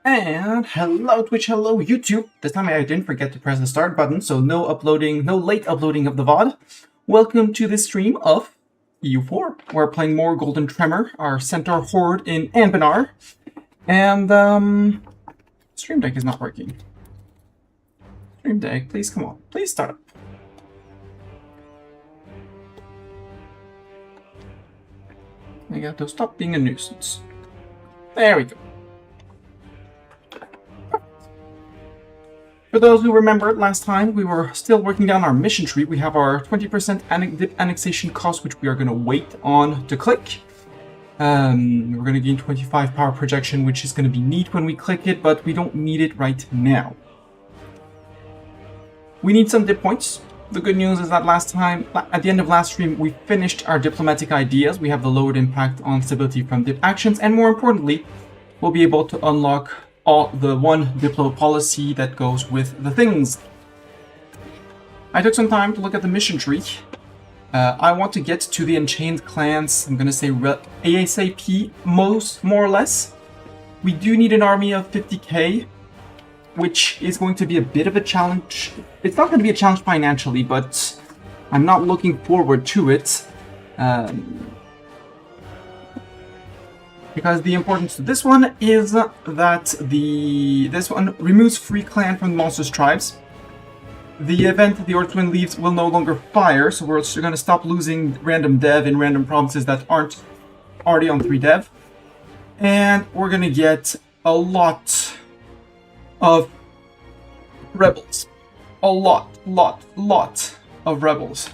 And hello Twitch, hello YouTube. This time I didn't forget to press the start button, so no late uploading of the VOD. Welcome to this stream of E04. We're playing more Golden Tremor, our Centaur horde in Anbennar. And Stream Deck is not working. Stream Deck, please come on. Please start up. I got to stop being a nuisance. There we go. For those who remember, last time we were still working down our mission tree. We have our 20% annexation cost, which we are going to wait on to click. We're going to gain 25 power projection, which is going to be neat when we click it, but we don't need it right now. We need some dip points. The good news is that last time, at the end of last stream, we finished our diplomatic ideas. We have the lowered impact on stability from dip actions, and more importantly, we'll be able to unlock the one Diplo policy that goes with the things. I took some time to look at the mission tree. I want to get to the Enchained Clans, I'm gonna say ASAP, more or less. We do need an army of 50k, which is going to be a bit of a challenge. It's not going to be a challenge financially, but I'm not looking forward to it. Because the importance of this one is that this one removes free clan from the monstrous tribes. The event the Earthwind leaves will no longer fire, so we're going to stop losing random dev in random provinces that aren't already on 3 dev. And we're going to get a lot of rebels. A lot of rebels.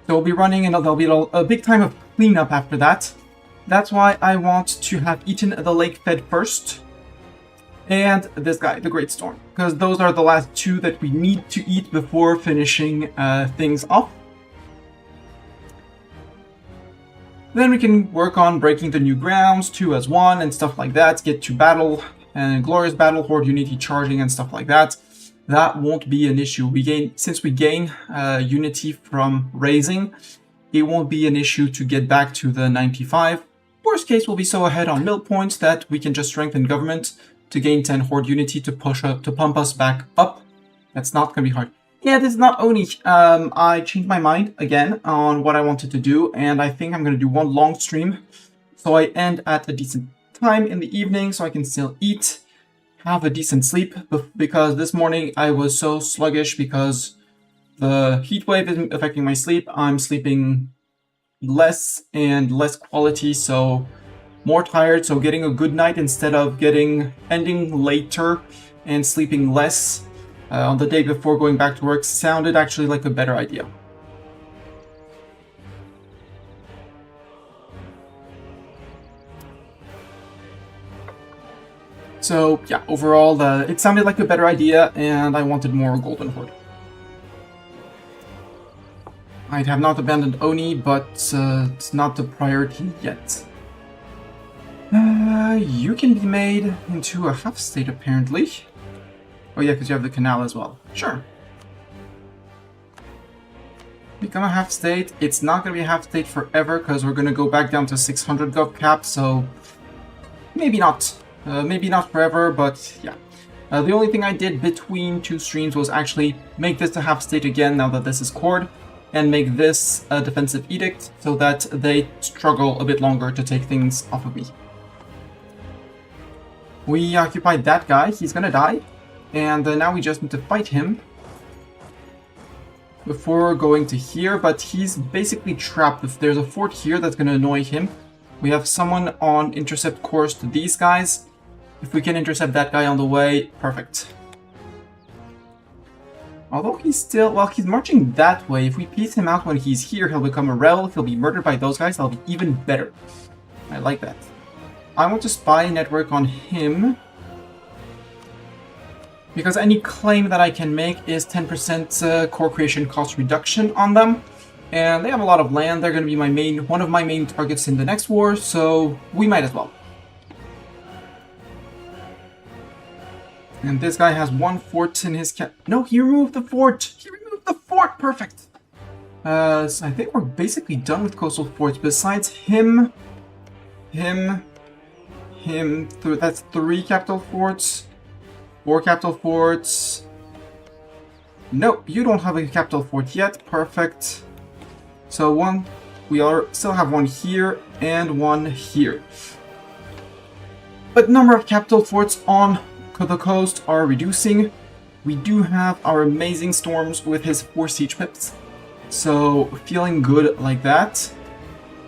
So we'll be running, and there'll be a big time of cleanup after that. That's why I want to have eaten the lake fed first. And this guy, the Great Storm. Because those are the last two that we need to eat before finishing things off. Then we can work on breaking the new grounds, 2 as 1 and stuff like that. Get to battle and glorious battle, horde unity charging and stuff like that. That won't be an issue. Since we gain unity from raising, it won't be an issue to get back to the 95. Worst case, we'll be so ahead on mill points that we can just strengthen government to gain 10 horde unity to pump us back up. That's not going to be hard. Yeah, this is not Oni. I changed my mind again on what I wanted to do, and I think I'm going to do one long stream. So I end at a decent time in the evening so I can still eat, have a decent sleep, because this morning I was so sluggish because the heat wave is affecting my sleep. I'm sleeping less and less quality, so more tired, so getting a good night instead of ending later and sleeping less on the day before going back to work sounded actually like a better idea. So yeah, overall it sounded like a better idea, and I wanted more Golden Horde. I have not abandoned Oni, but it's not the priority yet. You can be made into a half-state, apparently. Oh yeah, because you have the canal as well. Sure. Become a half-state. It's not going to be a half-state forever, because we're going to go back down to 600 gov cap, so maybe not. Maybe not forever, but yeah. The only thing I did between 2 streams was actually make this a half-state again, now that this is cord, and make this a defensive edict so that they struggle a bit longer to take things off of me. We occupied that guy, he's gonna die, and now we just need to fight him before going to here, but he's basically trapped. If there's a fort here that's gonna annoy him. We have someone on intercept course to these guys. If we can intercept that guy on the way, perfect. Although he's still, well, he's marching that way. If we piece him out when he's here, he'll become a rebel. If he'll be murdered by those guys, that'll be even better. I like that. I want to spy network on him, because any claim that I can make is 10% core creation cost reduction on them. And they have a lot of land. They're going to be one of my main targets in the next war, so we might as well. And this guy has 1 fort in his No, he removed the fort! He removed the fort! Perfect! So I think we're basically done with coastal forts. Besides him, him. That's 3 capital forts. 4 capital forts. No, you don't have a capital fort yet. Perfect. So still have 1 here and 1 here. But number of capital forts on the coast are reducing. We do have our amazing storms with his 4 siege pips. So feeling good like that.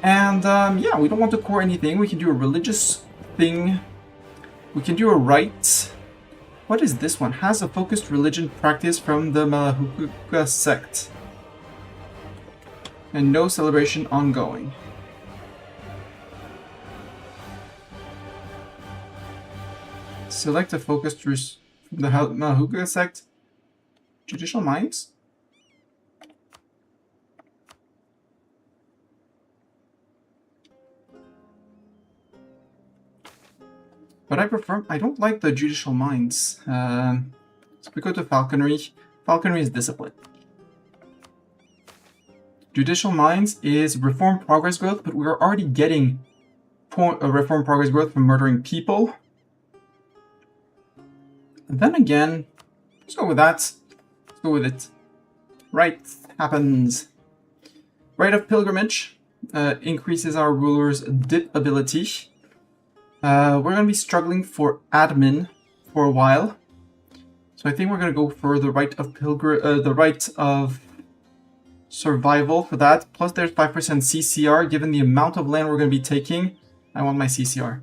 And yeah, we don't want to core anything. We can do a religious thing. We can do a rite. What is this one? Has a focused religion practice from the Malahuka sect. And no celebration ongoing. Select a focused from the Malahuka sect. Judicial Minds? But I don't like the Judicial Minds. So we go to Falconry. Falconry is Discipline. Judicial Minds is Reform Progress Growth, but we're already getting Reform Progress Growth from murdering people. And then again, let's go with that. Let's go with it. Right happens. Rite of Pilgrimage increases our ruler's dip ability. We're going to be struggling for admin for a while. So I think we're going to go for the Rite of Survival for that. Plus there's 5% CCR. Given the amount of land we're going to be taking, I want my CCR.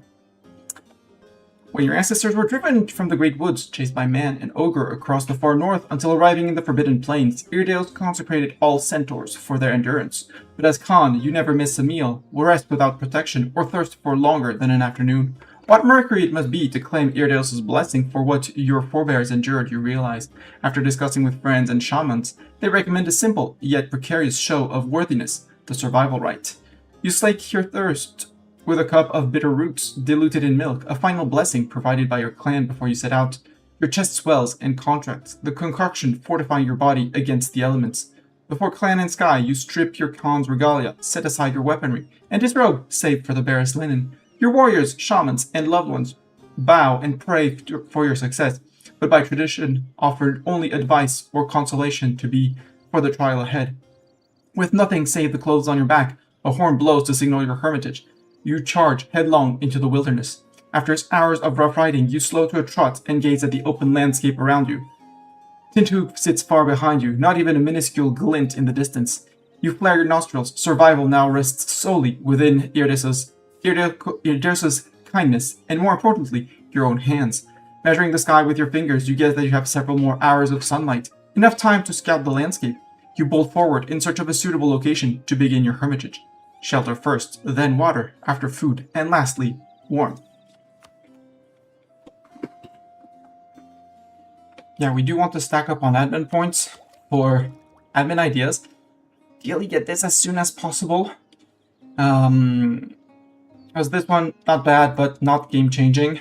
When your ancestors were driven from the Great Woods, chased by man and ogre across the far north until arriving in the Forbidden Plains, Iredales consecrated all centaurs for their endurance. But as Khan, you never miss a meal, will rest without protection, or thirst for longer than an afternoon. What mercury it must be to claim Iredales' blessing for what your forebears endured, you realize. After discussing with friends and shamans, they recommend a simple, yet precarious show of worthiness, the survival rite. You slake your thirst with a cup of bitter roots, diluted in milk, a final blessing provided by your clan before you set out. Your chest swells and contracts, the concoction fortifying your body against the elements. Before clan and sky, you strip your Khan's regalia, set aside your weaponry, and disrobe, save for the barest linen. Your warriors, shamans, and loved ones bow and pray for your success, but by tradition offered only advice or consolation to be for the trial ahead. With nothing save the clothes on your back, a horn blows to signal your hermitage. You charge headlong into the wilderness. After hours of rough riding, you slow to a trot and gaze at the open landscape around you. Tinthoop sits far behind you, not even a minuscule glint in the distance. You flare your nostrils. Survival now rests solely within Iredales' kindness, and more importantly, your own hands. Measuring the sky with your fingers, you guess that you have several more hours of sunlight, enough time to scout the landscape. You bolt forward in search of a suitable location to begin your hermitage. Shelter first, then water, after food, and lastly, warmth. Yeah, we do want to stack up on admin points for admin ideas. Ideally get this as soon as possible. Because this one, not bad, but not game-changing.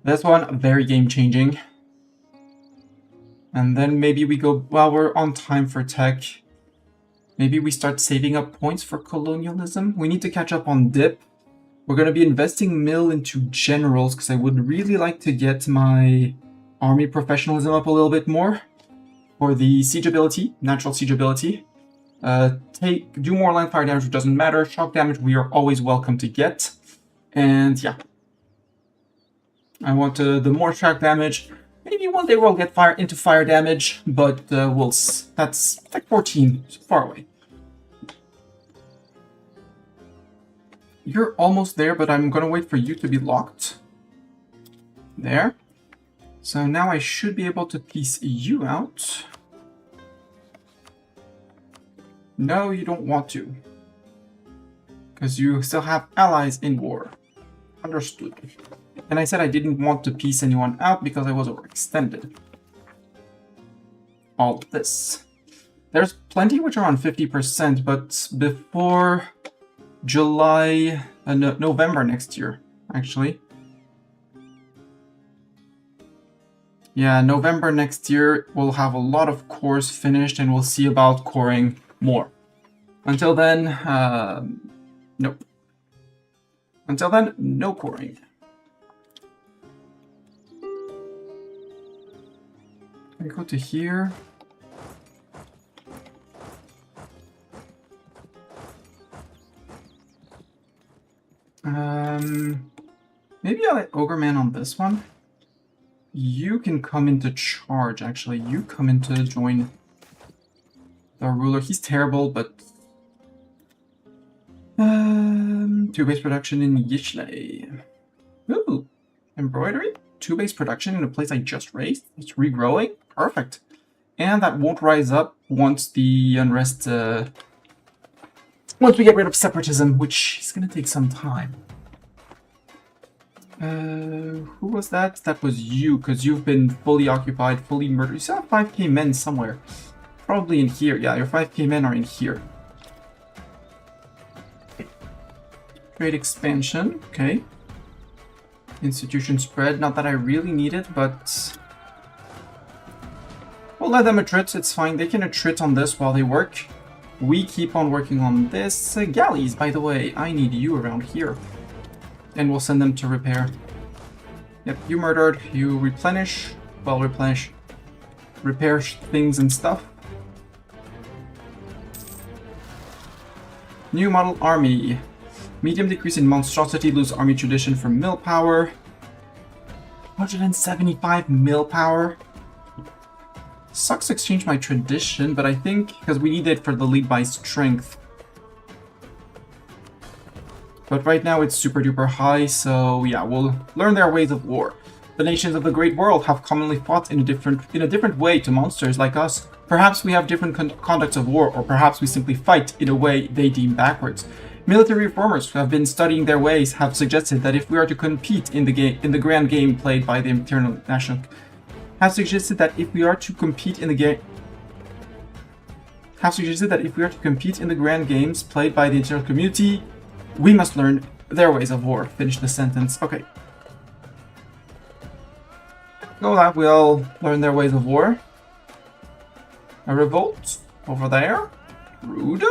This one, very game-changing. And then maybe we go, well, we're on time for tech. Maybe we start saving up points for colonialism. We need to catch up on dip. We're going to be investing mill into generals because I would really like to get my army professionalism up a little bit more. For the siege ability, natural siege ability. Do more land fire damage, which doesn't matter. Shock damage we are always welcome to get. And yeah. I want the more shock damage. Maybe one day we'll get fire damage, but that's like 14, so far away. You're almost there, but I'm gonna wait for you to be locked. There. So now I should be able to piece you out. No, you don't want to. Because you still have allies in war. Understood. And I said I didn't want to piece anyone out because I was overextended. All of this. There's plenty which are on 50%, but before November next year, actually. Yeah, November next year, we'll have a lot of cores finished and we'll see about coring more. Until then, nope. Until then, no coring. I go to here. Maybe I'll let Ogre Man on this one. You can come into charge, actually. You come in to join the ruler. He's terrible, but... 2 base production in Yishle. Ooh, embroidery? 2 base production in a place I just raised? It's regrowing? Perfect. And that won't rise up once the unrest... once we get rid of separatism, which is gonna take some time. Who was that? That was you, because you've been fully occupied, fully murdered. You saw 5k men somewhere. Probably in here. Yeah, your 5k men are in here. Trade expansion. Okay. Institution spread. Not that I really need it, but... we'll let them attrit. It's fine. They can attrit on this while they work. We keep on working on this. Galleys, by the way. I need you around here. And we'll send them to repair. Yep, you murdered, you replenish. Well, replenish. Repair things and stuff. New model army. Medium decrease in monstrosity, lose army tradition for mill power. 175 mill power. Sucks to exchange my tradition, but I think because we need it for the lead by strength. But right now it's super duper high, so yeah, we'll learn their ways of war. The nations of the great world have commonly fought in a different way to monsters like us. Perhaps we have different conducts of war, or perhaps we simply fight in a way they deem backwards. Military reformers who have been studying their ways have suggested that if we are to compete in the grand game played by the international, have suggested that if we are to compete in the grand games played by the international community, we must learn their ways of war. Finish the sentence. Okay. No, that we'll learn their ways of war. A revolt over there. Rude.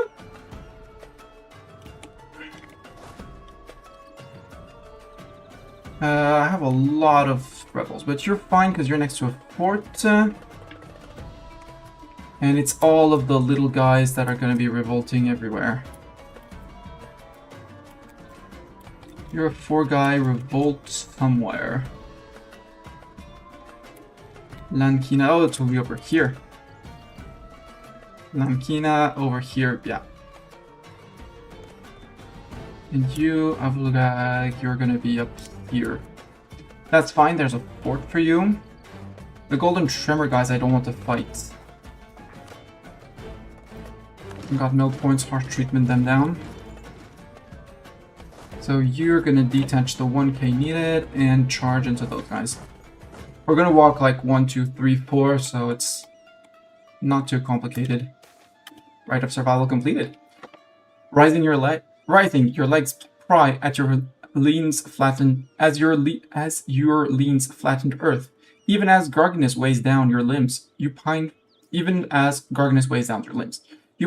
I have a lot of rebels, but you're fine because you're next to a fort. And it's all of the little guys that are going to be revolting everywhere. You're a 4-guy revolt somewhere. Lankina, oh, it will be over here. Lankina over here, yeah. And you, Avlugag, you're gonna be up here. That's fine, there's a fort for you. The Golden Tremor guys I don't want to fight. Got mill points, harsh treatment them down. So you're gonna detach the 1k needed and charge into those guys. We're gonna walk like 1, 2, 3, 4, so it's not too complicated. Rite of survival completed. Rising your legs pry at your leans flattened your leans flattened earth. Even as Garganus weighs down your limbs, you pine. You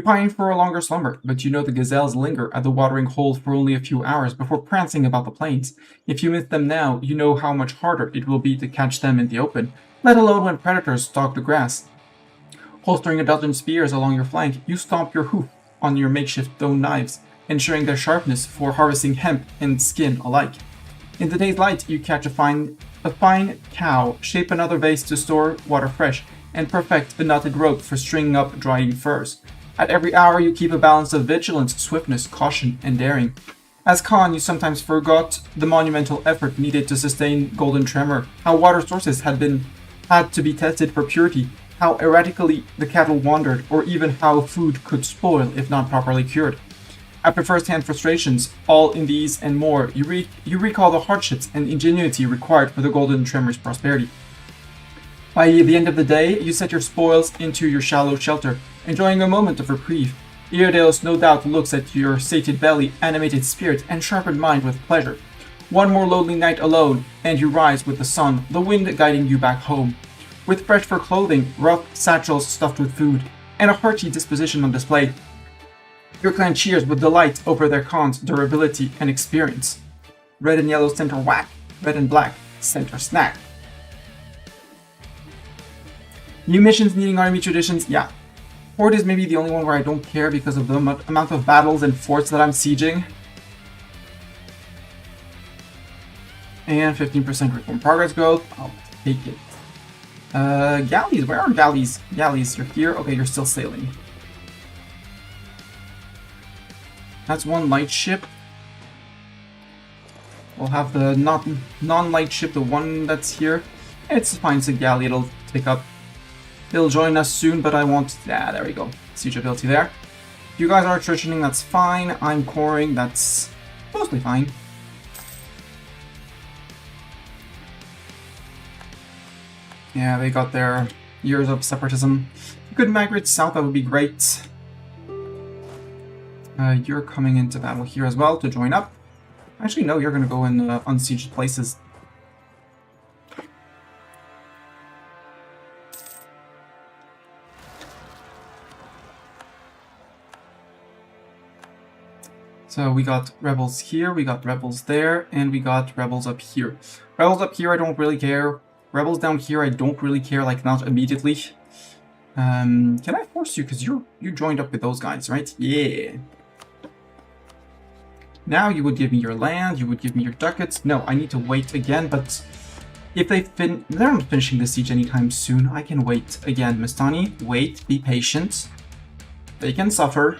pine for a longer slumber, but you know the gazelles linger at the watering hole for only a few hours before prancing about the plains. If you miss them now, you know how much harder it will be to catch them in the open, let alone when predators stalk the grass. Holstering a dozen spears along your flank, you stomp your hoof on your makeshift stone knives, ensuring their sharpness for harvesting hemp and skin alike. In the day's light, you catch a fine cow, shape another vase to store water fresh, and perfect a knotted rope for stringing up drying furs. At every hour, you keep a balance of vigilance, swiftness, caution, and daring. As Khan, you sometimes forgot the monumental effort needed to sustain Golden Tremor, how water sources had to be tested for purity, how erratically the cattle wandered, or even how food could spoil if not properly cured. After first-hand frustrations, all in these and more, you recall the hardships and ingenuity required for the Golden Tremor's prosperity. By the end of the day, you set your spoils into your shallow shelter, enjoying a moment of reprieve. Iodeos no doubt looks at your sated belly, animated spirit, and sharpened mind with pleasure. One more lonely night alone, and you rise with the sun, the wind guiding you back home. With fresh fur clothing, rough satchels stuffed with food, and a hearty disposition on display, your clan cheers with delight over their Khan's durability and experience. Red and yellow center whack, red and black center snack. New missions needing army traditions, yeah. Horde is maybe the only one where I don't care because of the amount of battles and forts that I'm sieging. And 15% reform progress growth, I'll take it. Galleys, where are galleys? Galleys, you're here? Okay, you're still sailing. That's one light ship. We'll have the non-light ship, the one that's here. It's fine, it's a galley, it'll take up. It'll join us soon, but I want... Yeah, there we go. Siege ability there. If you guys are attritioning, that's fine. I'm coring, that's mostly fine. Yeah, they got their years of separatism. Good migrate south, that would be great. You're coming into battle here as well to join up. Actually, no, you're going to go in unsieged places. So we got rebels here, we got rebels there, and we got rebels up here. Rebels up here, I don't really care. Rebels down here, I don't really care, like not immediately. Can I force you? Because you joined up with those guys, right? Yeah. Now you would give me your land, you would give me your ducats. No, I need to wait again, but if they're not finishing the siege anytime soon, I can wait again. Mistani, wait, be patient. They can suffer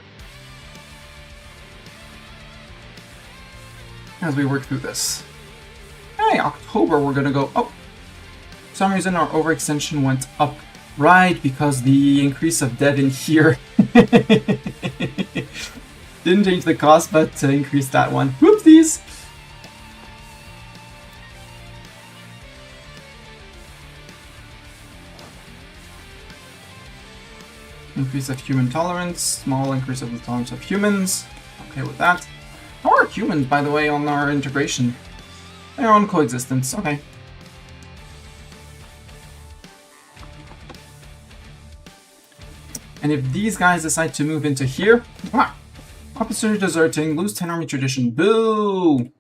as we work through this. Hey, October, we're gonna go... Oh, for some reason our overextension went up. Right, because the increase of debt in here didn't change the cost, but increased that one. Whoopsies! Increase of human tolerance, small increase of the tolerance of humans. Okay with that. How are humans, by the way, on our integration? They're on coexistence, okay. And if these guys decide to move into here, opposition deserting, lose 10 army tradition, boo!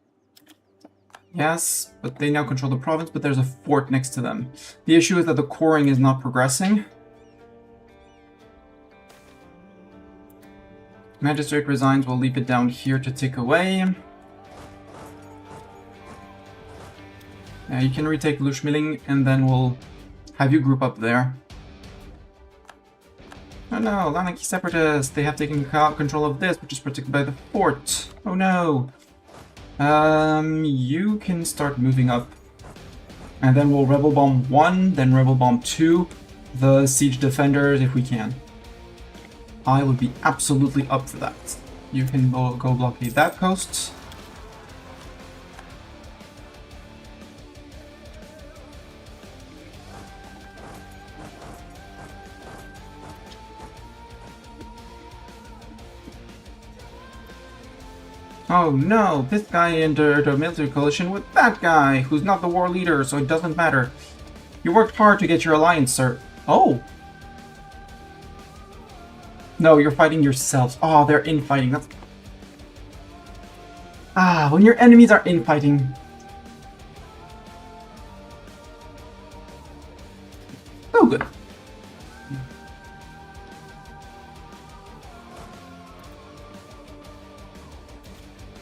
Yes, but they now control the province, but there's a fort next to them. The issue is that the coring is not progressing. Magistrate resigns, we'll leave it down here to tick away. You can retake Lushmilling, and then we'll have you group up there. Oh no, Lanaki Separatists! They have taken control of this, which is protected by the fort. Oh no! You can start moving up. And then we'll Rebel Bomb 1, then Rebel Bomb 2, the Siege Defenders if we can. I would be absolutely up for that. You can go blockade that coast. Oh no, this guy entered a military coalition with that guy, who's not the war leader, so it doesn't matter. You worked hard to get your alliance, sir. Oh! No, you're fighting yourselves. Oh, they're infighting. That's... Ah, when your enemies are infighting. Oh, good.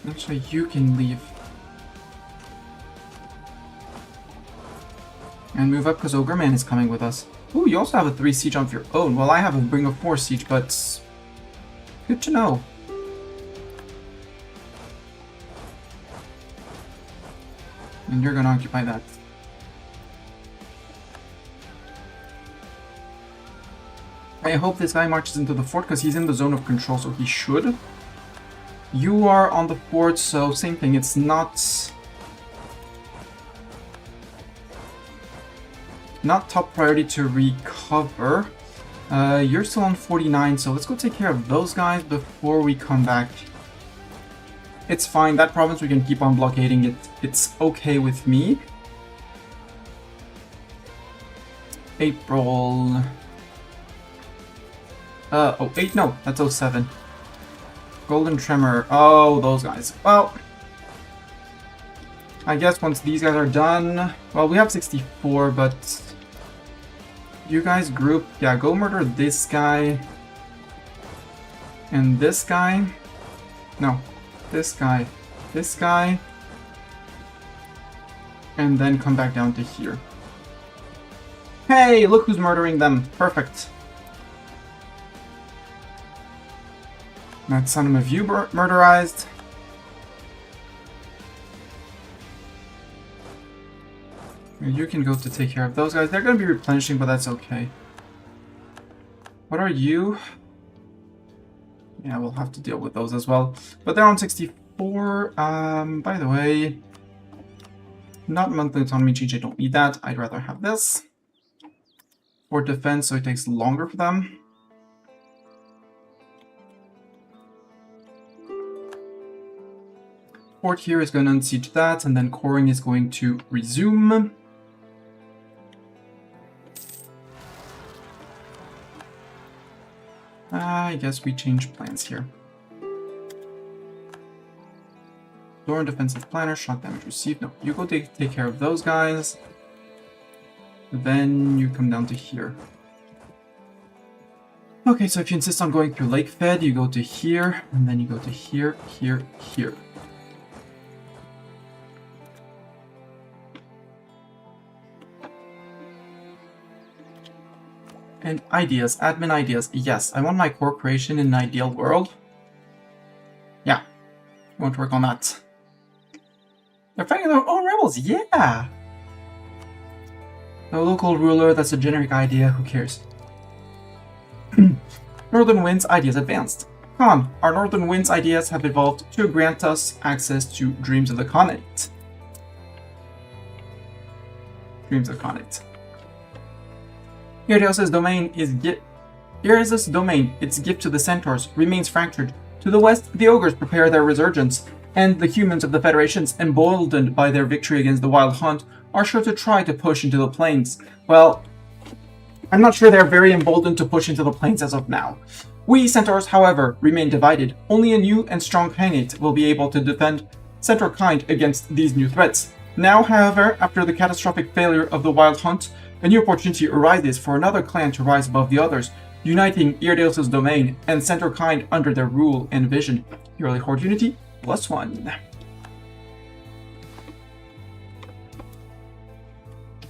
Actually, you can leave. And move up because Ogre Man is coming with us. Ooh, you also have a 3 siege of your own. Well, I have a Bring of 4 siege, but good to know. And you're gonna occupy that. I hope this guy marches into the fort because he's in the zone of control, so he should. You are on the fort, so same thing. It's not top priority to recover. You're still on 49, so let's go take care of those guys before we come back. It's fine, that province we can keep on blockading it. It's okay with me. April... oh, 8, no, that's 07. Golden Tremor, oh, those guys. Well, I guess once these guys are done... Well, we have 64, but... You guys group, yeah, go murder this guy. And this guy. No, this guy. This guy. And then come back down to here. Hey, look who's murdering them. Perfect. That son of you murderized. You can go to take care of those guys. They're going to be replenishing, but that's okay. What are you? Yeah, we'll have to deal with those as well. But they're on 64. By the way, not monthly autonomy change. I don't need that. I'd rather have this. For defense, so it takes longer for them. Fort here is going to unsiege that, and then coring is going to resume. I guess we change plans here. Door defensive planner, shock damage received. No, you go take care of those guys. Then you come down to here. Okay, so if you insist on going through Lake Fed, you go to here, and then you go to here, here, here. And ideas, admin ideas. Yes, I want my core creation in an ideal world. Yeah, I want to work on that. They're fighting their own rebels, yeah! No local ruler, that's a generic idea, who cares? Northern Winds ideas advanced. Come on, our Northern Winds ideas have evolved to grant us access to Dreams of the Continent. Dreams of the Continent. Irios' domain is Irios' domain, its gift to the Centaurs, remains fractured. To the west, the ogres prepare their resurgence, and the humans of the Federations, emboldened by their victory against the Wild Hunt, are sure to try to push into the plains. Well, I'm not sure they're very emboldened to push into the plains as of now. We Centaurs, however, remain divided. Only a new and strong Khanate will be able to defend Centaur kind against these new threats. Now, however, after the catastrophic failure of the Wild Hunt, a new opportunity arises for another clan to rise above the others, uniting Irios' domain and Centaur kind under their rule and vision. Yearly Horde Unity, +1.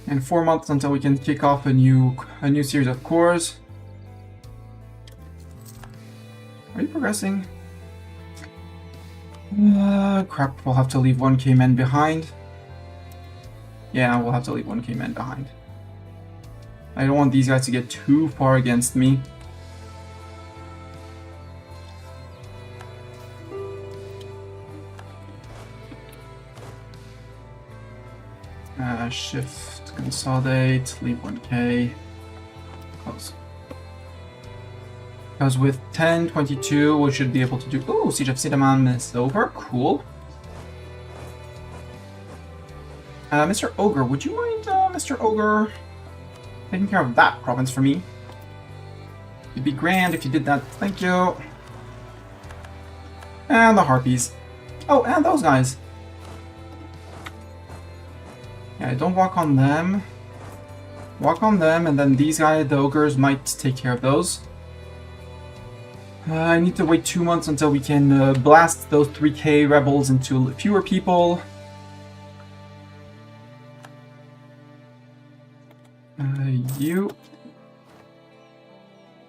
And 4 months until we can kick off a new series of cores. Are you progressing? Crap, we'll have to leave 1k men behind. Yeah, we'll have to leave 1k men behind. I don't want these guys to get too far against me. Shift, consolidate, leave 1k, close. Because with 10, 22, we should be able to do... Ooh, Siege of Cinnamon is over, cool. Mr. Ogre, would you mind, Mr. Ogre, taking care of that province for me? It'd be grand if you did that, thank you. And the Harpies. Oh, and those guys. Yeah, don't walk on them. Walk on them, and then these guys, the ogres, might take care of those. I need to wait 2 months until we can blast those 3k rebels into fewer people. You.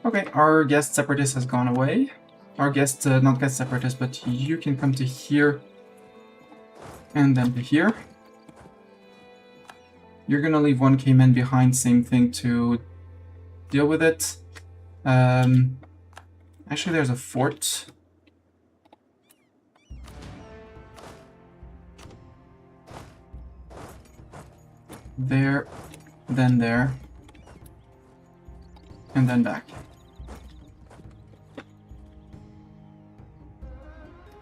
Okay, our guest separatist has gone away. Our guest, not guest separatist, but you can come to here. And then to here. You're gonna leave 1k men behind, same thing to deal with it. Actually, there's a fort. There, then there, and then back.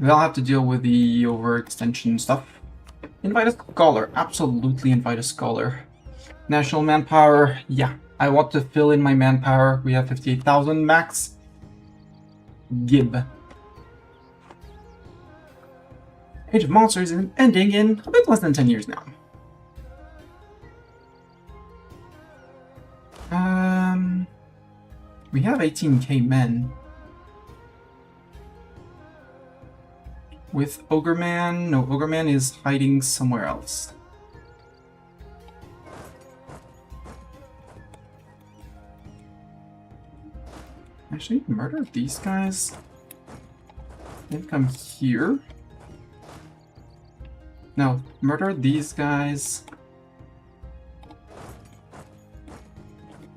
They'll have to deal with the overextension stuff. Invite a scholar. Absolutely invite a scholar. National manpower. Yeah, I want to fill in my manpower. We have 58,000 max. Gib. Age of Monsters is ending in a bit less than 10 years now. We have 18k men. With Ogre Man, no, Ogre Man is hiding somewhere else. Actually, murder these guys. Then come here. No, murder these guys.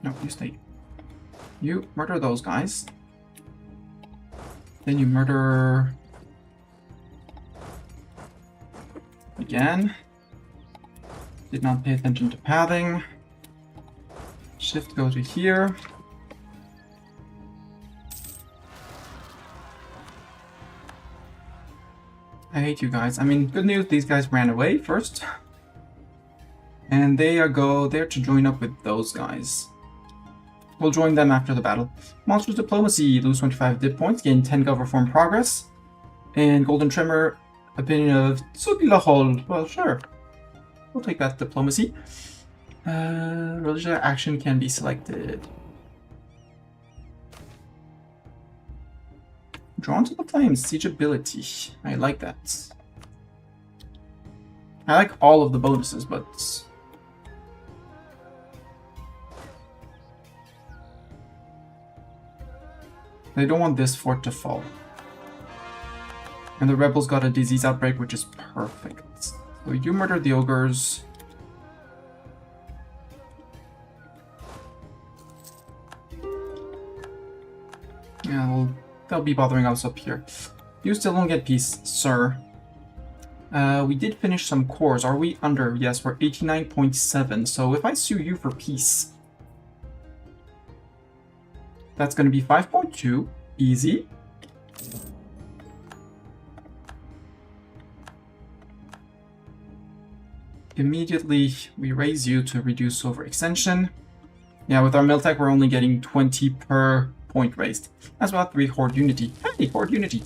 No, you stay. You murder those guys. Then you murder... again. Did not pay attention to pathing. Shift go to here. I hate you guys. I mean, good news, these guys ran away first. And they go there to join up with those guys. We'll join them after the battle. Monstrous Diplomacy, lose 25 dip points, gain 10 gov reform progress. And Golden Tremor, opinion of Tsugilahol. Well, sure. We'll take that diplomacy. Religious action can be selected. Drawn to the flames, siege ability. I like that. I like all of the bonuses, but... they don't want this fort to fall. And the rebels got a disease outbreak, which is perfect. So you murdered the ogres. Yeah, they'll be bothering us up here. You still don't get peace, sir. We did finish some cores. Are we under? Yes, we're 89.7. So if I sue you for peace, that's going to be 5.2. Easy. Immediately, we raise you to reduce overextension. Yeah, with our Miltech, we're only getting 20 per point raised. That's about 3 Horde Unity. Hey, Horde Unity!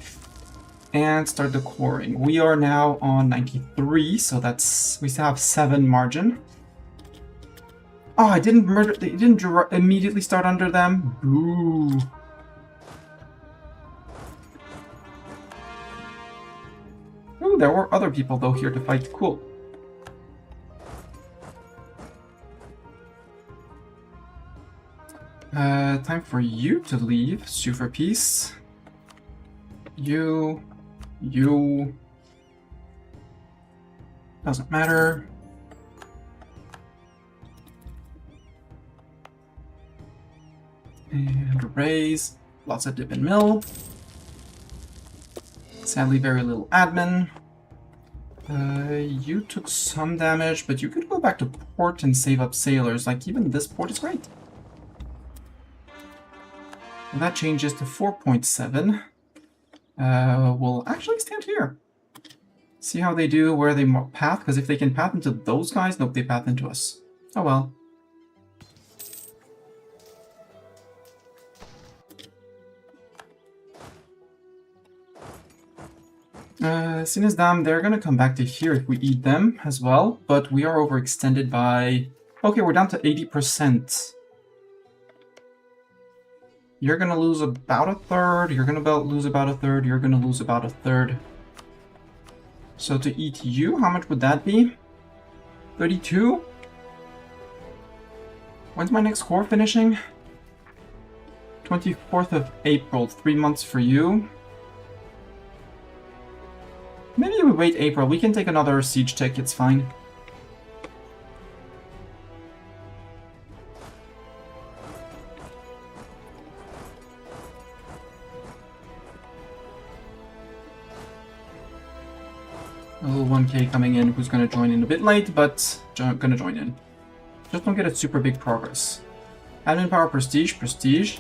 And start the coring. We are now on 93, so we still have 7 margin. Oh, I didn't murder. They didn't immediately start under them. Boo. Ooh, there were other people though here to fight. Cool. Time for you to leave. Sue for peace. You. Doesn't matter. And raise. Lots of dip and mill. Sadly, very little admin. You took some damage, but you could go back to port and save up sailors. Like, even this port is great. And that changes to 4.7. We'll actually stand here. See how they do, where they path, because if they can path into those guys, nope, they path into us. Oh well. Sinus Dam, they're gonna come back to here if we eat them as well, but we are overextended by... okay, we're down to 80%. You're gonna lose about a third, you're gonna lose about a third, you're gonna lose about a third. So to eat you, how much would that be? 32? When's my next core finishing? 24th of April, 3 months for you. Maybe we wait April, we can take another siege tick, it's fine. A little 1k coming in, who's going to join in a bit late, but going to join in. Just don't get a super big progress. Admin power, prestige, prestige.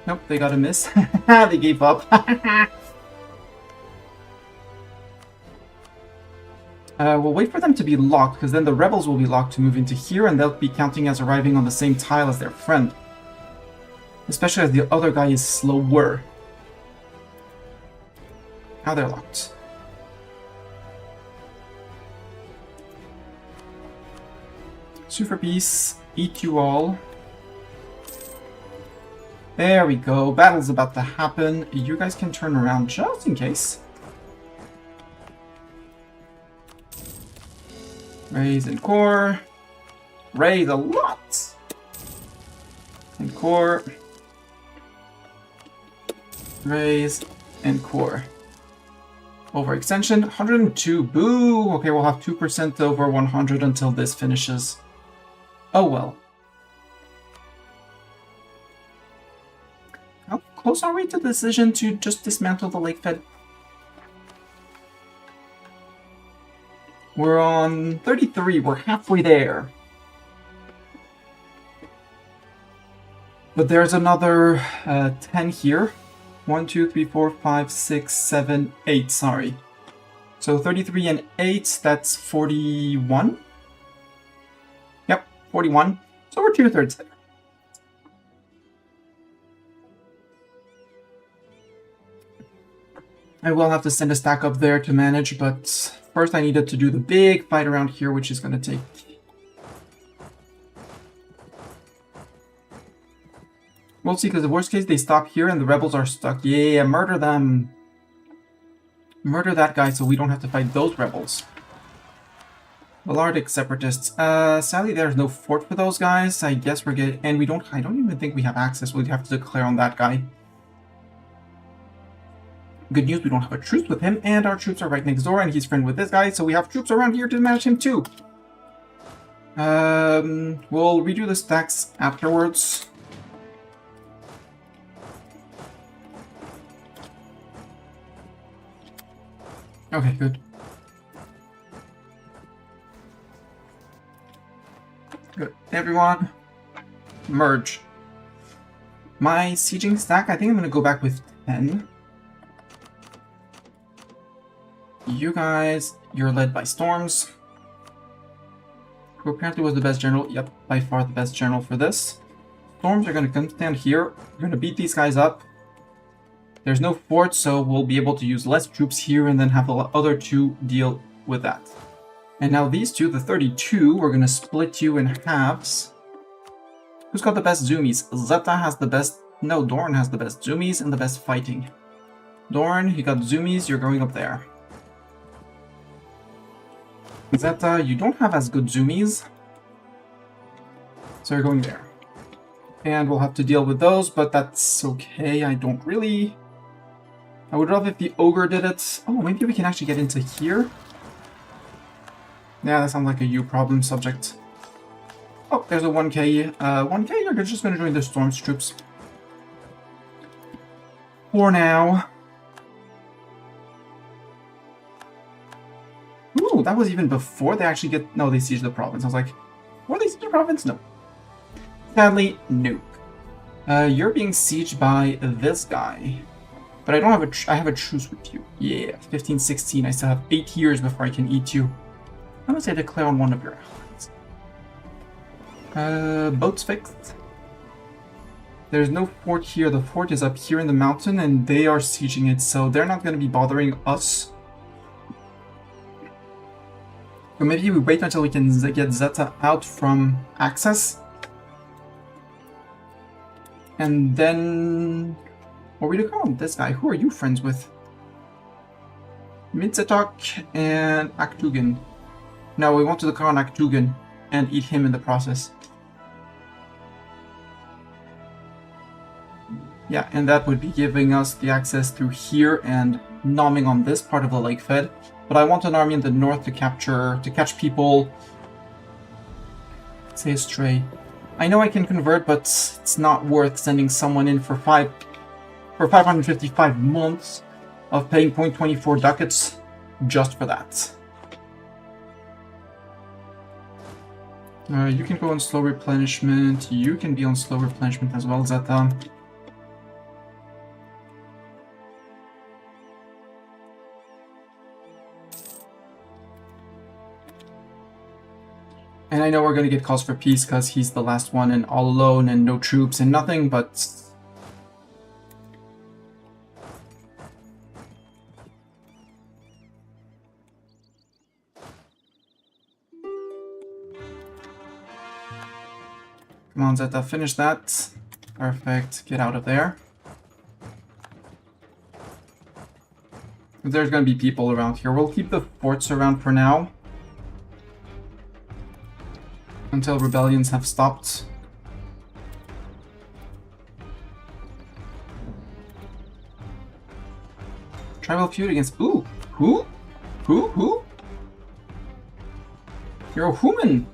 Nope, they got a miss. They gave up. We'll wait for them to be locked, because then the rebels will be locked to move into here, and they'll be counting as arriving on the same tile as their friend. Especially as the other guy is slower. Now they're locked. Sue for peace, eat you all. There we go. Battle's about to happen. You guys can turn around just in case. Raise and core. Raise a lot. And core. Raise and core. Overextension, 102. Boo! Okay, we'll have 2% over 100 until this finishes. Oh well. How close are we to the decision to just dismantle the lake fed? We're on 33. We're halfway there. But there's another 10 here. 1, 2, 3, 4, 5, 6, 7, 8, sorry. So 33 and 8, that's 41. Yep, 41. So we're 2/3 there. I will have to send a stack up there to manage, but first I needed to do the big fight around here, which is going to take... We'll see, because the worst case, they stop here and the rebels are stuck. Yeah, murder them. Murder that guy so we don't have to fight those rebels. Valardic separatists. Sadly, there's no fort for those guys. I guess we're getting... And we don't... I don't even think we have access. We'd have to declare on that guy. Good news, we don't have a truce with him, and our troops are right next door, and he's friend with this guy, so we have troops around here to manage him too. We'll redo the stacks afterwards. Okay, good. Good. Everyone, merge. My sieging stack, I think I'm going to go back with 10. You guys, you're led by Storms, who apparently was the best general. Yep, by far the best general for this. Storms are going to come stand here. We're going to beat these guys up. There's no fort, so we'll be able to use less troops here and then have the other two deal with that. And now these two, the 32, we're going to split you in halves. Who's got the best zoomies? Zeta has the best... No, Dorn has the best zoomies and the best fighting. Dorn, you got zoomies, you're going up there. Zeta, you don't have as good zoomies, so you're going there. And we'll have to deal with those, but that's okay. I don't really... I would love if the ogre did it. Oh, maybe we can actually get into here. Yeah, that sounds like a you problem subject. Oh, there's a 1k. 1k, you're just going to join the Storm's troops. For now. Ooh, that was even before they actually get... No, they siege the province. I was like, were they siege the province? No. Sadly, nope. You're being sieged by this guy. But I don't have a... I have a truce with you. Yeah, 15, 16. I still have 8 years before I can eat you. I'm gonna say declare on one of your allies. Boats fixed. There's no fort here. The fort is up here in the mountain, and they are sieging it, so they're not going to be bothering us. So maybe we wait until we can get Zeta out from access. And then... What we declare on this guy? Who are you friends with? Mitzetok and Aktugan. No, we want to declare on Aktugan and eat him in the process. Yeah, and that would be giving us the access through here and nomming on this part of the lake fed. But I want an army in the north to catch people. Say a stray. I know I can convert, but it's not worth sending someone in for 555 months of paying 0.24 ducats just for that. You can go on slow replenishment. You can be on slow replenishment as well, Zeta. And I know we're going to get calls for peace because he's the last one and all alone and no troops and nothing, but... Come on, Zeta, finish that. Perfect. Get out of there. There's gonna be people around here. We'll keep the forts around for now. Until rebellions have stopped. Tribal feud against... Ooh! Who? Who? You're a human!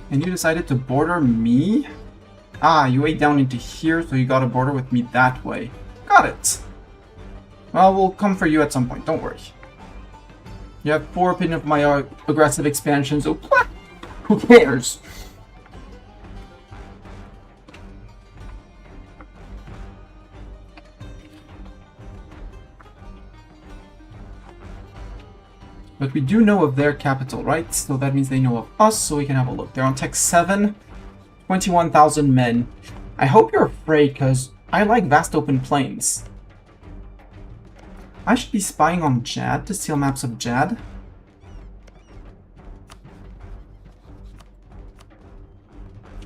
And you decided to border me? Ah, you ate down into here, so you got a border with me that way. Got it! Well, we'll come for you at some point, don't worry. You have poor opinion of my aggressive expansion, so who cares? But we do know of their capital, right? So that means they know of us, so we can have a look. They're on Tech 7, 21,000 men. I hope you're afraid, because I like vast open plains. I should be spying on Jad to steal maps of Jad.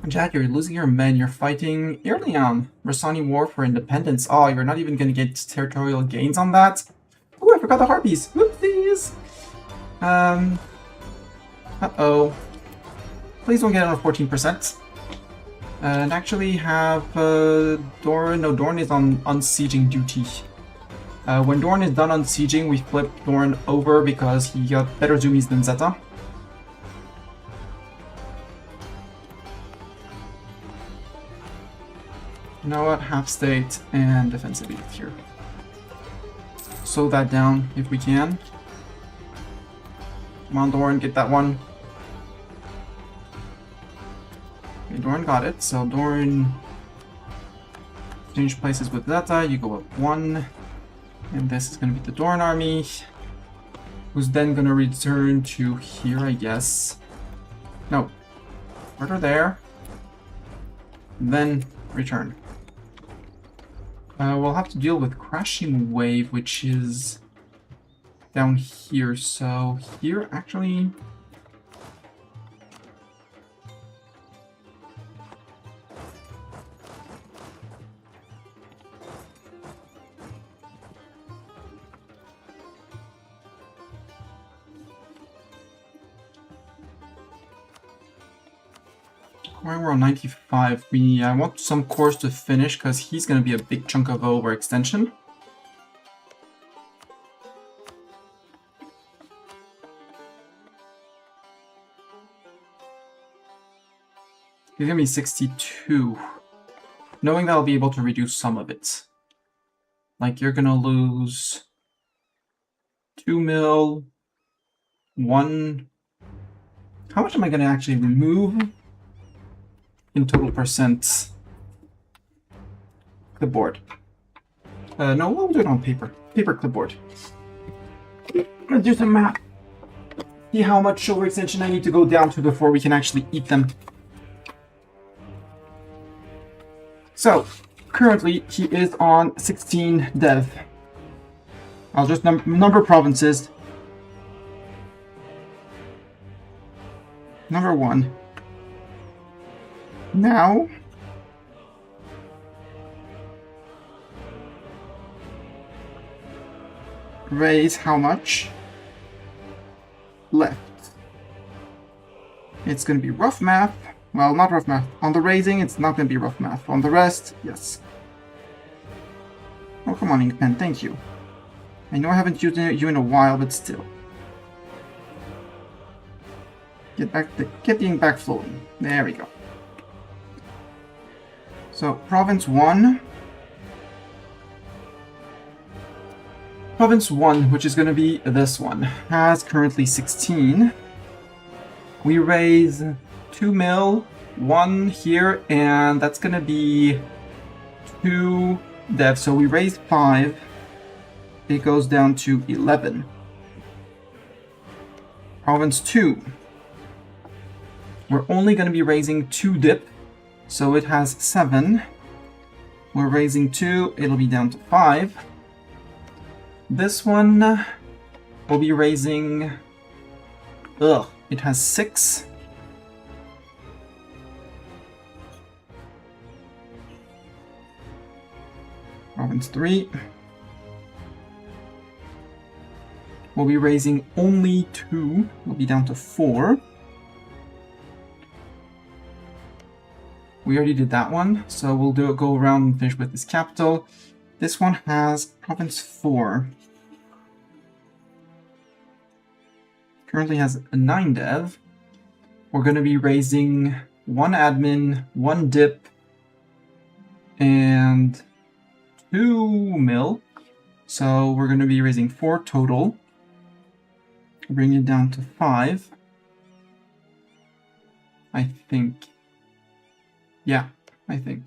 Jad, you're losing your men. You're fighting Irlian. Rasani War for Independence. Oh, you're not even going to get territorial gains on that? Oh, I forgot the Harpies. Whoopsies. Uh-oh. Please don't get under 14%. And actually have Doran. No, Doran is on unsieging duty. When Doran is done unsieging, we flip Doran over because he got better zoomies than Zeta. You know what? Half state and defensive elite here. Slow that down if we can. Come on, Doran, get that one. Okay, Doran got it. So Doran change places with Zeta. You go up 1. And this is going to be the Doran army. Who's then going to return to here, I guess. No. Murder there. And then return. We'll have to deal with Crashing Wave, which is down here. So here, actually... We're on 95. I want some cores to finish because he's going to be a big chunk of overextension. He's going to be 62. Knowing that I'll be able to reduce some of it. Like, you're going to lose 2 mil, 1... How much am I going to actually remove? In total percent. Clipboard. No, we'll do it on paper. Paper clipboard. Let's do some math. See how much overextension I need to go down to before we can actually eat them. So, currently he is on 16 dev. I'll just number provinces. Number 1. Now, raise how much? Left. It's going to be rough math. Well, not rough math. On the raising, it's not going to be rough math. On the rest, yes. Oh, come on, Inkpen, thank you. I know I haven't used you in a while, but still. Get the ink back flowing. There we go. So, Province 1. Province 1, which is going to be this one, has currently 16. We raise 2 mil, 1 here, and that's going to be 2 dev. So we raise 5. It goes down to 11. Province 2. We're only going to be raising 2 dip. So it has 7. We're raising 2, it'll be down to 5. This one will be raising... it has 6. Province 3. We'll be raising only 2. We'll be down to 4. We already did that one, so we'll go around and finish with this capital. This one has Province 4. Currently has a 9 dev. We're going to be raising 1 admin, 1 dip, and 2 mil. So we're going to be raising 4 total. Bring it down to 5. I think. Yeah, I think.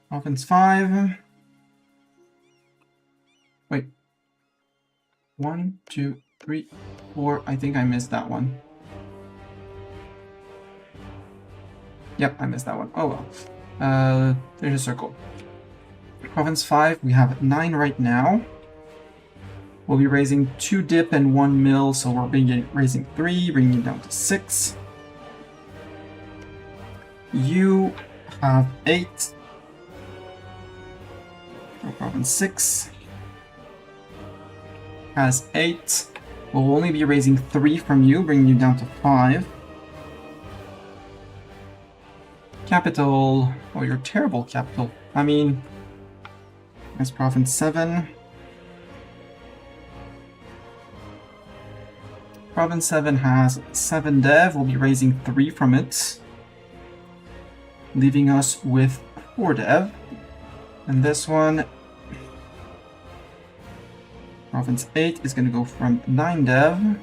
Province 5. Wait. 1, 2, 3, 4. I think I missed that one. Yep, I missed that one. Oh well. There's a circle. Province 5, we have 9 right now. We'll be raising 2 dip and 1 mil, so we're raising 3, bringing it down to 6. You have 8. Province 6 has 8. We'll only be raising 3 from you, bringing you down to 5. Capital. Oh, you're terrible, capital. I mean, that's Province 7. Province 7 has 7 dev. We'll be raising 3 from it, leaving us with 4 dev. And this one, Province 8, is going to go from 9 dev.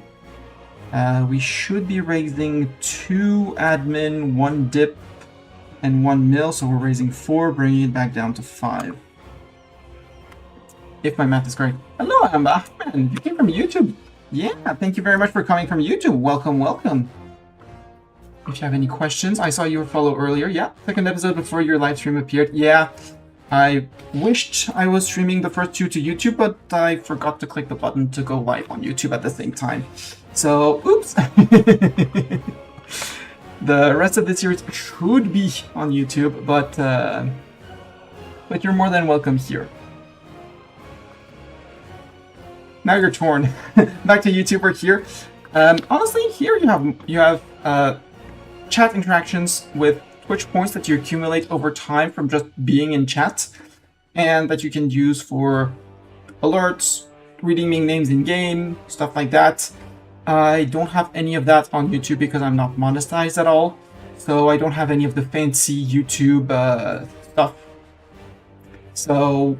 We should be raising 2 admin, 1 dip, and 1 mil, so we're raising 4, bringing it back down to 5. If my math is correct. Hello, Anbennar. You came from YouTube. Yeah, thank you very much for coming from YouTube. Welcome, welcome. If you have any questions, I saw you follow earlier. Yeah, second episode before your live stream appeared. Yeah, I wished I was streaming the first 2 to YouTube, but I forgot to click the button to go live on YouTube at the same time. So, oops. The rest of the series should be on YouTube, but you're more than welcome here. Now you're torn. Back to YouTube or here. Honestly, here you have chat interactions with Twitch points that you accumulate over time from just being in chat, and that you can use for alerts, reading names in game, stuff like that. I don't have any of that on YouTube because I'm not monetized at all, so I don't have any of the fancy YouTube stuff. So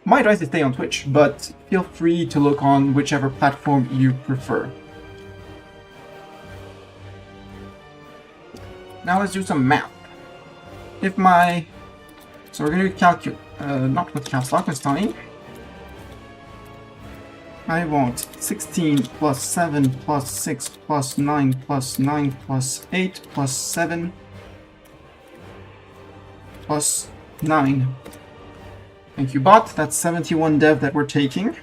my advice is stay on Twitch, but feel free to look on whichever platform you prefer. Now let's do some math. So we're going to calculate, not with caps lock this time. I want 16 plus 7 plus 6 plus 9 plus 9 plus 8 plus 7 plus 9. Thank you, bot. That's 71 dev that we're taking.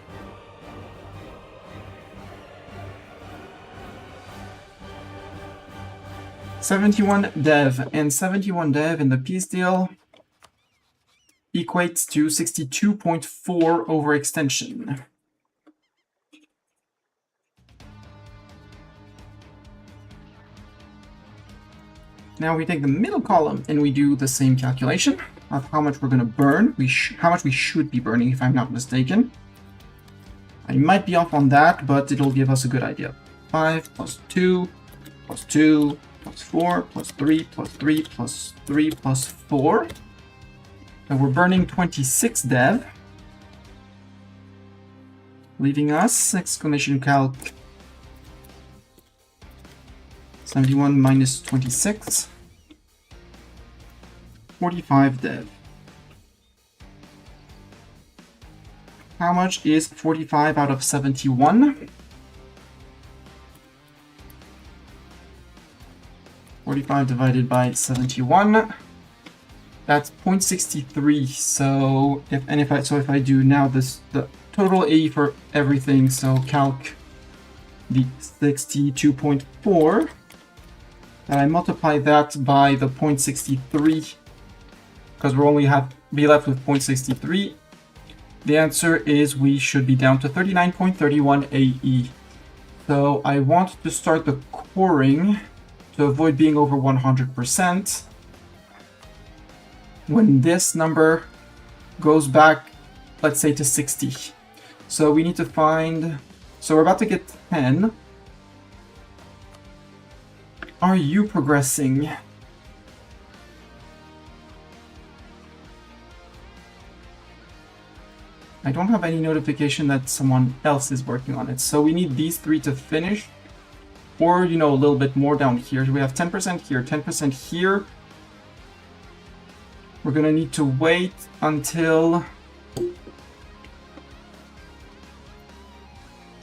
$71 dev, and 71 dev in the peace deal equates to 62.4 overextension. Now we take the middle column and we do the same calculation of how much we're going to burn, how much we should be burning if I'm not mistaken. I might be off on that, but it'll give us a good idea. 5 plus 2 plus 2 plus 4 plus 3 plus 3 plus 3 plus 4. And we're burning 26 dev, leaving us exclamation calc 71 minus 26, 45 dev. How much is 45 out of 71? 45 divided by 71. That's 0.63. So if I do now the total A for everything, so calc the 62.4, and I multiply that by the 0.63 because we only have be left with 0.63? The answer is we should be down to 39.31 AE. So I want to start the coring to avoid being over 100% when this number goes back, let's say, to 60. So we need to find... So we're about to get 10. Are you progressing? I don't have any notification that someone else is working on it. So we need these 3 to finish. Or, you know, a little bit more down here. We have 10% here, 10% here. We're gonna need to wait until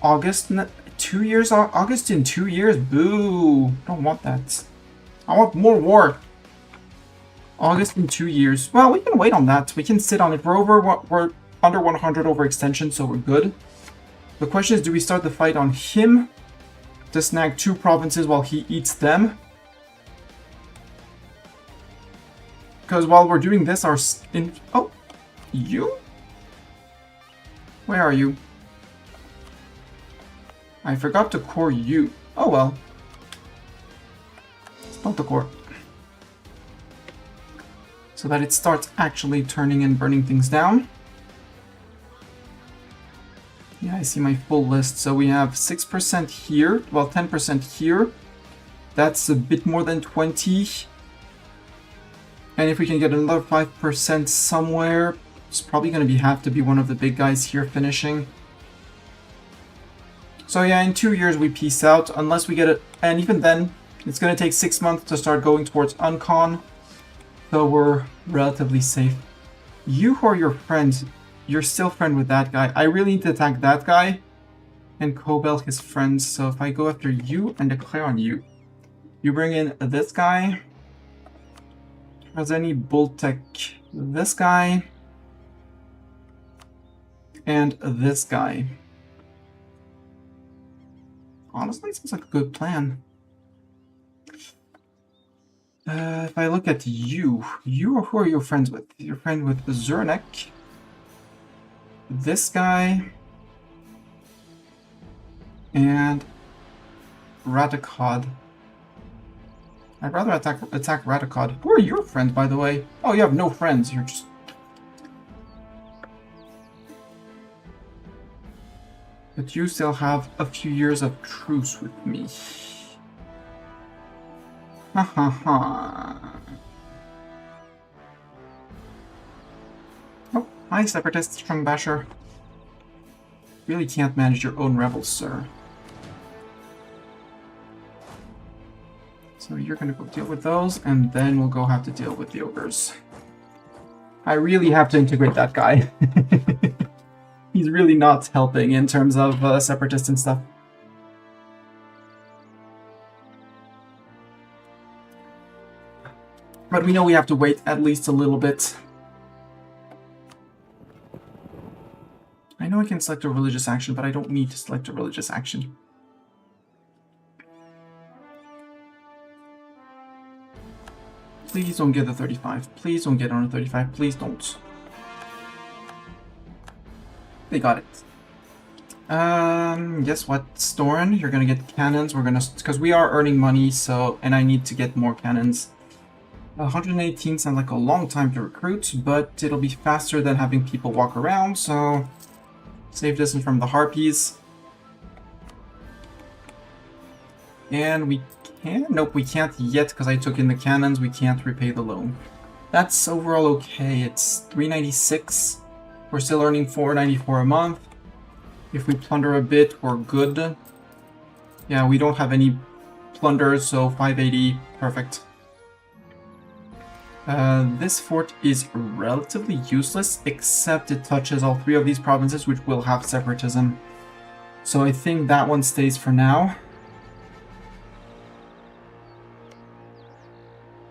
August. 2 years? August in 2 years? Boo! Don't want that. I want more war. August in 2 years. Well, we can wait on that. We can sit on it. We're under 100 overextension, so we're good. The question is, do we start the fight on him to snag 2 provinces while he eats them? Because while we're doing this, our... Oh! You? Where are you? I forgot to core you. Oh well. Not the core. So that it starts actually turning and burning things down. Yeah, I see my full list. So we have 6% here, well, 10% here. That's a bit more than 20. And if we can get another 5% somewhere, it's probably going to have to be one of the big guys here finishing. So yeah, in 2 years we peace out, unless we get it, and even then, it's going to take 6 months to start going towards Uncon, so we're relatively safe. You who are your friends, you're still friend with that guy. I really need to attack that guy and Cobel his friends, so if I go after you and declare on you, you bring in this guy. Has any bull tech? This guy and this guy. Honestly, it seems like a good plan. If I look at you, who are you friends with? You're friend with Zernek, this guy, and Radicod. I'd rather attack Radicod. Who are your friends, by the way? Oh, you have no friends. You're just... But you still have a few years of truce with me. Ha ha ha. Oh, hi, Separatist, Strong Basher. Really can't manage your own rebels, sir. So you're gonna go deal with those, and then we'll go have to deal with the ogres. I really have to integrate that guy. He's really not helping in terms of separatist and stuff. But we know we have to wait at least a little bit. I know I can select a religious action, but I don't need to select a religious action. Please don't get the 35. Please don't get on a 35. Please don't. They got it. Guess what, Storin? You're gonna get cannons. We're gonna... Because we are earning money, so... And I need to get more cannons. 118 sounds like a long time to recruit, but it'll be faster than having people walk around, so... Save this from the Harpies. And we can... Nope, we can't yet, because I took in the cannons. We can't repay the loan. That's overall okay. It's 396. We're still earning 494 a month. If we plunder a bit, we're good. Yeah, we don't have any plunders, so 580, perfect. This fort is relatively useless, except it touches all 3 of these provinces, which will have separatism. So I think that one stays for now.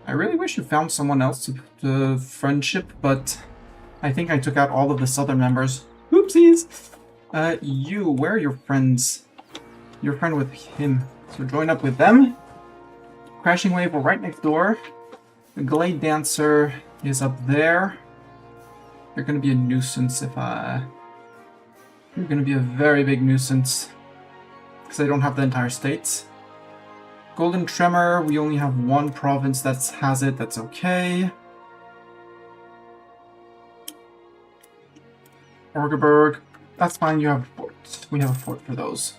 I really wish you found someone else to friendship, but I think I took out all of the southern members. Oopsies! You, where are your friends? You're friend with him, so join up with them. Crashing Wave, we're right next door. The Glade Dancer is up there. You're going to be a nuisance if I... You're going to be a very big nuisance. Because I don't have the entire state. Golden Tremor, we only have one province that has it, that's okay. Orgeberg, that's fine, you have a fort. We have a fort for those.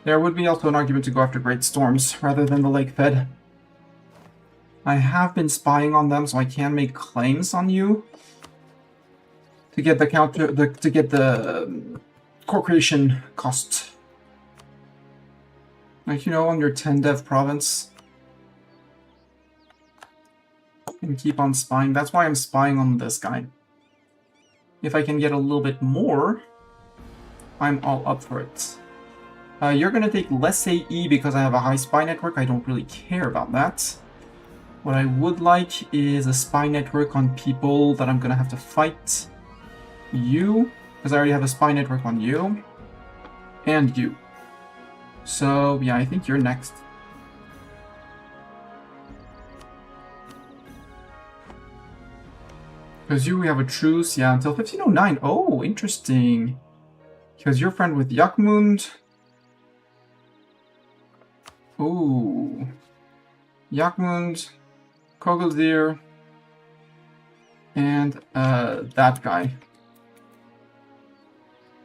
There would be also an argument to go after Great Storms rather than the Lake Fed. I have been spying on them, so I can make claims on you to get the core creation cost. Like, you know, on your 10 dev province. And keep on spying. That's why I'm spying on this guy. If I can get a little bit more, I'm all up for it. You're going to take less AE because I have a high spy network. I don't really care about that. What I would like is a spy network on people that I'm going to have to fight. You, because I already have a spy network on you. And you. So, yeah, I think you're next. Because we have a truce, yeah, until 1509. Oh, interesting. Because you're friend with Yakmund. Ooh. Yakmund, Kogelsir, and that guy.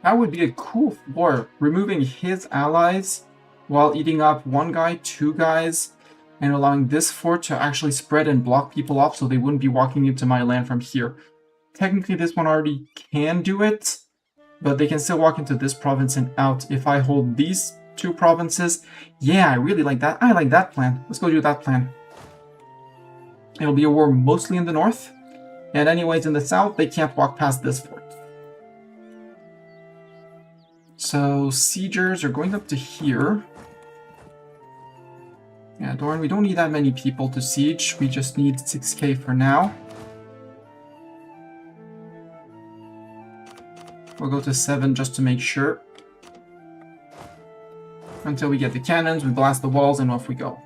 That would be a cool war. Removing his allies while eating up one guy, two guys, and allowing this fort to actually spread and block people off so they wouldn't be walking into my land from here. Technically, this one already can do it, but they can still walk into this province and out. If I hold these two provinces, yeah, I really like that. I like that plan. Let's go do that plan. It'll be a war mostly in the north, and anyways, in the south, they can't walk past this fort. So, siegers are going up to here. Yeah, Doran, we don't need that many people to siege. We just need 6k for now. We'll go to 7 just to make sure. Until we get the cannons, we blast the walls, and off we go.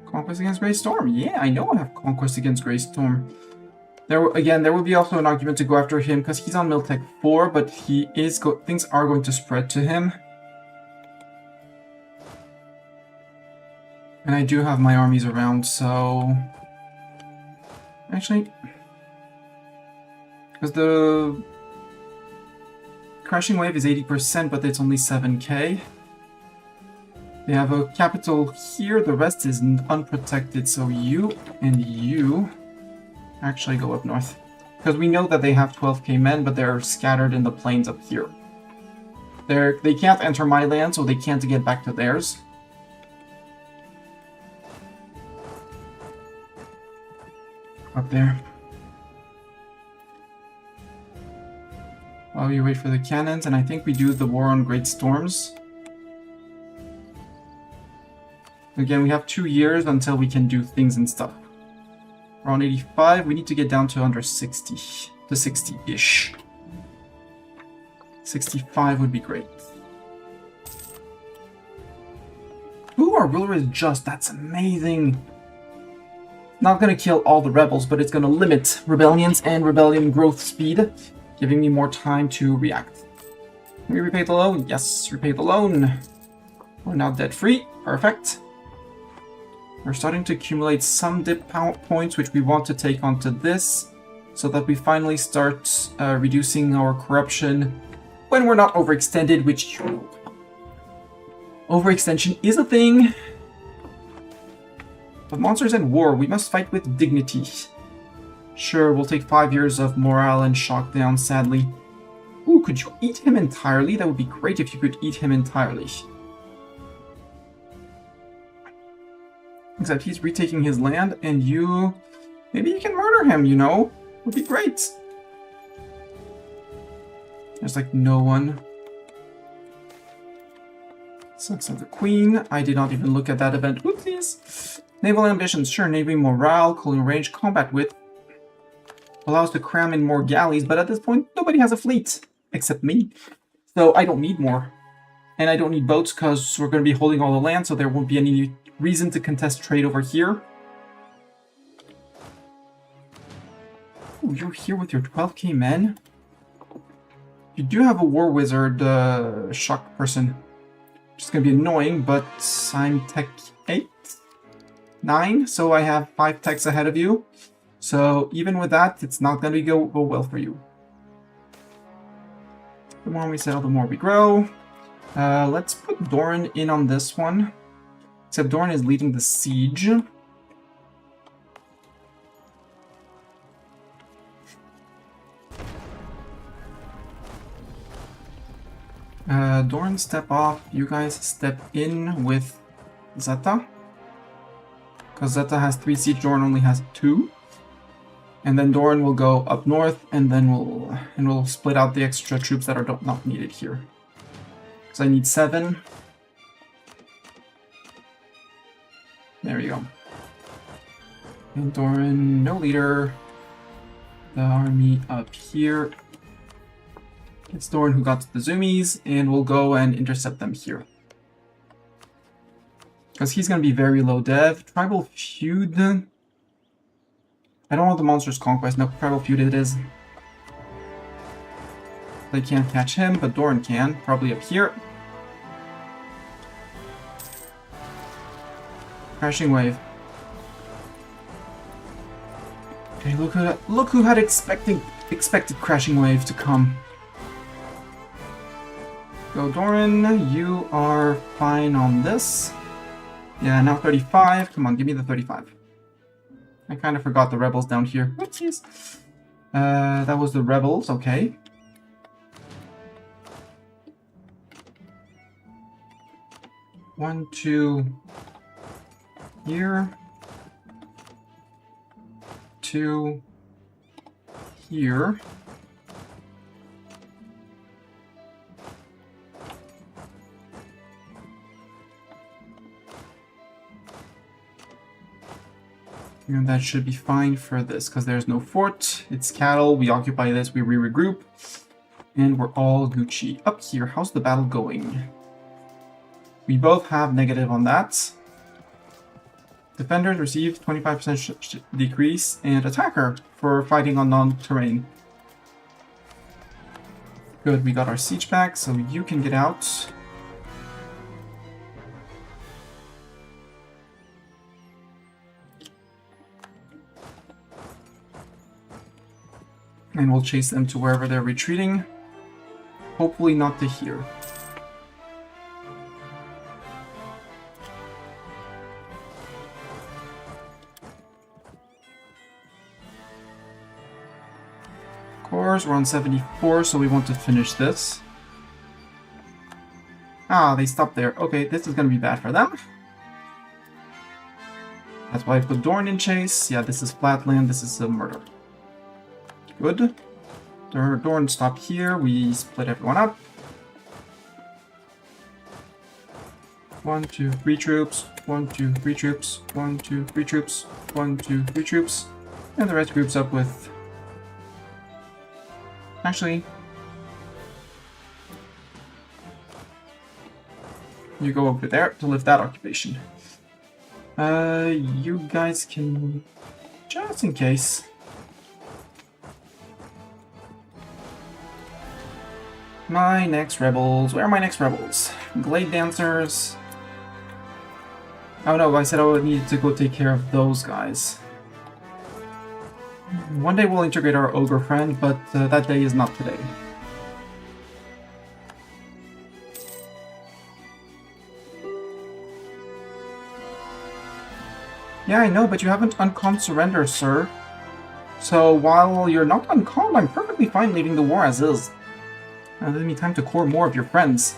Conquest against Grey Storm. Yeah, I know I have Conquest against Grey Storm. There will be also an argument to go after him because he's on Miltech 4, but he is things are going to spread to him. And I do have my armies around, so... Actually... Because the... Crashing Wave is 80%, but it's only 7k. They have a capital here, the rest is unprotected, so you and you actually go up north. Because we know that they have 12k men, but they're scattered in the plains up here. They can't enter my land, so they can't get back to theirs. Up there. While we wait for the cannons, and I think we do the war on Great Storms. Again, we have 2 years until we can do things and stuff. We're on 85, we need to get down to under 60. To 60-ish. 65 would be great. Ooh, our ruler is just, that's amazing. Not gonna kill all the rebels, but it's gonna limit rebellions and rebellion growth speed, giving me more time to react. Can we repay the loan? Yes, repay the loan. We're now debt-free. Perfect. We're starting to accumulate some dip points, which we want to take onto this, so that we finally start reducing our corruption when we're not overextended, which, you know, overextension is a thing. But monsters and war, we must fight with dignity. Sure, we'll take 5 years of morale and shock down, sadly. Ooh, could you eat him entirely? That would be great if you could eat him entirely. Except he's retaking his land, and you... Maybe you can murder him, you know? Would be great. There's like no one. Sucks of the Queen. I did not even look at that event. Oopsies. Naval ambitions, sure. Navy morale, cooling range, combat width. Allows to cram in more galleys, but at this point, nobody has a fleet. Except me. So I don't need more. And I don't need boats, because we're going to be holding all the land, so there won't be any reason to contest trade over here. Ooh, you're here with your 12k men? You do have a war wizard shock person. Which is going to be annoying, but I'm tech 8? 9? So I have 5 techs ahead of you. So even with that, it's not going to go well for you. The more we settle, the more we grow. Let's put Doran in on this one. Except Doran is leading the siege. Doran, step off. You guys step in with Zeta. Because Zeta has 3 siege, Doran only has 2. And then Doran will go up north, and then we'll split out the extra troops that are not needed here. Because I need 7. There we go. And Doran, no leader. The army up here. It's Doran who got the zoomies, and we'll go and intercept them here. Because he's going to be very low dev. Tribal feud. I don't want the monstrous conquest. No, tribal feud it is. They can't catch him, but Doran can. Probably up here. Crashing wave. Okay, look who had expected crashing wave to come. Go Doran, you are fine on this. Yeah, now 35. Come on, give me the 35. I kind of forgot the rebels down here. Whoopsies. That was the rebels, okay. One, two, here. 2, here. And that should be fine for this, because there's no fort. It's cattle. We occupy this, we regroup. And we're all Gucci. Up here, how's the battle going? We both have negative on that. Defenders receive 25% decrease, and attacker for fighting on non-terrain. Good, we got our siege back, so you can get out. And we'll chase them to wherever they're retreating. Hopefully not to here. Cores, we're on 74, so we want to finish this. Ah, they stopped there. Okay, this is going to be bad for them. That's why I put Doran in chase. Yeah, this is flatland, this is a murder. Good. Doran stopped here. We split everyone up. 1, 2, 3 troops. 1, 2, 3 troops. 1, 2, 3 troops. 1, 2, 3 troops. And the rest groups up with... Actually... You go over there to lift that occupation. You guys can... Just in case... My next rebels. Where are my next rebels? Glade Dancers. Oh no, I said I would need to go take care of those guys. One day we'll integrate our ogre friend, but that day is not today. Yeah, I know, but you haven't unconned surrender, sir. So while you're not unconned, I'm perfectly fine leaving the war as is. Now give me time to core more of your friends.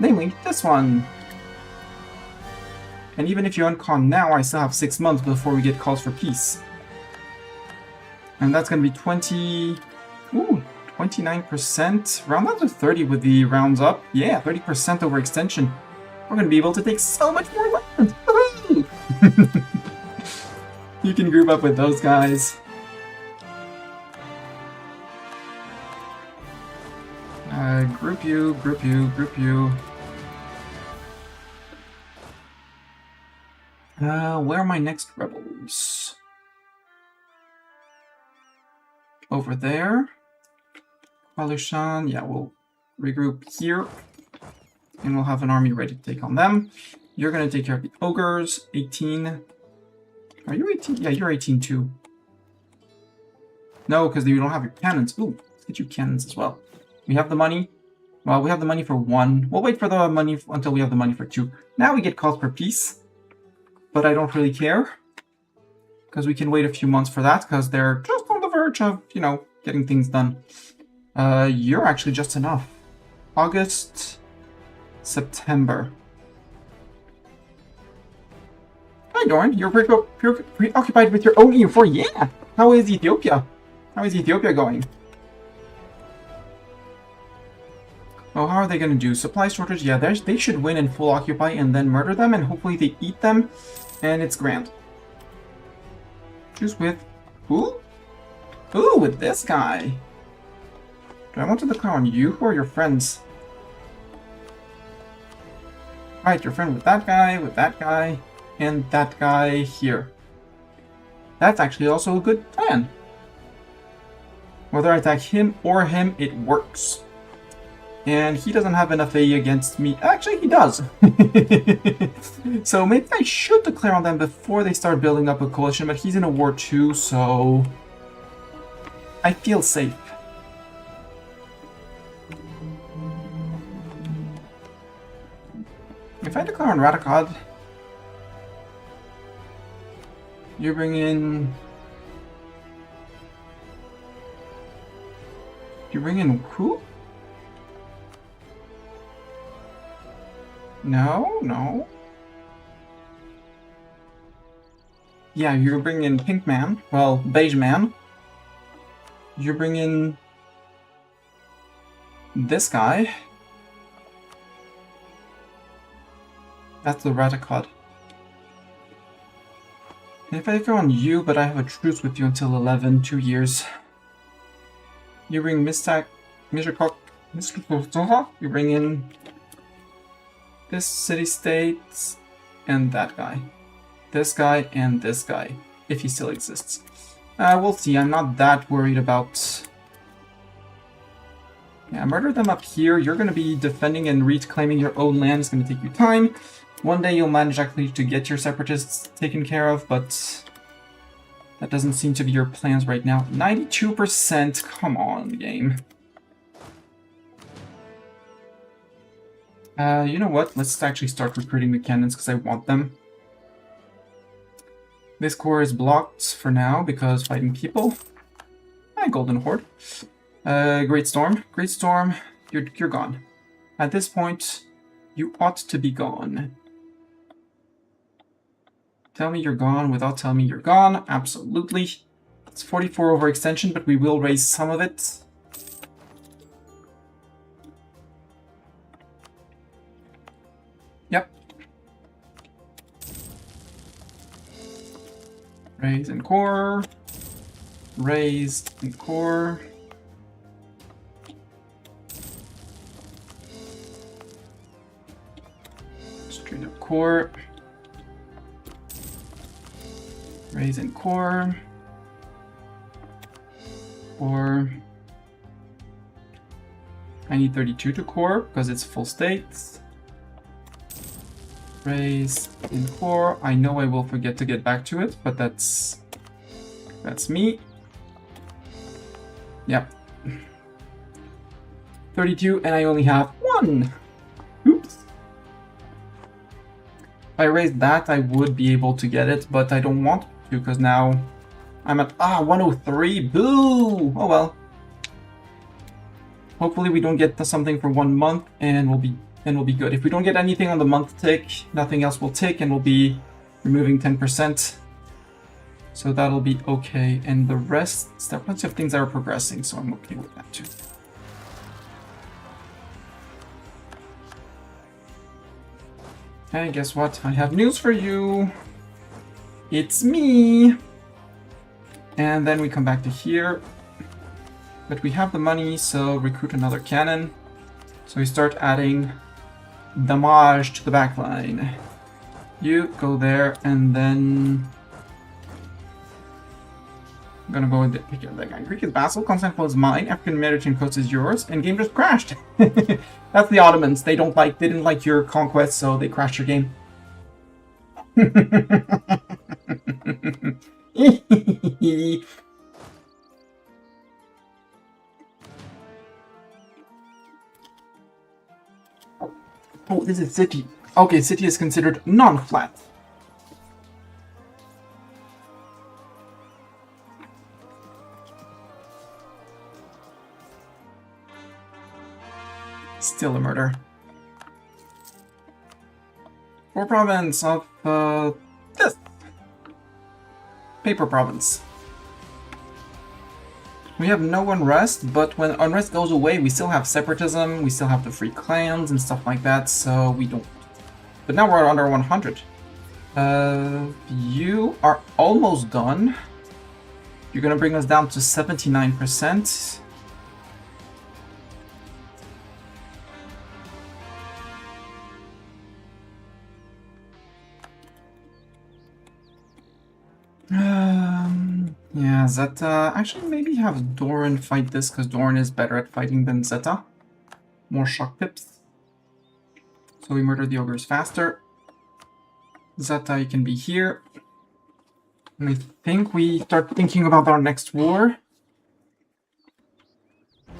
Namely, this one. And even if you uncon now, I still have 6 months before we get calls for peace. And that's gonna be 20... Ooh, 29%. Round that to 30 with the rounds up. Yeah, 30% over extension. We're gonna be able to take so much more land! Woohoo! You can group up with those guys. Group you, group you, group you. Where are my next rebels? over there. Walushan, yeah, we'll regroup here. And we'll have an army ready to take on them. You're going to take care of the ogres. 18. Are you 18? Yeah, you're 18 too. No, because you don't have your cannons. Ooh, let's get you cannons as well. We have the money. Well, we have the money for 1. We'll wait for the money until we have the money for 2. Now we get calls for peace. But I don't really care. Because we can wait a few months for that. Because they're just on the verge of, you know, getting things done. You're actually just enough. August, September. Hi, Dorn. You're preoccupied with your own E03. Yeah! How is Ethiopia? How is Ethiopia going? Oh, how are they going to do? Supply shortage? Yeah, they should win and full occupy and then murder them, and hopefully they eat them, and it's grand. Choose with who? Ooh, with this guy. Do I want to declare on you or your friends? Right, your friend with that guy, and that guy here. That's actually also a good plan. Whether I attack him or him, it works. And he doesn't have enough AE against me. Actually, he does. So maybe I should declare on them before they start building up a coalition, but he's in a war too, so I feel safe. If I declare on Radicod, you bring in... You bring in who? No. Yeah, you bring in Pink Man. Well, Beige Man. You bring in this guy. That's the Radicod. And if I go on you, but I have a truce with you until 11, 2 years. You bring Mistak, Mishakok, you bring in this city-state, and that guy. This guy, and this guy, if he still exists. We'll see, I'm not that worried about... Yeah, murder them up here. You're going to be defending and reclaiming your own land. It's going to take you time. One day you'll manage actually to get your separatists taken care of, but... that doesn't seem to be your plans right now. 92%, come on, game. You know what? Let's actually start recruiting the cannons because I want them. This core is blocked for now because fighting people. Hi, Golden Horde. Great Storm. Great Storm, you're gone. At this point, you ought to be gone. Tell me you're gone without telling me you're gone. Absolutely. It's 44 overextension, but we will raise some of it. Yep. Raise and core. Raised and core. Straight up core. Raise and core. Core. I need 32 to core because it's full state. Raise in core. I know I will forget to get back to it, but that's me. Yep. 32, and I only have 1. Oops. If I raised that, I would be able to get it, but I don't want to because now I'm at 103. Boo! Oh well. Hopefully we don't get something for 1 month, and we'll be good. If we don't get anything on the month tick, nothing else will tick, and we'll be removing 10%. So that'll be okay. And the rest, there are plenty of things that are progressing, so I'm okay with that too. Okay, guess what? I have news for you. It's me. And then we come back to here. But we have the money, so recruit another cannon. So we start adding damage to the backline. You go there, and then I'm gonna go with the picture of that guy. Greek is vassal, Constantinople is mine, African Mediterranean coast is yours, and game just crashed. That's the Ottomans. They didn't like your conquest, so they crashed your game. Oh, this is city. Okay, city is considered non-flat. Still a murder. For province of this paper province. We have no unrest, but when unrest goes away, we still have separatism, we still have the free clans and stuff like that, so we don't. But now we're under 100. You are almost done. You're gonna bring us down to 79%. Yeah, Zeta. Actually, maybe have Doran fight this, because Doran is better at fighting than Zeta. More shock pips. So we murder the ogres faster. Zeta, you can be here. And I think we start thinking about our next war.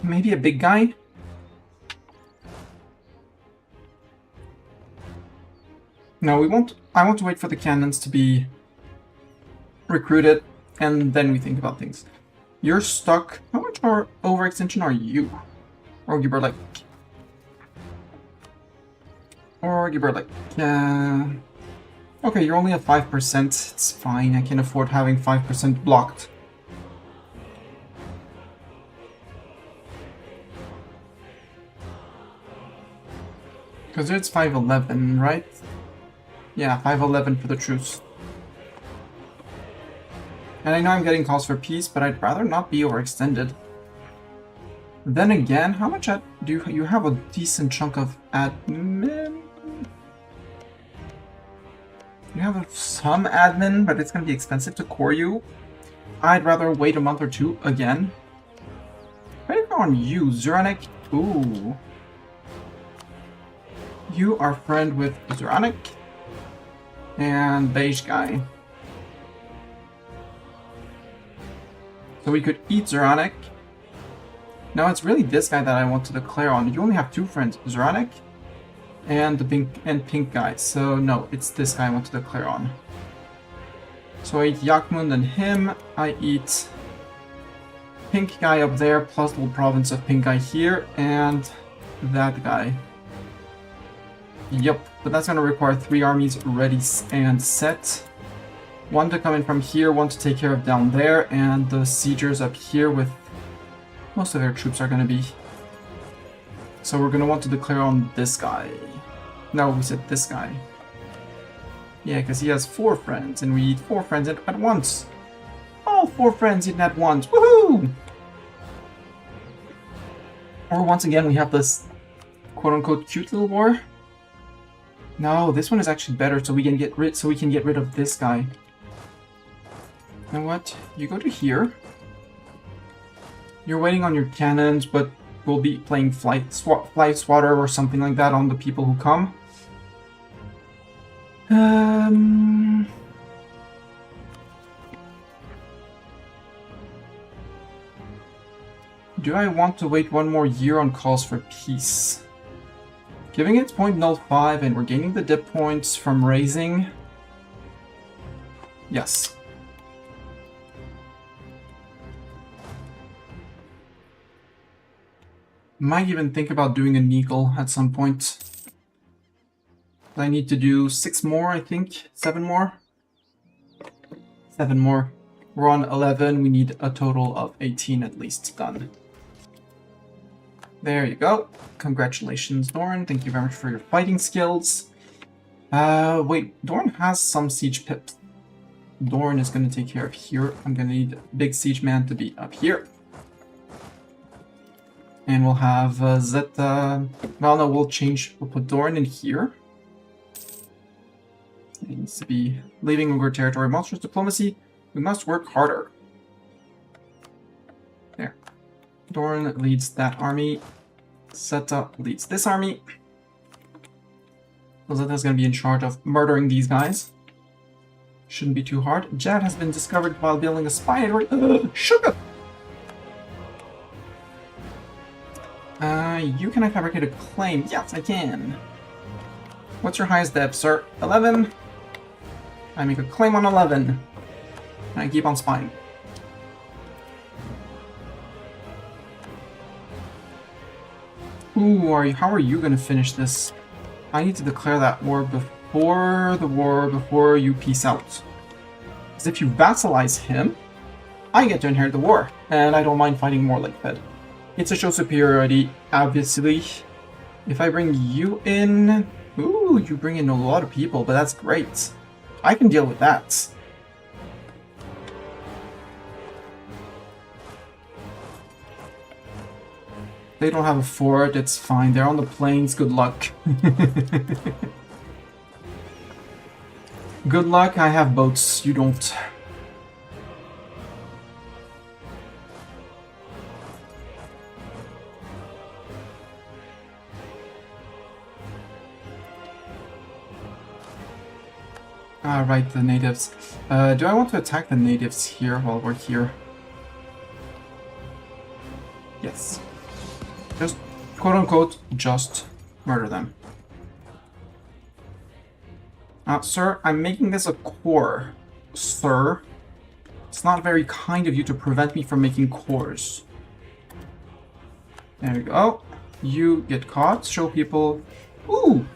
Maybe a big guy? No, we won't. I want to wait for the cannons to be recruited, and then we think about things. You're stuck. How much more overextension are you? Or Giberlik? Or Giberlik. Okay, you're only at 5%. It's fine. I can afford having 5% blocked. Because it's 511, right? Yeah, 511 for the truce. And I know I'm getting calls for peace, but I'd rather not be overextended. Then again, how much do you have a decent chunk of admin? You have some admin, but it's going to be expensive to core you. I'd rather wait a month or two again. Right on you, Zuranik. Ooh. You are friend with Zuranik and Beige Guy. So we could eat Zuranik. Now it's really this guy that I want to declare on. You only have two friends, Zuranik and the pink guy. So no, it's this guy I want to declare on. So I eat Yakmund and him. I eat pink guy up there, plus the little province of pink guy here, and that guy. Yep, but that's gonna require 3 armies ready and set. One to come in from here, one to take care of down there, and the siegers up here with most of their troops are going to be. So we're going to want to declare on this guy. No, we said this guy. Yeah, because he has 4 friends, and we eat 4 friends at once. All 4 friends eaten at once. Woohoo! Or once again, we have this quote-unquote cute little war. No, this one is actually better, so we can get rid of this guy. You know what? You go to here. You're waiting on your cannons, but we'll be playing flight swatter or something like that on the people who come. Do I want to wait one more year on calls for peace? Giving it 0.05 and we're gaining the dip points from raising. Yes. Might even think about doing a Neagle at some point. I need to do 6 more, I think. 7 more? 7 more. We're on 11. We need a total of 18 at least done. There you go. Congratulations, Doran. Thank you very much for your fighting skills. Wait. Doran has some siege pips. Doran is going to take care of here. I'm going to need Big Siege Man to be up here. And we'll have Zeta... Well, no, we'll put Doran in here. He needs to be leaving Ogre territory. Monstrous diplomacy. We must work harder. Dorn leads that army. Seta leads this army. Roseta's gonna be in charge of murdering these guys. Shouldn't be too hard. Jad has been discovered while building a spider. Sugar! You can I fabricate a claim? Yes, I can. What's your highest depth, sir? 11? I make a claim on 11. And I keep on spying. Ooh, how are you gonna finish this? I need to declare that war before you peace out. Because if you vassalize him, I get to inherit the war, and I don't mind fighting more like that. It's a show superiority, obviously. If I bring you in... Ooh, you bring in a lot of people, but that's great. I can deal with that. They don't have a fort, it's fine. They're on the plains, good luck. Good luck, I have boats, you don't. Right, the natives. Do I want to attack the natives here while we're here? Yes. Just, quote-unquote, just murder them. Sir, I'm making this a core. Sir, it's not very kind of you to prevent me from making cores. There we go. You get caught. Show people... Ooh!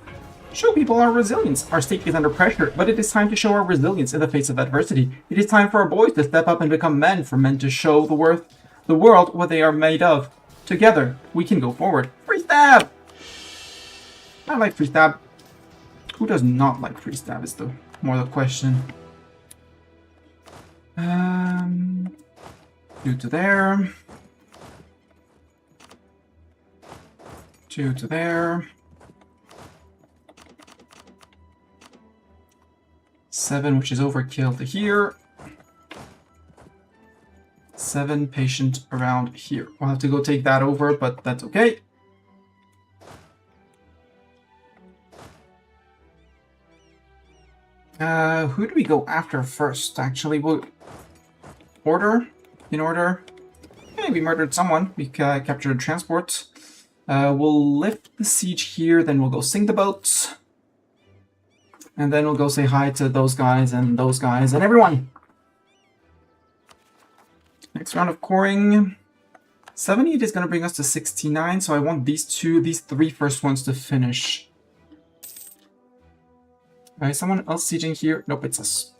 Show people our resilience. Our state is under pressure, but it is time to show our resilience in the face of adversity. It is time for our boys to step up and become men, for men to show the world what they are made of. Together, we can go forward. Free stab! I like free stab. Who does not like free stab is more the question. Two to there. Two to there. 7, which is overkill to here. 7 patient around here. We'll have to go take that over, but that's okay. Who do we go after first, actually? We'll... Order? In order? Hey, we murdered someone. We captured a transport. We'll lift the siege here, then we'll go sink the boats. And then we'll go say hi to those guys and everyone. Next round of coring. 78 is going to bring us to 69, so I want these 3 first ones to finish. Is someone else sieging here? Nope, it's us.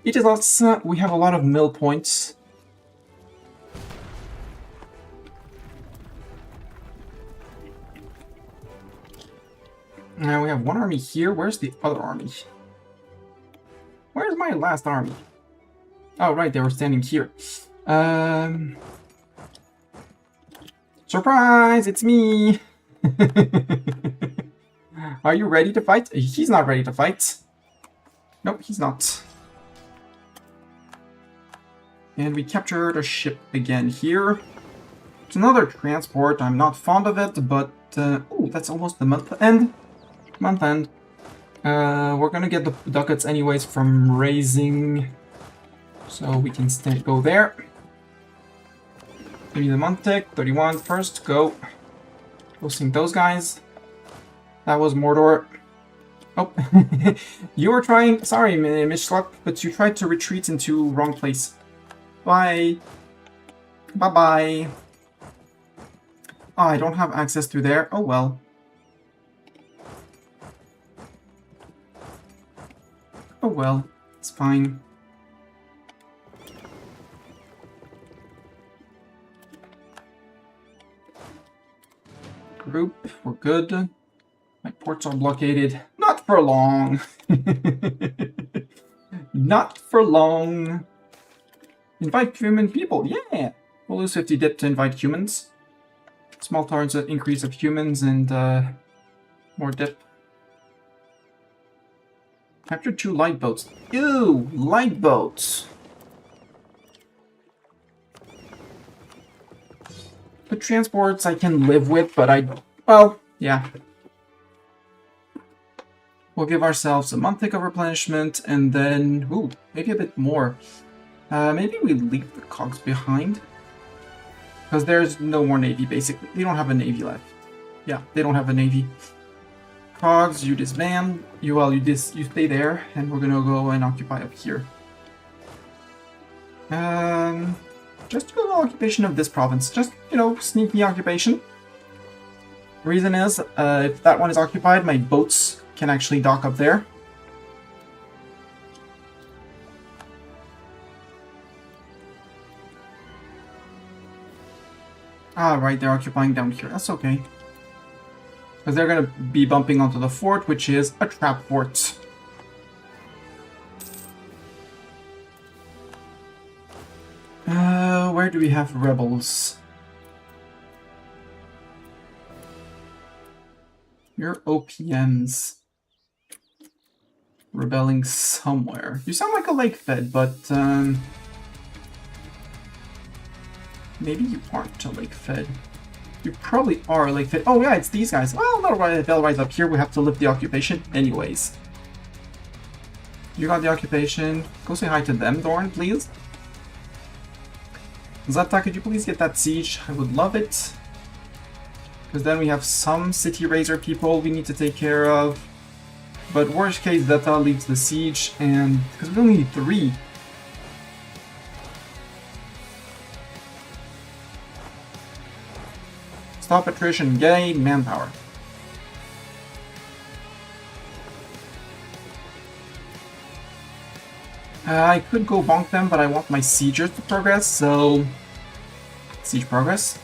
It is us. We have a lot of mill points. Now we have one army here. Where's the other army? Where's my last army? Oh, right, they were standing here. Surprise! It's me! Are you ready to fight? He's not ready to fight. Nope, he's not. And we captured a ship again here. It's another transport. I'm not fond of it, but... oh, that's almost the month end. Month end. We're gonna get the ducats anyways from raising, so we can go there. Give me the month tick. 31 first. Go. Go sink those guys. That was Mordor. Oh, you were trying. Sorry, Mishluck, but you tried to retreat into wrong place. Bye. Bye bye. Oh, I don't have access through there. Oh well. Oh well, it's fine. Group, we're good. My ports are blockaded. Not for long. Not for long. Invite human people, yeah! We'll lose 50 dip to invite humans. Small turns an increase of humans and more dip. Capture 2 light boats. Ew! Light boats! The transports I can live with, but well, yeah. We'll give ourselves a month of replenishment, and then, ooh, maybe a bit more. Maybe we leave the cogs behind. Because there's no more navy, basically. They don't have a navy left. Yeah, they don't have a navy. Cogs, you disband. You stay there, and we're gonna go and occupy up here. Just do an occupation of this province. Just, sneaky occupation. Reason is, if that one is occupied, my boats can actually dock up there. Ah, right, they're occupying down here. That's okay. Because they're going to be bumping onto the fort, which is a trap fort. Where do we have rebels? You're OPMs. Rebelling somewhere. You sound like a lake fed, but maybe you aren't a lake fed. You probably are a lake fed. Oh yeah, it's these guys. Well, they'll rise up here. We have to lift the occupation anyways. You got the occupation. Go say hi to them, Dorn, please. Zata, could you please get that siege? I would love it. Because then we have some city raiser people we need to take care of. But worst case, Zeta leads the siege, and because we only need 3. Stop attrition, gain manpower. I could go bonk them, but I want my siegers to progress, so... Siege progress.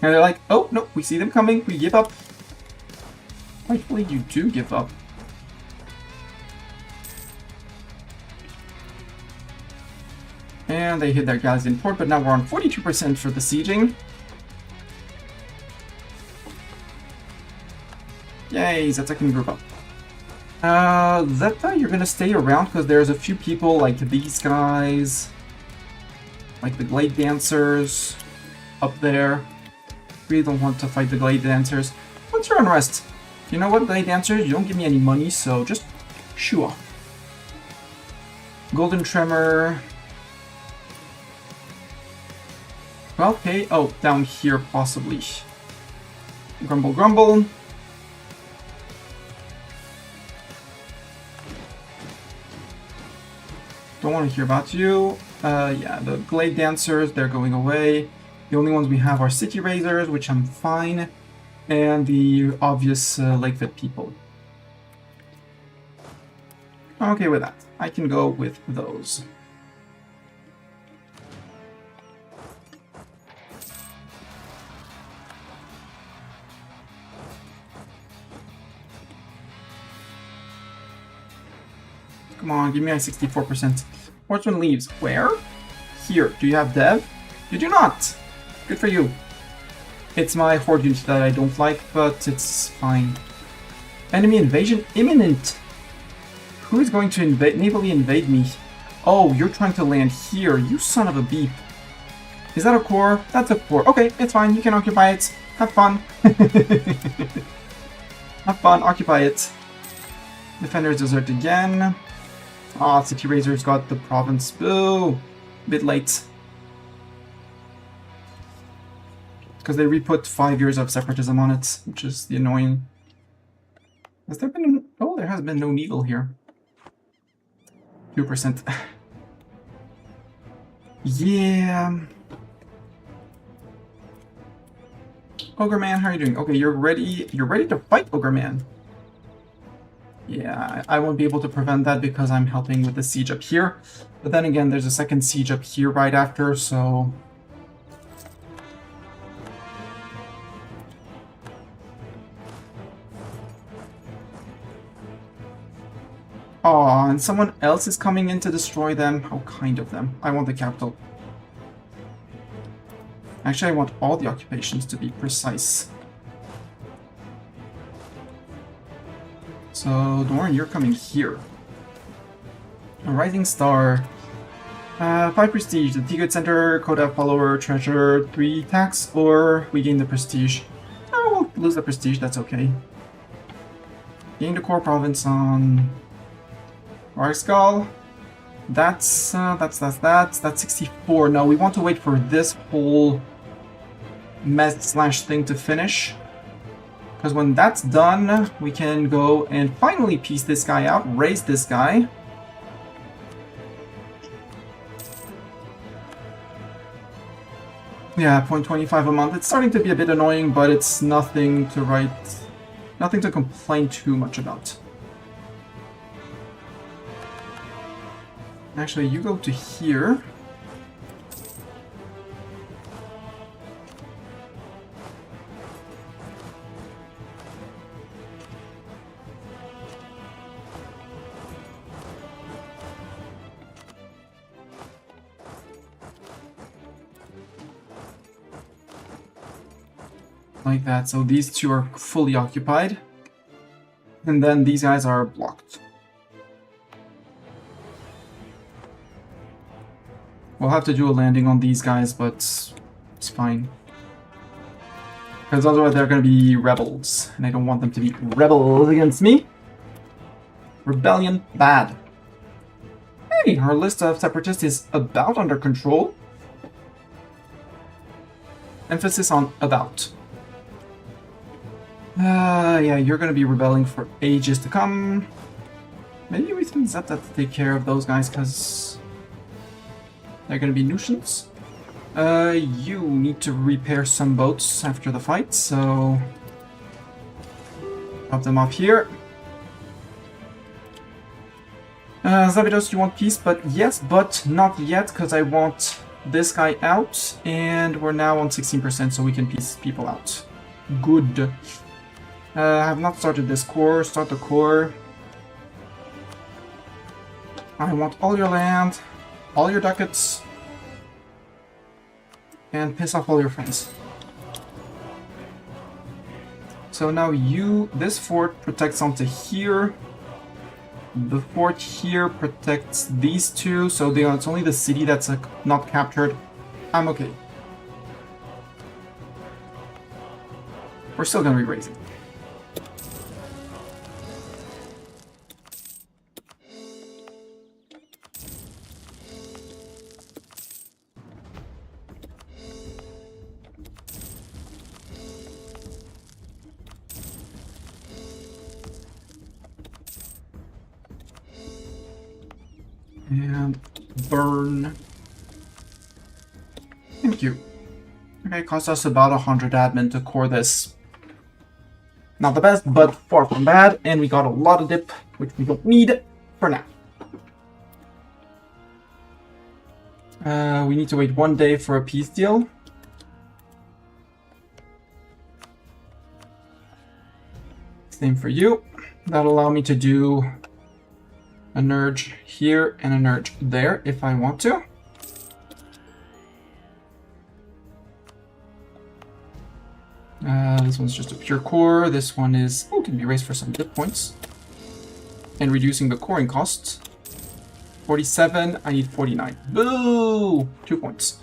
And they're like, oh, no, we see them coming, we give up. Rightfully, you do give up. And they hit their Galician port, but now we're on 42% for the sieging. Yay, Zeta can group up. Zeta, you're gonna stay around because there's a few people like these guys. Like the Glade Dancers up there. Really don't want to fight the Glade Dancers. What's your unrest? You know what, Glade Dancers? You don't give me any money, so just shoo off. Golden Tremor. Well, okay. Oh, down here, possibly. Grumble, grumble. Don't want to hear about you. Yeah, the Glade Dancers, they're going away. The only ones we have are City Raisers, which I'm fine. And the obvious Lakefit people. I'm okay with that. I can go with those. Come on, give me a 64%. Horseman leaves. Where? Here. Do you have Dev? You do not! Good for you. It's my horde unit that I don't like, but it's fine. Enemy invasion imminent! Who is going to navally invade me? Oh, you're trying to land here, you son of a beep. Is that a core? That's a core. Okay, it's fine, you can occupy it. Have fun. Have fun, occupy it. Defenders desert again. Ah, City Razor's got the province. Boo! Bit late. Because they re-put 5 years of separatism on it, which is the annoying. Has there been... Oh, there has been no needle here. 2%. Yeah. Ogre Man, how are you doing? Okay, you're ready. You're ready to fight, Ogre Man. Yeah, I won't be able to prevent that because I'm helping with the siege up here. But then again, there's a second siege up here right after, so... Aw, and someone else is coming in to destroy them? How kind of them. I want the capital. Actually, I want all the occupations to be precise. So, Dorn, you're coming here. A rising star. 5 prestige. The T-Good Center, Coda follower, treasure, 3 tax, or we gain the prestige. Oh, we'll lose the prestige, that's okay. Gain the core province on Skull. That's 64. No, we want to wait for this whole mess slash thing to finish. Because when that's done, we can go and finally piece this guy out, raise this guy. Yeah, 0.25 a month. It's starting to be a bit annoying, but it's nothing to complain too much about. Actually, you go to here. Like that, so these two are fully occupied. And then these guys are blocked. We'll have to do a landing on these guys, but it's fine. Because otherwise they're going to be rebels, and I don't want them to be rebels against me. Rebellion, bad. Hey, our list of separatists is about under control. Emphasis on about. Yeah, you're gonna be rebelling for ages to come. Maybe we can set that to take care of those guys, because they're gonna be nuisance. You need to repair some boats after the fight, so drop them off here. Zabidos, you want peace? But yes, but not yet, because I want this guy out, and we're now on 16%, so we can piece people out. Good. I have not started this core. Start the core. I want all your land, all your ducats, and piss off all your friends. So now this fort protects onto here. The fort here protects these two, so it's only the city that's not captured. I'm okay. We're still gonna be raising. And burn. Thank you. Okay, it cost us about 100 admin to core this. Not the best, but far from bad. And we got a lot of dip, which we don't need for now. We need to wait 1 day for a peace deal. Same for you. That'll allow me to do a nurge here and a nurge there if I want to. This one's just a pure core. This one is can be raised for some dip points. And reducing the coring costs. 47, I need 49. Boo! 2 points.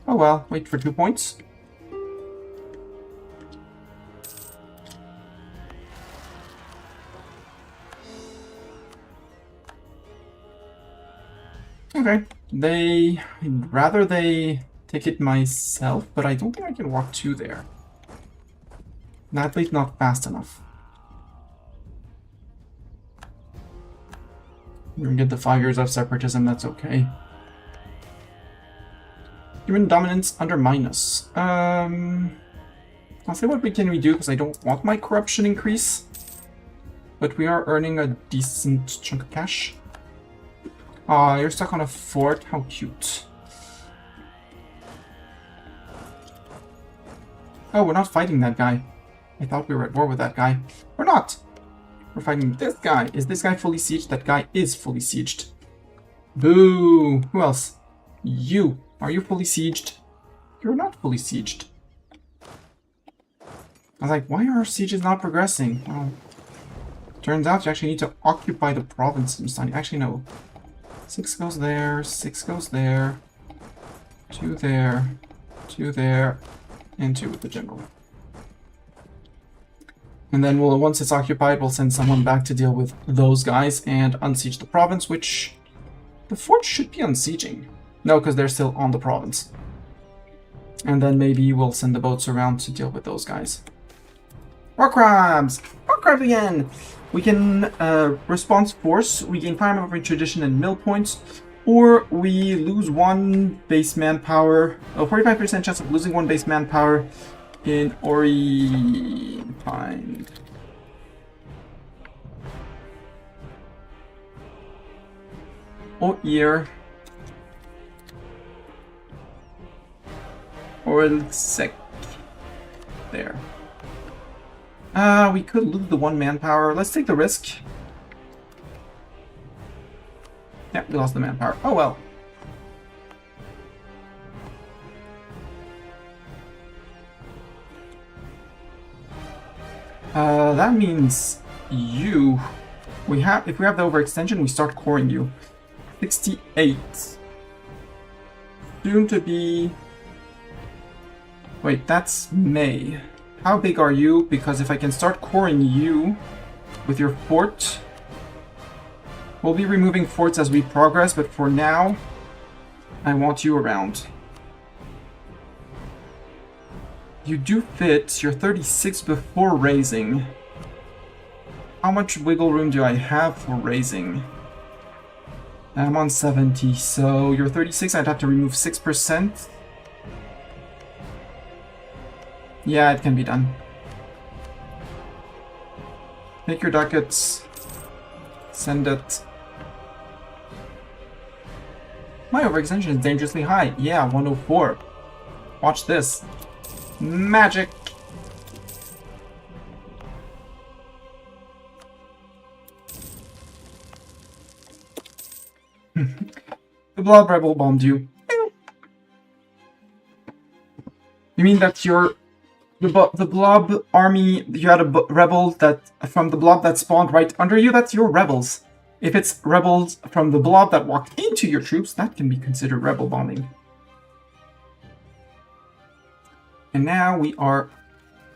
Oh well, wait for 2 points. Okay, I'd rather they take it myself, but I don't think I can walk to there. At least not fast enough. We're gonna get the 5 years of separatism, that's okay. Human dominance under minus. I'll say what we do, because I don't want my corruption increase. But we are earning a decent chunk of cash. Aw, you're stuck on a fort. How cute. Oh, we're not fighting that guy. I thought we were at war with that guy. We're not. We're fighting this guy. Is this guy fully sieged? That guy is fully sieged. Boo. Who else? You. Are you fully sieged? You're not fully sieged. I was like, why are our sieges not progressing? Well, turns out you actually need to occupy the province. Actually, no. 6 goes there, 6 goes there, 2 there, 2 there, and 2 with the general. And then once it's occupied, we'll send someone back to deal with those guys and unsiege the province, which the fort should be unsieging. No, because they're still on the province. And then maybe we'll send the boats around to deal with those guys. Rock crabs! Rock crabs again! We can response force, we gain fire memory, tradition, and mill points, or we lose 1 base manpower, a 45% chance of losing 1 base manpower in Ori Pine. Or year. Or sec. There. We could lose the 1 manpower. Let's take the risk. Yeah, we lost the manpower. Oh well. That means you. If we have the overextension, we start coring you. 68. Soon to be. Wait, that's May. How big are you? Because if I can start coring you with your fort, we'll be removing forts as we progress, but for now, I want you around. You do fit. You're 36 before raising. How much wiggle room do I have for raising? I'm on 70, so you're 36, I'd have to remove 6%. Yeah, it can be done. Take your ducats. Send it. My overextension is dangerously high. Yeah, 104. Watch this. Magic! The Blob Rebel bombed you. You mean that the Blob army, you had a rebel that from the Blob that spawned right under you? That's your rebels. If it's rebels from the Blob that walked into your troops, that can be considered rebel bombing. And now we are...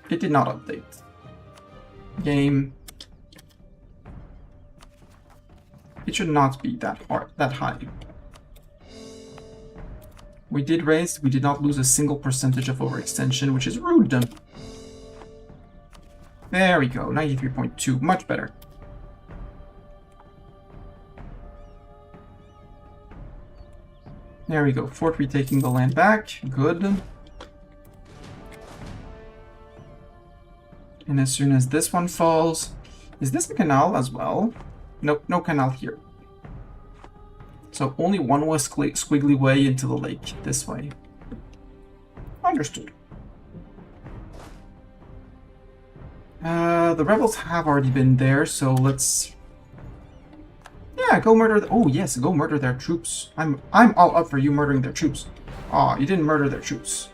It did not update. Game. It should not be that high. We did raise, we did not lose a single percentage of overextension, which is rude. There we go, 93.2, much better. There we go, fort retaking the land back, good. And as soon as this one falls, is this a canal as well? Nope, no canal here. So only one was squiggly way into the lake, this way. Understood. The rebels have already been there, so let's... Yeah, go murder... Oh yes, go murder their troops. I'm all up for you murdering their troops. Aw, you didn't murder their troops.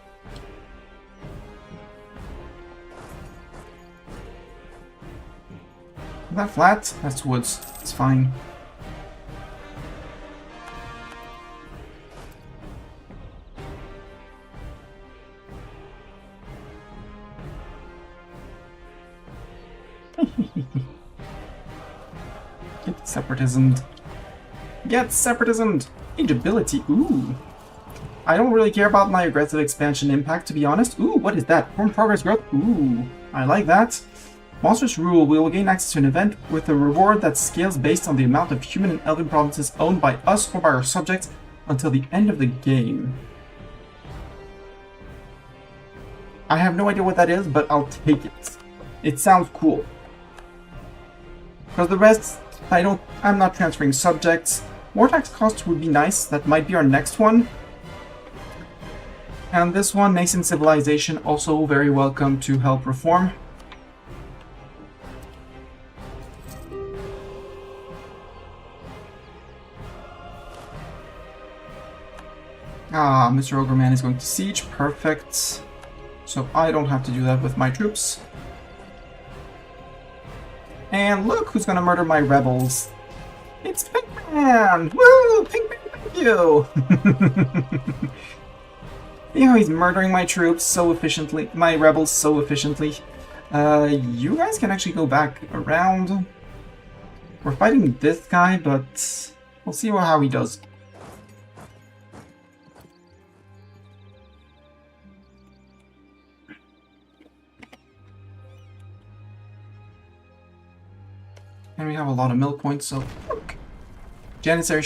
Is that flat? That's woods. It's fine. Get separatism. Get separatism! Age ability. Ooh. I don't really care about my aggressive expansion impact, to be honest. Ooh, what is that? Form progress growth? Ooh, I like that. Monstrous rule. We will gain access to an event with a reward that scales based on the amount of human and elven provinces owned by us or by our subjects until the end of the game. I have no idea what that is, but I'll take it. It sounds cool. Because the rest, I'm not transferring subjects. War tax costs would be nice. That might be our next one. And this one, nascent civilization, also very welcome to help reform. Ah, Mr. Ogreman is going to siege. Perfect. So I don't have to do that with my troops. And look who's gonna murder my rebels. It's Pac-Man! man! Woo! Ping, ping, thank you! You know, he's murdering my troops so efficiently, my rebels so efficiently. You guys can actually go back around. We're fighting this guy, but we'll see how he does. And we have a lot of mill points, so... Janissary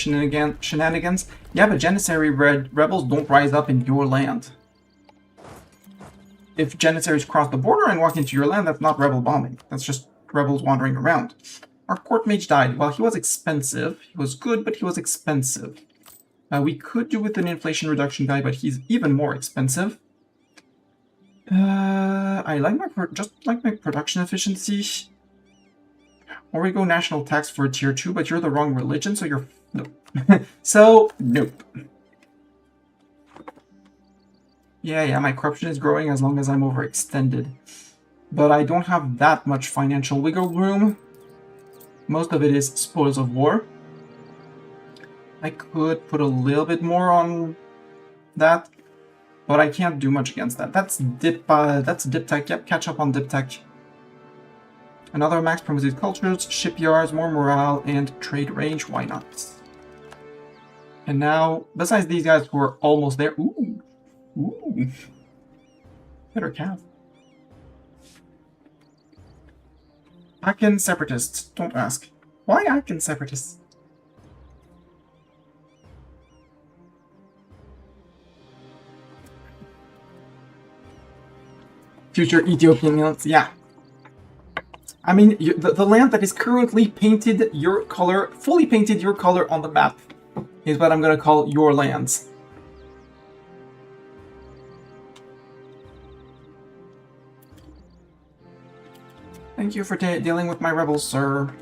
shenanigans? Yeah, but Janissary rebels don't rise up in your land. If Janissaries cross the border and walk into your land, that's not rebel bombing. That's just rebels wandering around. Our court mage died. Well, he was expensive. He was good, but he was expensive. We could do with an inflation reduction guy, but he's even more expensive. I like my production efficiency. Or we go national tax for a tier 2, but you're the wrong religion, so you're... Nope. So, nope. Yeah, my corruption is growing as long as I'm overextended. But I don't have that much financial wiggle room. Most of it is spoils of war. I could put a little bit more on that, but I can't do much against that. That's dip tech. Yep, catch up on dip tech. Another max promoted cultures, shipyards, more morale, and trade range. Why not? And now, besides these guys who are almost there, ooh, better calf. Akin separatists. Don't ask. Why Akin separatists? Future Ethiopian lands, yeah. I mean, the land that is currently painted your color, fully painted your color on the map, is what I'm gonna call your lands. Thank you for dealing with my rebels, sir.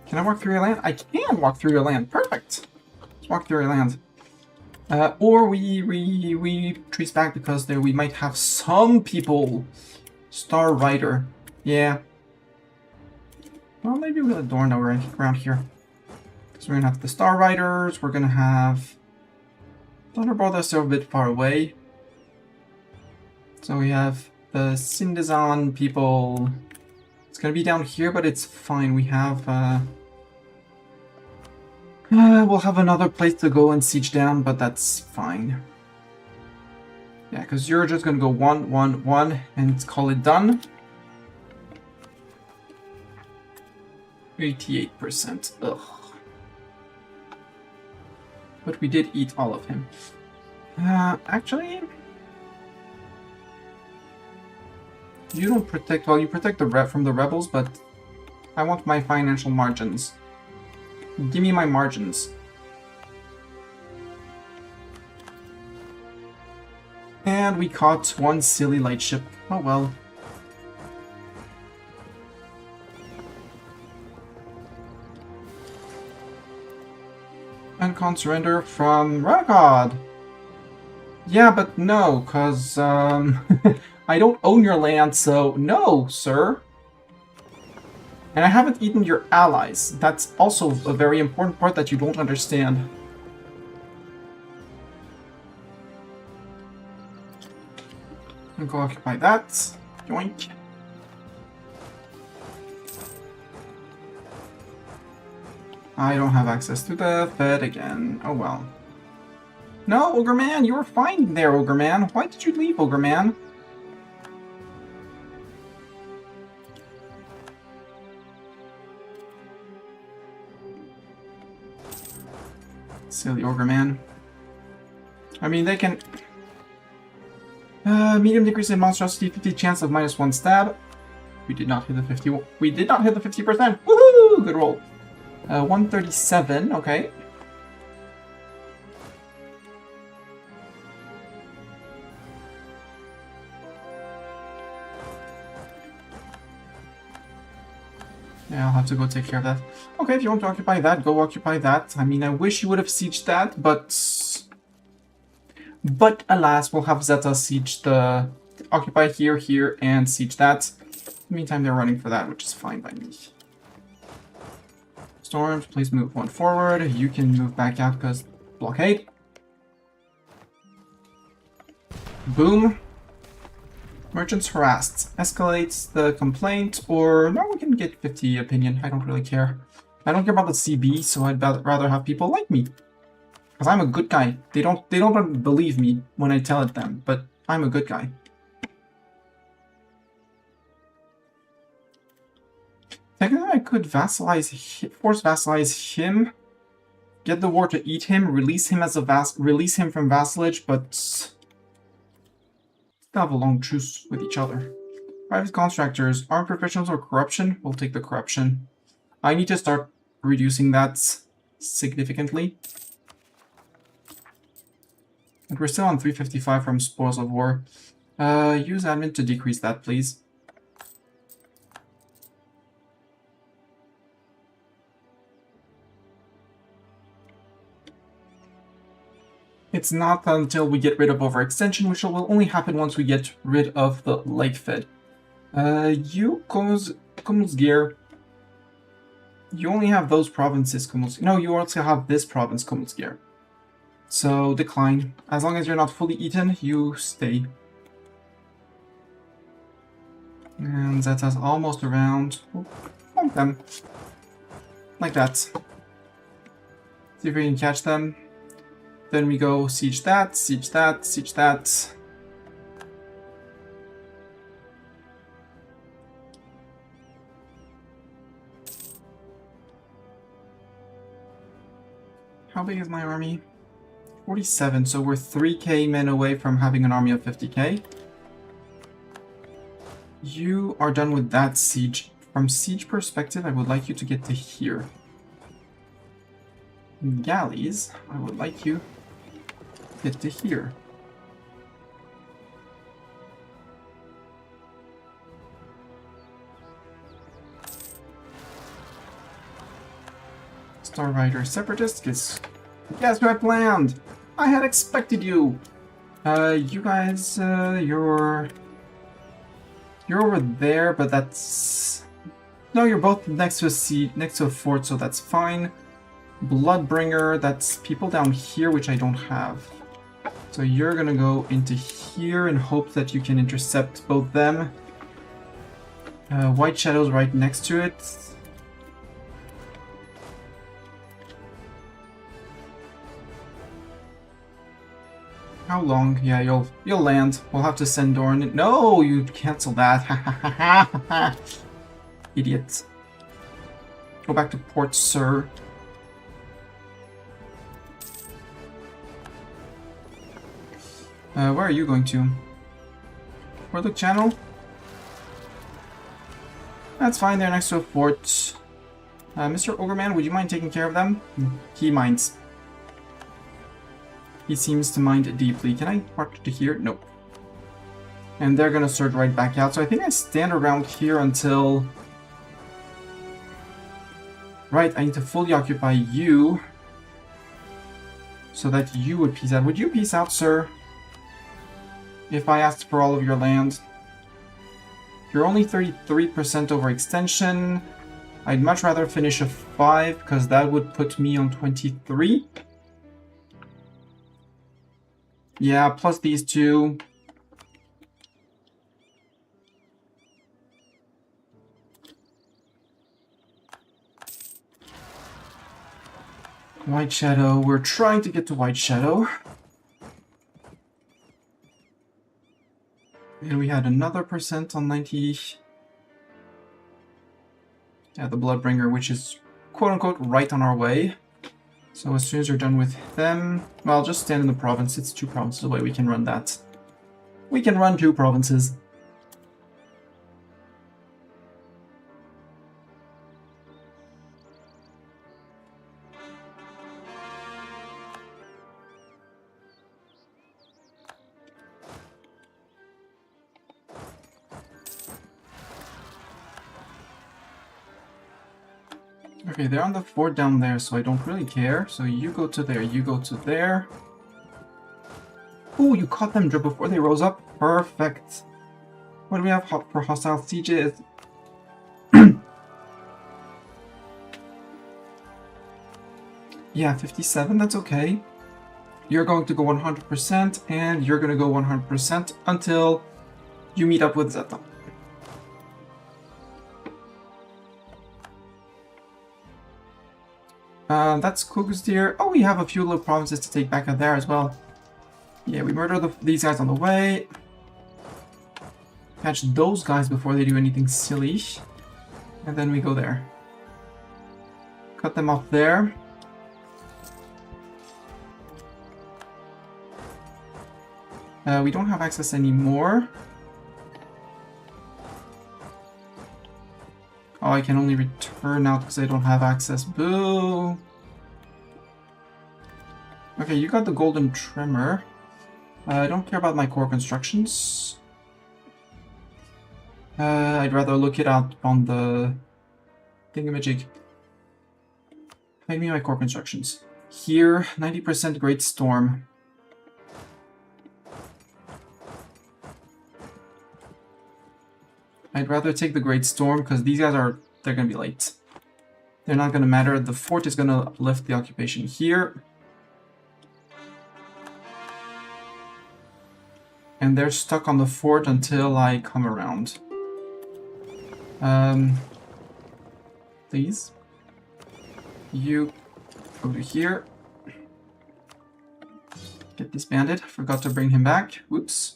Can I walk through your land? I can walk through your land. Perfect. Let's walk through your land. Or we trace back because there we might have some people. Star Rider. Yeah. Well, maybe we'll adorn around here. Because we're gonna have the Star Riders. We're gonna have Thunderbolts are a bit far away. So we have the Sindazan people. It's gonna be down here, but it's fine. We have we'll have another place to go and siege down, but that's fine. Yeah, because you're just gonna go 1, 1, 1 and call it done. 88%. Ugh. But we did eat all of him. Actually, you don't protect. Well, you protect the from the rebels, but I want my financial margins. Give me my margins. And we caught one silly lightship. Oh well. Uncon surrender from Renegade. Yeah, but no, cause I don't own your land, so no, sir. And I haven't eaten your allies. That's also a very important part that you don't understand. I'll go occupy that. Yoink. I don't have access to the Fed again. Oh well. No, Ogre Man, you were fine there, Ogre Man. Why did you leave, Ogre Man? Silly Ogre Man. I mean, they can... medium decrease in monstrosity, 50 chance of -1 stab. We did not hit the 50... We did not hit the 50%! Woohoo! Good roll. 137, okay. Yeah, I'll have to go take care of that. Okay, if you want to occupy that, go occupy that. I mean, I wish you would have sieged that, but... But alas, we'll have Zeta siege the... Occupy here, here, and siege that. In the meantime, they're running for that, which is fine by me. Storms, please move one forward. You can move back out because blockade. Boom. Merchants harassed. Escalates the complaint, or no, we can get 50 opinion. I don't really care. I don't care about the CB, so I'd rather have people like me. Because I'm a good guy. They don't believe me when I tell it them, but I'm a good guy. Technically, I could force vassalize him, get the war to eat him, release him from vassalage, but still have a long truce with each other. Private contractors, armed professionals, or corruption? We'll take the corruption. I need to start reducing that significantly. And we're still on 355 from spoils of war. Use admin to decrease that, please. It's not until we get rid of overextension, which will only happen once we get rid of the lake fed. You, Kumulsgir, you only have those provinces, Kumulsgir. No, you also have this province, Kumulsgir. So, decline. As long as you're not fully eaten, you stay. And that has almost around... Oh, them. Like that. See if we can catch them. Then we go siege that, siege that, siege that. How big is my army? 47, so we're 3k men away from having an army of 50k. You are done with that siege. From siege perspective, I would like you to get to here. Galleys, I would like you to get to here. Star Rider Separatist, guess who I planned? I had expected you! You guys, you're over there, but that's... No, you're both next to a seat, next to a fort, so that's fine. Bloodbringer, that's people down here, which I don't have. So you're gonna go into here and hope that you can intercept both them. White Shadow's right next to it. How long? Yeah, you'll land. We'll have to send Doran. No, you cancel that. Idiot. Go back to port, sir. Where are you going to? Portlook Channel? That's fine, they're next to a fort. Mr. Ogreman, would you mind taking care of them? He minds. He seems to mind deeply. Can I march to here? Nope. And they're gonna surge right back out, so I think I stand around here until... Right, I need to fully occupy you. So that you would peace out. Would you peace out, sir? If I asked for all of your land. You're only 33% overextension. I'd much rather finish a 5, because that would put me on 23. Yeah, plus these two. White Shadow. We're trying to get to White Shadow. And we had another percent on 90. Yeah, the Bloodbringer, which is quote-unquote right on our way. So as soon as you're done with them, well, just stand in the province. It's 2 provinces away. We can run that. We can run 2 provinces. Okay, they're on the fort down there, so I don't really care. So you go to there, you go to there. Ooh, you caught them before they rose up. Perfect. What do we have for hostile sieges? Yeah, 57, that's okay. You're going to go 100%, and you're going to go 100% until you meet up with Zeta. That's Kugus deer. Oh, we have a few little provinces to take back out there as well. Yeah, we murder these guys on the way. Catch those guys before they do anything silly. And then we go there. Cut them off there. We don't have access anymore. Oh, I can only return out because I don't have access. Boo! Okay, you got the golden Tremor. I don't care about my core constructions. I'd rather look it out on the thingamajig. Find me my core constructions. Here, 90% Great Storm. I'd rather take the Great Storm because these guys they're gonna be late. They're not gonna matter. The fort is gonna lift the occupation here. And they're stuck on the fort until I come around. Please. You go to here. Get disbanded. Forgot to bring him back. Whoops.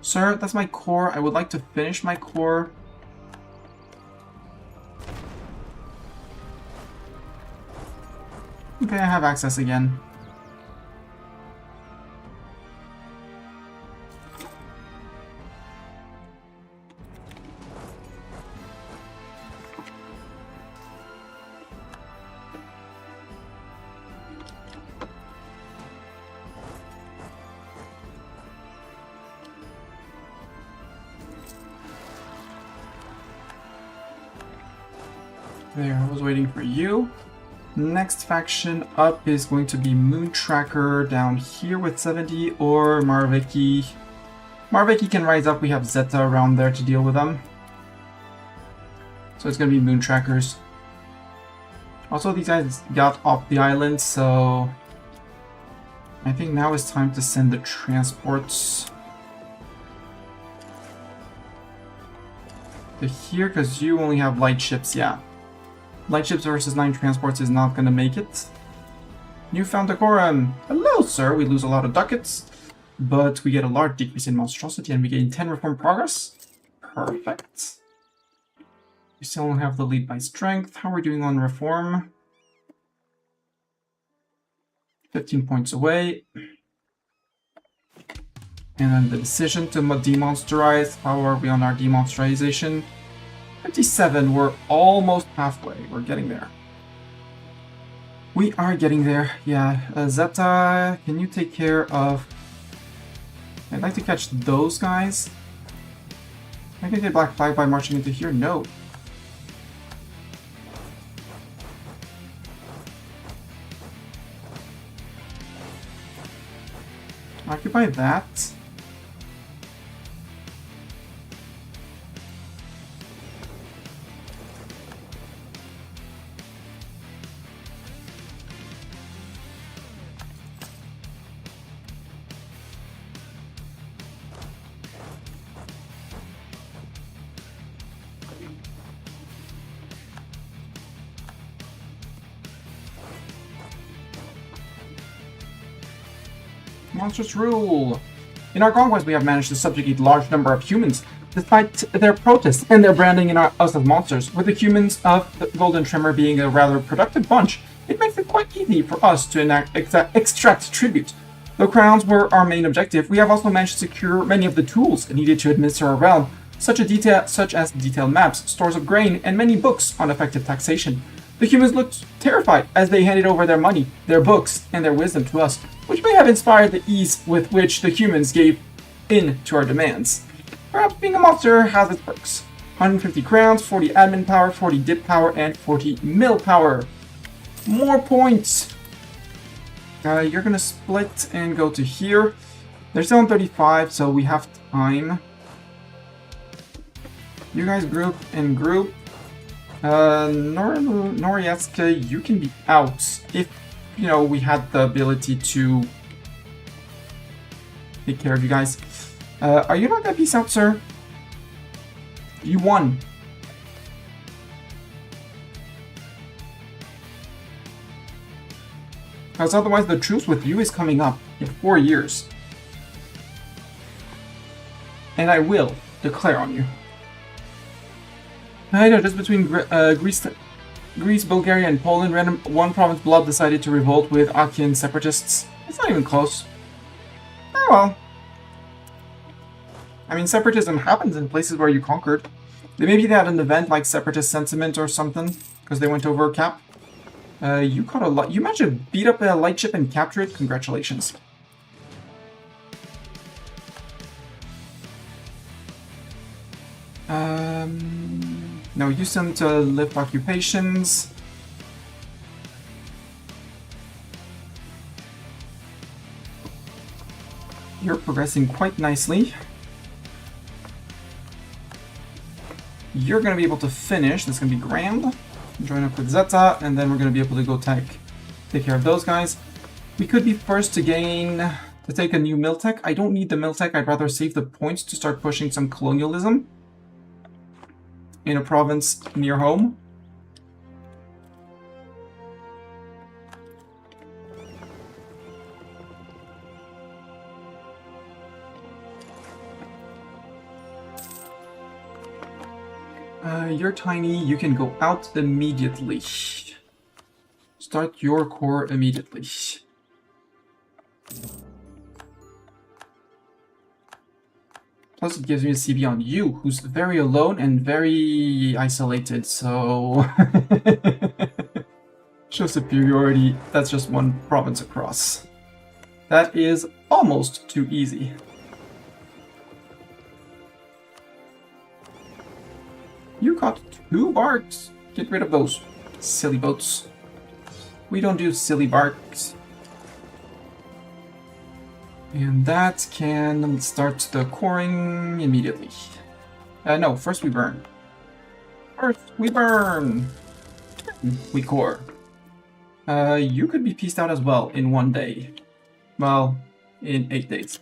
Sir, that's my core. I would like to finish my core. Okay, I have access again. There, I was waiting for you. Next faction up is going to be Moontracker down here with 70 or Marveki. Marveki can rise up, we have Zeta around there to deal with them. So it's going to be Moontrackers. Also, these guys got off the island, so I think now is time to send the transports to here, because you only have light ships, yeah. Light ships versus 9 transports is not going to make it. Newfound decorum. Hello, sir. We lose a lot of ducats, but we get a large decrease in monstrosity and we gain 10 reform progress. Perfect. We still don't have the lead by strength. How are we doing on reform? 15 points away. And then the decision to demonsterize. How are we on our demonsterization? 57, we're almost halfway. We're getting there. We are getting there. Yeah, Zeta, can you take care of... I'd like to catch those guys. Can I get Black Flag by marching into here? No. Occupy that. Monstrous rule! In our conquest, we have managed to subjugate a large number of humans, despite their protests and their branding in us as monsters. With the humans of the Golden Tremor being a rather productive bunch, it makes it quite easy for us to extract tribute. Though crowns were our main objective, we have also managed to secure many of the tools needed to administer our realm, such as detailed maps, stores of grain, and many books on effective taxation. The humans looked terrified as they handed over their money, their books, and their wisdom to us, which may have inspired the ease with which the humans gave in to our demands. Perhaps being a monster has its perks. 150 crowns, 40 admin power, 40 dip power, and 40 mill power. More points! You're gonna split and go to here. They're still on 35, so we have time. You guys group and group. Norietsuka, you can be out if, you know, we had the ability to take care of you guys. Are you not gonna peace out, sir? You won. Because otherwise the truce with you is coming up in 4 years. And I will declare on you. I know, just between Greece, Bulgaria, and Poland, random one province blob decided to revolt with Achaean separatists. It's not even close. Oh well. I mean, separatism happens in places where you conquered. Maybe they had an event like separatist sentiment or something, because they went over a cap. You caught a lot. You managed to beat up a light ship and capture it. Congratulations. No, use them to lift occupations. You're progressing quite nicely. You're going to be able to finish. That's going to be grand. Join up with Zeta, and then we're going to be able to go take care of those guys. We could be first to take a new Miltech. I don't need the Miltech. I'd rather save the points to start pushing some colonialism in a province near home. You're tiny, you can go out immediately. Start your core immediately. Plus it gives me a CB on you, who's very alone and very isolated, so... Show superiority, that's just one province across. That is almost too easy. You caught 2 barks. Get rid of those silly boats. We don't do silly barks. And that can start the coring immediately. No, first we burn. First we burn! We core. You could be pieced out as well in 1 day. Well, in 8 days.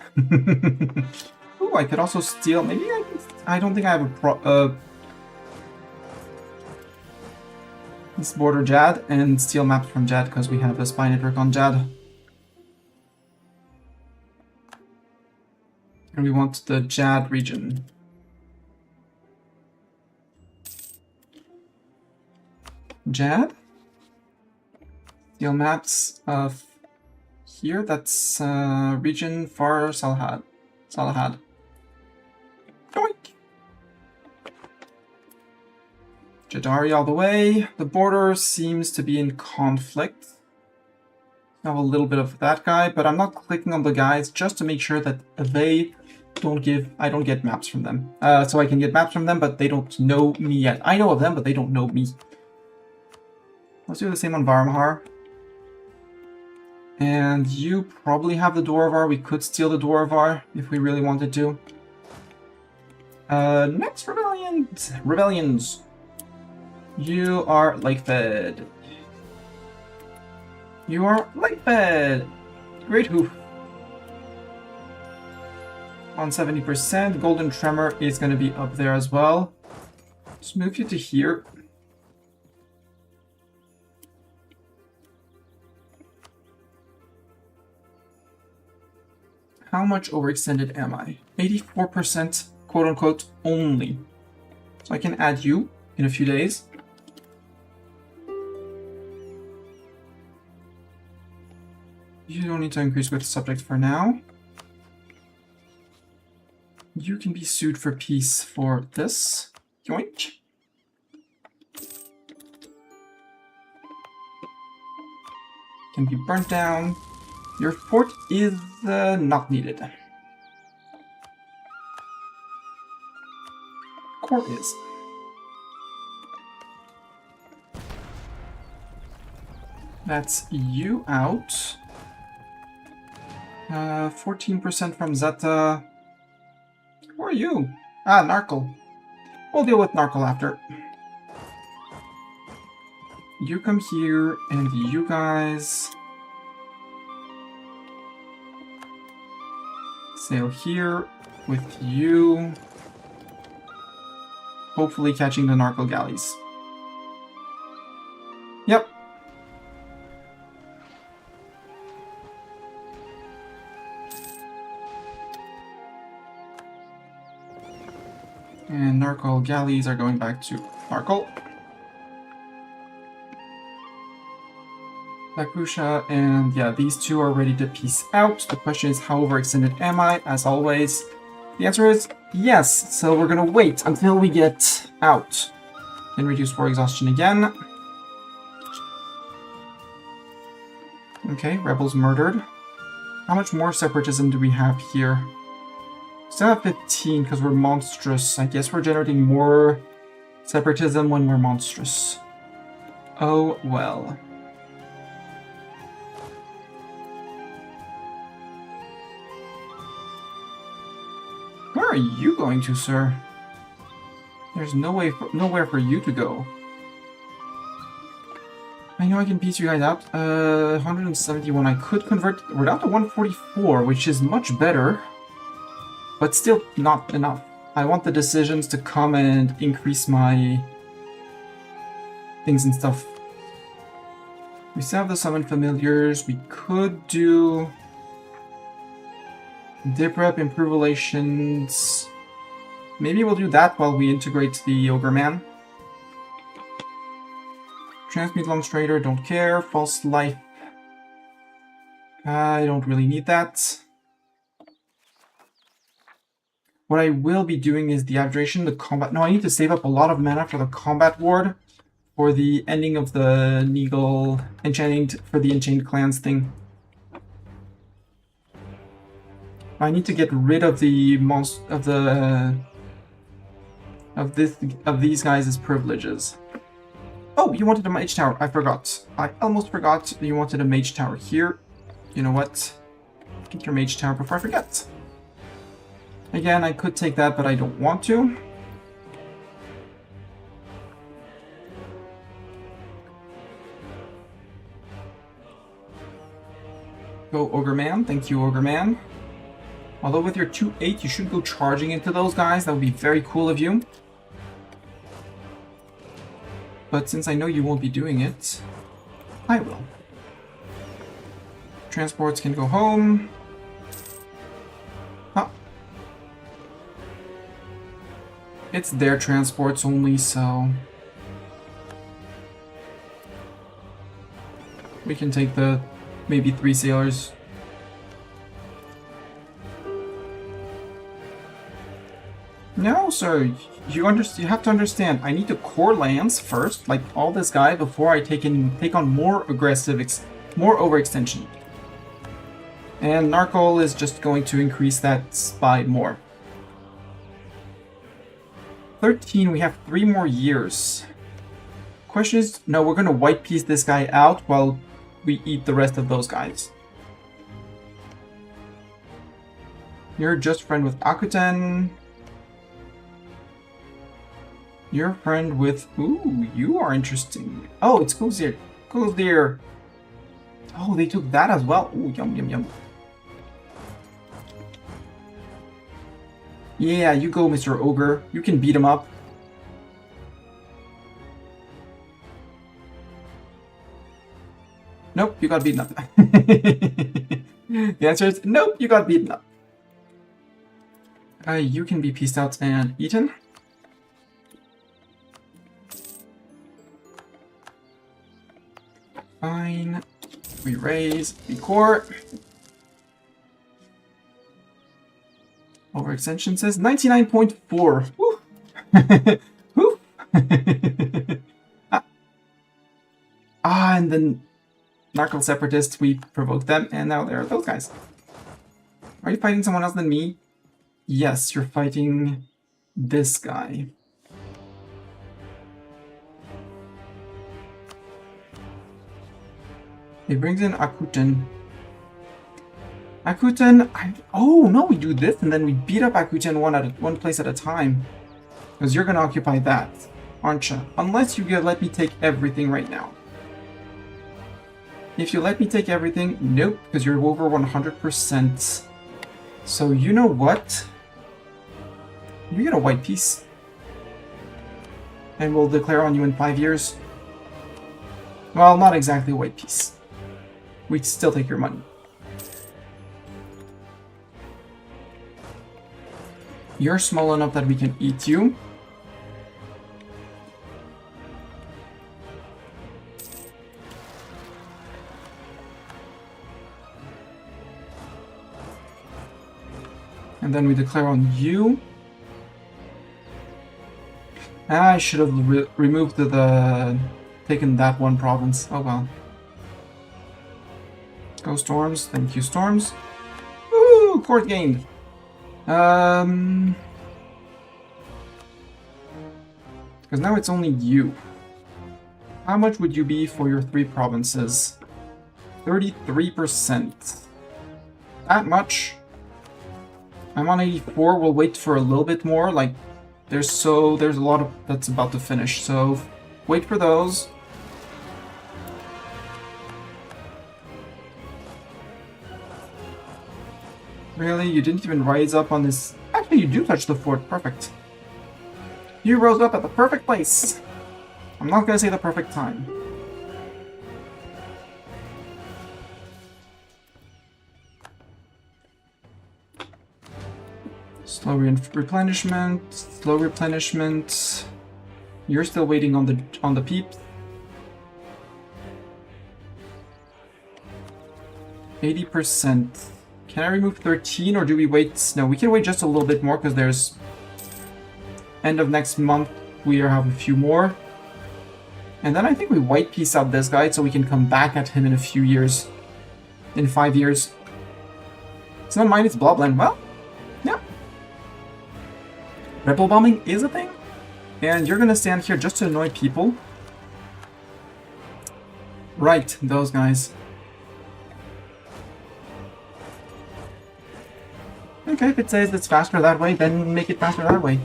Ooh, I could also steal... Maybe I don't think I have a Let's border Jad and steal maps from Jad because we have a spy network on Jad. And we want the Jad region. Jad? Steal maps of here, that's region for Salahad. Yoink! Jadari all the way. The border seems to be in conflict. I have a little bit of that guy, but I'm not clicking on the guys just to make sure that I don't get maps from them. So I can get maps from them, but they don't know me yet. I know of them, but they don't know me. Let's do the same on Varmahar. And you probably have the Dwarvar. We could steal the Dwarvar if we really wanted to. Next rebellions. You are lake-fed. You are lake-fed. Great hoof. On 70%, Golden Tremor is going to be up there as well. Just move you to here. How much overextended am I? 84%, quote-unquote, only. So I can add you in a few days. You don't need to increase with the subject for now. You can be sued for peace for this. Yoink. Can be burnt down. Your fort is not needed. Core is. That's you out. 14% from Zeta. Who are you? Ah, Narkle. We'll deal with Narkle after. You come here, and you guys sail here with you. Hopefully catching the Narkle galleys. Yep. And Narkle galleys are going back to Narkle. Bakusha, and yeah, these two are ready to peace out. The question is, how overextended am I? As always, the answer is yes. So we're gonna wait until we get out. Then reduce war exhaustion again. Okay, rebels murdered. How much more separatism do we have here? Still have 15 because we're monstrous. I guess we're generating more separatism when we're monstrous. Oh well. Where are you going to, sir? There's nowhere for you to go. I know I can piece you guys out. 171 I could convert. We're down to 144, which is much better. But still not enough. I want the decisions to come and increase my things and stuff. We still have the summon familiars. We could do dip rep, improve relations. Maybe we'll do that while we integrate the Ogre Man. Transmute Long Strider, don't care. False Life. I don't really need that. What I will be doing is the Abjuration, the combat... No, I need to save up a lot of mana for the Combat Ward for the ending of the Neagle Enchanting for the Enchained Clans thing. I need to get rid of the of these guys' privileges. Oh, you wanted a mage tower. I forgot. I almost forgot you wanted a mage tower here. You know what? Get your mage tower before I forget. Again, I could take that, but I don't want to. Go Ogre Man. Thank you, Ogre Man. Although with your 2-8, you should go charging into those guys. That would be very cool of you. But since I know you won't be doing it, I will. Transports can go home. Oh. It's their transports only, so... we can take the maybe 3 sailors. No, sir. You have to understand. I need to core lands first, like all this guy, before I take on more aggressive, more overextension. And Narkle is just going to increase that by more. 13. We have 3 more years. Question is, no, we're gonna white piece this guy out while we eat the rest of those guys. You're just friend with Akuten. You're a friend with... Ooh, you are interesting. Oh, it's Kuzir. Kuzir. Oh, they took that as well. Ooh, yum, yum, yum. Yeah, you go, Mr. Ogre. You can beat him up. Nope, you got beaten up. The answer is nope, you got beaten up. You can be pieced out and eaten. Fine. We raise, we core. Overextension says 99.4. Woo! Woo! And then Narkle Separatists, we provoked them, and now there are those guys. Are you fighting someone else than me? Yes, you're fighting this guy. He brings in Akuten. Akuten, oh no, we do this and then we beat up Akuten one place at a time. Because you're going to occupy that, aren't you? Unless you let me take everything right now. If you let me take everything, nope, because you're over 100%. So you know what? You get a white piece. And we'll declare on you in 5 years. Well, not exactly a white piece. We'd still take your money. You're small enough that we can eat you. And then we declare on you. I should have removed taken that one province. Oh well. Go Storms. Thank you, Storms. Woo! Court gained. Because now it's only you. How much would you be for your 3 provinces? 33%. That much? I'm on 84. We'll wait for a little bit more. Like, there's a lot of that's about to finish. So wait for those. Really? You didn't even rise up on this? Actually, you do touch the fort. Perfect. You rose up at the perfect place. I'm not gonna say the perfect time. Slow replenishment. Slow replenishment. You're still waiting on the peeps. 80%. Can I remove 13 or do we wait? No, we can wait just a little bit more because there's end of next month we have a few more. And then I think we white piece out this guy so we can come back at him in a few years. In 5 years. It's not mine, it's Blobland. Well, yeah. Rebel bombing is a thing. And you're gonna stand here just to annoy people. Right, those guys. Okay, if it says it's faster that way, then make it faster that way.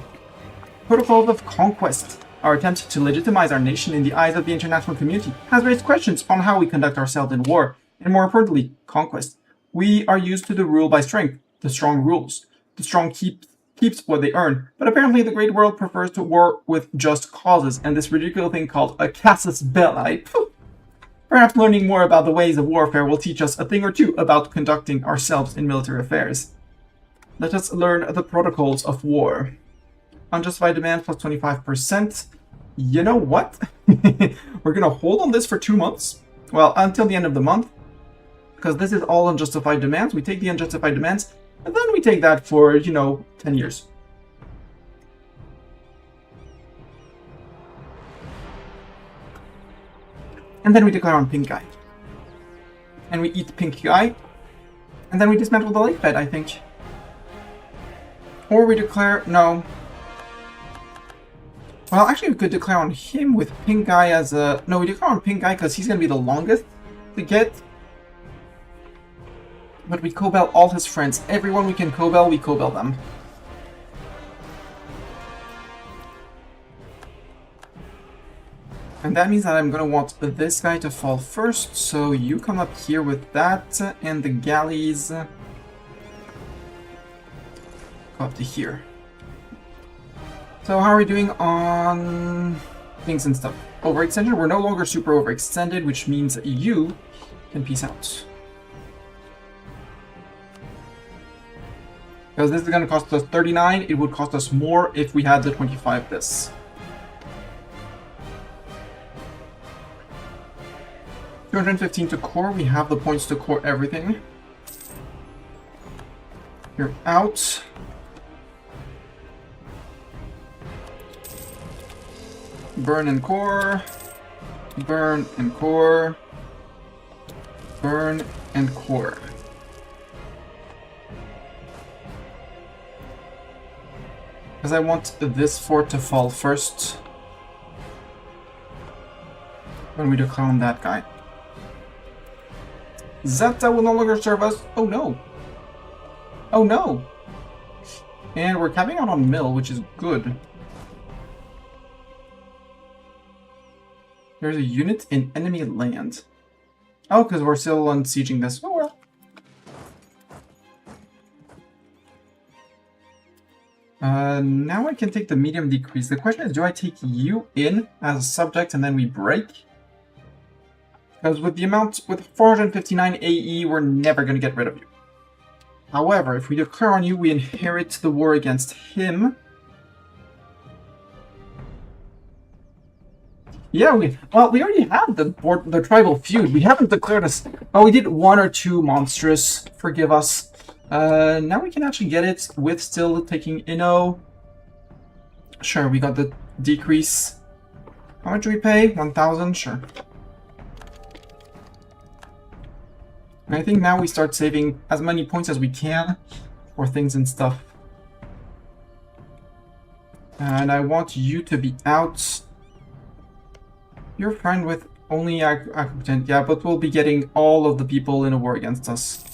Protocols of Conquest. Our attempt to legitimize our nation in the eyes of the international community has raised questions on how we conduct ourselves in war, and more importantly, conquest. We are used to the rule by strength. The strong rules. The strong keeps what they earn, but apparently the great world prefers to war with just causes, and this ridiculous thing called a casus belli. Perhaps learning more about the ways of warfare will teach us a thing or two about conducting ourselves in military affairs. Let us learn the protocols of war. Unjustified demand plus 25%. You know what? We're going to hold on this for 2 months. Well, until the end of the month. Because this is all unjustified demands. We take the unjustified demands, and then we take that for, 10 years. And then we declare on pink guy. And we eat pink guy. And then we dismantle the lake bed, I think. Or we declare... no. Well, actually we could declare on him with pink guy as a... no, we declare on pink guy because he's going to be the longest to get. But we Cobel all his friends. Everyone we can Cobel, we Cobel them. And that means that I'm going to want this guy to fall first. So you come up here with that. And the galleys... go up to here. So how are we doing on things and stuff? Overextended? We're no longer super overextended, which means you can peace out. Because this is going to cost us 39, it would cost us more if we had the 25 this. $215 to core, we have the points to core everything. You're out. Burn and core. Burn and core. Burn and core. Because I want this fort to fall first. When we declare on that guy. Zeta will no longer serve us. Oh no. Oh no. And we're capping out on mill, which is good. There's a unit in enemy land. Oh, because we're still unsieging this. Oh well. Now I can take the medium decrease. The question is, do I take you in as a subject and then we break? Because with the amount, with 459 AE, we're never going to get rid of you. However, if we declare on you, we inherit the war against him. Yeah, we already have the tribal feud. We haven't declared us. Oh, we did 1 or 2 monstrous. Forgive us. Now we can actually get it with still taking Inno. Sure, we got the decrease. How much do we pay? 1,000? Sure. And I think now we start saving as many points as we can for things and stuff. And I want you to be out. You're fine with only Aquapotent, yeah, but we'll be getting all of the people in a war against us.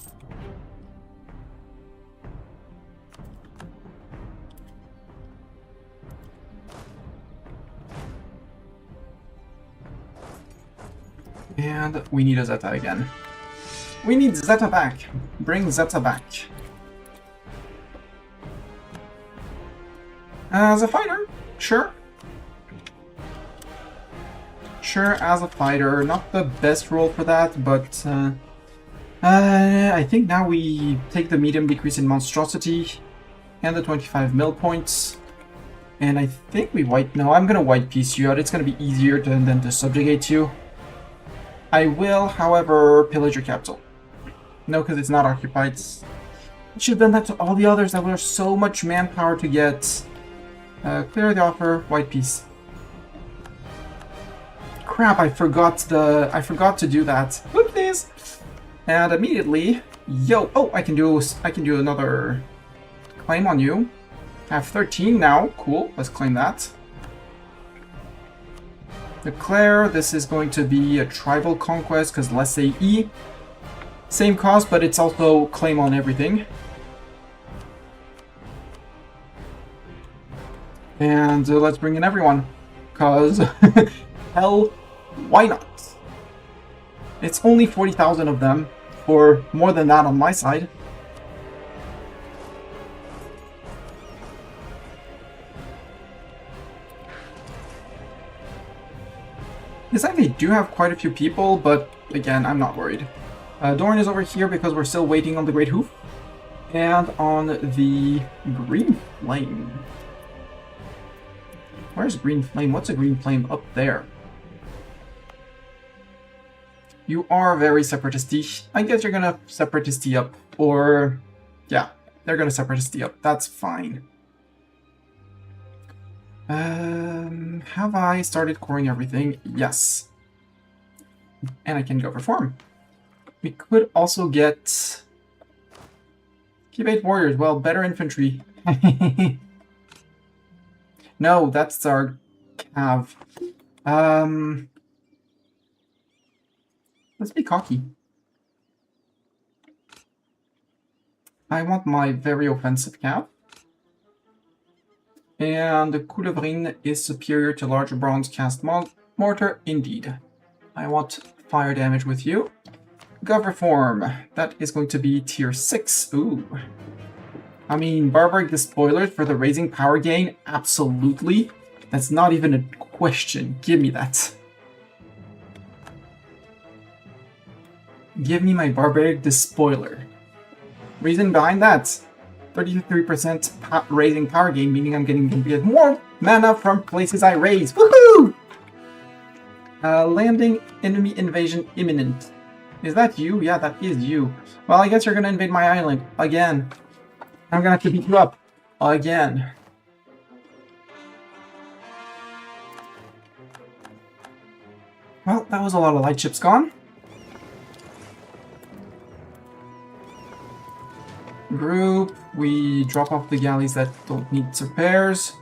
And we need a Zeta again. We need Zeta back. Bring Zeta back. As a fighter, sure. Sure, as a fighter. Not the best role for that, but I think now we take the medium decrease in monstrosity and the 25 mil points. And I think we white... No, I'm gonna white piece you out. It's gonna be easier than to subjugate you. I will, however, pillage your capital. No, because it's not occupied. I should have done that to all the others that were so much manpower to get. Clear the offer, white piece. Crap, I forgot to do that. Whoopsies! And immediately, oh, I can do another claim on you. I have 13 now. Cool, let's claim that. Declare, this is going to be a tribal conquest because less AE. Same cost, but it's also claim on everything. And let's bring in everyone, because hell, why not? It's only 40,000 of them, or more than that on my side. It's like they do have quite a few people, but again, I'm not worried. Dorn is over here because we're still waiting on the Great Hoof. And on the Green Flame. Where's Green Flame? What's a Green Flame up there? You are very separatisty. I guess you're gonna separatisty up. Or, yeah, they're gonna separatisty up. That's fine. Have I started coring everything? Yes. And I can go perform. We could also get... Keep 8 warriors. Well, better infantry. No, that's our cav. Let's be cocky. I want my very offensive cav. And the Coulevrine is superior to larger bronze cast mortar, indeed. I want fire damage with you. Gov reform. That is going to be tier 6. Ooh. I mean, Barbaric Despoilers for the raising power gain? Absolutely. That's not even a question. Give me that. Give me my Barbaric Despoiler. Reason behind that? 33% raising power gain, meaning I'm getting to get more mana from places I raise. Woohoo! Landing enemy invasion imminent. Is that you? Yeah, that is you. Well, I guess you're gonna invade my island. Again. I'm gonna have to beat you up. Again. Well, that was a lot of light ships gone. Group, we drop off the galleys that don't need repairs.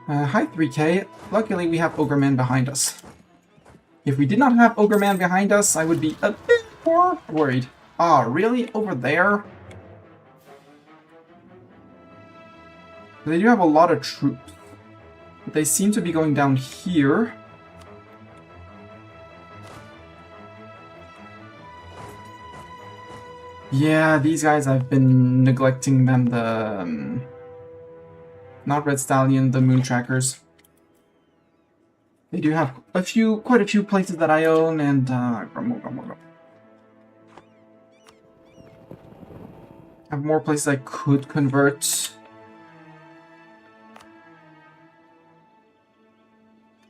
High 3k. Luckily, we have Ogre Man behind us. If we did not have Ogre Man behind us, I would be a bit more worried. Ah, really? Over there? They do have a lot of troops. But they seem to be going down here. Yeah, these guys, I've been neglecting them, the... not Red Stallion, the Moon Trackers. They do have quite a few places that I own, and I have more places I could convert.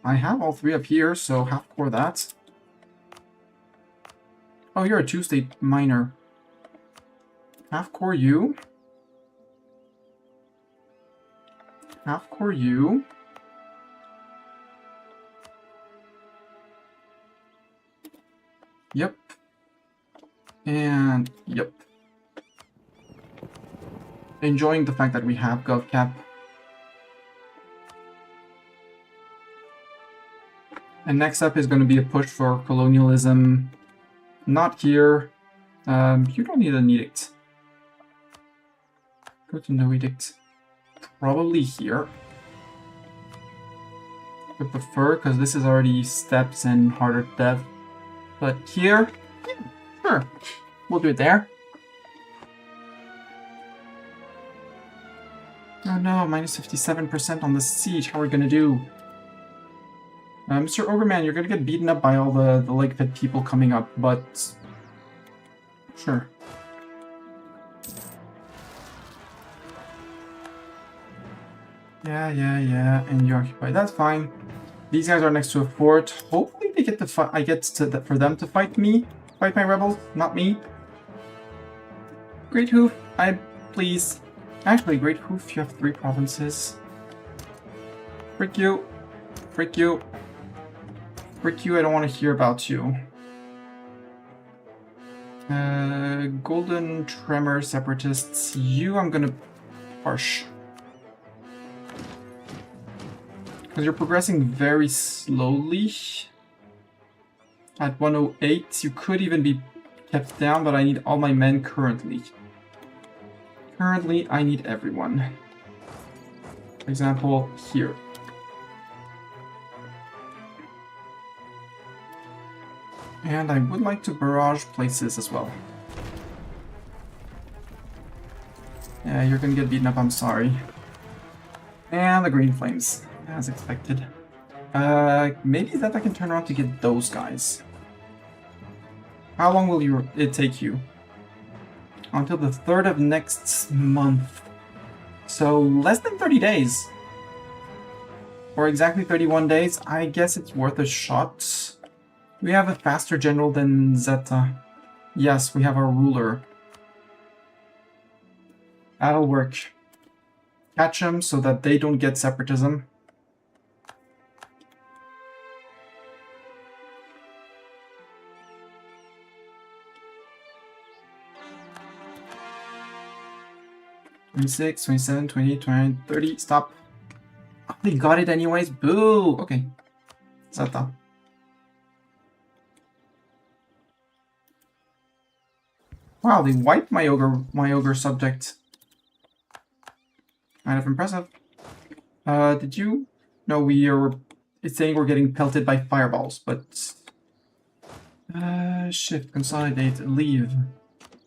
I have all three up here, so half core that. Oh, you're a 2-state miner. Half core you. Half core you. Yep. And yep. Enjoying the fact that we have GovCap. And next up is going to be a push for colonialism. Not here. You don't need an edict. Go to no edict. Probably here. I prefer, because this is already steps and harder death. But here, yeah, sure. We'll do it there. Oh no, minus 57% on the siege. How are we gonna do? Mr. Ogreman, you're gonna get beaten up by all the leg-fit people coming up, but... sure. Yeah, and you occupy. That's fine. These guys are next to a fort. Hopefully they get to I get to for them to fight me. Fight my rebels, not me. Great Hoof, please. Actually, Great Hoof, you have 3 provinces. Frick you. Frick you. Frick you, I don't want to hear about you. Golden Tremor Separatists, you I'm gonna harsh. Because you're progressing very slowly. At 108, you could even be kept down, but I need all my men currently. Currently, I need everyone. For example, here. And I would like to barrage places as well. Yeah, you're gonna get beaten up, I'm sorry. And the green flames, as expected. Maybe that I can turn around to get those guys. How long will it take you? Until the 3rd of next month. So, less than 30 days. Or exactly 31 days. I guess it's worth a shot. We have a faster general than Zeta. Yes, we have our ruler. That'll work. Catch them so that they don't get separatism. "26, 27, 28, 29, 30, stop. Oh, they got it anyways, boo! Okay. Zeta. Wow, they wiped my ogre subject. Kind of impressive. Did you? No, it's saying we're getting pelted by fireballs, but... shift, consolidate, leave.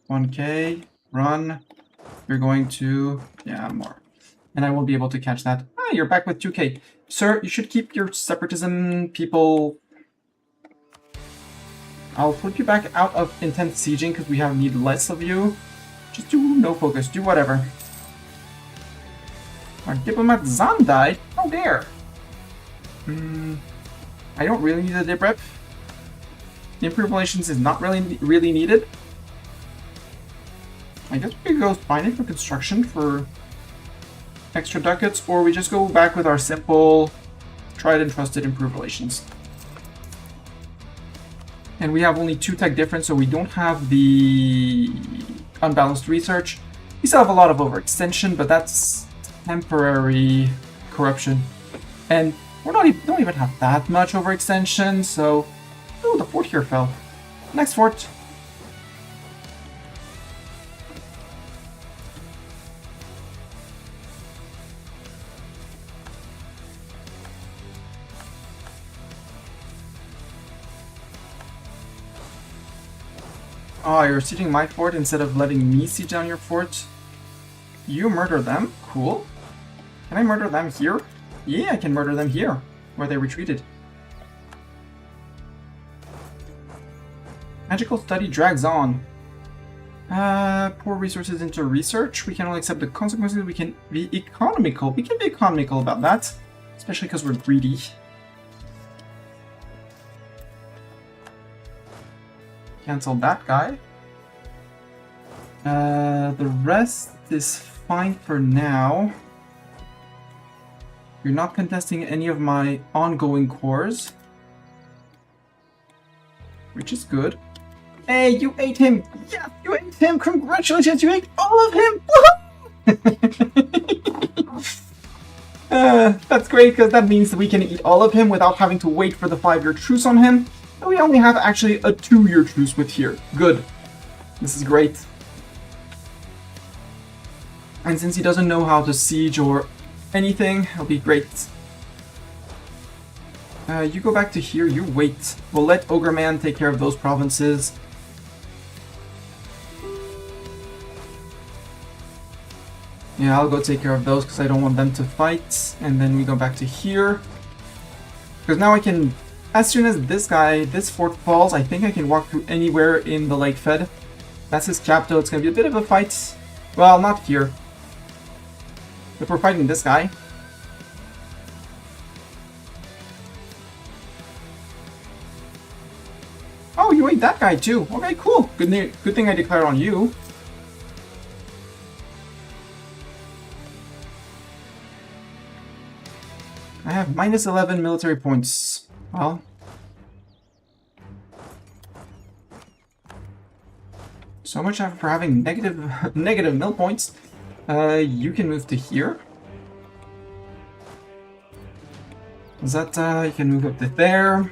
1k, run. You're going to... yeah, more. And I won't be able to catch that. Ah, you're back with 2k. Sir, you should keep your separatism people... I'll flip you back out of intense sieging because we need less of you. Just do no focus, do whatever. Our diplomat Zan died? How dare! I don't really need a dip rep. Improved relations is not really needed. I guess we could go find it for construction for extra ducats, or we just go back with our simple, tried and trusted improved relations. And we have only 2 tech difference, so we don't have the unbalanced research. We still have a lot of overextension, but that's temporary corruption. And we don't even have that much overextension, so... oh, the fort here fell. Next fort. Oh, you're sieging my fort instead of letting me siege down your fort? You murder them? Cool. Can I murder them here? Yeah, I can murder them here, where they retreated. Magical study drags on. Pour resources into research. We can only accept the consequences. We can be economical. We can be economical about that. Especially because we're greedy. Cancel that guy. The rest is fine for now. You're not contesting any of my ongoing cores. Which is good. Hey, you ate him! Yes, you ate him! Congratulations, you ate all of him! That's great, because that means that we can eat all of him without having to wait for the 5-year truce on him. And we only have actually a 2-year truce with here. Good. This is great. And since he doesn't know how to siege or anything, it'll be great. You go back to here, you wait. We'll let Ogre Man take care of those provinces. Yeah, I'll go take care of those because I don't want them to fight. And then we go back to here. Because now I can, as soon as this fort falls, I think I can walk through anywhere in the Lake Fed. That's his capital. It's going to be a bit of a fight. Well, not here. If we're fighting this guy. Oh, you ate that guy too. Okay, cool. Good thing I declared on you. I have -11 military points. Well. So much for having negative mil points. You can move to here. Is that, you can move up to there.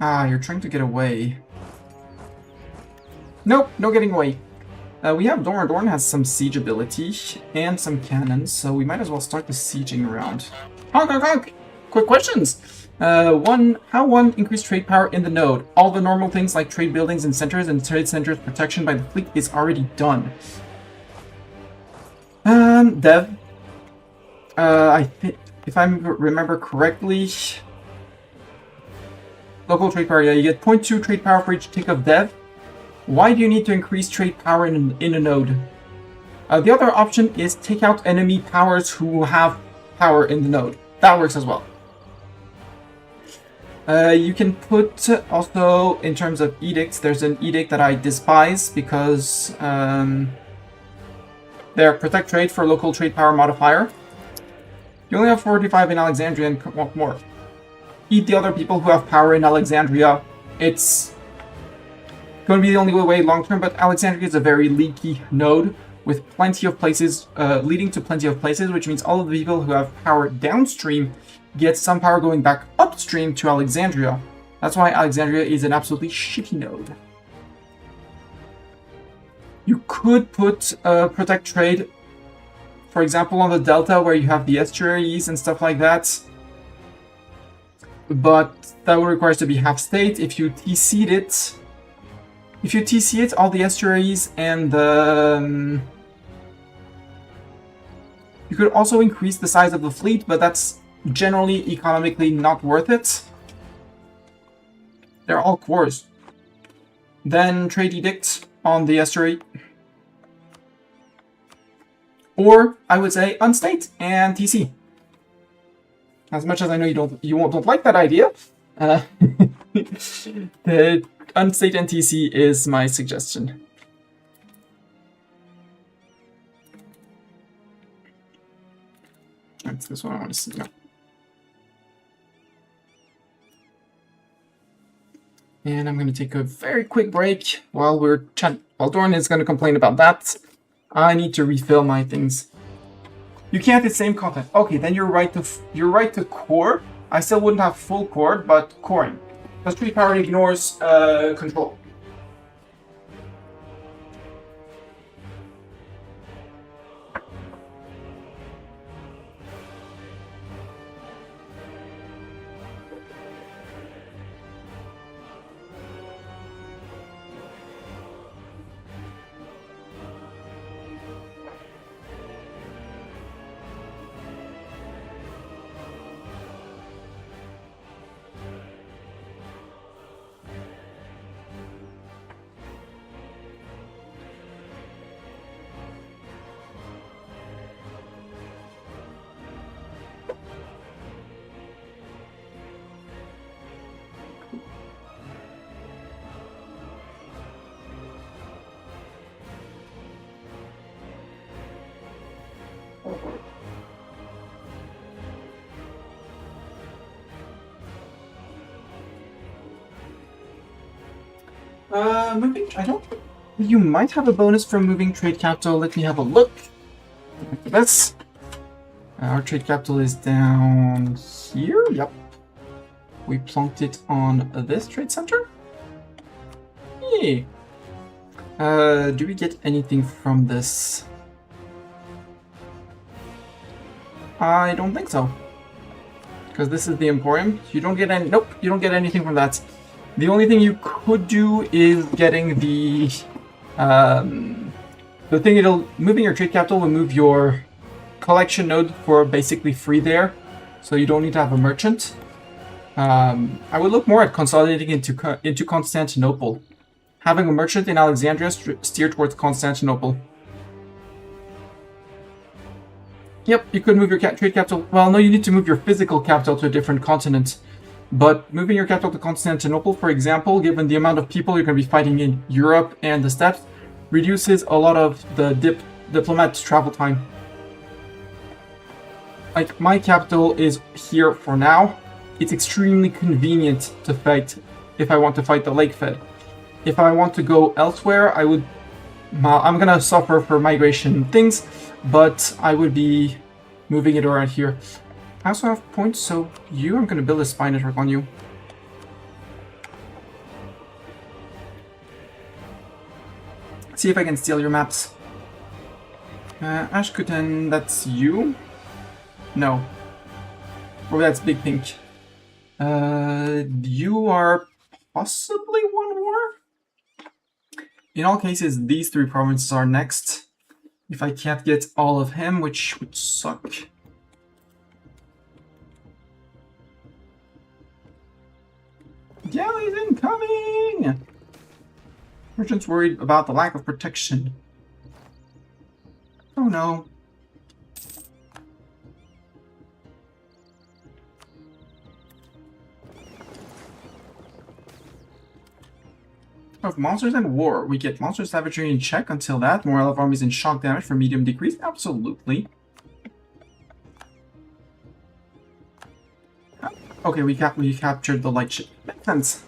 Ah, you're trying to get away. Nope, no getting away. We have Dorn. Dorn has some siege ability and some cannons, so we might as well start the sieging round. Honk, honk, honk! Quick questions! How one increased trade power in the node? All the normal things like trade buildings and centers and trade centers protection by the fleet is already done. Dev. I think, if I remember correctly, local trade power, yeah, you get 0.2 trade power for each tick of dev. Why do you need to increase trade power in a node? The other option is take out enemy powers who have power in the node. That works as well. You can put also, in terms of edicts, there's an edict that I despise because they're protect trade for local trade power modifier. You only have 45 in Alexandria and want more. Eat the other people who have power in Alexandria. It's going to be the only way long term, but Alexandria is a very leaky node with plenty of places, leading to plenty of places, which means all of the people who have power downstream get some power going back upstream to Alexandria. That's why Alexandria is an absolutely shitty node. You could put protect trade, for example, on the delta where you have the estuaries and stuff like that. But that would require it to be half state. If you TC'd it, all the estuaries and the... you could also increase the size of the fleet, but that's generally economically not worth it. They're all cores. Then trade edict on the estuary. Or I would say unstate and TC. As much as I know you don't like that idea, the unstate and TC is my suggestion. That's this one I want to see. No. And I'm going to take a very quick break while Dorn is going to complain about that. I need to refill my things. You can't hit same content. Okay, then you're right to core. I still wouldn't have full core, but coring. Plus 3 power ignores control. Moving... I don't... You might have a bonus from moving trade capital. Let me have a look. This. Our trade capital is down here. Yep. We plonked it on this trade center. Hey. Do we get anything from this? I don't think so. Because this is the Emporium. You don't get any... Nope, you don't get anything from that. The only thing you could do is getting the... the thing it'll... Moving your trade capital will move your collection node for basically free there. So you don't need to have a merchant. I would look more at consolidating into Constantinople. Having a merchant in Alexandria steer towards Constantinople. Yep, you could move your trade capital. Well, no, you need to move your physical capital to a different continent. But moving your capital to Constantinople, for example, given the amount of people you're going to be fighting in Europe and the steppes, reduces a lot of the diplomat travel time. Like, my capital is here for now. It's extremely convenient to fight if I want to fight the Lake Fed. If I want to go elsewhere, I would... I'm gonna suffer for migration things, but I would be moving it around here. I also have points, so I'm gonna build a spy network on you. See if I can steal your maps. Ashkutan, that's you? No. Oh, that's Big Pink. You are possibly one more? In all cases, these three provinces are next. If I can't get all of him, which would suck. Galleys incoming! Merchants worried about the lack of protection. Oh no. Of monsters and war. We get monster savagery in check until that. Morale of armies in shock damage for medium decrease. Absolutely. Okay, we captured the light ship. Makes sense.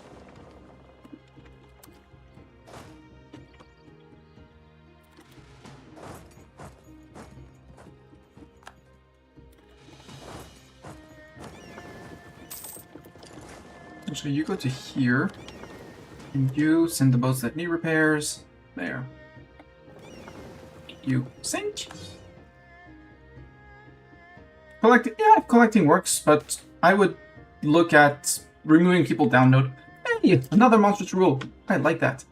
So you go to here. And you send the boats that need repairs. There. You sink. Collecting works, but I would look at removing people down node. Hey, another monstrous rule. I like that.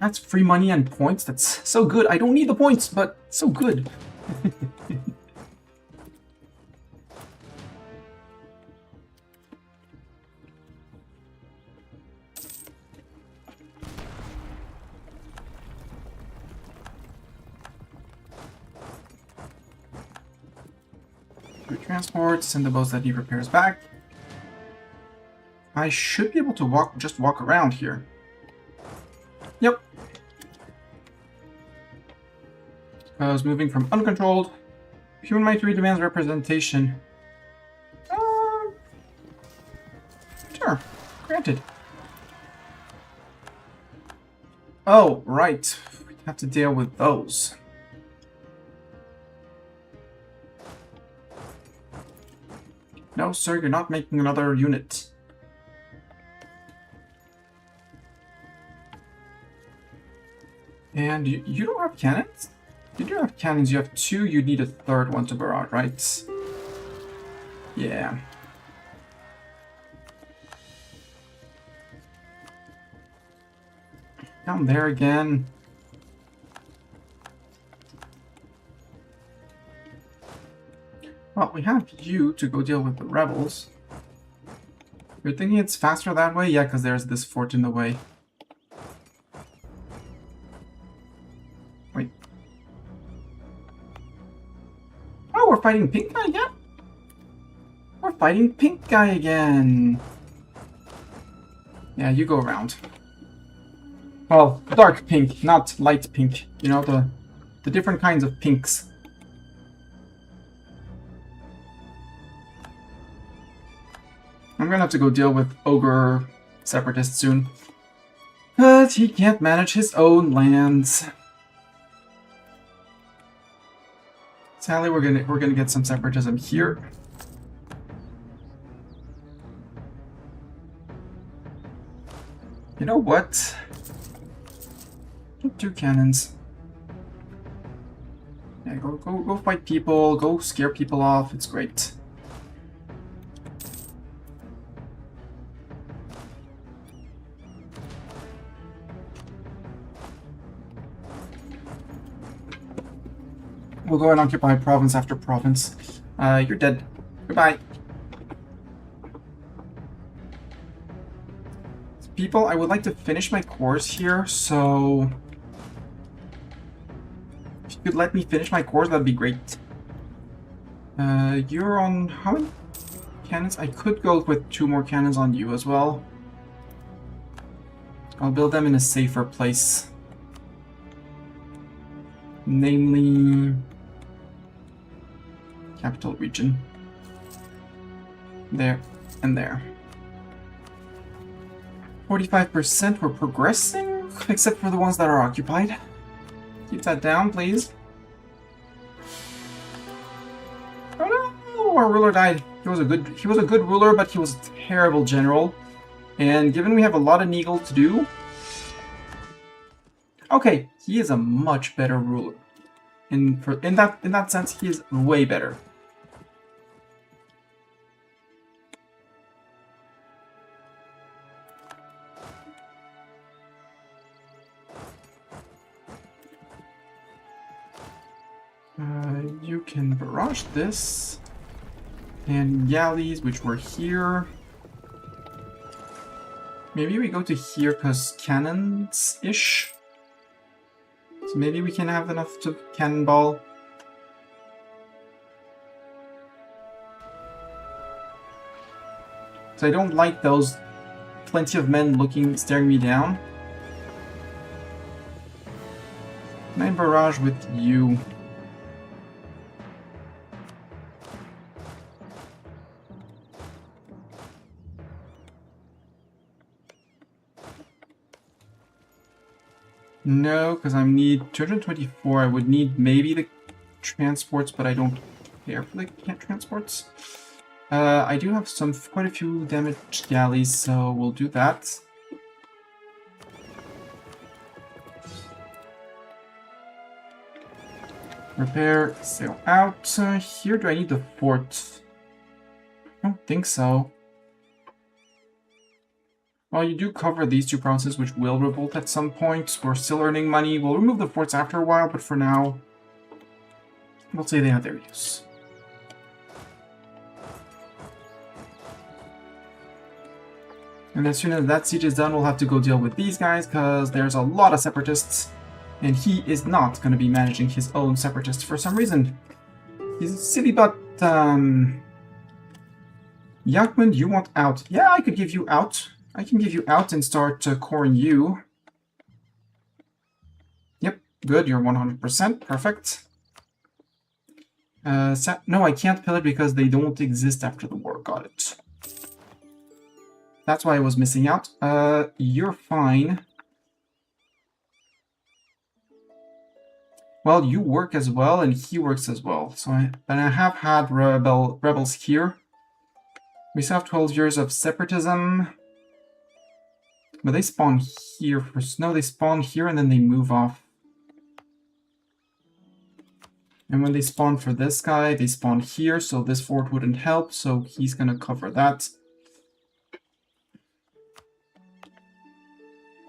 That's free money and points. That's so good. I don't need the points, but so good. Transport, send the boats that need repairs back. I should be able to just walk around here. Yep. I was moving from uncontrolled. Human Might 3 demands representation. Sure. Granted. Oh, right. We have to deal with those. No, sir, you're not making another unit. And you don't have cannons? You do have cannons, you have two, you need a third one to barrage, right? Yeah. Down there again. Well, we have you to go deal with the rebels. You're thinking it's faster that way? Yeah, because there's this fort in the way. Wait. Oh, we're fighting pink guy again? We're fighting pink guy again. Yeah, you go around. Well, dark pink, not light pink. You know, the different kinds of pinks. I'm gonna have to go deal with Ogre separatist soon. But he can't manage his own lands. Sadly, we're gonna get some separatism here. You know what? Get 2 cannons. Yeah, go fight people, go scare people off, it's great. We'll go and occupy province after province. You're dead. Goodbye. People, I would like to finish my course here, so... if you could let me finish my course, that'd be great. You're on... how many cannons? I could go with 2 more cannons on you as well. I'll build them in a safer place. Namely... capital region. There and there. 45% we're progressing, except for the ones that are occupied. Keep that down, please. Oh no! Our ruler died. He was a good ruler, but he was a terrible general. And given we have a lot of Neagle to do... okay, he is a much better ruler. In that sense, he is way better. You can barrage this. And galleys, which were here. Maybe we go to here because cannons-ish. So maybe we can have enough to cannonball. So I don't like those plenty of men staring me down. Can I barrage with you? No, because I need 224. I would need maybe the transports, but I don't care for the transports. I do have quite a few damaged galleys, so we'll do that. Repair, sail out. Here, do I need the fort? I don't think so. Well, you do cover these 2 provinces, which will revolt at some point. We're still earning money. We'll remove the forts after a while, but for now, we'll say they have their use. And as soon as that siege is done, we'll have to go deal with these guys, because there's a lot of separatists, and he is not going to be managing his own separatists for some reason. He's silly, but, Yakman, you want out. Yeah, I could give you out. I can give you out and start coring you. Yep, good, you're 100%, perfect. No, I can't pillage because they don't exist after the war, got it. That's why I was missing out. You're fine. Well, you work as well, and he works as well. So I have had rebels here. We still have 12 years of separatism. But they spawn here first. No, they spawn here and then they move off. And when they spawn for this guy, they spawn here, so this fort wouldn't help, so he's gonna cover that.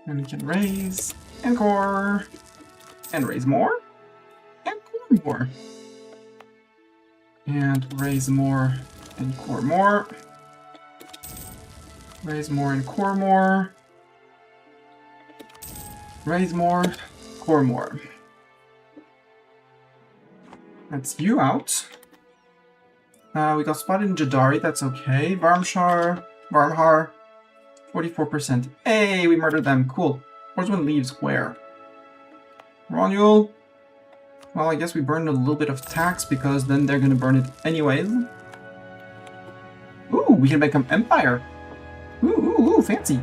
And we can raise, and core, and raise more, and core more. And raise more, and core more. Raise more and core more. Raise more, core more. That's you out. We got spotted in Jadari, that's okay. Varmhar, 44%. Hey, we murdered them, cool. Horseman leaves where? Ronul. Well, I guess we burned a little bit of tax because then they're gonna burn it anyways. Ooh, we can become Empire. Ooh, fancy.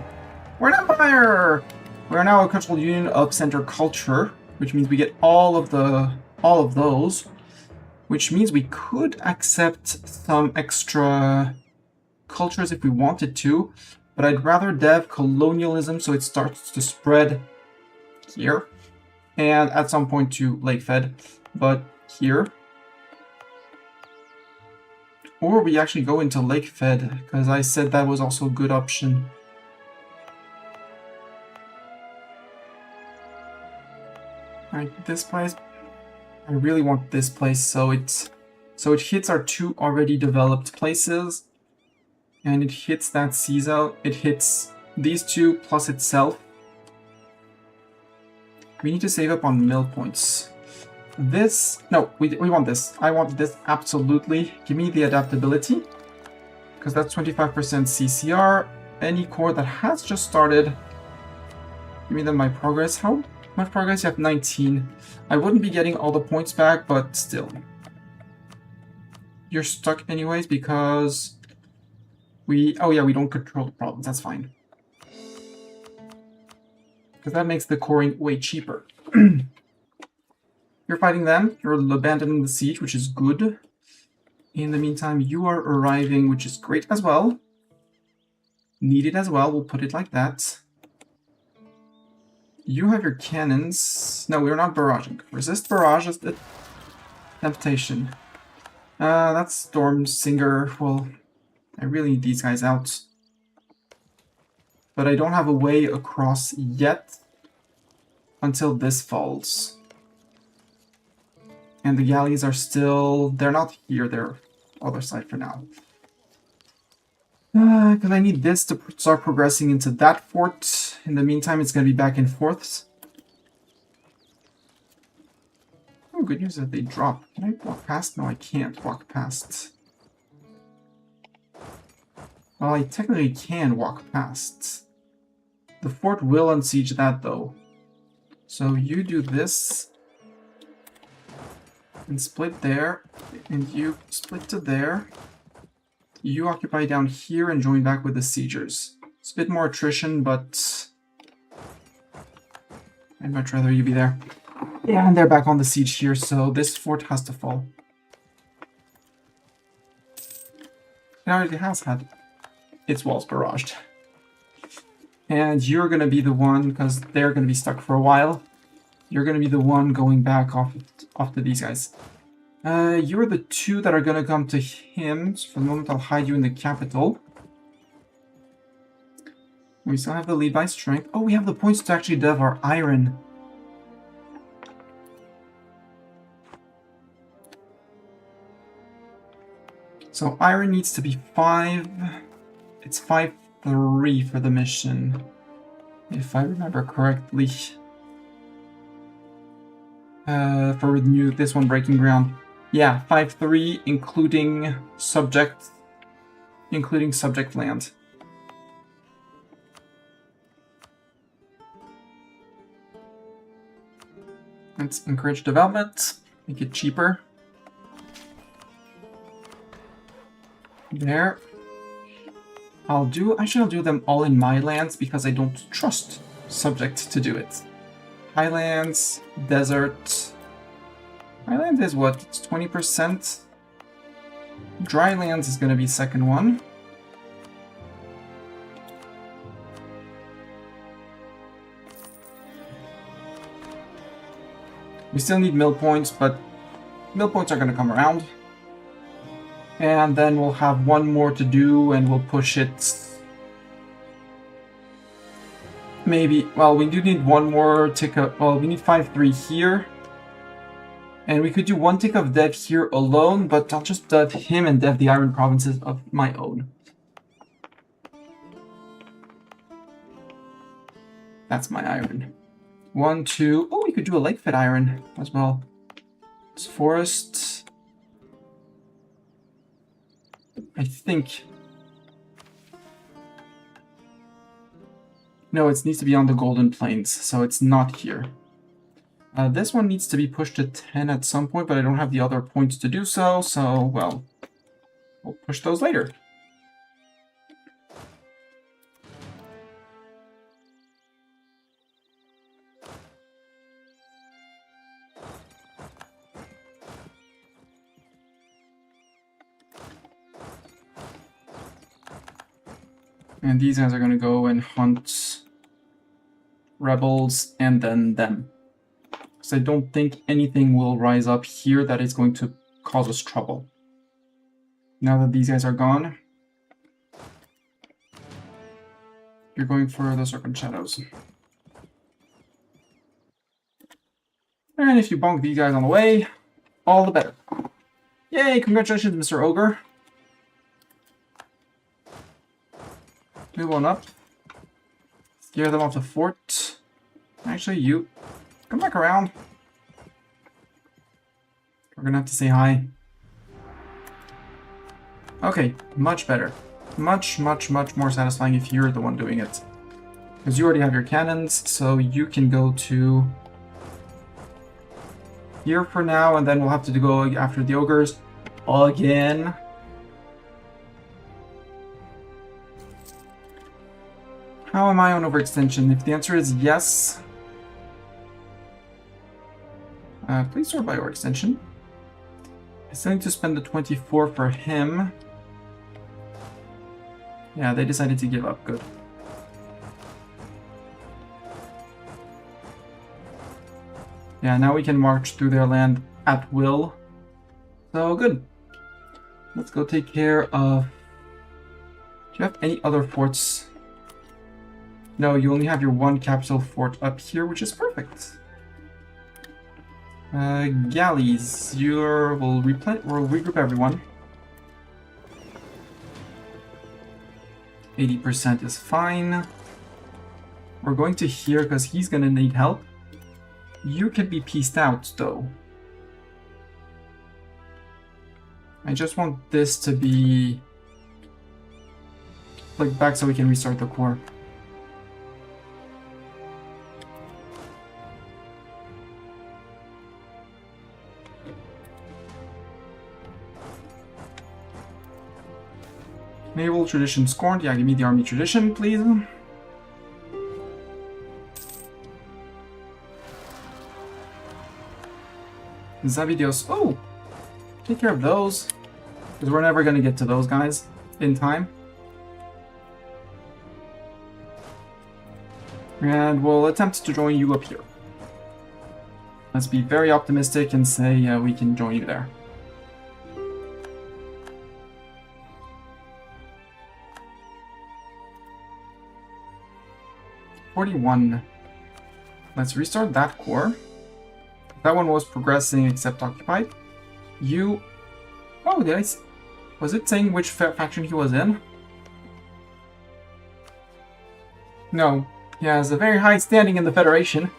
We're an empire! We are now a cultural union of center culture, which means we get all of those, which means we could accept some extra cultures if we wanted to, but I'd rather dev colonialism so it starts to spread here, and at some point to Lakefed, but here. Or we actually go into Lakefed, because I said that was also a good option. Alright, this place. I really want this place so it hits our 2 already developed places. And it hits that seas out. It hits these 2 plus itself. We need to save up on mill points. This... No, we want this. I want this absolutely. Give me the adaptability. Because that's 25% CCR. Any core that has just started. Give me then my progress. How much progress? You have 19. I wouldn't be getting all the points back, but still. You're stuck anyways because... Oh yeah, we don't control the problems. That's fine. Because that makes the coring way cheaper. You're fighting them. You're abandoning the siege, which is good. In the meantime, you are arriving, which is great as well. Needed as well. We'll put it like that. You have your cannons. No, we're not barraging. Resist barrage is the temptation. That's Storm Singer. Well, I really need these guys out. But I don't have a way across yet until this falls. And the galleys are still... They're not here, they're other side for now. Because I need this to start progressing into that fort. In the meantime, it's going to be back and forth. Oh, good news that they drop. Can I walk past? No, I can't walk past. Well, I technically can walk past. The fort will unsiege that, though. So you do this. And split there. And you split to there. You occupy down here and join back with the siegers. It's a bit more attrition, but... I'd much rather you be there. Yeah, and they're back on the siege here, so this fort has to fall. It already has had its walls barraged. And you're going to be the one, because they're going to be stuck for a while. You're going to be the one going back off to these guys. You're the 2 that are going to come to him. So for the moment, I'll hide you in the capital. We still have the lead by strength. Oh, we have the points to actually dev our iron. So iron needs to be 5. It's 5-3 for the mission, if I remember correctly. For this one, breaking ground. Yeah, 5-3, including subject land. Let's encourage development, make it cheaper. There. I'll do them all in my lands because I don't trust subject to do it. Highlands, desert. Highland is what? It's 20%. Drylands is going to be second one. We still need mill points, but mill points are going to come around. And then we'll have one more to do, and we'll push it. Maybe, well, we do need one more tick up. Well, we need 5-3 here. And we could do one tick of dev here alone, but I'll just dev him and dev the iron provinces of my own. That's my iron. 1, 2. Oh, we could do a lake fit iron as well. It's forest. I think. No, it needs to be on the Golden Plains, so it's not here. This one needs to be pushed to 10 at some point, but I don't have the other points to do so, well, we'll push those later. And these guys are going to go and hunt rebels and then them. Because I don't think anything will rise up here that is going to cause us trouble. Now that these guys are gone, you're going for the Serpent Shadows. And if you bonk these guys on the way, all the better. Yay, congratulations, Mr. Ogre. Move on up. Scare them off the fort. Actually, you. Come back around. We're gonna have to say hi. Okay, much better. Much more satisfying if you're the one doing it. Because you already have your cannons, so you can go to here for now, and then we'll have to go after the ogres again. How am I on overextension? If the answer is yes, please sort by overextension. I still need to spend the 24 for him. Yeah, they decided to give up. Good. Yeah, now we can march through their land at will. So, good. Let's go take care of... Do you have any other forts? No, you only have your one capital fort up here, which is perfect. Galleys. We'll regroup everyone. 80% is fine. We're going to here because he's going to need help. You can be pieced out, though. I just want this to be... like back so we can restart the core. Naval tradition scorned. Yeah, give me the army tradition, please. Zavidios. Oh! Take care of those. Because we're never going to get to those guys in time. And we'll attempt to join you up here. Let's be very optimistic and say we can join you there. Let's restart that core. That one was progressing except occupied. You... Oh, did I... Was it saying which faction he was in? No. He has a very high standing in the Federation.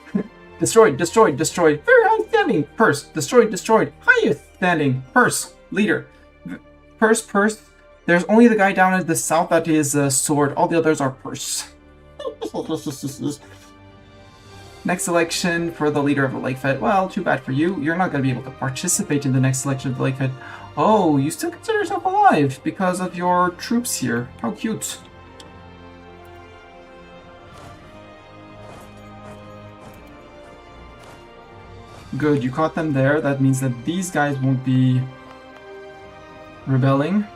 Destroyed, destroyed, destroyed. Very high standing. Purse. Destroyed, destroyed. Highest standing. Purse. Leader. Purse, purse. There's only the guy down at the south that is sword. All the others are purse. Next election for the leader of the Lakefed. Well, too bad for you. You're not going to be able to participate in the next election of the Lakefed. Oh, you still consider yourself alive because of your troops here. How cute. Good, you caught them there. That means that these guys won't be rebelling.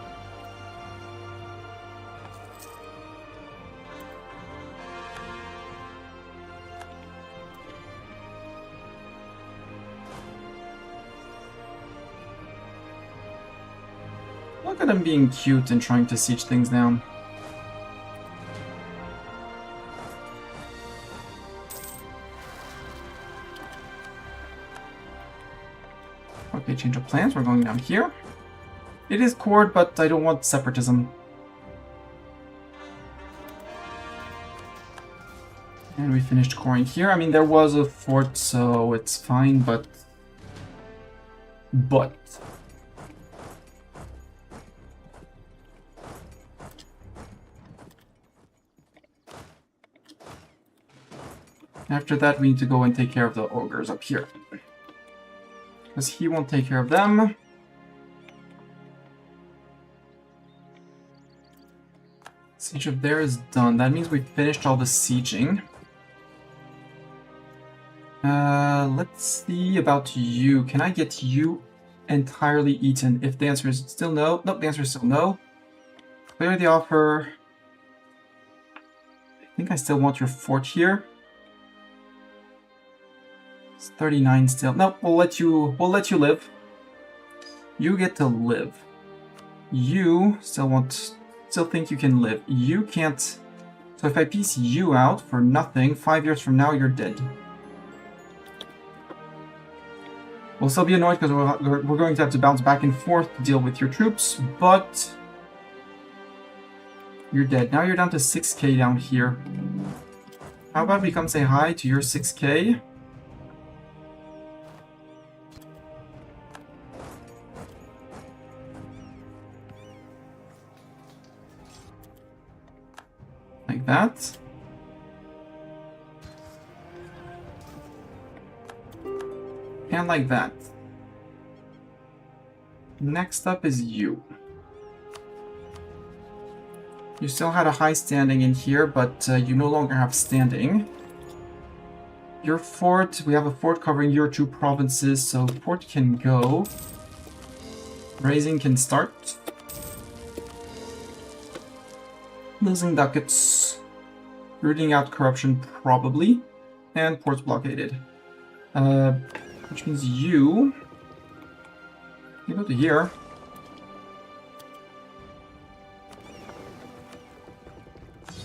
Look at them being cute and trying to siege things down. Okay, change of plans. We're going down here. It is cored, but I don't want separatism. And we finished coring here. I mean, there was a fort, so it's fine, but... After that, we need to go and take care of the ogres up here. Because he won't take care of them. Siege of there is done. That means we've finished all the sieging. Let's see about you. Can I get you entirely eaten? If the answer is still no. Nope, the answer is still no. Clear the offer. I think I still want your fort here. It's 39 still. No, we'll let you live. You get to live. You still think you can live. You can't. So if I piece you out for nothing, 5 years from now you're dead. We'll still be annoyed because we're going to have to bounce back and forth to deal with your troops, but you're dead. Now you're down to 6k down here. How about we come say hi to your 6k? Like that. And like that. Next up is you. You still had a high standing in here, but you no longer have standing. Your fort, we have a fort covering your 2 provinces, so fort can go. Raising can start. Losing ducats. Rooting out corruption, probably. And ports blockaded. Which means you go to here.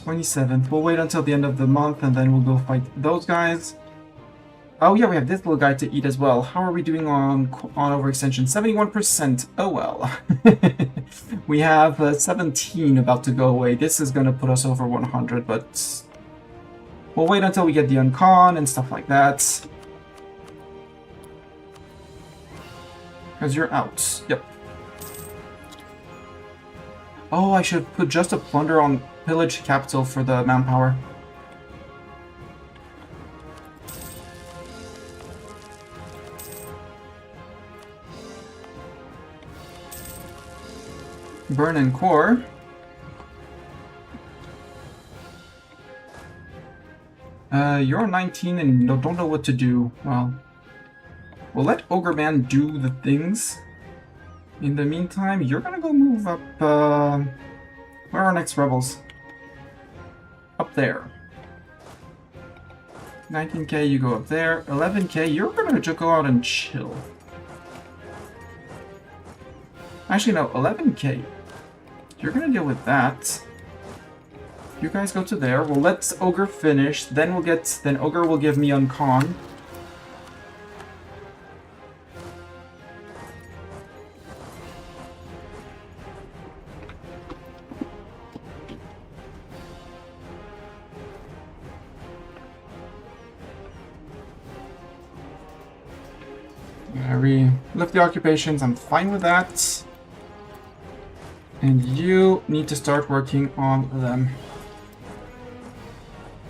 27th. We'll wait until the end of the month and then we'll go fight those guys. Oh yeah, we have this little guy to eat as well. How are we doing on overextension? 71%. Oh well. We have 17 about to go away. This is going to put us over 100, but we'll wait until we get the uncon and stuff like that. Because you're out. Yep. Oh, I should put just a plunder on pillage capital for the manpower. Burn and core. You're 19 and don't know what to do. Well, we'll let Ogre Man do the things. In the meantime, you're gonna go move up, where are our next rebels? Up there. 19k, you go up there. 11k, you're gonna just go out and chill. Actually, no, 11k. You're gonna deal with that. You guys go to there. We'll let Ogre finish. Then Ogre will give me uncon. Lift the occupations, I'm fine with that. And you need to start working on them.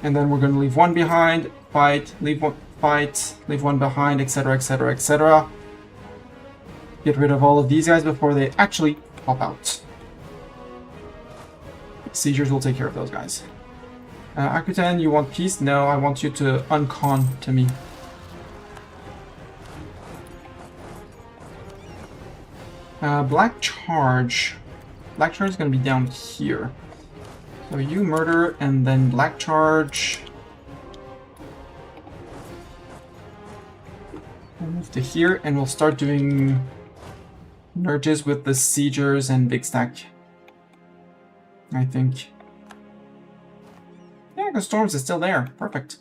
And then we're going to leave one behind, fight, leave one behind, etc, etc, etc. Get rid of all of these guys before they actually pop out. Seizures will take care of those guys. Akuten, you want peace? No, I want you to uncon to me. Black Charge. Black Charge is going to be down here. So you murder and then Black Charge. We'll move to here and we'll start doing merges with the Siegers and Big Stack. I think. Yeah, because Storms is still there. Perfect.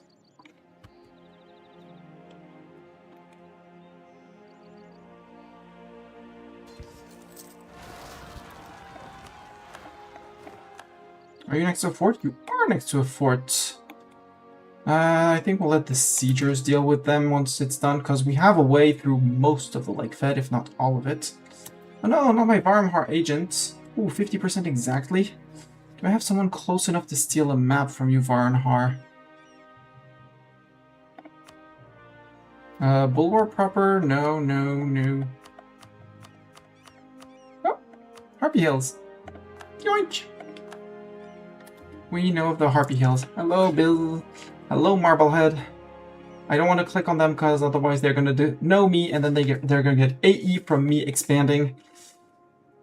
Are you next to a fort? You are next to a fort. I think we'll let the Siegers deal with them once it's done, because we have a way through most of the Lake Fed, if not all of it. Oh no, not my Varmhar agent. Ooh, 50% exactly. Do I have someone close enough to steal a map from you, Varnhar? Bulwark proper? No, no, no. Oh, Harpy Hills. Yoink! We know of the Harpy Hills. Hello, Bill. Hello, Marblehead. I don't want to click on them because otherwise they're going to know me and then they're going to get AE from me expanding.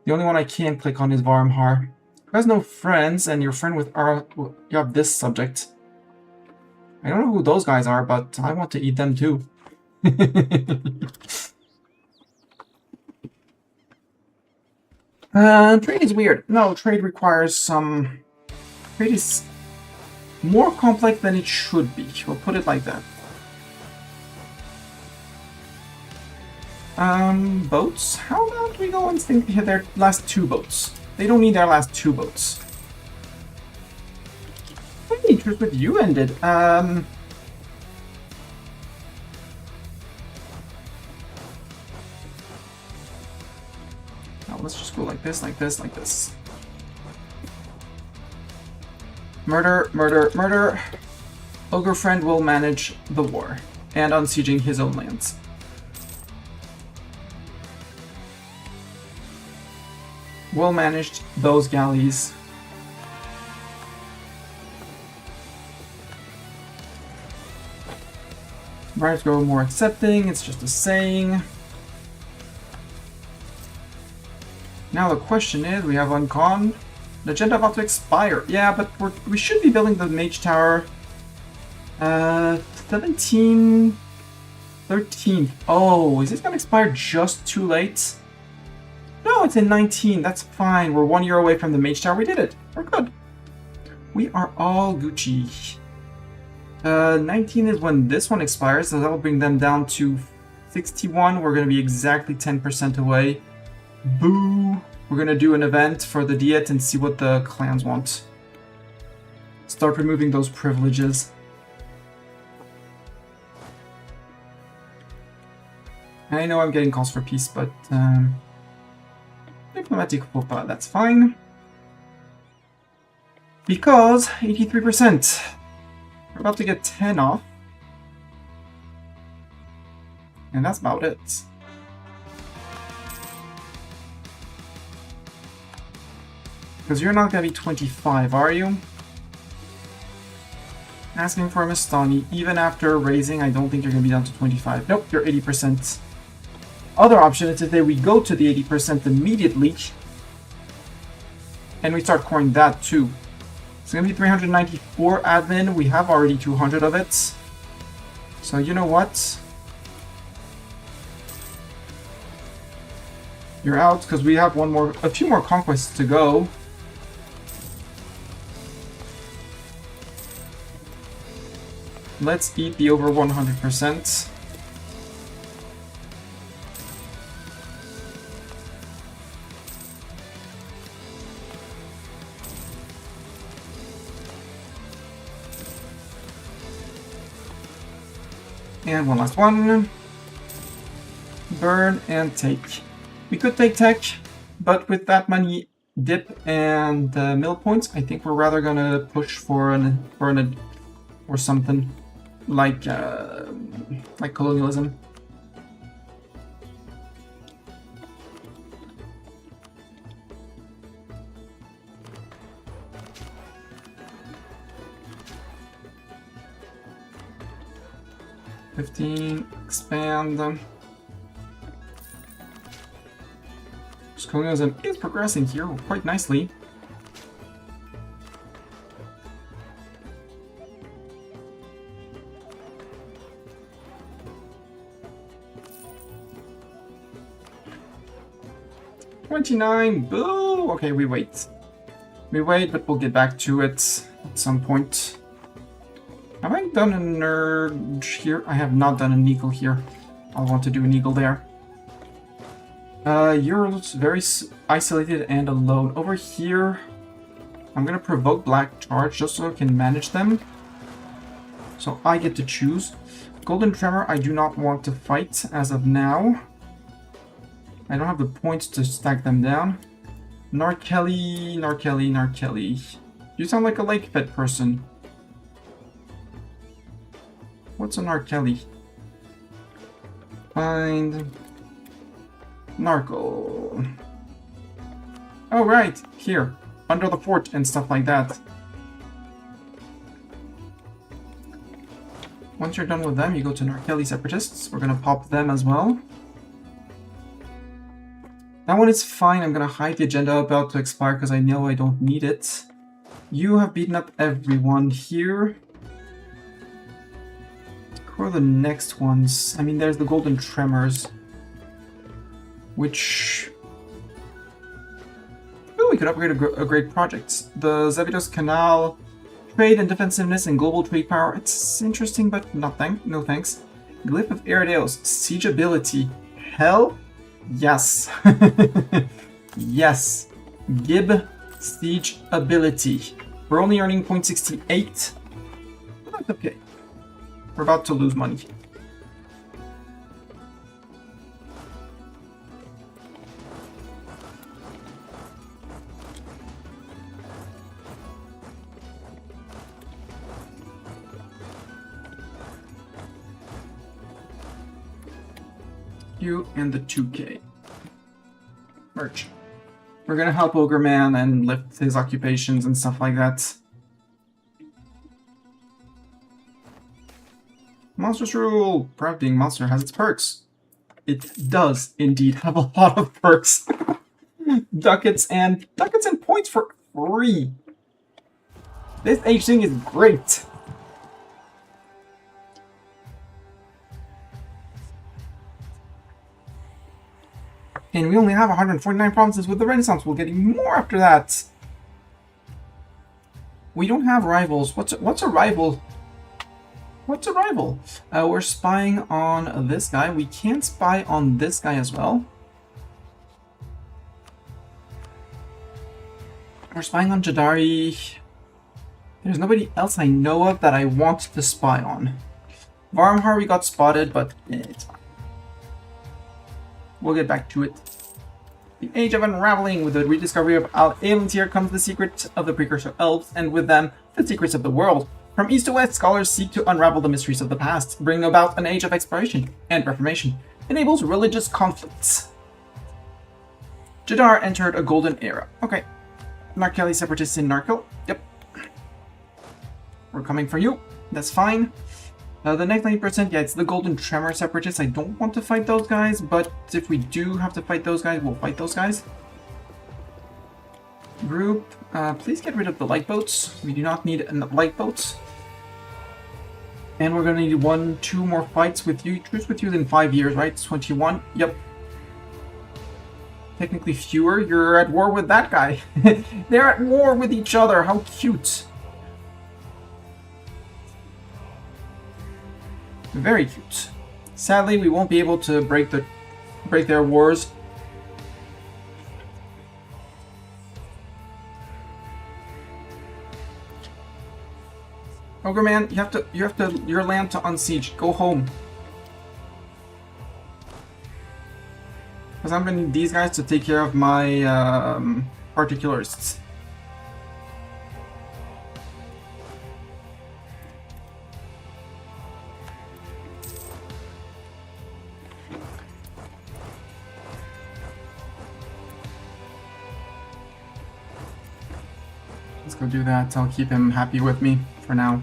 The only one I can click on is Varmhar, Who has no friends and you're friend with you have this subject. I don't know who those guys are, but I want to eat them too. Trade is weird. No, trade requires some... Trade is more complex than it should be. We'll put it like that. Boats? How about we go and think their last 2 boats? They don't need their last 2 boats. Hey, truce with you ended. Now let's just go like this, like this, like this. Murder, murder, murder. Ogre friend will manage the war and unsieging his own lands. Well managed those galleys. Bribes grow more accepting, it's just a saying. Now the question is, we have Uncon. The agenda about to expire. Yeah, but we should be building the Mage Tower. 17... 13th. Oh, is this gonna expire just too late? No, it's in 19. That's fine. We're 1 year away from the Mage Tower. We did it. We're good. We are all Gucci. 19 is when this one expires, so that will bring them down to 61. We're going to be exactly 10% away. Boo! We're going to do an event for the Diet and see what the clans want. Start removing those privileges. I know I'm getting calls for peace, but... diplomatic faux pas, that's fine. Because 83%. We're about to get 10 off. And that's about it. Because you're not going to be 25, are you? Asking for a Mastani. Even after raising, I don't think you're going to be down to 25. Nope, you're 80%. Other option is that we go to the 80% immediately. And we start coring that too. It's going to be 394 admin. We have already 200 of it. So you know what? You're out because we have a few more conquests to go. Let's eat the over 100%. And one last one. Burn and take. We could take tech, but with that money dip and mill points, I think we're rather gonna push for or something like colonialism. Expand. Colonialism is progressing here quite nicely. $29. Boo! Okay, we wait. We wait, but we'll get back to it at some point. Have I done a nerd here? I have not done an eagle here. I'll want to do an eagle there. You're very isolated and alone. Over here, I'm gonna provoke Black Charge just so I can manage them. So I get to choose. Golden Tremor, I do not want to fight as of now. I don't have the points to stack them down. Narkelly, Narkelly, Narkelly. You sound like a lake pet person. What's a Narkelly? Find... Narco. Oh, right. Here. Under the fort and stuff like that. Once you're done with them, you go to Narkelly Separatists. We're gonna pop them as well. That one is fine. I'm gonna hide the agenda about to expire because I know I don't need it. You have beaten up everyone here. Who are the next ones? I mean, there's the golden tremors, which... oh, we could upgrade a great project. The Zevidos Canal, trade and defensiveness and global trade power. It's interesting, but nothing. No thanks. Glyph of Erideos, siege ability. Hell yes. Yes. Gib siege ability. We're only earning 0.68. That's okay. We're about to lose money. You and the 2K. Merch. We're gonna help Ogre Man and lift his occupations and stuff like that. Monstrous rule! Proud being monster has its perks. It does indeed have a lot of perks. Ducats and points for free. This age thing is great. And we only have 149 provinces with the Renaissance. We'll get even more after that. We don't have rivals. What's a rival? What's a rival? We're spying on this guy. We can spy on this guy as well. We're spying on Jadari. There's nobody else I know of that I want to spy on. Varmhar we got spotted, but it's fine. We'll get back to it. The Age of Unraveling. With the rediscovery of aliens here comes the secret of the precursor elves, and with them, the secrets of the world. From east to west, scholars seek to unravel the mysteries of the past, bring about an age of exploration and reformation, enables religious conflicts. Jadar entered a golden era. Okay. Narkeli separatists in Narkel. Yep. We're coming for you. That's fine. The next 90%, yeah, it's the golden tremor separatists. I don't want to fight those guys, but if we do have to fight those guys, we'll fight those guys. Group, please get rid of the light boats. We do not need light boats. And we're going to need 2 more fights with you. Truce with you in 5 years, right? It's 21. Yep. Technically fewer. You're at war with that guy. They're at war with each other. How cute. Very cute. Sadly, we won't be able to break their wars. Ogre Man, you have to your land to unsiege. Go home. Because I'm gonna need these guys to take care of my particularists. Let's go do that. I'll keep him happy with me for now.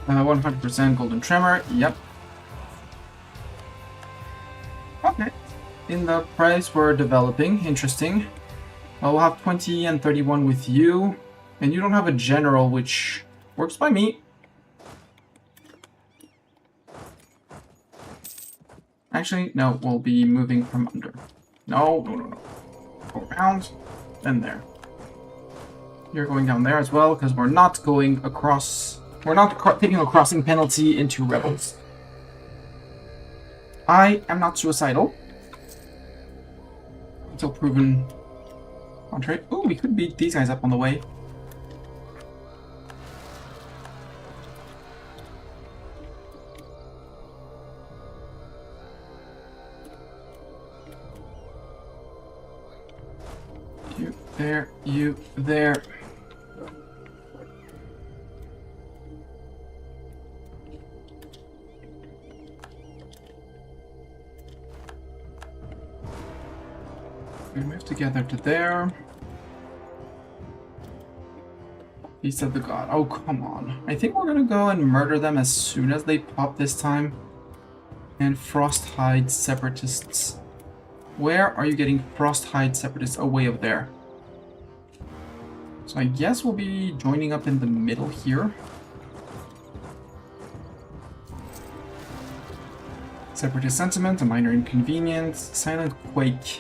100% golden tremor. Yep. Okay. In the price we're developing. Interesting. We'll have 20 and 31 with you. And you don't have a general, which works by me. Actually, no, we'll be moving from under. No. Go around. And there. You're going down there as well, because we're not going across... We're not taking a crossing penalty into rebels. I am not suicidal. Until proven contrary. Ooh, we could beat these guys up on the way. You there, you there. We move together to there. Feast of the God. Oh, come on. I think we're gonna go and murder them as soon as they pop this time. And Frosthide Separatists. Where are you getting Frosthide Separatists? Oh, way over there. So I guess we'll be joining up in the middle here. Separatist Sentiment, a minor inconvenience. Silent Quake.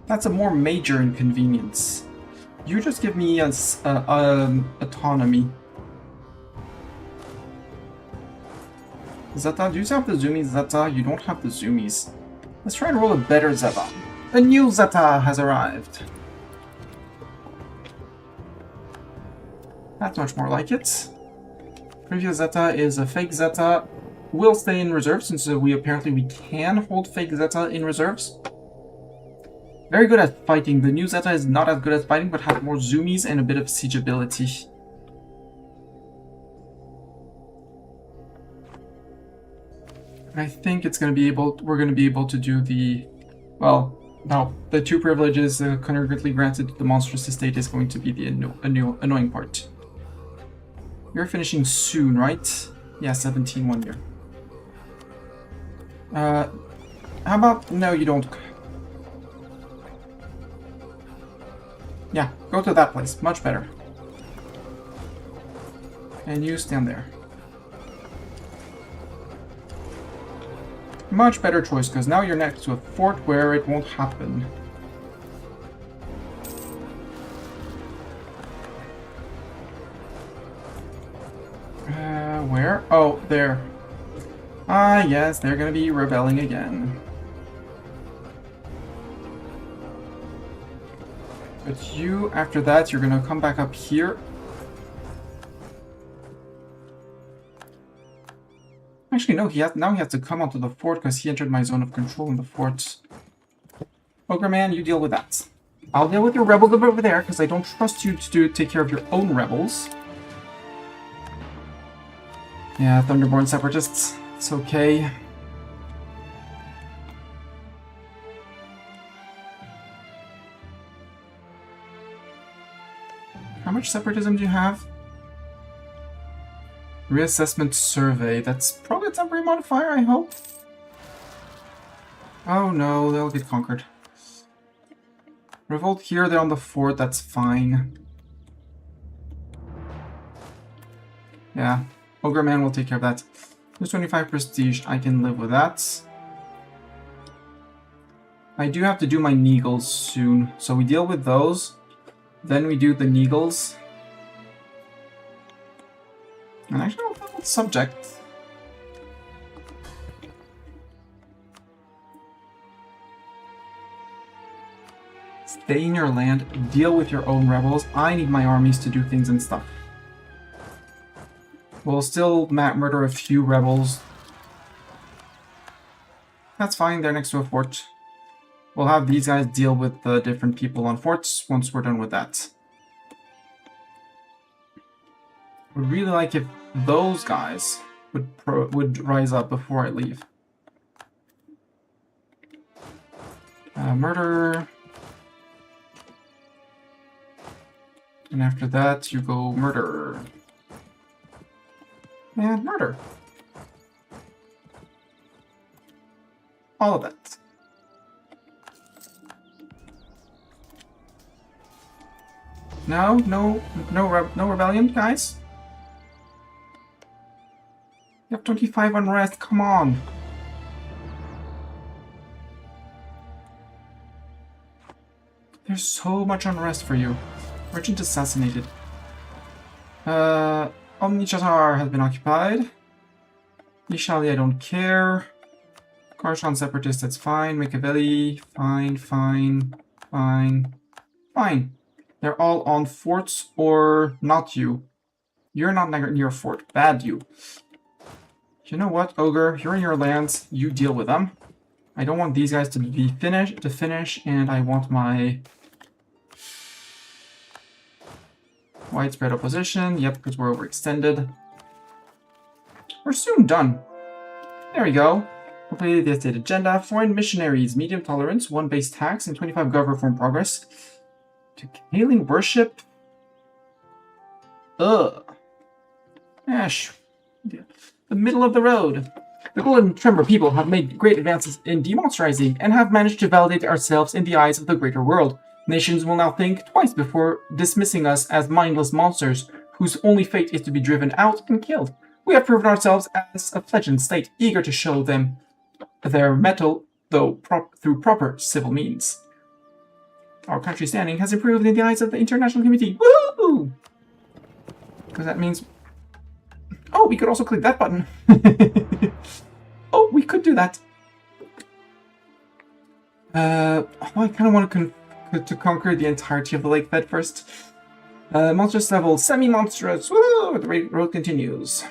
That's a more major inconvenience. You just give me autonomy. Zeta, do you have the zoomies? Zeta, you don't have the zoomies. Let's try and roll a better Zeta. A new Zeta has arrived. That's much more like it. Previous Zeta is a fake Zeta. Will stay in reserve since we can hold fake Zeta in reserves. Very good at fighting. The new Zeta is not as good at fighting, but has more zoomies and a bit of siege ability. I think it's going to be we're going to be able to do the, well, no, the 2 privileges concurrently granted to the monstrous estate is going to be the annoying part. You're finishing soon, right? Yeah, 17 1 year. How about, no, you don't. Yeah, go to that place, much better. And you stand there. Much better choice, because now you're next to a fort where it won't happen. Where? Oh, there. Ah, yes, they're gonna be rebelling again. But you, after that, you're gonna come back up here. Actually, no, now he has to come onto the fort because he entered my zone of control in the fort. Ogre Man, you deal with that. I'll deal with your rebels over there because I don't trust you to take care of your own rebels. Yeah, Thunderborn Separatists. It's okay. How much separatism do you have? Reassessment survey. That's probably a temporary modifier, I hope. Oh no, they'll get conquered. Revolt here, they're on the fort, that's fine. Yeah, Ogre Man will take care of that. There's 25 prestige, I can live with that. I do have to do my Neagles soon, so we deal with those. Then we do the Neagles. And actually, I'll follow the subject. Stay in your land, deal with your own rebels. I need my armies to do things and stuff. We'll still murder a few rebels. That's fine, they're next to a fort. We'll have these guys deal with the different people on forts once we're done with that. Would really like if those guys would rise up before I leave. Murder. And after that, you go murder. And murder. All of that. No rebellion, guys. You have 25 unrest, come on. There's so much unrest for you. Merchant assassinated. Omnichatar has been occupied. Ishali, I don't care. Karshan Separatist, that's fine. Machiavelli, fine. They're all on forts or not you. You're not near a fort. Bad you. You know what, Ogre? You're in your lands. You deal with them. I don't want these guys to finish, and I want my widespread opposition. Yep, because we're overextended. We're soon done. There we go. Completed the estate agenda. Foreign missionaries, medium tolerance, 1 base tax, and 25 gov reform progress. To hailing worship. Ugh. Ash. The middle of the road. The Golden Tremor people have made great advances in demonstrizing and have managed to validate ourselves in the eyes of the greater world. Nations will now think twice before dismissing us as mindless monsters whose only fate is to be driven out and killed. We have proven ourselves as a fledgling state, eager to show them their mettle, though through proper civil means. Our country's standing has improved in the eyes of the international community. Woo! Because that means... Oh, we could also click that button. Oh, we could do that. I kind of want to conquer the entirety of the lake bed first. Monstrous level, semi-monstrous. Woo! The road continues.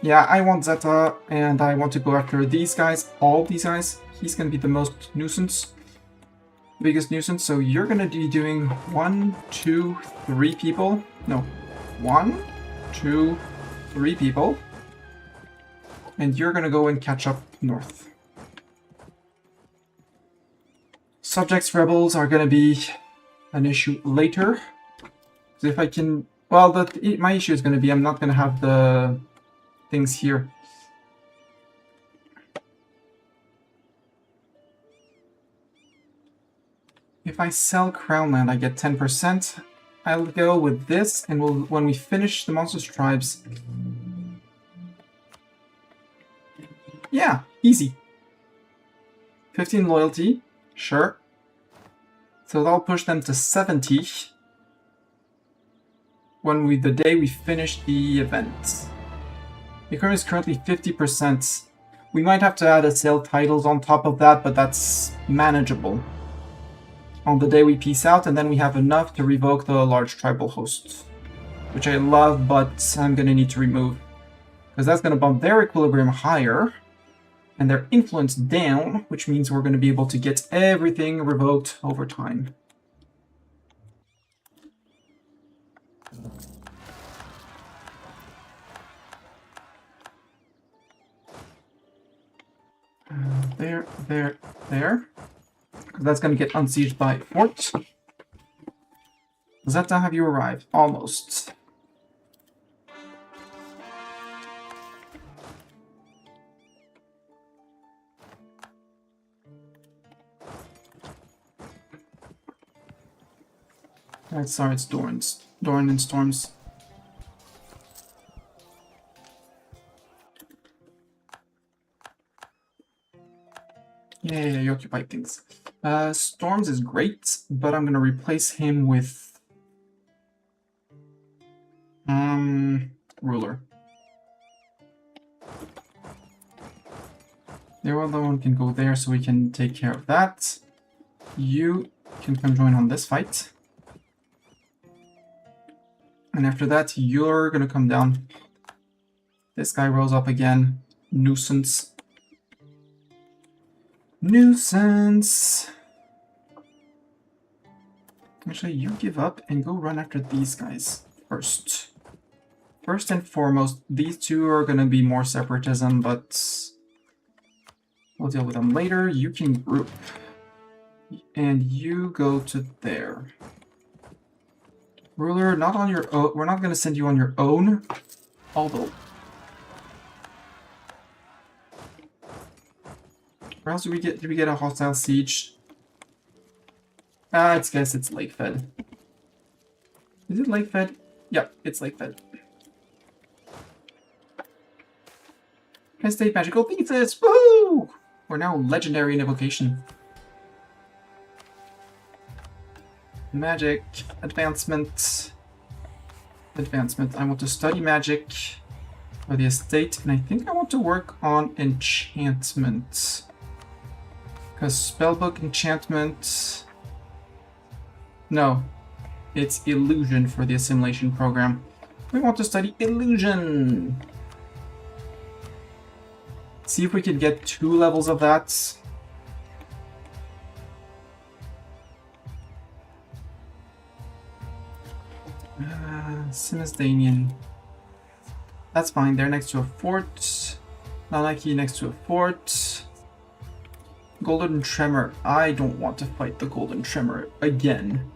Yeah, I want Zeta, and I want to go after these guys, all these guys. He's going to be the most nuisance. Biggest nuisance. So you're going to be doing 1, 2, 3 people. No. 1, 2, 3 people. And you're going to go and catch up north. Subjects rebels are going to be an issue later. If I can... Well, my issue is going to be I'm not going to have the things here. If I sell Crown Land, I get 10%. I'll go with this, and when we finish the Monstrous Tribes... Yeah, easy. 15 loyalty, sure. So that'll push them to 70 when the day we finish the event. The economy is currently 50%. We might have to add a sale titles on top of that, but that's manageable. On the day we peace out, and then we have enough to revoke the large tribal hosts, which I love, but I'm going to need to remove, because that's going to bump their equilibrium higher and their influence down, which means we're going to be able to get everything revoked over time. There. That's going to get unsieged by fort. Zeta, have you arrived? Almost. Right, sorry, it's Dorn and Storms. Yeah, you occupy things. Storms is great, but I'm gonna replace him with Ruler. The other one can go there, so we can take care of that. You can come join on this fight. And after that, you're gonna come down. This guy rose up again. Nuisance. Nuisance! Actually, you give up and go run after these guys first. First and foremost, these two are gonna be more separatism, but we'll deal with them later. You can group. And you go to there. Ruler, not on your own. We're not gonna send you on your own. Although... Where else did we get a hostile siege? I guess it's lake fed. Is it lake fed? Yep, it's lake fed. Estate magical thesis! Woo! We're now legendary in evocation. Magic advancement. Advancement. I want to study magic for the estate, and I think I want to work on enchantment. Because spellbook enchantment... No, it's illusion for the assimilation program. We want to study illusion. See if we could get 2 levels of that. Simisdanian. That's fine. They're next to a fort. Nanaki next to a fort. Golden Tremor. I don't want to fight the Golden Tremor again.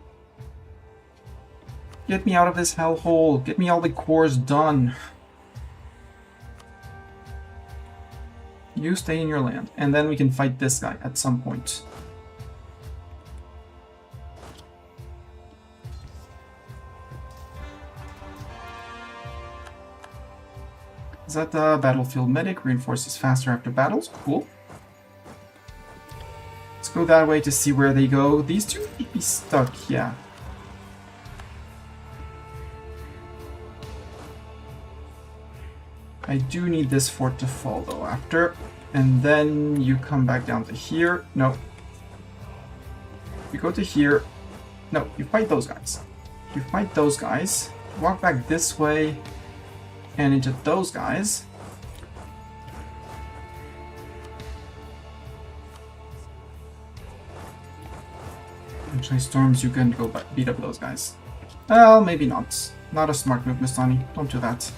Get me out of this hellhole. Get me all the cores done. You stay in your land, and then we can fight this guy at some point. Is that the battlefield medic? Reinforces faster after battles. Cool. Let's go that way to see where they go. These two might be stuck, yeah. I do need this fort to fall though after. And then you come back down to here. No. You go to here. No, you fight those guys. You fight those guys. Walk back this way and into those guys. Actually, Storms, you can go beat up those guys. Well, maybe not. Not a smart move, Mistani. Don't do that.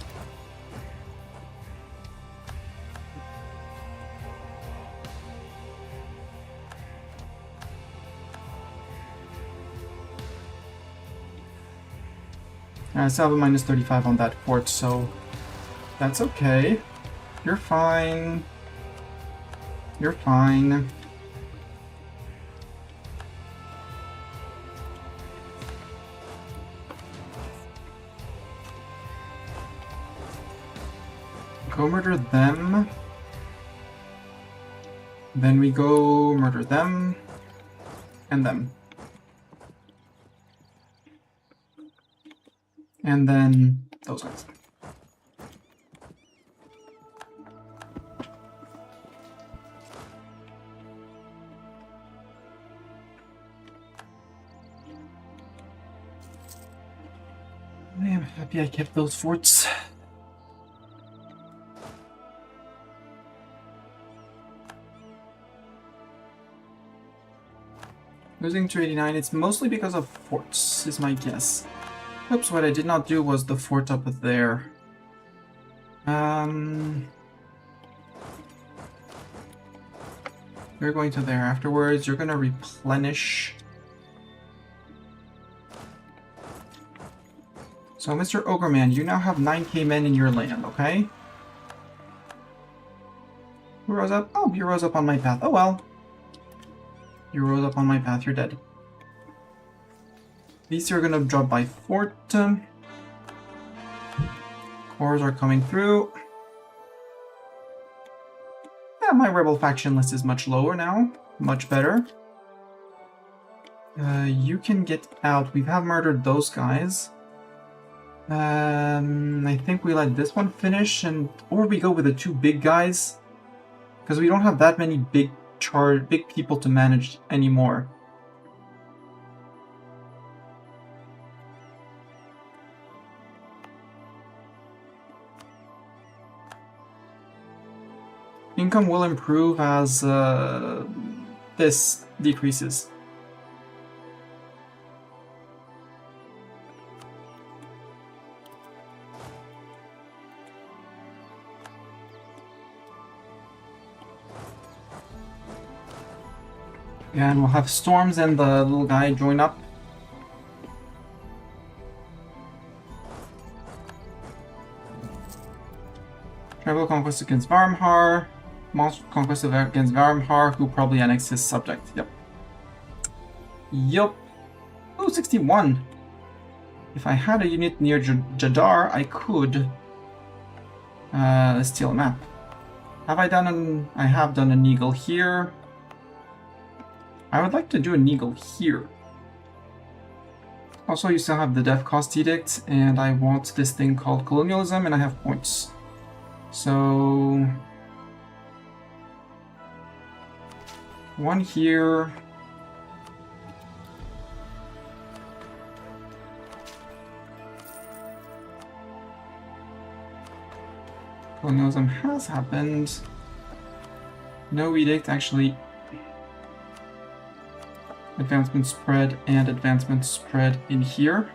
I still have a minus 35 on that fort, so that's okay. You're fine. You're fine. Go murder them. Then we go murder them. And them. And then those guys. I am happy I kept those forts. Losing 289, it's mostly because of forts, is my guess. Oops, what I did not do was the fort up there. We're going to there afterwards. You're gonna replenish. So, Mr. Ogreman, you now have 9k men in your land, okay? Who rose up? Oh, you rose up on my path. Oh well. You rose up on my path, you're dead. These two are gonna drop by fort. Cores are coming through. Yeah, my rebel faction list is much lower now. Much better. You can get out. We have murdered those guys. I think we let this one finish, or we go with the two big guys. Because we don't have that many big people to manage anymore. Income will improve as this decreases. And we'll have Storms and the little guy join up. Tribal conquest against Varmhar. Monster conquest against Varmhar, who probably annexed his subject. Yep. Yup. Ooh, 61. If I had a unit near Jadar, I could steal a map. Have I done an... I have done an eagle here. I would like to do an eagle here. Also, you still have the Death Cost Edict, and I want this thing called Colonialism, and I have points. So... one here. Colonialism has happened. No edict, actually. Advancement spread and advancement spread in here.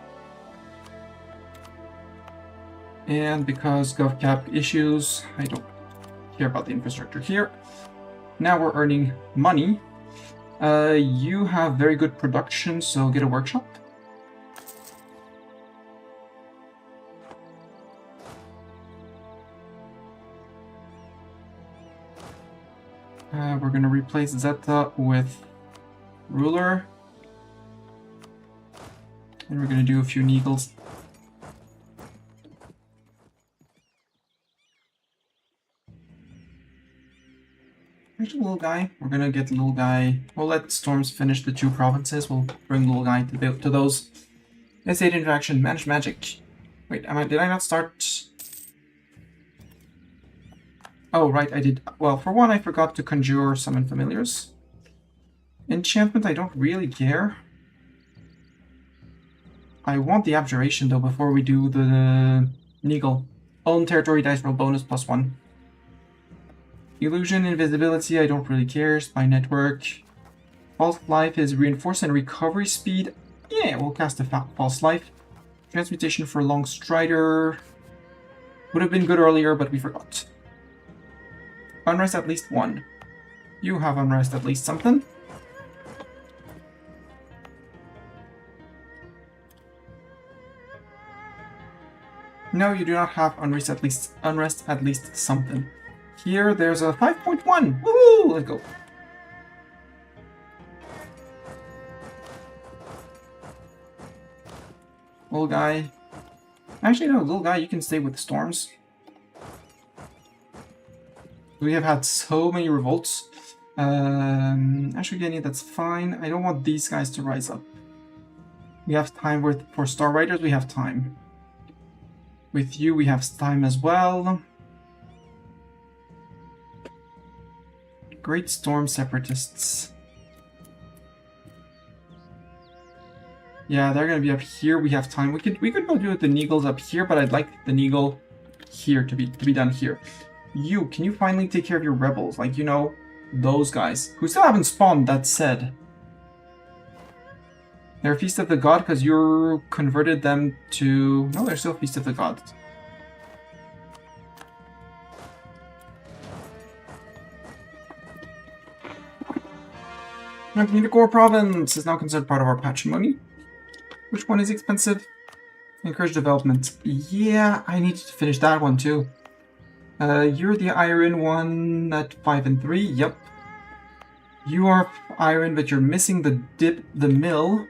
And because GovCap issues, I don't care about the infrastructure here. Now we're earning money. You have very good production, so get a workshop. We're gonna replace Zeta with Ruler. And we're gonna do a few Neagles. There's a little guy. We're gonna get little guy. We'll let Storms finish the 2 provinces. We'll bring little guy to those. S8 interaction. Manage magic. Wait, did I not start? Oh, right, I did. Well, for one, I forgot to conjure summon familiars. Enchantment, I don't really care. I want the abjuration though before we do the Neagle. Own territory dice roll bonus +1. Illusion, invisibility, I don't really care. Spy network. False life is reinforced and recovery speed. Yeah, we'll cast a false life. Transmutation for long strider. Would have been good earlier, but we forgot. Unrest at least 1. You have unrest at least something. No, you do not have unrest at least something. Here, there's a 5.1. Woo! Let's go. Little guy. Actually, no, little guy, you can stay with Storms. We have had so many revolts. Actually, Genny, that's fine. I don't want these guys to rise up. We have time for Star Riders, we have time. With you, we have time as well. Great Storm Separatists. Yeah, they're gonna be up here. We have time. We could go do the Neagles up here, but I'd like the Neagle here to be done here. You, can you finally take care of your rebels? Like, you know, those guys who still haven't spawned, that said. They're Feast of the God because you converted them to... No, they're still Feast of the God. Core province is now considered part of our patrimony. Which one is expensive? Encourage development. Yeah, I need to finish that one too. You're the iron one at 5 and 3. Yep. You are iron, but you're missing the mill.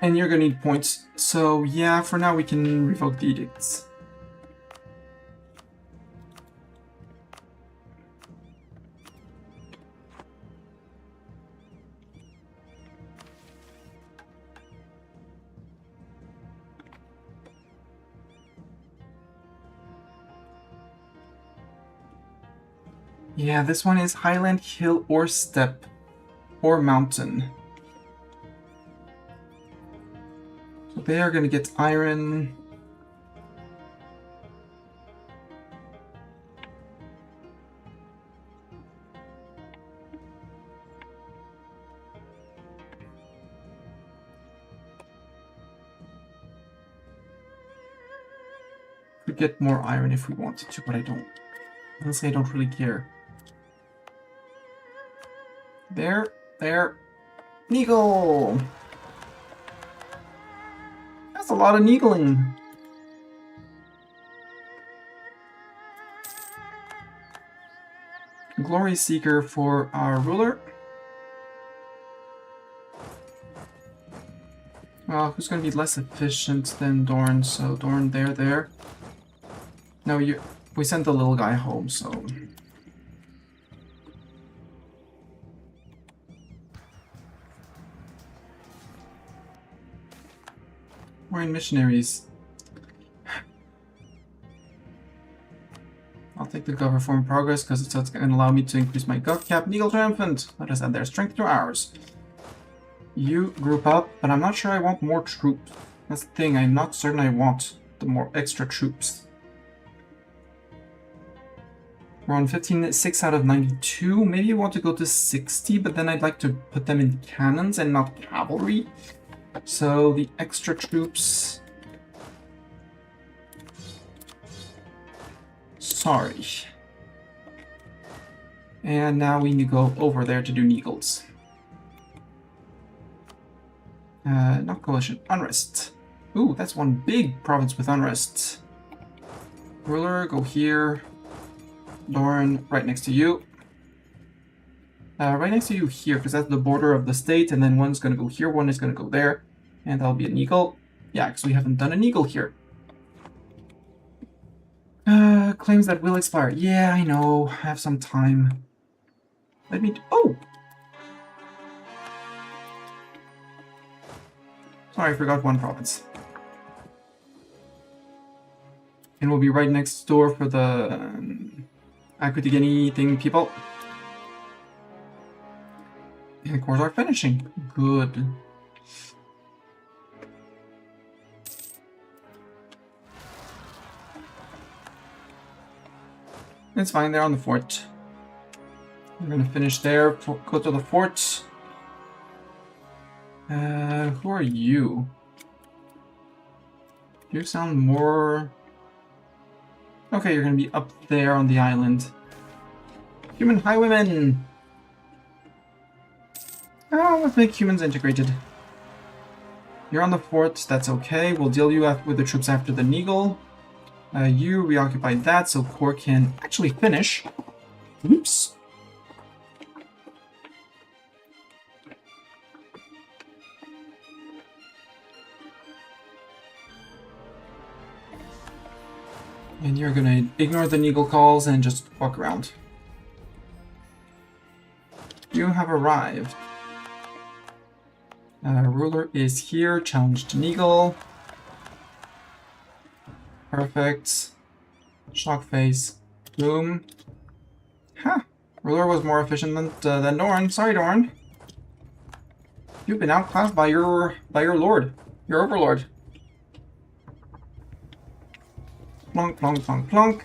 And you're gonna need points. So yeah, for now we can revoke the edicts. Yeah, this one is Highland, Hill, or Steppe, or Mountain. So they are gonna get iron. We get more iron if we wanted to, but I don't. Honestly, I don't really care. There. Neagle! That's a lot of neagling. Glory Seeker for our ruler. Well, who's going to be less efficient than Dorn? So Dorn, there. No, we sent the little guy home, so... We're in missionaries. I'll take the gov reform progress because it's going to allow me to increase my gov cap. Neagle Triumphant! Let us add their strength to ours. You group up, but I'm not sure I want more troops. That's the thing, I'm not certain I want the more extra troops. We're on 6 out of 92. Maybe I want to go to 60, but then I'd like to put them in cannons and not cavalry. So the extra troops... Sorry. And now we need to go over there to do Neagles. Not coalition. Unrest. Ooh, that's one big province with unrest. Ruler, go here. Doran, right next to you. Right next to you here, because that's the border of the state, and then one's gonna go here, one is gonna go there, and that'll be an eagle. Yeah, because we haven't done an eagle here. Claims that will expire. Yeah, I know. I have some time. Let me... Oh! Sorry, I forgot one province. And we'll be right next door for the... Akutigeni thing people. And cores are finishing. Good. It's fine, they're on the fort. We're gonna finish there, go to the fort. Who are you? You sound more... Okay, you're gonna be up there on the island. Human highwaymen! Oh, let's make humans integrated. You're on the fort, that's okay. We'll deal you with the troops after the Neagle. You reoccupied that, so Core can actually finish. Oops. And you're gonna ignore the Neagle calls and just walk around. You have arrived. Ruler is here, challenged Neagle. Perfect. Shock face. Boom. Huh. Ruler was more efficient than Doran. Sorry, Doran. You've been outclassed by your lord. Your overlord. Plonk, plonk, plonk, plonk.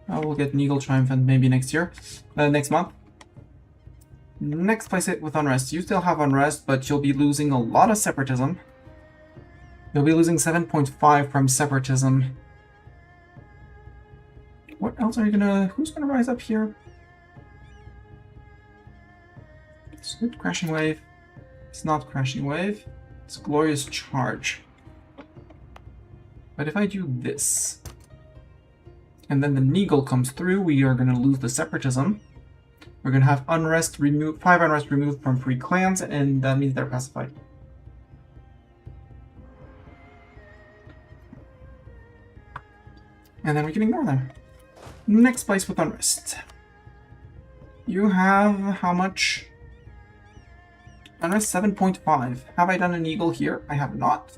I will get Neagle Triumphant maybe next year. Next month. Next place it with Unrest. You still have Unrest, but you'll be losing a lot of Separatism. You'll be losing 7.5 from Separatism. What else are you gonna... Who's gonna rise up here? It's good. Crashing Wave. It's not Crashing Wave. It's Glorious Charge. But if I do this, and then the Neagle comes through, we are gonna lose the Separatism. We're gonna have Unrest removed, 5 Unrest removed from free clans, and that means they're pacified. And then we can ignore them. Next place with Unrest. You have how much? Unrest 7.5. Have I done an eagle here? I have not.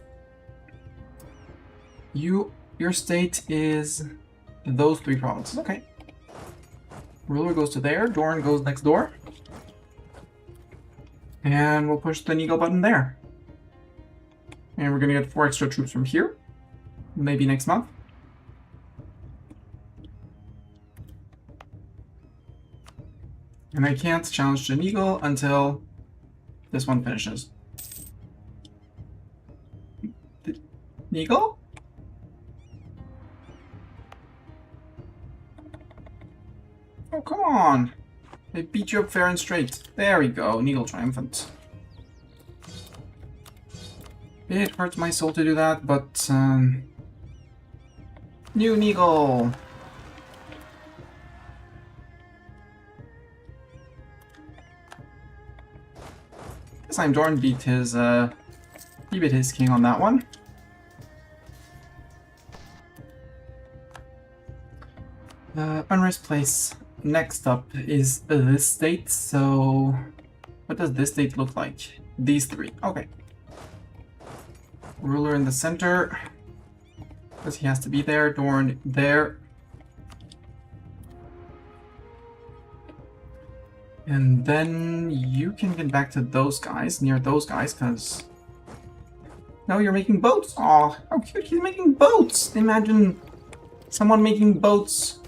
Your state is those 3 provinces. Okay. Ruler goes to there. Doran goes next door. And we'll push the Neagle button there. And we're gonna get 4 extra troops from here. Maybe next month. And I can't challenge the Neagle until this one finishes. Neagle? Oh, come on! They beat you up fair and straight. There we go, Neagle Triumphant. It hurts my soul to do that, but... New Neagle! This time Doran beat his, he beat his king on that one. Unrest place. Next up is this state, so... What does this state look like? These 3. Okay. Ruler in the center. Because he has to be there. Doran there. And then you can get back to those guys, near those guys, because... No, you're making boats! Aw, how cute, he's making boats! Imagine someone making boats.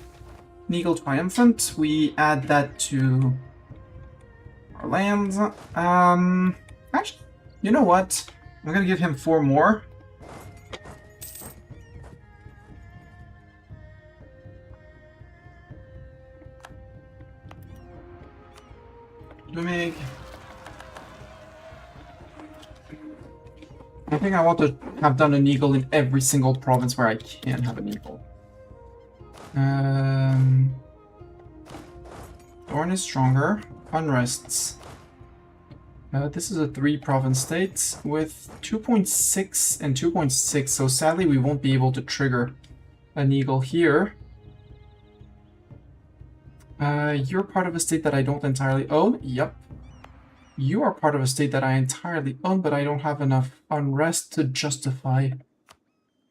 Neagle Triumphant, we add that to our lands. Actually, you know what? I'm gonna give him 4 more. I think I want to have done an eagle in every single province where I can have an eagle. Thorn is stronger. Unrests. This is a 3-province state with 2.6 and 2.6, so sadly we won't be able to trigger an eagle here. You're part of a state that I don't entirely own. Yep. You are part of a state that I entirely own, but I don't have enough unrest to justify.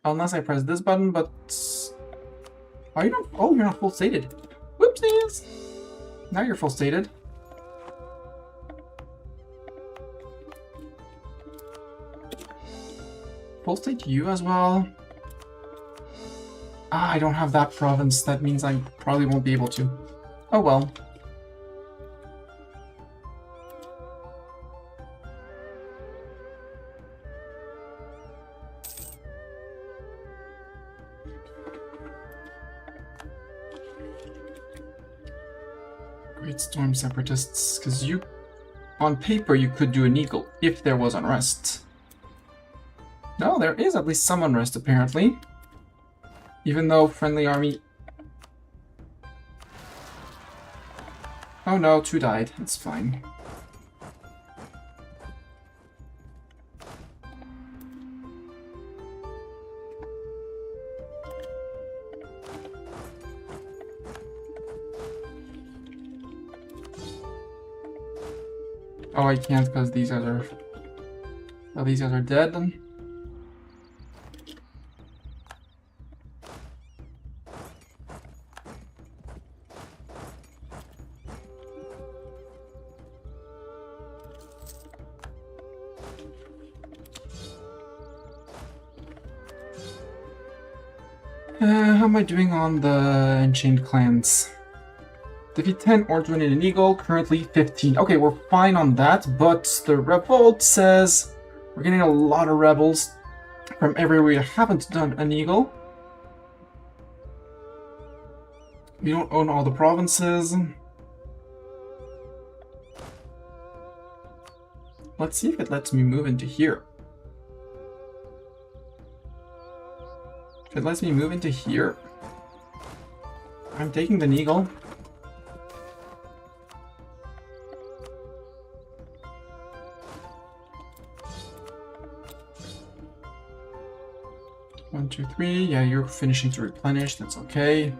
Unless I press this button, but... Are you not? Oh, you're not full stated. Whoopsies! Now you're full stated. Full state you as well. Ah, I don't have that province. That means I probably won't be able to. Oh well. Great Storm Separatists, because you... On paper, you could do an eagle if there was unrest. No, there is at least some unrest, apparently. Even though friendly army... Oh no, 2 died. It's fine. Oh, I can't because these guys are... Oh, these guys are dead then. How am I doing on the Enchained Clans? Defeat 10 or join in an eagle, currently 15. Okay, we're fine on that, but the revolt says we're getting a lot of rebels from everywhere we haven't done an eagle. We don't own all the provinces. Let's see if it lets me move into here. If it lets me move into here, I'm taking the eagle. One, two, three. Yeah, you're finishing to replenish. That's okay.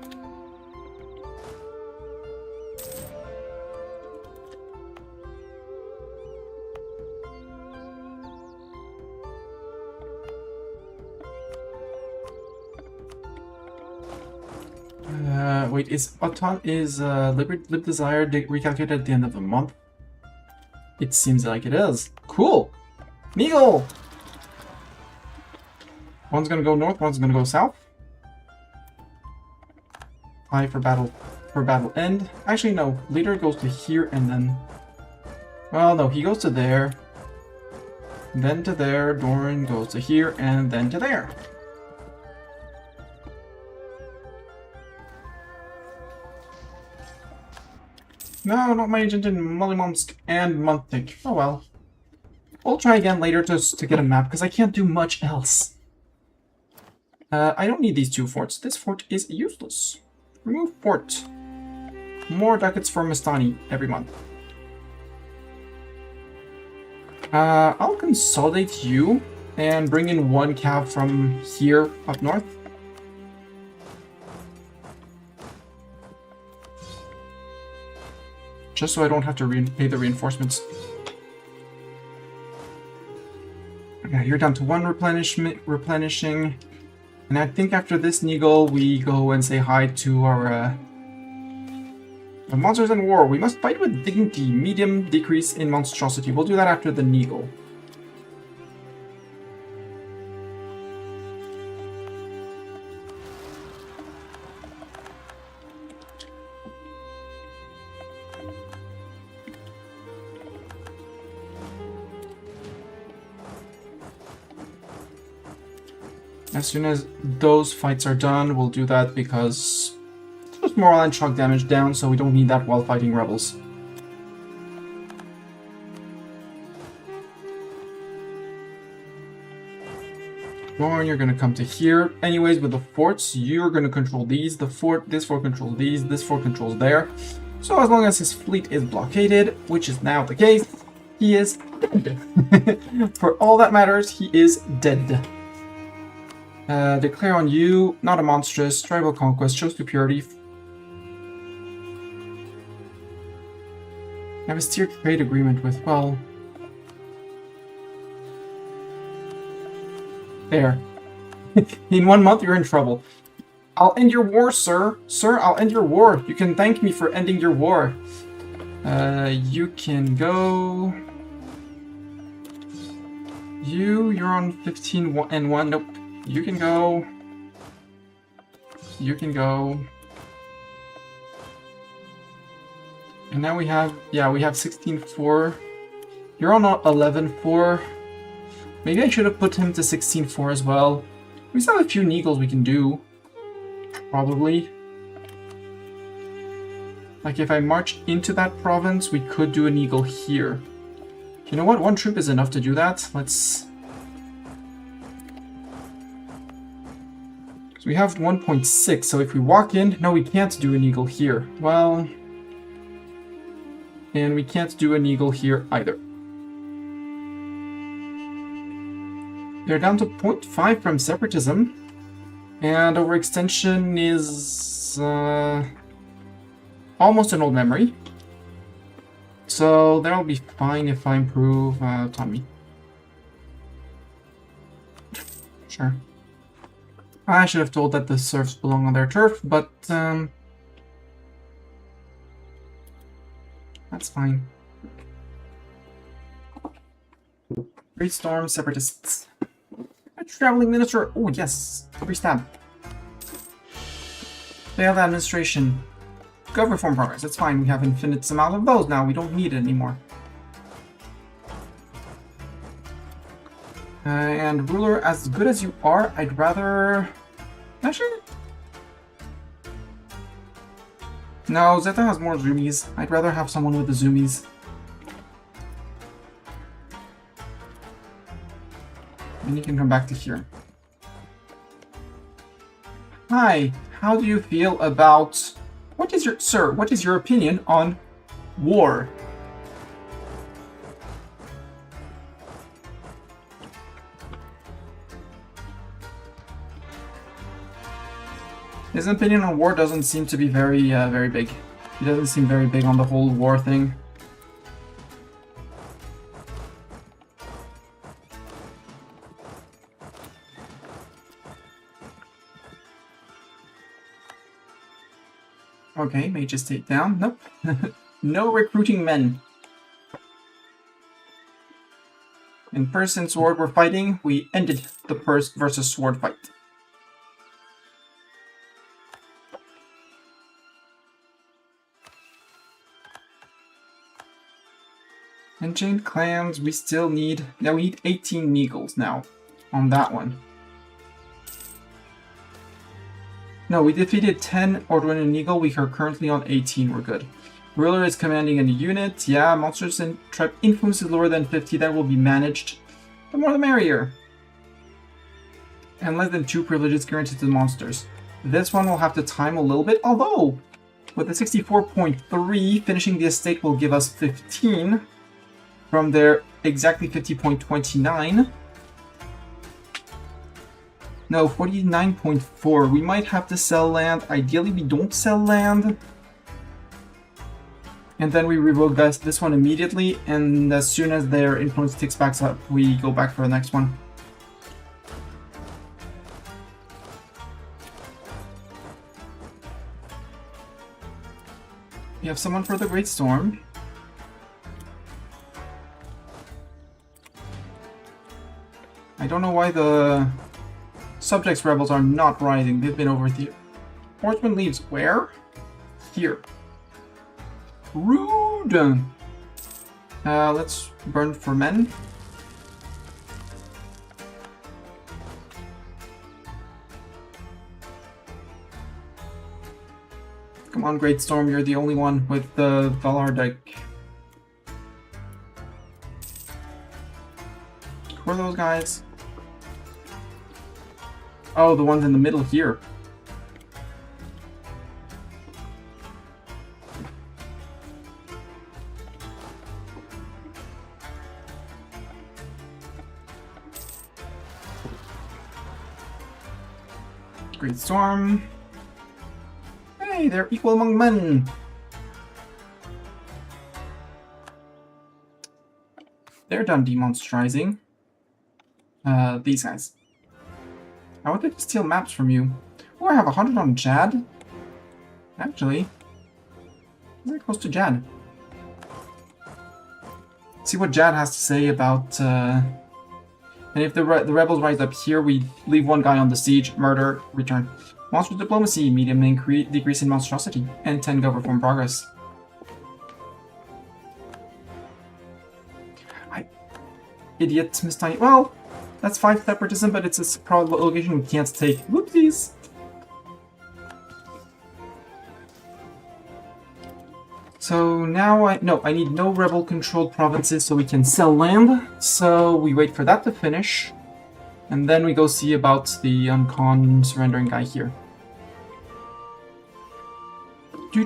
Wait, is Lib Desire recalculated at the end of the month? It seems like it is. Cool! Eagle! One's gonna go north, one's gonna go south. Eye for battle end. Actually, no. Leader goes to here and then... Well, no, he goes to there. Then to there. Doran goes to here and then to there. No, not my agent in Molymomsk and Montik. Oh well. We'll try again later to get a map, because I can't do much else. I don't need these 2 forts. This fort is useless. Remove fort. More ducats for Mastani every month. I'll consolidate you and bring in 1 cav from here up north. Just so I don't have to pay the reinforcements. Okay, you're down to 1 replenishing. And I think after this Neagle, we go and say hi to our monsters in war. We must fight with dignity. Medium decrease in monstrosity. We'll do that after the Neagle. As soon as those fights are done, we'll do that because it's just morale and shock damage down, so we don't need that while fighting rebels. Born, you're gonna come to here. Anyways, with the forts, you're gonna control these. This fort controls these. This fort controls there. So as long as his fleet is blockaded, which is now the case, he is dead. For all that matters, he is dead. Declare on you, not a monstrous, tribal conquest, show superiority. I have a steered trade agreement with, well... There. In 1 month, you're in trouble. I'll end your war, sir. Sir, I'll end your war. You can thank me for ending your war. You can go... You're on 15 and 1. Nope. You can go. You can go. And now we have, yeah, we have 16-4. You're on 11-4. Maybe I should have put him to 16-4 as well. We still have a few Neagles we can do. Probably. Like if I march into that province, we could do an eagle here. You know what? 1 troop is enough to do that. Let's... So we have 1.6, so if we walk in... No, we can't do an eagle here. Well... And we can't do an eagle here either. They're down to 0.5 from separatism. And overextension is... almost an old memory. So that'll be fine if I improve autonomy. Sure. I should have told that the serfs belong on their turf, but that's fine. Great Storm, Separatists. A traveling minister. Oh yes, free stab. Failed administration. Gov reform progress. It's fine. We have infinite amount of those now. We don't need it anymore. And ruler, as good as you are, I'd rather... Actually... No, Zeta has more zoomies. I'd rather have someone with the zoomies. And you can come back to here. Hi, how do you feel about... What is your... Sir, what is your opinion on war? His opinion on war doesn't seem to be very, very big. He doesn't seem very big on the whole war thing. Okay, mages take down. Nope. No recruiting men. In purse and sword we're fighting. We ended the purse versus sword fight. Unchained clans, we still need... Yeah, we need 18 Neagles now on that one. No, we defeated 10 Ordwin and Neagle. We are currently on 18. We're good. Ruler is commanding a unit. Yeah, monsters and tribe influence is lower than 50. That will be managed. The more the merrier. And less than 2 privileges guaranteed to the monsters. This one will have to time a little bit. Although, with the 64.3, finishing the estate will give us 15. From their exactly 50.29. No, 49.4. We might have to sell land. Ideally, we don't sell land. And then we revoke this one immediately. And as soon as their influence ticks back up, we go back for the next one. We have someone for the Great Storm. I don't know why the subjects rebels are not rising. They've been over here. Horseman leaves where? Here. Rude! Let's burn for men. Come on, Great Storm, you're the only one with the Valar deck. Who are those guys? Oh, the ones in the middle here. Great Storm. Hey, they're equal among men. They're done demonstrizing. These guys. I wanted to steal maps from you. Oh, I have 100 on Jad. Actually, very close to Jad. See what Jad has to say about. And if the rebels rise up here, we leave one guy on the siege, murder, return. Monstrous diplomacy, medium decrease in monstrosity, and 10 gov reform progress. Idiot, Miss Tiny. Well, that's 5 separatism, but it's a location we can't take. Whoopsies. So now I need no rebel-controlled provinces so we can sell land. So we wait for that to finish. And then we go see about the uncon surrendering guy here. You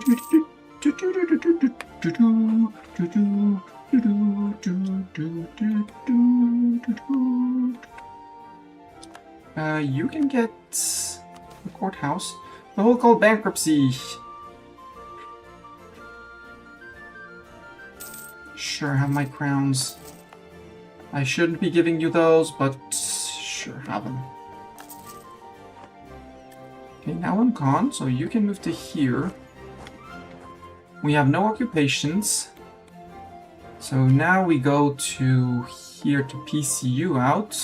can get the courthouse. The whole called bankruptcy. Sure, have my crowns. I shouldn't be giving you those, but sure, have them. Okay, now I'm con, so you can move to here. We have no occupations. So now we go to here to PCU out.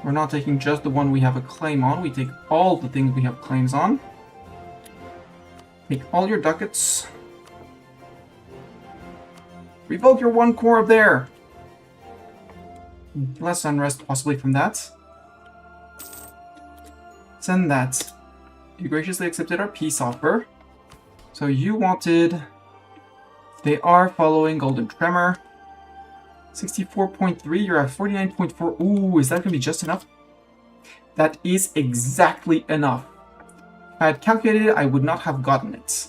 We're not taking just the one we have a claim on, we take all the things we have claims on. Take all your ducats. Revoke your 1 core up there! Less unrest possibly from that. Send that. You graciously accepted our peace offer. So you wanted... They are following Golden Tremor. 64.3, you're at 49.4. Ooh, is that gonna be just enough? That is exactly enough. If I had calculated it, I would not have gotten it.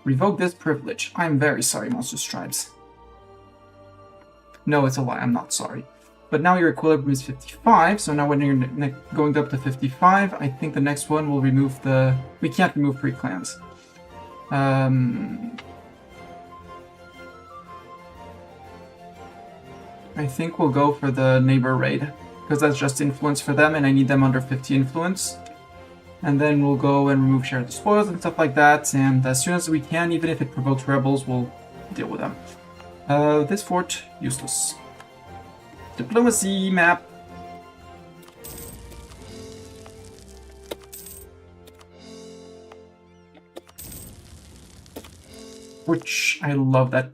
Revoke this privilege. I'm very sorry, monstrous tribes. No, it's a lie, I'm not sorry. But now your equilibrium is 55, so now when you're going up to 55, I think the next one will remove the... We can't remove pre-clans. I think we'll go for the neighbor raid, because that's just influence for them, and I need them under 50 influence. And then we'll go and remove share the spoils and stuff like that, and as soon as we can, even if it provokes rebels, we'll deal with them. This fort, useless. Diplomacy map. Which, I love that.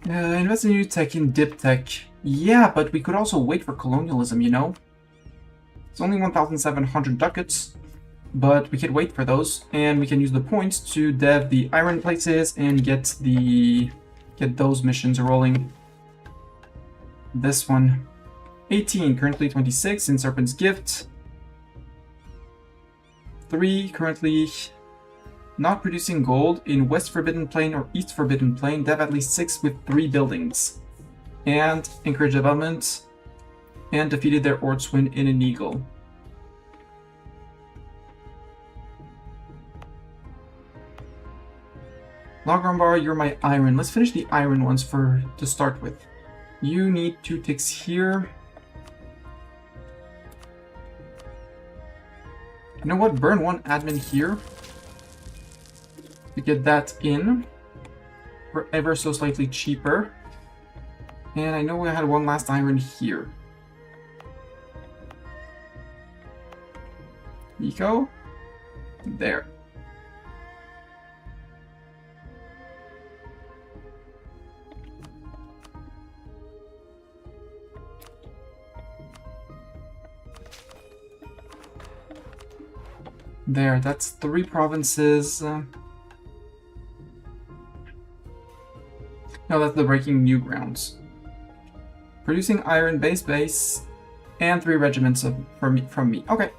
Invest in new tech in dip tech. Yeah, but we could also wait for colonialism, you know? It's only 1,700 ducats, but we could wait for those, and we can use the points to dev the iron places and get those missions rolling. This one. 18, currently 26 in Serpent's Gift. 3, currently not producing gold in West Forbidden Plain or East Forbidden Plain. Dev at least 6 with 3 buildings. And encourage development. And defeated their Ortswin in an eagle. Logrumbar, you're my iron. Let's finish the iron ones to start with. You need 2 ticks here. You know what? Burn 1 admin here. To get that in. We're ever so slightly cheaper. And I know we had 1 last iron here. Eco. There. There, that's 3 provinces. No, that's the breaking new grounds. Producing iron base, and 3 regiments from me. Okay.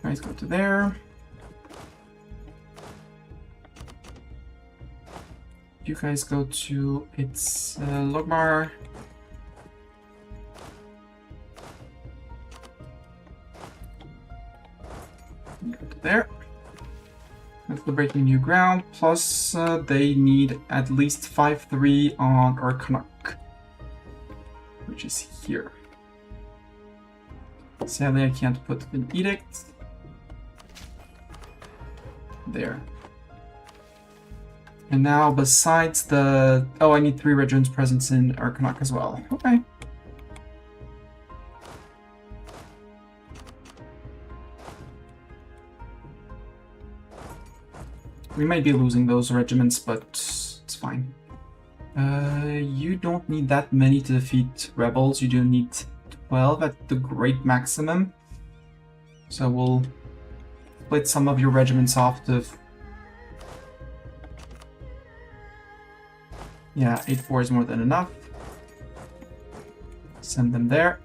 Guys, go to there. You guys go to its Logmar. Go to there. That's the breaking new ground. Plus, they need at least 5-3 on Urkanuk, which is here. Sadly, I can't put an edict there. And now, besides the... Oh, I need 3 regiments presence in Urkanuk as well. Okay. We might be losing those regiments, but it's fine. You don't need that many to defeat rebels. You do need 12 at the great maximum. So we'll split some of your regiments off to... Yeah, 8-4 is more than enough. Send them there.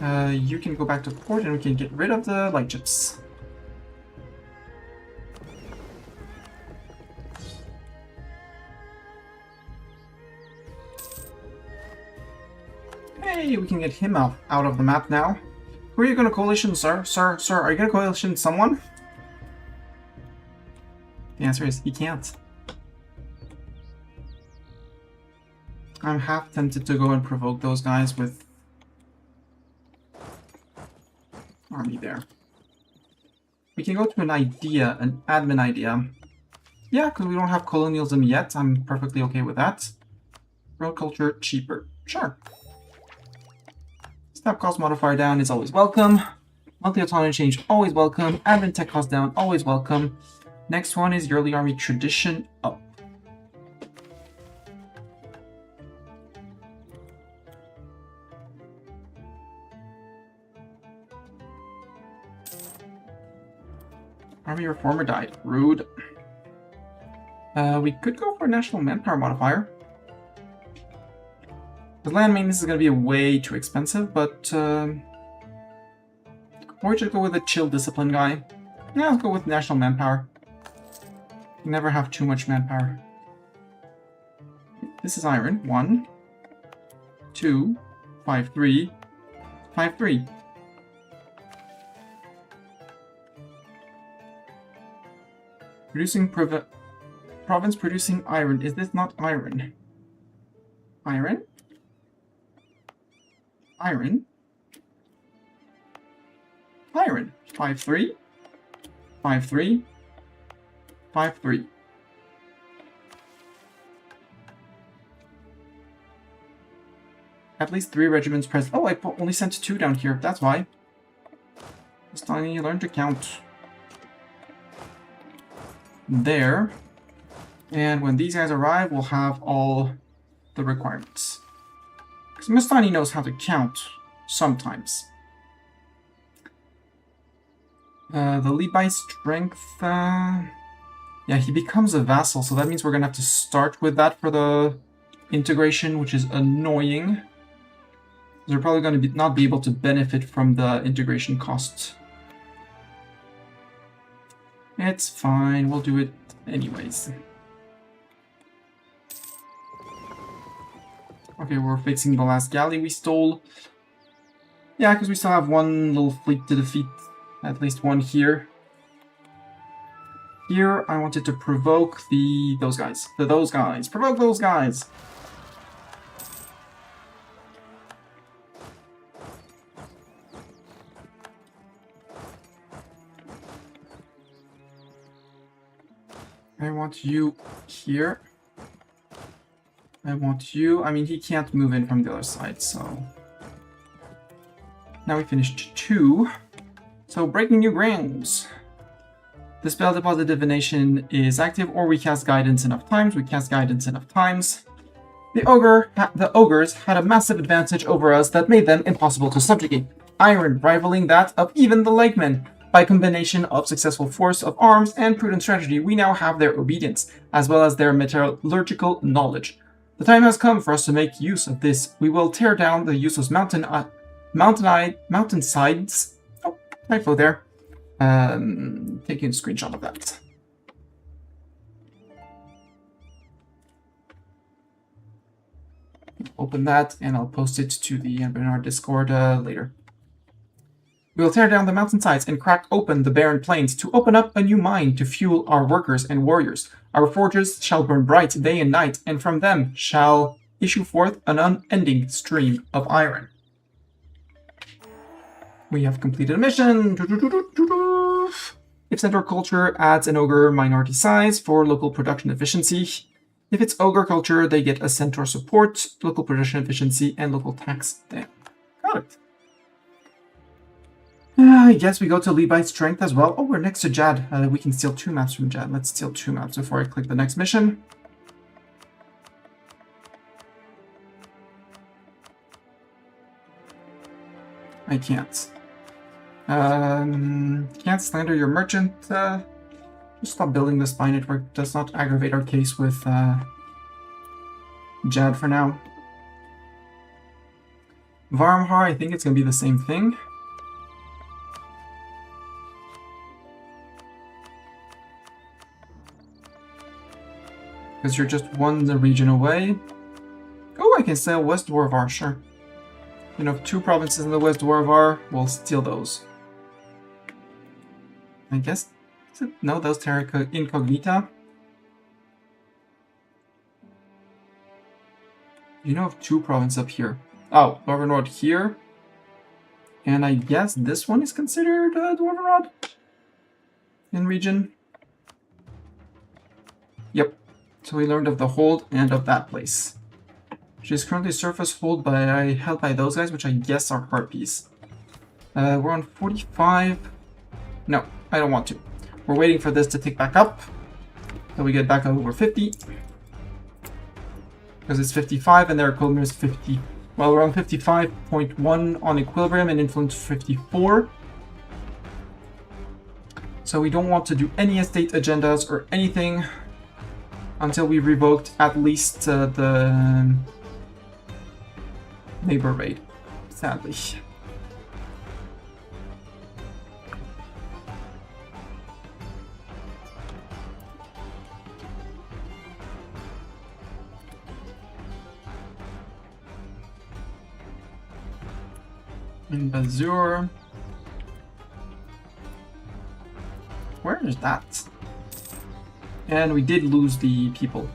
You can go back to port and we can get rid of the light ships. Hey, we can get him out of the map now. Who are you going to coalition, sir? Sir, are you going to coalition someone? The answer is he can't. I'm half tempted to go and provoke those guys with army there. We can go to an idea, an admin idea. Yeah, because we don't have colonialism yet. I'm perfectly okay with that. Road culture, cheaper. Sure. Snap cost modifier down is always welcome. Monthly autonomy change, always welcome. Admin tech cost down, always welcome. Next one is yearly army tradition up. Army reformer died. Rude. We could go for a national manpower modifier. The land maintenance is going to be way too expensive, but... or just go with a chill discipline guy. Yeah, let's go with national manpower. You never have too much manpower. This is iron. 1, 2, 5, 3, 5, 3. Producing province producing iron. Is this not iron? Iron? Iron? Iron. 5, 3. 5, 3. 5, 3. At least 3 regiments present. Oh, I only sent 2 down here. That's why. Just telling you, learn to count. There. And when these guys arrive, we'll have all the requirements. Because Mustani knows how to count sometimes. The lead by strength... yeah, he becomes a vassal, so that means we're going to have to start with that for the integration, which is annoying. They're probably going to not be able to benefit from the integration cost. It's fine, we'll do it anyways. Okay, we're fixing the last galley we stole. Yeah, because we still have one little fleet to defeat. At least one here. Here, I wanted to provoke those guys. Those guys. Provoke those guys! I want you here. I want you... I mean, he can't move in from the other side, so... Now we finished 2. So, breaking new grounds. The spell Deposit Divination is active, or we cast Guidance enough times. We cast Guidance enough times. The ogres had a massive advantage over us that made them impossible to subjugate. Iron rivaling that of even the Legmen. By combination of successful force of arms and prudent strategy, we now have their obedience, as well as their metallurgical knowledge. The time has come for us to make use of this. We will tear down the useless mountainsides. Oh, typo there. Taking a screenshot of that. Open that, and I'll post it to the Anbennar Discord later. We'll tear down the mountainsides and crack open the barren plains to open up a new mine to fuel our workers and warriors. Our forges shall burn bright day and night, and from them shall issue forth an unending stream of iron. We have completed a mission. If Centaur culture adds an ogre minority size for local production efficiency. If it's ogre culture, they get a Centaur support, local production efficiency, and local tax. Damn. Got it. I guess we go to lead by strength as well. Oh, we're next to Jad. We can steal 2 maps from Jad. Let's steal 2 maps before I click the next mission. I can't. Can't slander your merchant. Just stop building the spy network. Does not aggravate our case with Jad for now. Varmhar, I think it's going to be the same thing. Because you're just one region away. Oh, I can sail West Dwarvar, sure. You know, 2 provinces in the West Dwarvar, we'll steal those. I guess. No, those Terra Incognita. You know of 2 provinces up here. Oh, Dwarvenrod here. And I guess this one is considered Dwarvenrod in region. Yep. So we learned of the hold and of that place. Which is currently surface held by those guys, which I guess are harpies. We're on 45. No, I don't want to. We're waiting for this to tick back up. So we get back over 50. Because it's 55 and their equilibrium is 50. Well, we're on 55.1 on equilibrium and influence 54. So we don't want to do any estate agendas or anything until we revoked at least the neighbor raid, sadly. In Bazur. Where is that? And we did lose the people.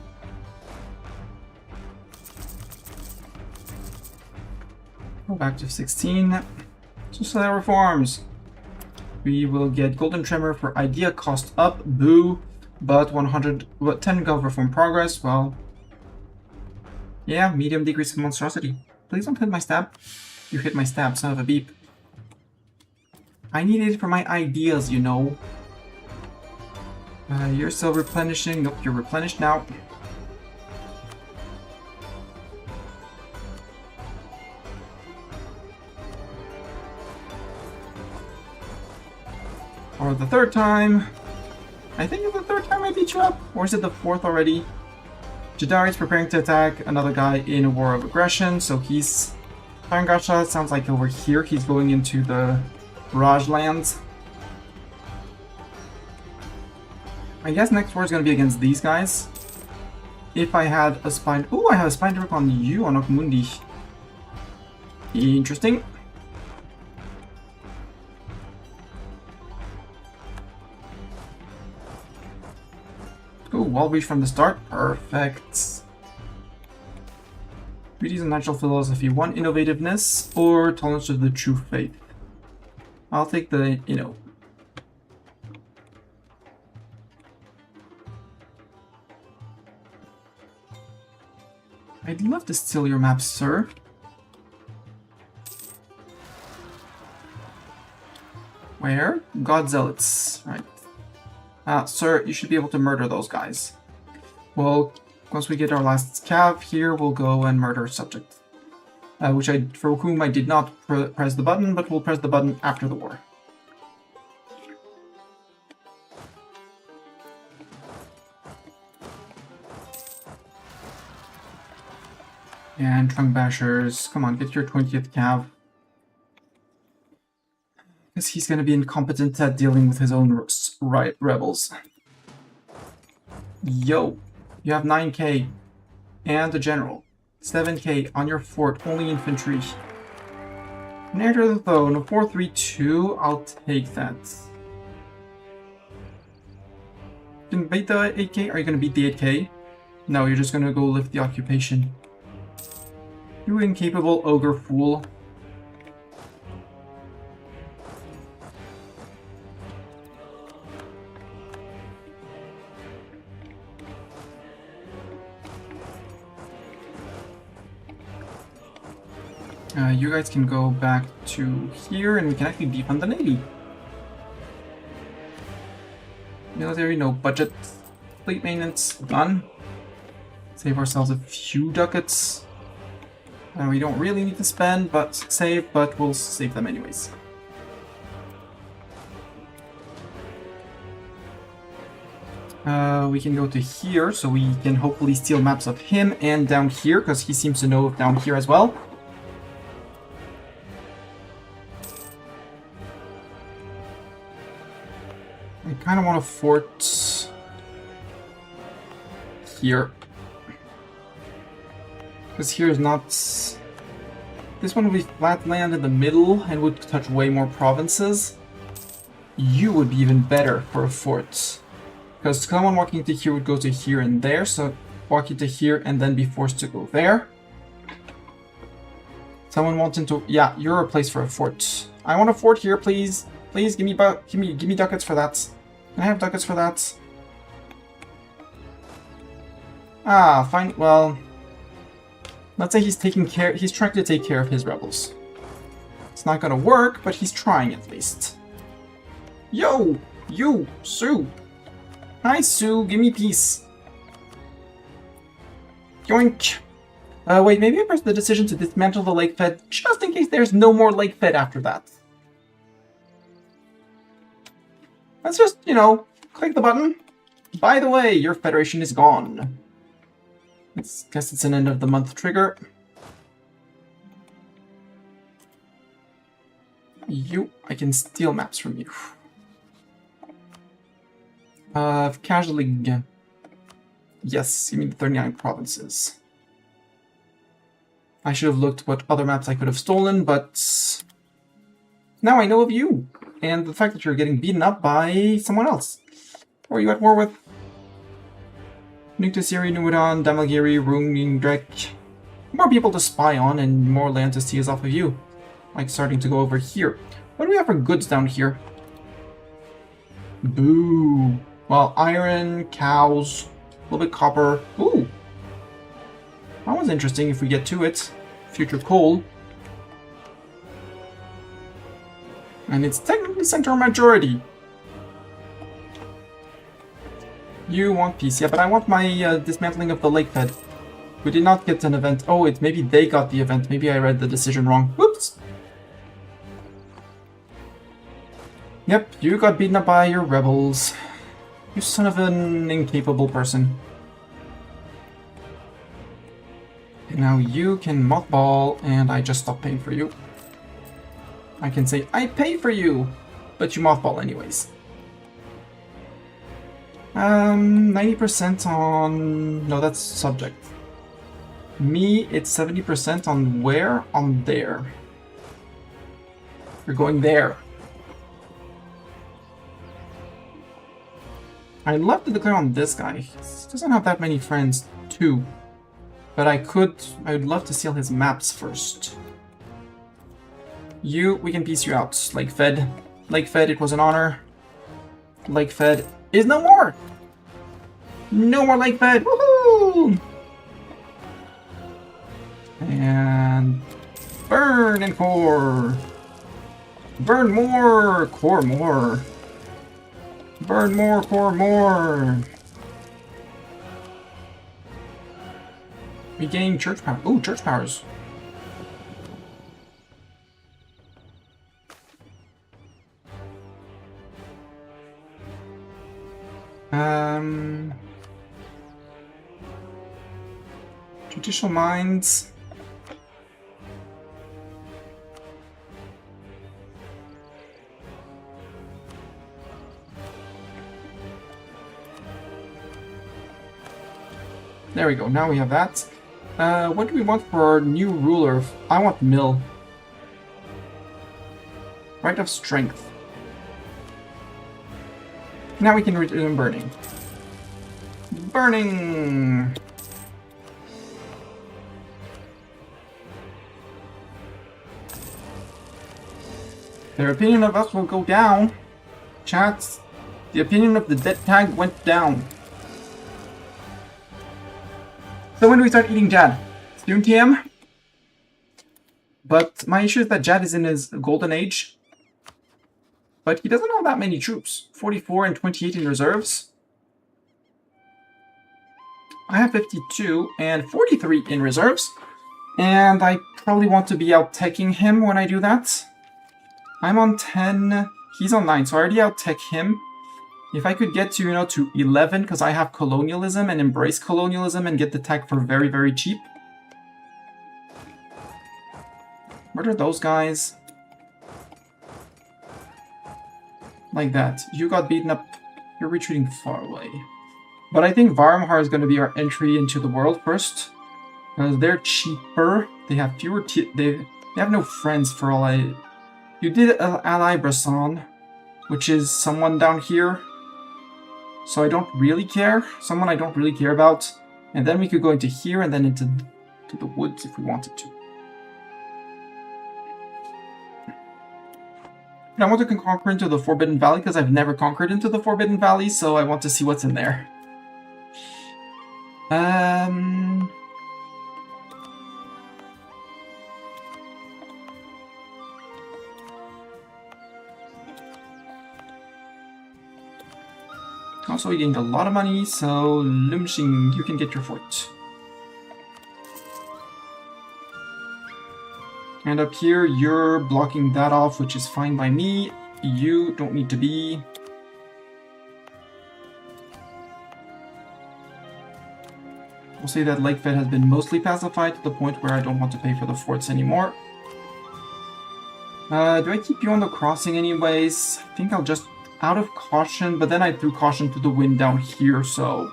Go back to 16. Societal reforms. We will get Golden Tremor for idea cost up. Boo. But 10 gov reform progress. Well. Yeah, medium decrease of monstrosity. Please don't hit my stab. You hit my stab, son of a beep. I need it for my ideas, you know. You're still replenishing. Nope, you're replenished now. For the 3rd time. I think it's the 3rd time I beat you up. Or is it the 4th already? Jadari's preparing to attack another guy in a war of aggression, so he's... Farangasha sounds like over here he's going into the Raj lands. I guess next war is going to be against these guys. If I had a spine... Ooh, I have a spine drip on you, on Okmundi. Interesting. Ooh, wall breach from the start. Perfect. Beauties and natural philosophy. 1, innovativeness, or tolerance of the true faith. I'll take the, you know. I'd love to steal your map, sir. Where? God Zealots. Right. Sir, you should be able to murder those guys. Well, once we get our last cav here, we'll go and murder subject. For whom I did not press the button, but we'll press the button after the war. And Trunk Bashers, come on, get your 20th cav. Because he's going to be incompetent at dealing with his own rebels. Yo, you have 9k and a general. 7k on your fort, only infantry. Near the throne, a 432, I'll take that. You can beat the 8k? Are you going to beat the 8k? No, you're just going to go lift the occupation. You incapable ogre fool. You guys can go back to here and we can actually defund the Navy. Military, no budget. Fleet maintenance, done. Save ourselves a few ducats. We don't really need to spend, but we'll save them anyways. We can go to here, so we can hopefully steal maps of him and down here, because he seems to know down here as well. I kind of want a fort here. Because here is not... This one would be flat land in the middle and would touch way more provinces. You would be even better for a fort. Because someone walking into here would go to here and there, so walk into here and then be forced to go there. Someone wanting to... Yeah, you're a place for a fort. I want a fort here, please. Please, give me ducats for that. Can I have ducats for that? Ah, fine. Well, let's say he's trying to take care of his rebels. It's not gonna work, but he's trying at least. Yo! You! Sue! Hi, Sue! Give me peace! Yoink! Wait, maybe I press the decision to dismantle the lake fed, just in case there's no more lake fed after that. Let's just, you know, click the button. By the way, your federation is gone. Guess it's an end of the month trigger. I can steal maps from you. Casually, yes, you mean the 39 provinces. I should have looked what other maps I could have stolen, but now I know of you. And the fact that you're getting beaten up by someone else. Who are you at war with? Nuktasiri, Nuudon, Damagiri, Rungindrek. More people to spy on and more land to seize off of you. Like starting to go over here. What do we have for goods down here? Boo. Well, iron, cows, a little bit copper. Ooh. That was interesting if we get to it. Future coal. And it's technically Centaur majority. You want peace, yeah, but I want my dismantling of the lake fed. We did not get an event. Oh, maybe they got the event. Maybe I read the decision wrong. Whoops! Yep, you got beaten up by your rebels. You son of an incapable person. And now you can mothball, and I just stopped paying for you. I can say, I pay for you, but you mothball anyways. 90% on... No, that's subject. Me, it's 70% on where? On there. You're going there. I'd love to declare on this guy. He doesn't have that many friends, too. But I would love to steal his maps first. We can piece you out. Lake Fed. Lake Fed, it was an honor. Lake Fed is no more! No more Lake Fed! Woohoo! And... burn and core! Burn more! Core more! Burn more for more! Regain church power. Ooh, church powers. Judicial Minds. There we go, now we have that. What do we want for our new ruler? I want Mill. Right of Strength. Now we can resume burning. Burning! Their opinion of us will go down. Chats, the opinion of the dead tag went down. So when do we start eating Jad? Soon, TM? But my issue is that Jad is in his golden age. But he doesn't have that many troops. 44 and 28 in reserves. I have 52 and 43 in reserves. And I probably want to be out-teching him when I do that. I'm on 10, he's on 9, so I already out-tech him. If I could get to, to 11, because I have colonialism and embrace colonialism and get the tech for very, very cheap. Murder those guys. Like that. You got beaten up. You're retreating far away. But I think Varmhar is going to be our entry into the world first. Because they're cheaper. They have fewer... They have no friends for all I... You did ally Bresson, which is someone down here. So I don't really care. Someone I don't really care about. And then we could go into here and then into the woods if we wanted to. And I want to conquer into the Forbidden Valley because I've never conquered into the Forbidden Valley, so I want to see what's in there. Also, we gained a lot of money, so Lumshing, you can get your fort. And up here, you're blocking that off, which is fine by me. You don't need to be. We'll say that Lakefed has been mostly pacified to the point where I don't want to pay for the forts anymore. Do I keep you on the crossing anyways? I think I'll just... out of caution, but then I threw caution to the wind down here, so...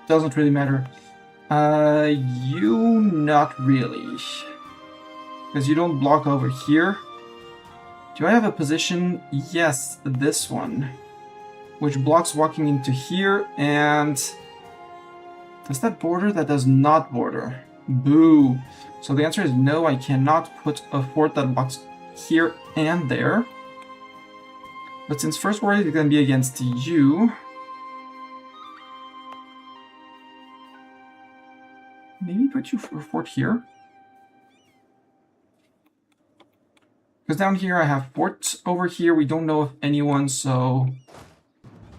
doesn't really matter. You not really. Because you don't block over here. Do I have a position? Yes, this one. Which blocks walking into here, and... does that border? That does not border. Boo. So the answer is no, I cannot put a fort that blocks here and there. But since first war is going to be against you... maybe put you for a fort here. Because down here I have forts. Over here we don't know of anyone, so...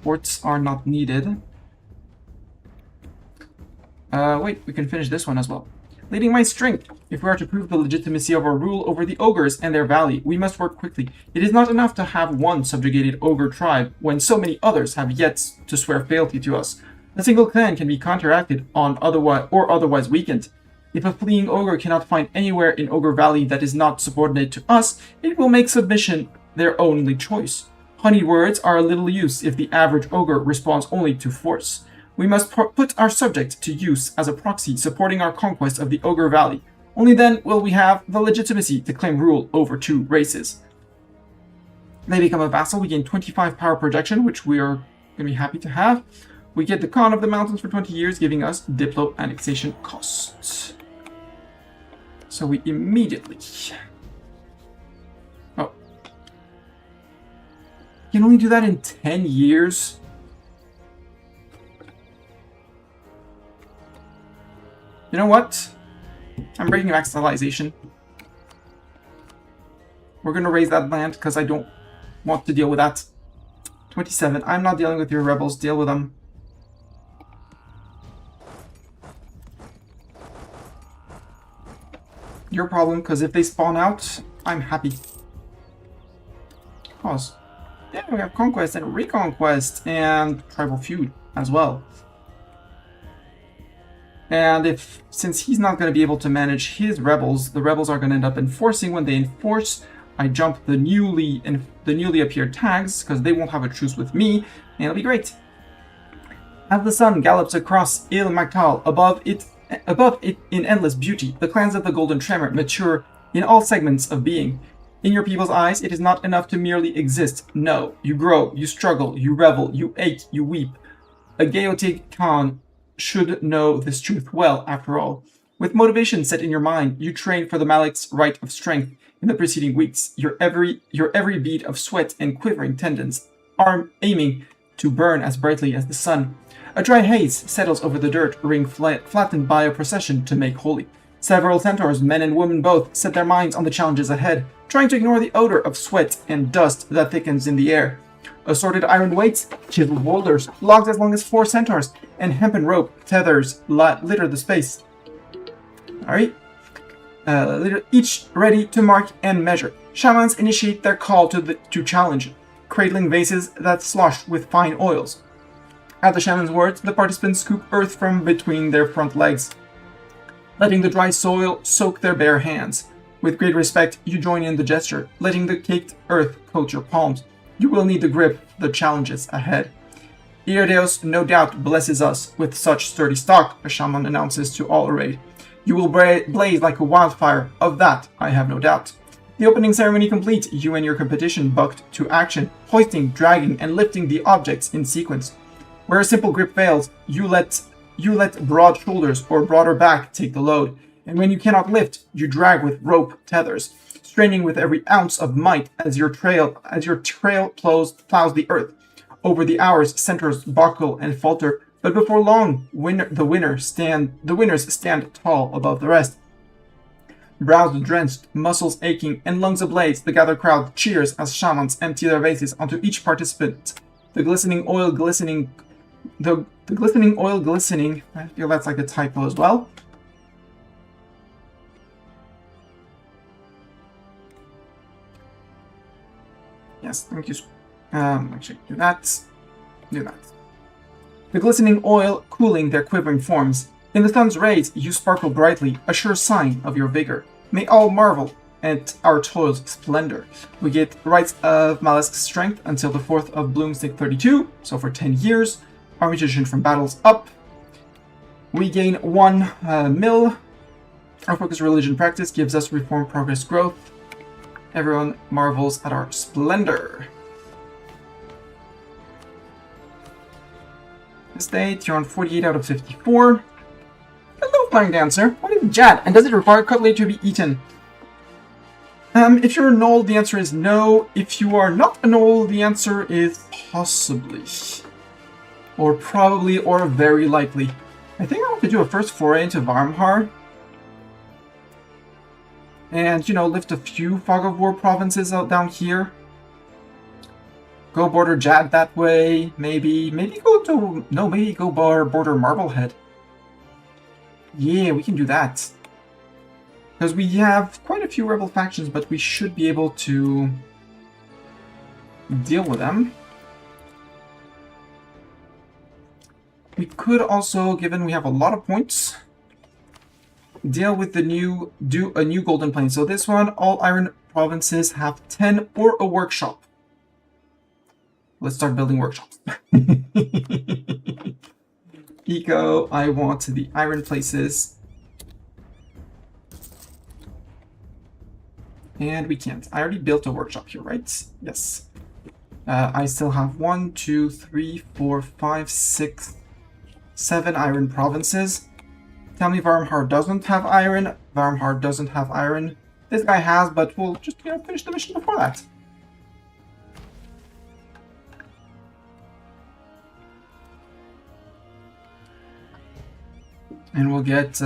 forts are not needed. Wait, we can finish this one as well. Leading my strength. If we are to prove the legitimacy of our rule over the ogres and their valley, we must work quickly. It is not enough to have one subjugated ogre tribe when so many others have yet to swear fealty to us. A single clan can be counteracted on otherwise weakened. If a fleeing ogre cannot find anywhere in Ogre Valley that is not subordinate to us, it will make submission their only choice. Honeyed words are of little use if the average ogre responds only to force. We must put our subject to use as a proxy supporting our conquest of the Ogre Valley. Only then will we have the legitimacy to claim rule over two races. They become a vassal, we gain 25 power projection, which we are going to be happy to have. We get the Khan of the Mountains for 20 years, giving us Diplo annexation costs. So we immediately... oh. You can only do that in 10 years? You know what? I'm breaking vassalization. We're gonna raise that land because I don't want to deal with that. 27. I'm not dealing with your rebels. Deal with them. Your problem, because if they spawn out, I'm happy. Pause. Yeah, we have Conquest and Reconquest and Tribal Feud as well. And since he's not going to be able to manage his rebels, the rebels are going to end up enforcing. When they enforce, I jump the newly appeared tags, because they won't have a truce with me, and it'll be great. As the sun gallops across Il Maktal, above it in endless beauty, the clans of the Golden Tremor mature in all segments of being. In your people's eyes, it is not enough to merely exist. No, you grow, you struggle, you revel, you ache, you weep. A Gaotic Khan should know this truth well, after all. With motivation set in your mind, you train for the Malik's right of strength in the preceding weeks, your every bead of sweat and quivering tendons, arm aiming to burn as brightly as the sun. A dry haze settles over the dirt, ring flattened by a procession to make holy. Several Centaurs, men and women both, set their minds on the challenges ahead, trying to ignore the odor of sweat and dust that thickens in the air. Assorted iron weights, chiseled boulders, logs as long as 4 centaurs, and hempen rope tethers litter the space. Alright. Each ready to mark and measure. Shamans initiate their call to challenge, cradling vases that slosh with fine oils. At the shaman's words, the participants scoop earth from between their front legs, letting the dry soil soak their bare hands. With great respect, you join in the gesture, letting the caked earth coat your palms. You will need to grip the challenges ahead. Ierdeos no doubt blesses us with such sturdy stock, a shaman announces to all arrayed. You will blaze like a wildfire, of that I have no doubt. The opening ceremony complete, you and your competition bucked to action, hoisting, dragging, and lifting the objects in sequence. Where a simple grip fails, you let broad shoulders or broader back take the load, and when you cannot lift, you drag with rope tethers, straining with every ounce of might as your trail plows the earth. Over the hours, centaurs buckle and falter, but before long, the winners stand tall above the rest. Brows drenched, muscles aching, and lungs ablaze, the gathered crowd cheers as shamans empty their vases onto each participant. The glistening oil glistening, I feel that's like a typo as well. Yes, thank you. Actually, do that. The glistening oil cooling their quivering forms. In the sun's rays, you sparkle brightly, a sure sign of your vigor. May all marvel at our toil's splendor. We get rights of Malisk's strength until the 4th of Bloomstick 32, so for 10 years. Our mutation from battles up. We gain 1 mil. Our focus religion practice gives us reform progress growth. Everyone marvels at our splendor. This date, you're on 48 out of 54. Hello, Flying Dancer. What is Jad, and does it require cutlery to be eaten? If you're a Knoll, the answer is no. If you are not a Knoll, the answer is possibly. Or probably, or very likely. I think I want to do a first foray into Varmhar. And, you know, lift a few Fog of War provinces out down here. Go border Jad that way, maybe go to, no, maybe go border Marblehead. Yeah, we can do that. Because we have quite a few rebel factions, but we should be able to deal with them. We could also, given we have a lot of points, deal with do a new Golden Plain. So this one, all iron provinces have 10 or a workshop. Let's start building workshops. Eco, I want the iron places. And we can't. I already built a workshop here, right? Yes. I still have 1, 2, 3, 4, 5, 6, 7 iron provinces. Tell me Varmhar doesn't have iron. Varmhar doesn't have iron. This guy has, but we'll just, you know, finish the mission before that. And we'll get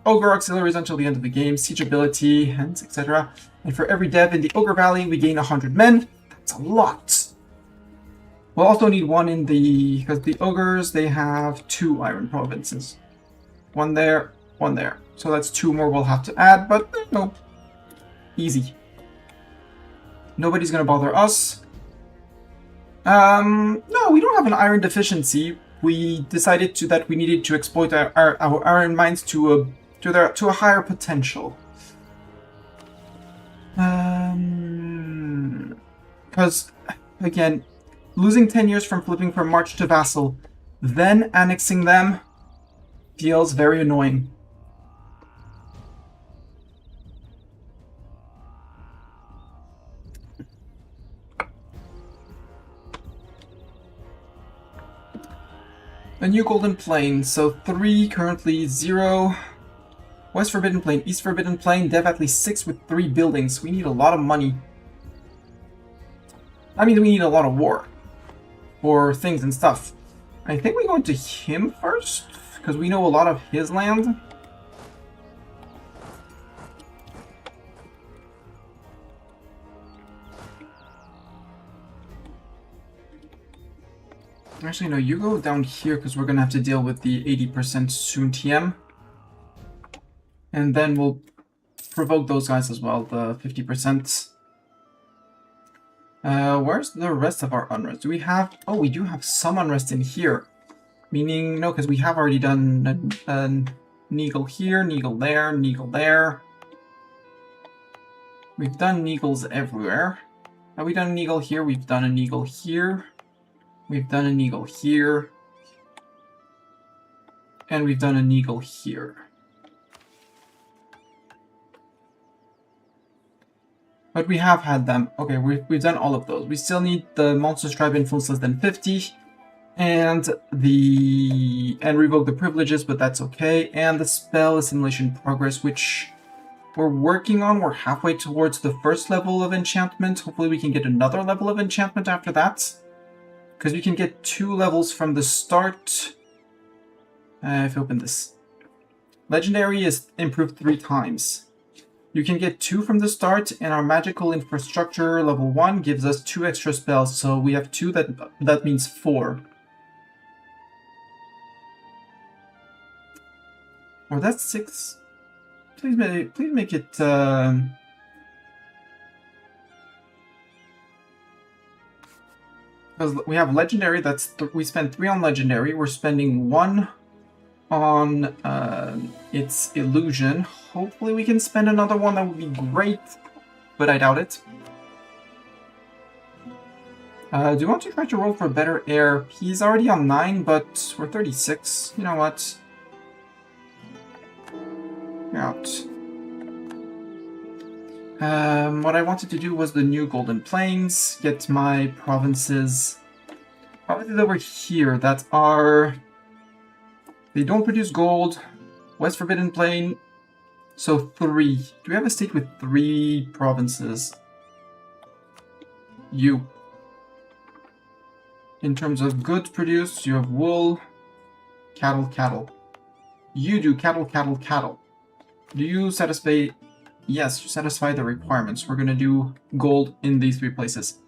Ogre auxiliaries until the end of the game, siege ability, and etc. And for every dev in the Ogre Valley, we gain 100 men. That's a lot. We'll also need one in the... because the ogres, they have 2 iron provinces. One there, one there. So that's 2 more we'll have to add, but no. Easy. Nobody's gonna bother us. No, we don't have an iron deficiency. We decided that we needed to exploit our iron mines to a higher potential. Because, again, losing 10 years from flipping from March to Vassal, then annexing them, feels very annoying. A new Golden Plain, so 3, currently 0. West Forbidden Plain, East Forbidden Plain, dev at least 6 with 3 buildings. We need a lot of money. I mean, we need a lot of war. For things and stuff. I think we go into him first, because we know a lot of his land. Actually, no, you go down here because we're going to have to deal with the 80% soon TM. And then we'll provoke those guys as well, the 50%. Where's the rest of our unrest? Do we have... Oh, we do have some unrest in here. Meaning, no, because we have already done a Neagle here, Neagle there, Neagle there. We've done Neagles everywhere. Have we done a Neagle here? We've done a Neagle here. We've done a Neagle here. And we've done a Neagle here. But we have had them. Okay, we've done all of those. We still need the monstrous tribe influence less than 50. And revoke the privileges, but that's okay. And the spell assimilation progress, which we're working on. We're halfway towards the first level of enchantment. Hopefully we can get another level of enchantment after that. Because we can get 2 levels from the start. If I open this. Legendary is improved 3 times. You can get 2 from the start, and our magical infrastructure level 1 gives us 2 extra spells. So we have 2, that means 4. Or that's 6. Please make it... Because we have legendary, we spent 3 on legendary. We're spending 1 on its illusion. Hopefully we can spend another one, that would be great, but I doubt it. Do you want to try to roll for better air? He's already on 9, but we're 36. You know what? You're out. What I wanted to do was the new Golden Plains, get my provinces over here that are... They don't produce gold. West Forbidden Plain. So 3. Do we have a state with 3 provinces? You. In terms of goods produced, you have wool, cattle, cattle. You do cattle, cattle, cattle. Do you satisfy... Yes, you satisfy the requirements. We're going to do gold in these 3 places.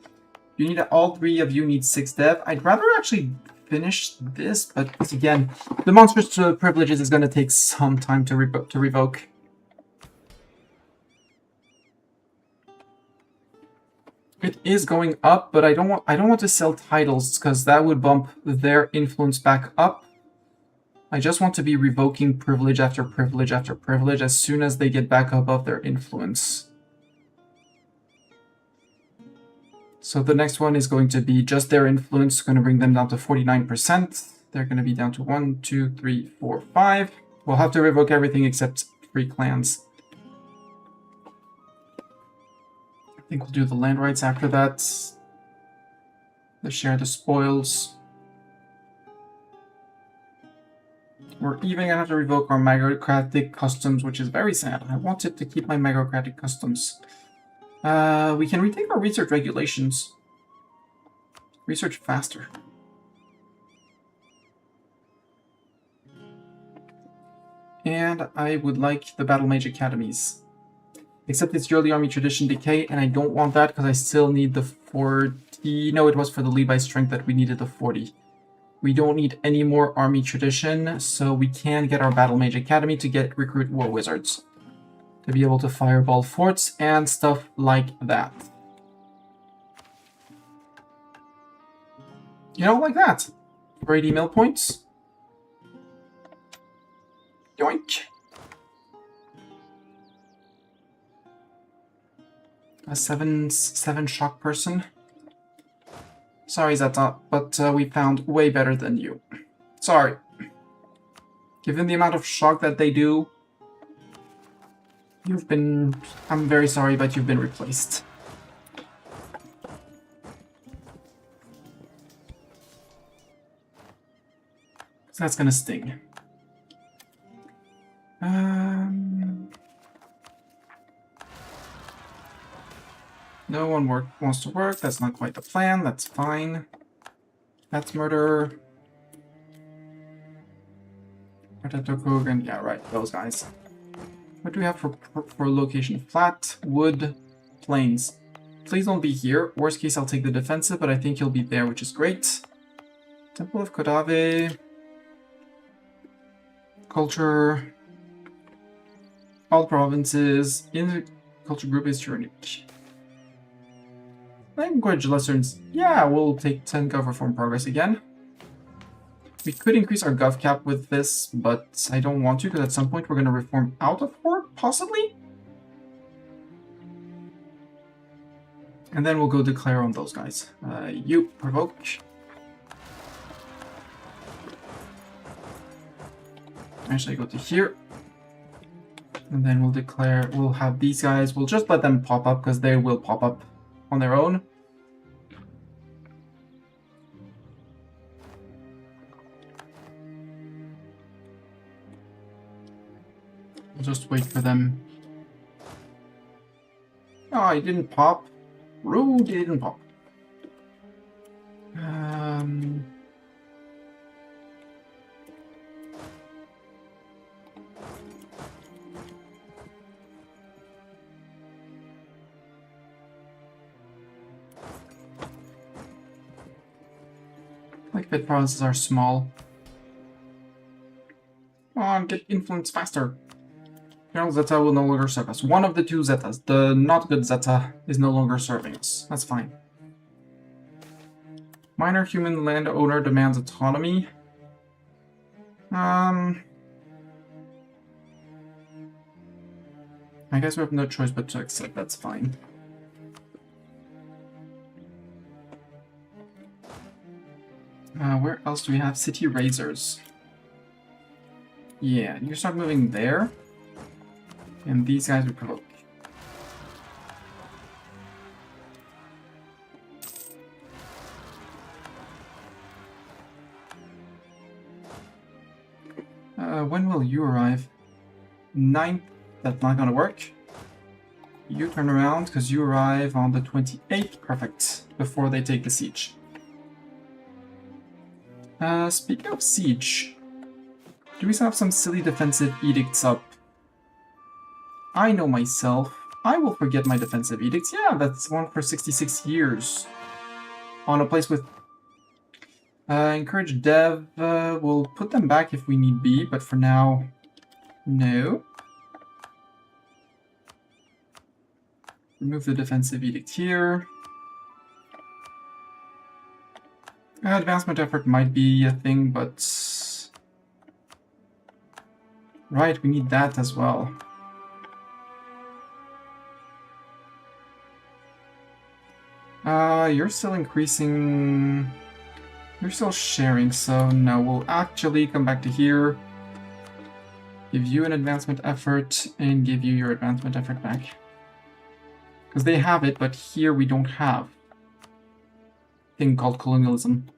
You need... All 3 of you need 6 dev. I'd rather actually finish this, but again, the monstrous privileges is going to take some time to revoke. It is going up, but I don't want to sell titles because that would bump their influence back up. I just want to be revoking privilege after privilege after privilege as soon as they get back above their influence. So the next one is going to be just their influence, going to bring them down to 49%. They're going to be down to 1, 2, 3, 4, 5. We'll have to revoke everything except 3 clans. I think we'll do the land rights after that. Let's share the spoils. We're even going to have to revoke our megalocratic customs, which is very sad. I wanted to keep my megalocratic customs. We can retake our research regulations. Research faster. And I would like the Battle Mage Academies. Except it's Early Army Tradition Decay, and I don't want that because I still need the 14 50. No, it was for the Levi strength that we needed the 40. We don't need any more army tradition, so we can get our Battle Mage Academy to recruit war wizards. To be able to fireball forts and stuff like that. You know, like that. For 80 mil points. Yoink. A 7 shock person. Sorry, Zeta, but we found way better than you. Sorry. Given the amount of shock that they do, you've been... I'm very sorry, but you've been replaced. So that's gonna sting. No one wants to work. That's not quite the plan. That's fine. That's murder. And yeah, right. Those guys. What do we have for location? Flat, wood, plains. Please don't be here. Worst case, I'll take the defensive, but I think he'll be there, which is great. Temple of Kodave. Culture. All provinces. In the culture group is unique. Language lessons. Yeah, we'll take 10 Gov reform progress again. We could increase our Gov cap with this, but I don't want to, because at some point we're going to reform out of 4, possibly? And then we'll go declare on those guys. You, provoke. Actually, go to here. And then we'll declare, we'll have these guys, we'll just let them pop up, because they will pop up on their own. We'll just wait for them. Oh, he didn't pop. Rude, he didn't pop. Like bit provinces are small. Come on, get influence faster. General Zeta will no longer serve us. One of the 2 Zetas, the not good Zeta, is no longer serving us. That's fine. Minor human landowner demands autonomy. I guess we have no choice but to accept. That's fine. Where else do we have city razors? Yeah, you start moving there. And these guys would provoke. When will you arrive? 9th. That's not gonna work. You turn around because you arrive on the 28th. Perfect. Before they take the siege. Speaking of siege, do we still have some silly defensive edicts up? I know myself. I will forget my defensive edicts. Yeah, that's one for 66 years. On a place with... encourage dev. We'll put them back if we need be, but for now, no. Remove the defensive edict here. Advancement effort might be a thing, but... Right, we need that as well. You're still increasing... You're still sharing, so no, we'll actually come back to here. Give you an advancement effort, and give you your advancement effort back. Because they have it, but here we don't have. Thing called colonialism.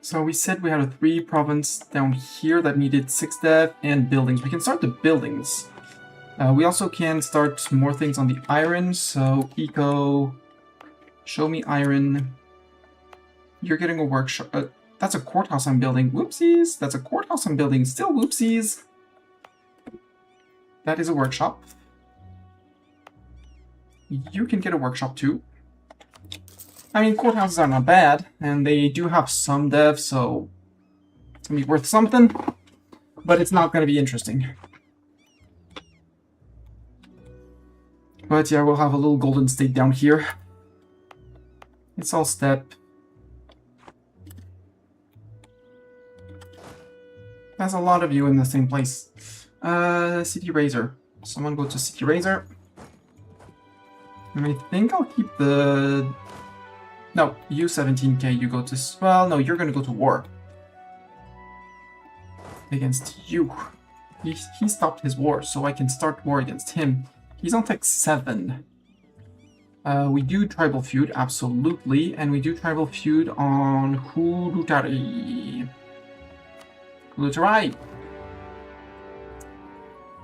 So we said we had a 3 province down here that needed 6 dev and buildings. We can start the buildings. We also can start more things on the iron, so eco, show me iron. You're getting a workshop. That's a courthouse I'm building. Whoopsies! That's a courthouse I'm building. Still whoopsies! That is a workshop. you can get a workshop too. I mean, courthouses are not bad, and they do have some devs, so it's gonna be worth something, but it's not gonna be interesting. But yeah, we'll have a little golden state down here. It's all step. There's a lot of you in the same place. City Razor. Someone go to City Razor. I think I'll keep the... No, you 17k, you go to... Well, no, you're gonna go to war. Against you. He stopped his war, so I can start war against him. He's on tech 7. We do tribal feud, absolutely. And we do tribal feud on Hurutari. Hurutari.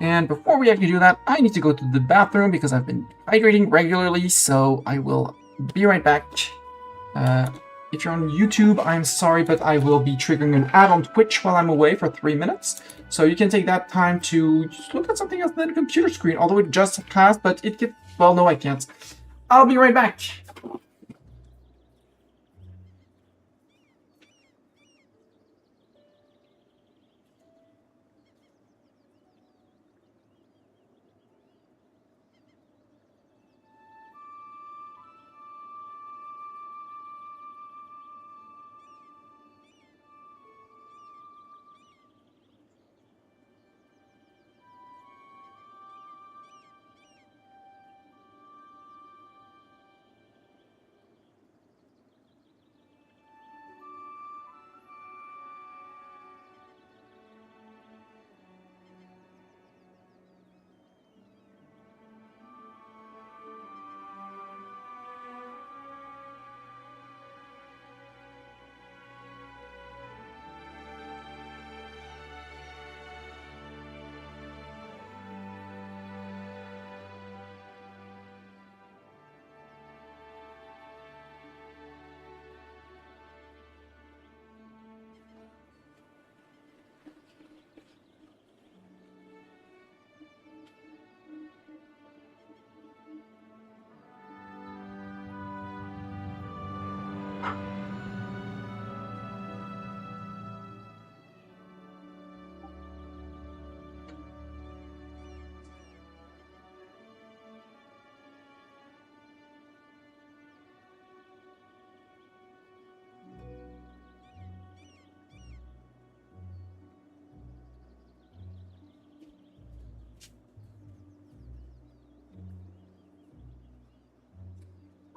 And before we actually do that, I need to go to the bathroom because I've been hydrating regularly, so I will be right back. If you're on YouTube, I'm sorry, but I will be triggering an ad on Twitch while I'm away for 3 minutes. So you can take that time to just look at something else than the computer screen, although it just passed, but it gets... Well, no, I can't. I'll be right back.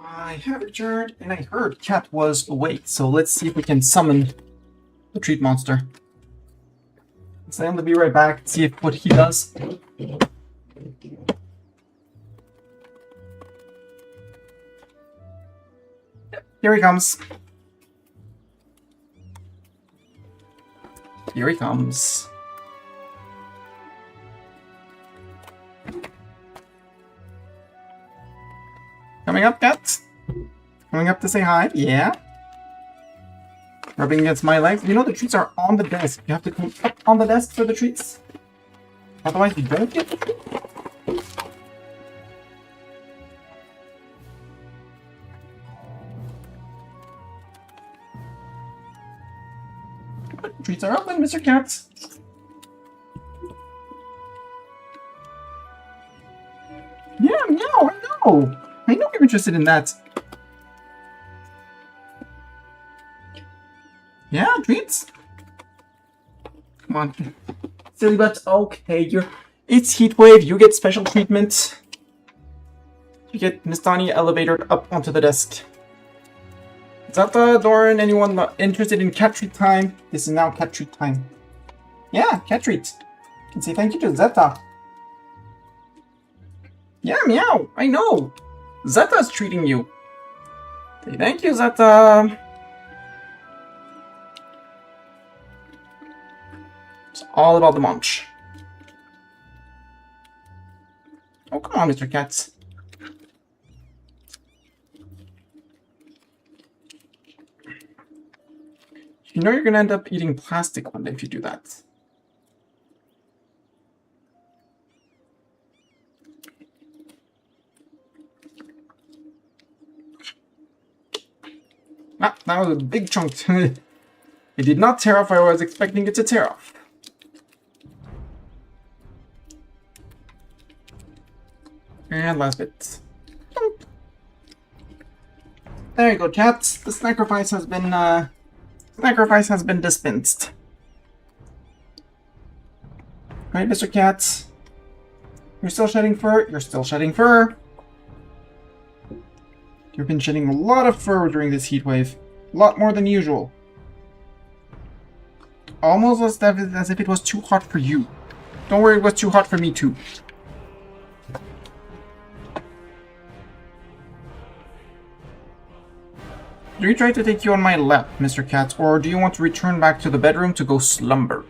I have returned, and I heard Cat was awake, so let's see if we can summon the treat monster. So I'm gonna be right back, see if what he does. Here he comes. Here he comes. Coming up, Cat? Coming up to say hi? Yeah? Rubbing against my legs. You know the treats are on the desk. You have to come up on the desk for the treats. Otherwise you don't get the treat. Treats are open, Mr. Cat. Yeah, meow, I know. I know you're interested in that. Yeah, treats. Come on. Silly butt. Okay, it's Heatwave. You get special treatment. You get Mistani elevated up onto the desk. Zata, Doran, anyone interested in cat treat time? This is now cat treat time. Yeah, cat treat. You can say thank you to Zeta. Yeah, meow. I know. Zeta's treating you. Say thank you, Zeta. It's all about the munch. Oh, come on, Mr. Cat. You know you're gonna end up eating plastic one day if you do that. Ah, that was a big chunk. It did not tear off. I was expecting it to tear off. And last bit. There you go, chat. The sacrifice has been dispensed. Right, Mr. Cat? You're still shedding fur? You're still shedding fur. You've been shedding a lot of fur during this heat wave. A lot more than usual. Almost as if it was too hot for you. Don't worry, it was too hot for me too. Do you try to take you on my lap, Mr. Cat, or do you want to return back to the bedroom to go slumber?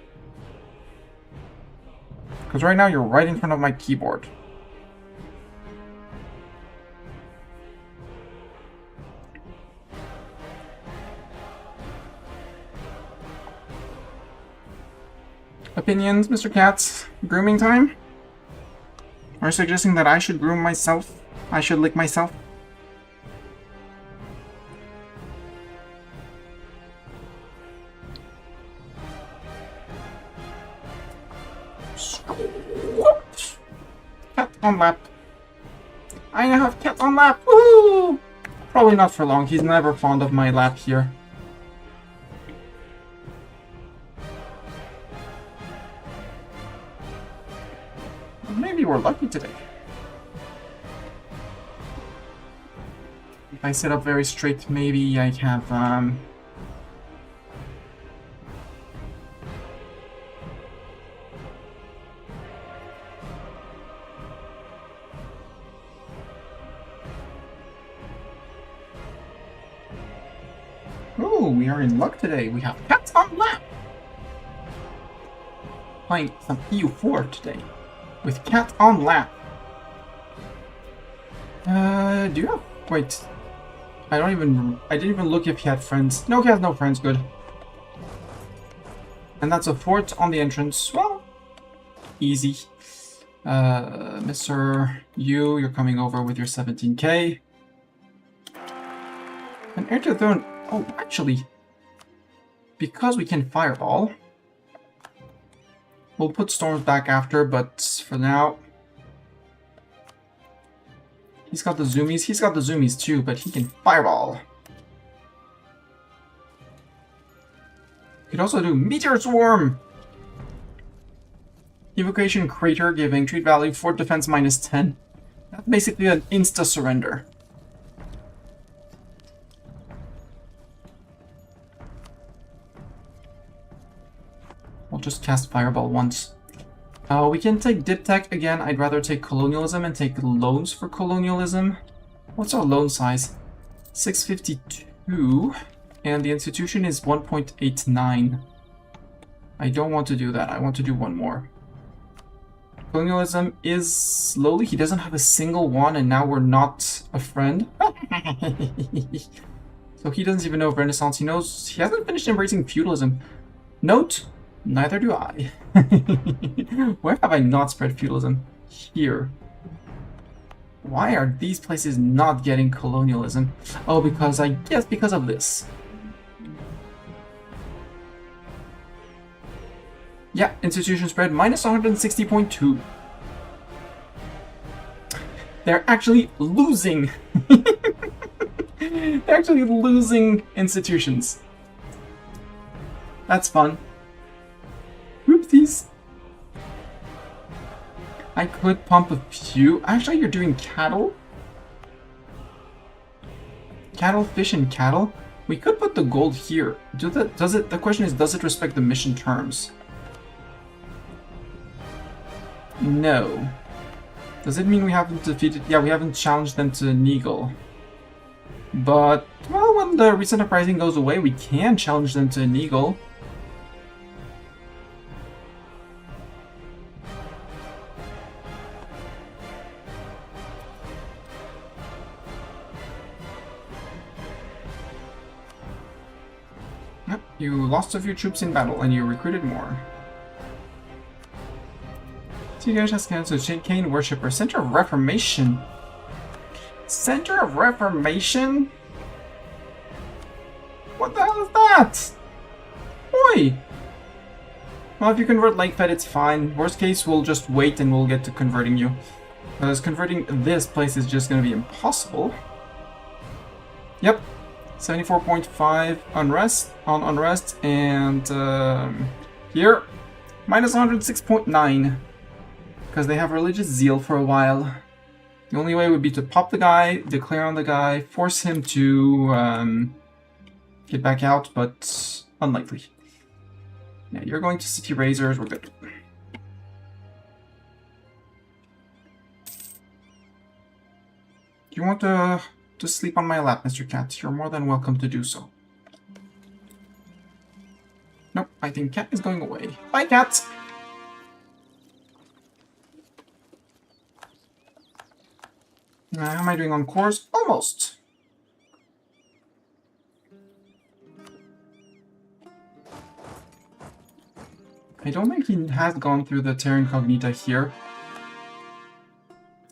Because right now you're right in front of my keyboard. Opinions, Mr. Cat? Grooming time? Are you suggesting that I should groom myself? I should lick myself? Cat on lap. I now have cat on lap. Woo! Probably not for long. He's never fond of my lap here. Maybe we're lucky today. If I sit up very straight, maybe I have Oh, we are in luck today. We have cats on lap. Playing some EU4 today. With cat on lap. Do you have... Wait. I didn't even look if he had friends. No, he has no friends. Good. And that's a fort on the entrance. Well, easy. Mr. You're coming over with your 17k. An heir to the throne. Oh, actually, because we can fireball, we'll put storms back after, but for now, he's got the zoomies. He's got the zoomies too, but he can fireball. He could also do meteor swarm. Evocation crater giving treat value, fort defense -10. That's basically an insta surrender. We'll just cast Fireball once. We can take Dip Tech again. I'd rather take Colonialism and take loans for Colonialism. What's our loan size? 652. And the institution is 1.89. I don't want to do that. I want to do one more. Colonialism is slowly. He doesn't have a single one, and now we're not a friend. So he doesn't even know of Renaissance. He knows he hasn't finished embracing feudalism. Note. Neither do I. Where have I not spread feudalism? Here. Why are these places not getting colonialism? Oh, because I guess because of this. Yeah, institution spread -160.2. They're actually losing. They're actually losing institutions. That's fun. Oopsies. I could pump a few. Actually, you're doing cattle? Cattle, fish, and cattle? We could put the gold here. The question is, does it respect the mission terms? No. Does it mean we haven't defeated... Yeah, we haven't challenged them to Neagle. But, well, when the recent uprising goes away, we can challenge them to Neagle. You lost a few troops in battle, and you recruited more. Tigage has canceled Cain Worshipper. Center of Reformation. Center of Reformation? What the hell is that? Oi! Well, if you convert Lake Fed, it's fine. Worst case, we'll just wait and we'll get to converting you. Because converting this place is just going to be impossible. Yep. 74.5 unrest on unrest, and here, minus 106.9. Because they have religious zeal for a while. The only way would be to pop the guy, declare on the guy, force him to get back out, but unlikely. Yeah, you're going to City Razors, we're good. Do you want to sleep on my lap, Mr. Cat? You're more than welcome to do so. Nope, I think Cat is going away. Bye, Cat! How am I doing on course? Almost! I don't think he has gone through the Terra Incognita here.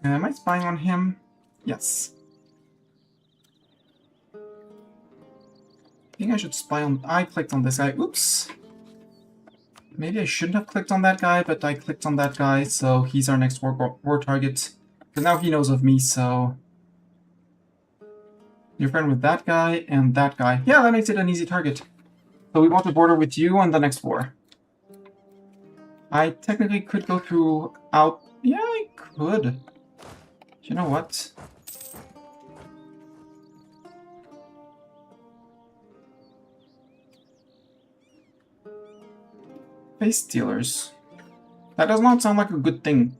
Am I spying on him? Yes. I think I should spy on... I clicked on this guy. Oops! Maybe I shouldn't have clicked on that guy, but I clicked on that guy, so he's our next war target. Because now he knows of me, so... You're friend with that guy and that guy. Yeah, that makes it an easy target. So we want to border with you on the next war. I technically could go through out... Yeah, I could. You know what? Face stealers. That does not sound like a good thing.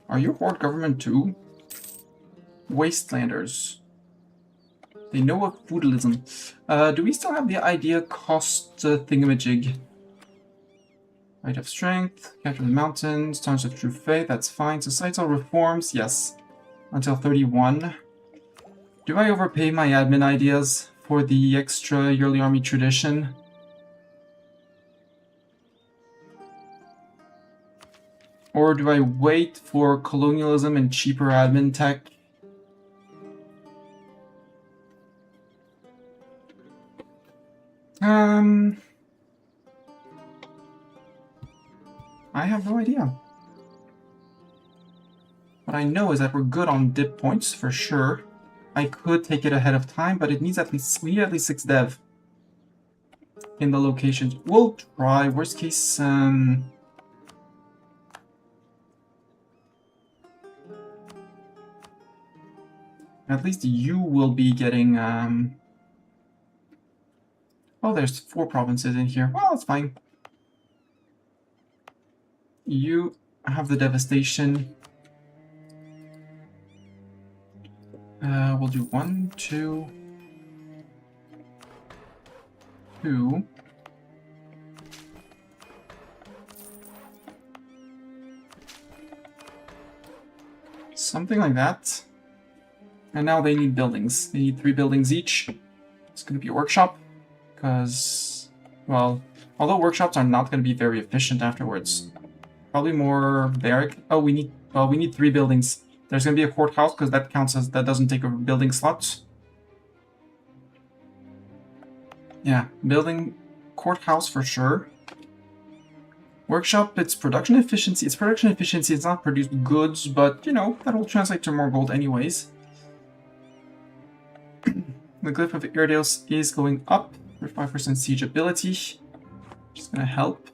Are you Horde government too? Wastelanders. They know of feudalism. Do we still have the idea cost thingamajig? Right of strength, capture the mountains, Tons of True Faith, that's fine. Societal reforms, yes. Until 31. Do I overpay my admin ideas for the extra yearly army tradition? Or do I wait for colonialism and cheaper admin tech? I have no idea. What I know is that we're good on dip points for sure. I could take it ahead of time, but it needs at least 6 dev in the locations. We'll try. Worst case, at least you will be getting oh, there's 4 provinces in here. Well, that's fine. You have the devastation. We'll do 1, 2, 2. Something like that. And now they need buildings. They need 3 buildings each. It's going to be a workshop. Because, well, although workshops are not going to be very efficient afterwards. Probably more barrack. Oh, we need 3 buildings. There's going to be a courthouse because that counts as, that doesn't take a building slot. Yeah, building courthouse for sure. Workshop, it's production efficiency. It's production efficiency. It's not produce goods, but, you know, that will translate to more gold anyways. The Glyph of Irideos is going up for 5% siege ability. Just gonna help.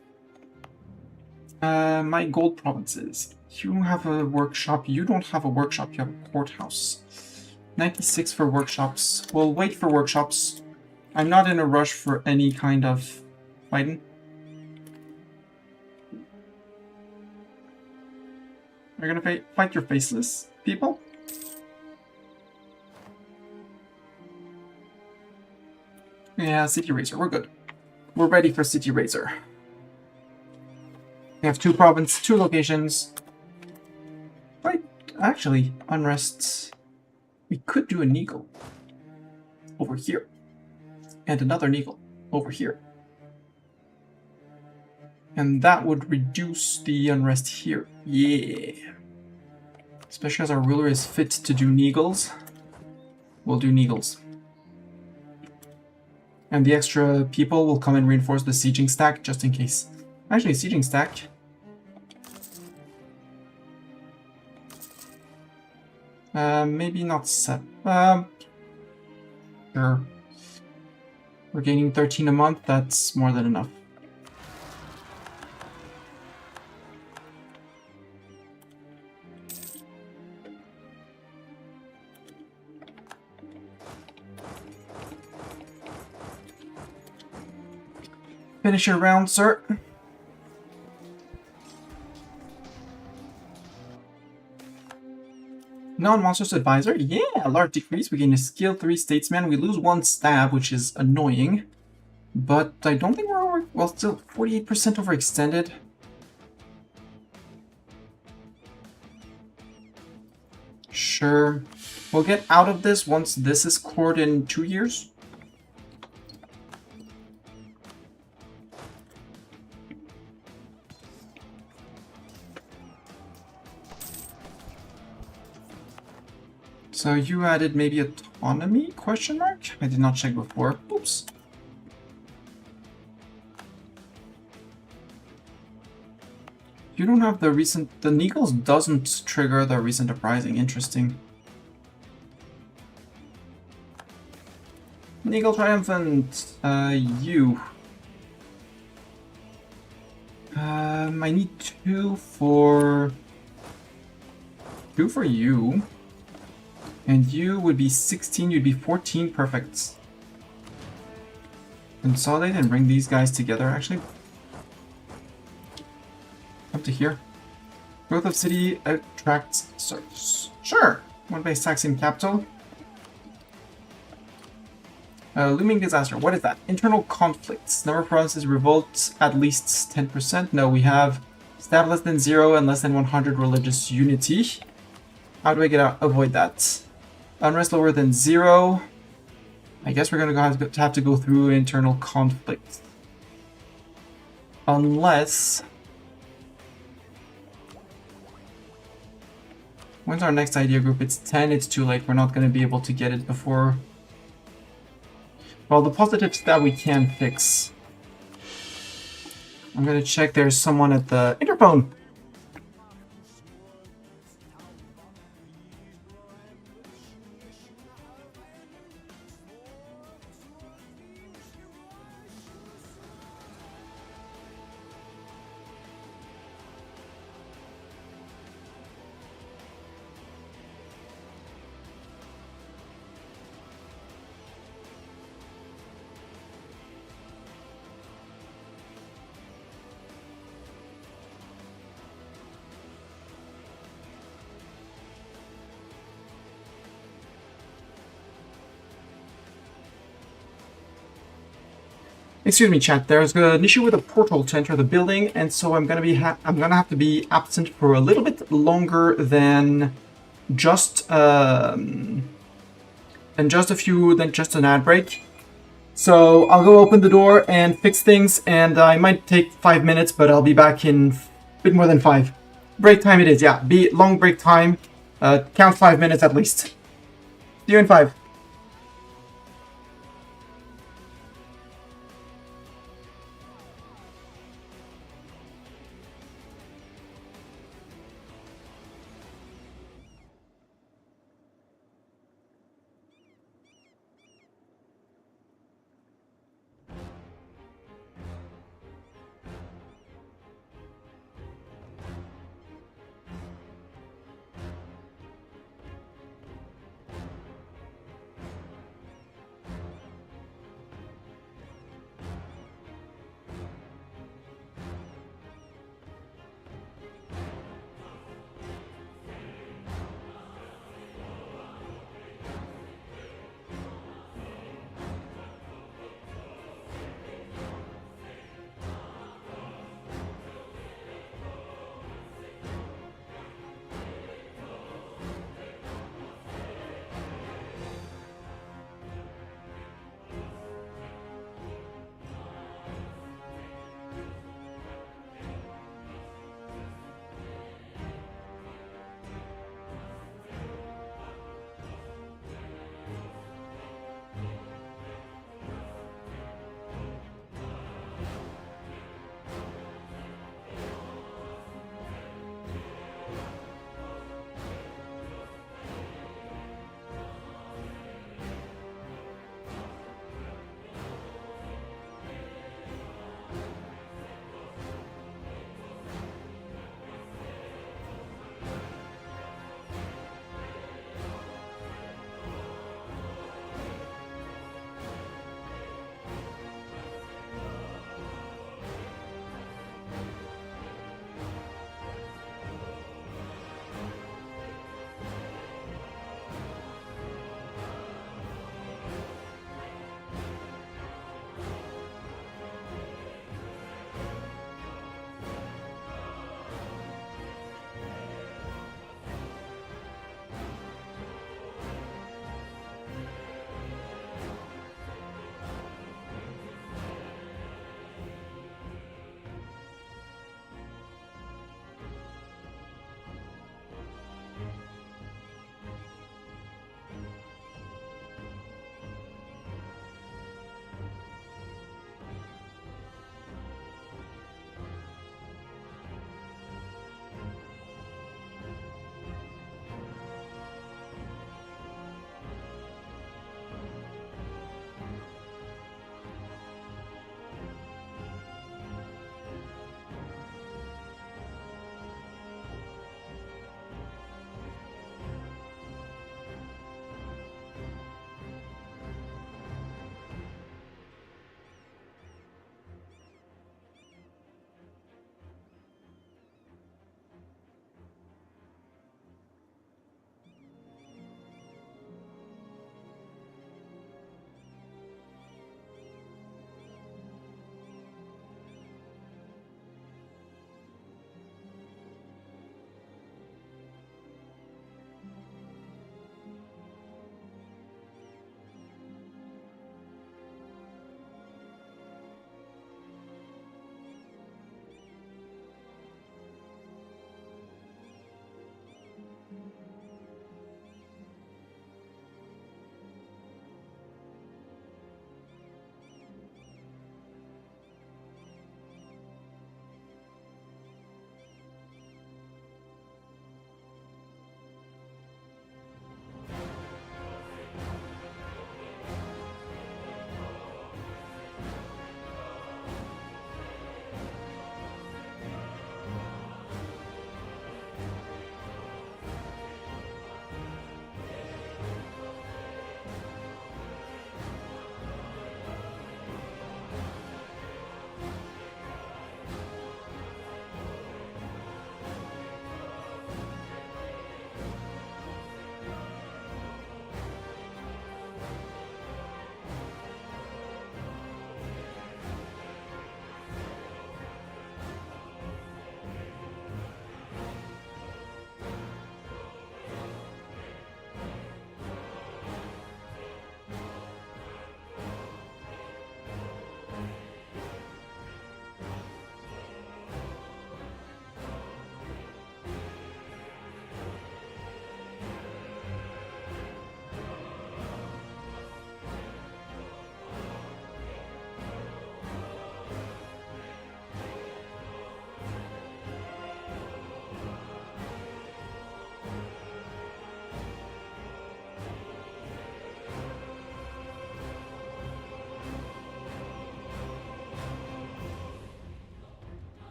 My gold provinces. You have a workshop. You don't have a workshop. You have a courthouse. 96 for workshops. We'll wait for workshops. I'm not in a rush for any kind of fighting. You're gonna fight your faceless people? Yeah, City Razor. We're good. We're ready for City Razor. We have 2 provinces, 2 locations. Right, actually, unrests. We could do an eagle over here. And another eagle over here. And that would reduce the unrest here. Yeah. Especially as our ruler is fit to do neagles. we'll do Neagles. And the extra people will come and reinforce the sieging stack, just in case. Actually, sieging stack. Maybe not set. Sure. We're gaining 13 a month, that's more than enough. Finish your round, sir. Non-monstrous advisor. Yeah, large decrease. We gain a skill 3 statesman. We lose 1 stab, which is annoying. But I don't think we're over... Well, still 48% overextended. Sure. We'll get out of this once this is cored in 2 years. So you added maybe autonomy, question mark? I did not check before. Oops. You don't have the recent... The Neagles doesn't trigger the recent uprising. Interesting. Neagle Triumphant. You. I need 2 for... 2 for you. And you would be 16, you'd be 14, perfect. Consolidate and bring these guys together, actually. Up to here. Growth of city attracts serfs. Sure! One base taxing capital. Looming disaster, what is that? Internal conflicts. Number of provinces revolt at least 10%. No, we have stab less than 0 and less than 100 religious unity. How do I get out? Avoid that? Unrest lower than 0. I guess we're going to have to go through internal conflict. Unless... When's our next idea group? It's 10, it's too late. We're not going to be able to get it before... Well, the positive stat we can fix. I'm going to check there's someone at the interphone. Excuse me, chat. There's an issue with a portal to enter the building, and so I'm gonna have to be absent for a little bit longer than just an ad break. So I'll go open the door and fix things, and I might take 5 minutes, but I'll be back in a bit more than 5. Break time it is, yeah. Be long break time. Count 5 minutes at least. See you in 5.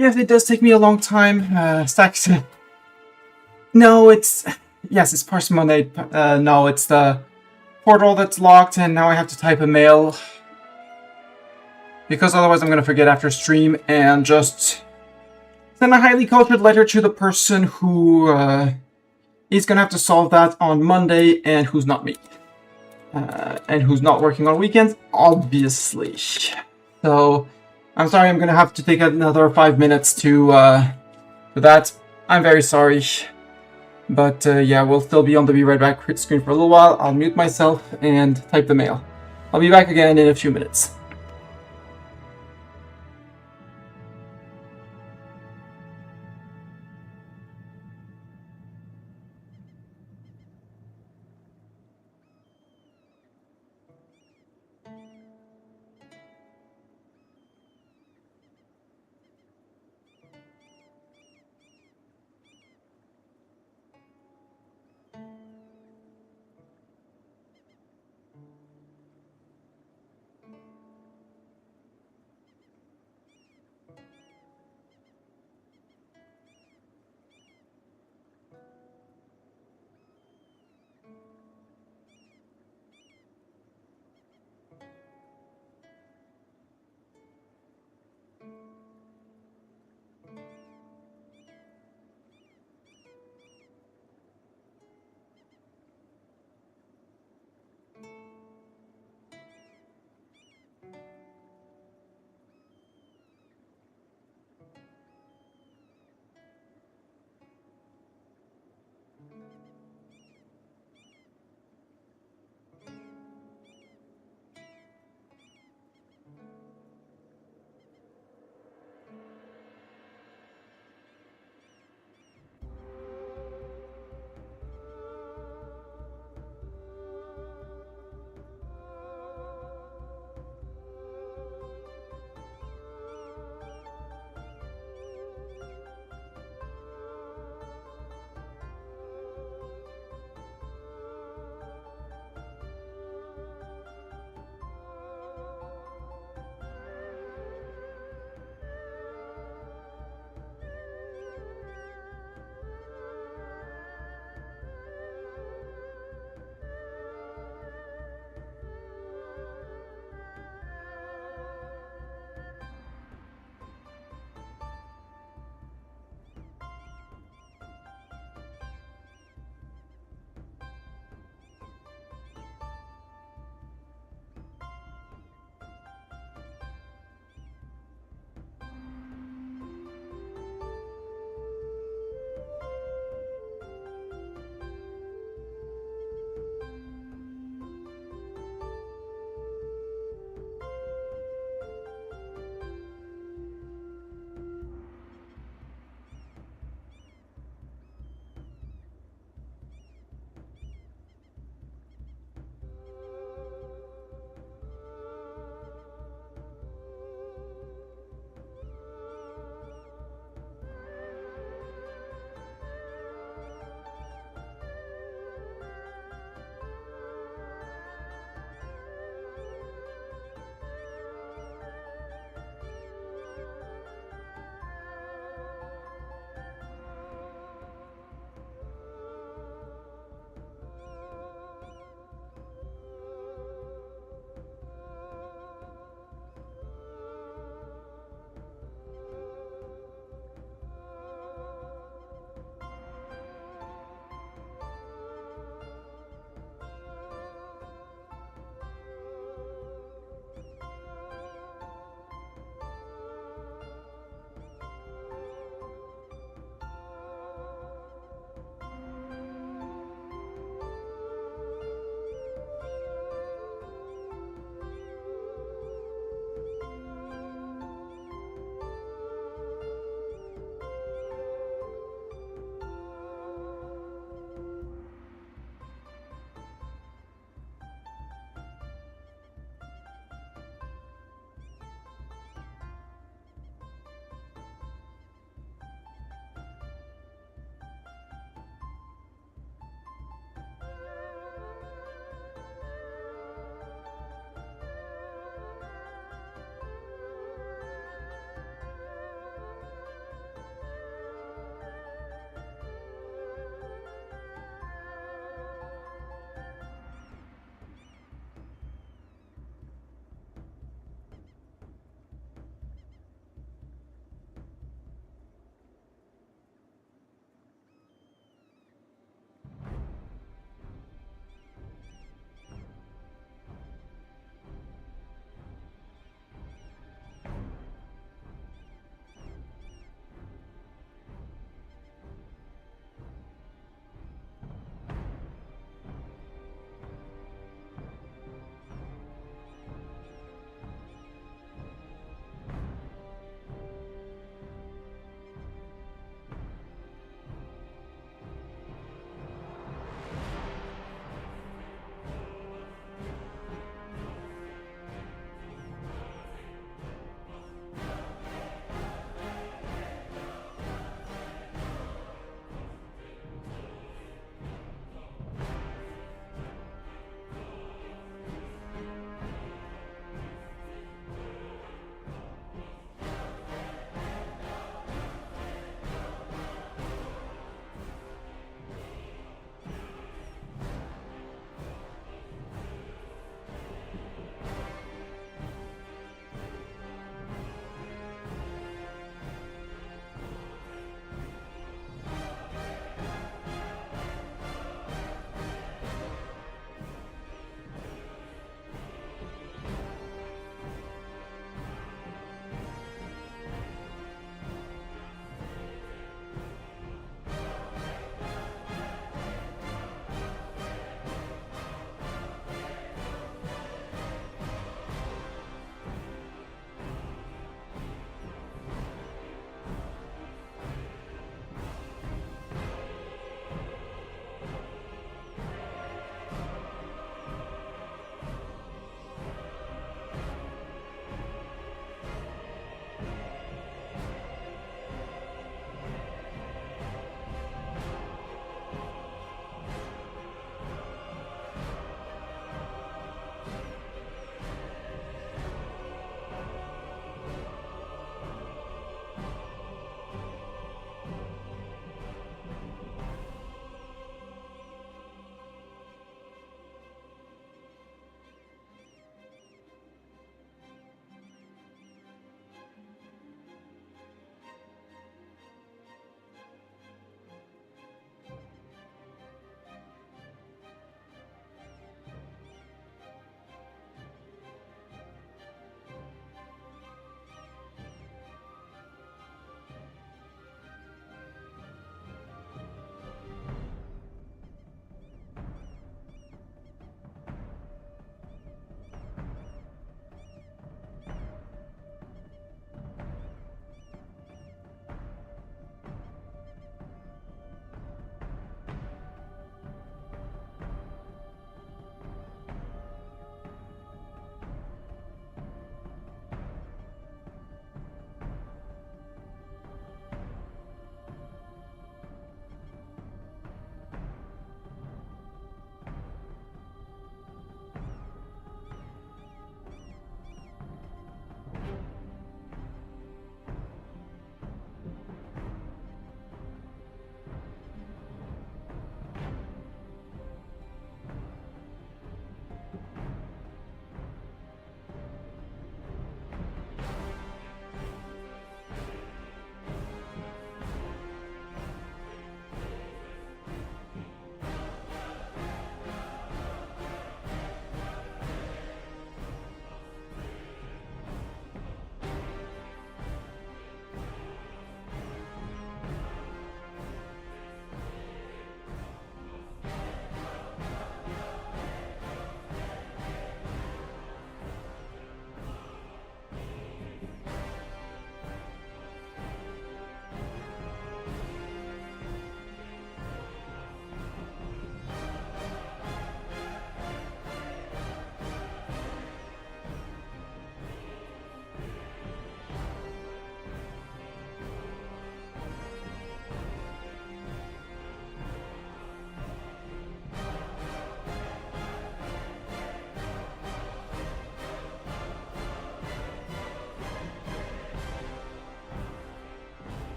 Yes, it does take me a long time. Stacks. No, it's... Yes, it's parsimony. No, it's the portal that's locked, and now I have to type a mail. Because otherwise I'm going to forget after stream, and just send a highly cultured letter to the person who is going to have to solve that on Monday, and who's not me. And who's not working on weekends, obviously. So, I'm sorry, I'm going to have to take another 5 minutes for that. I'm very sorry. But yeah, we'll still be on the Be Right Back screen for a little while. I'll mute myself and type the mail. I'll be back again in a few minutes.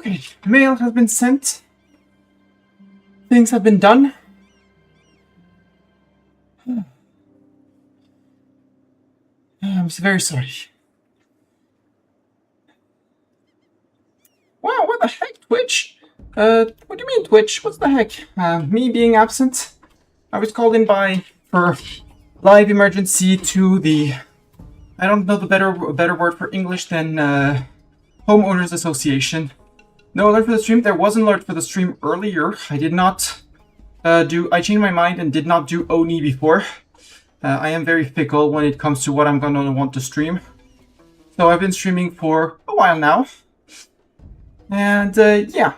Okay, mail has been sent. Things have been done. I'm very sorry. Wow, what the heck, Twitch? What do you mean, Twitch? What's the heck? Me being absent? I was called in for live emergency to the... I don't know the better word for English than Homeowners Association. No alert for the stream. There was an alert for the stream earlier. I did not I changed my mind and did not do Oni before. I am very fickle when it comes to what I'm going to want to stream. So I've been streaming for a while now. And yeah.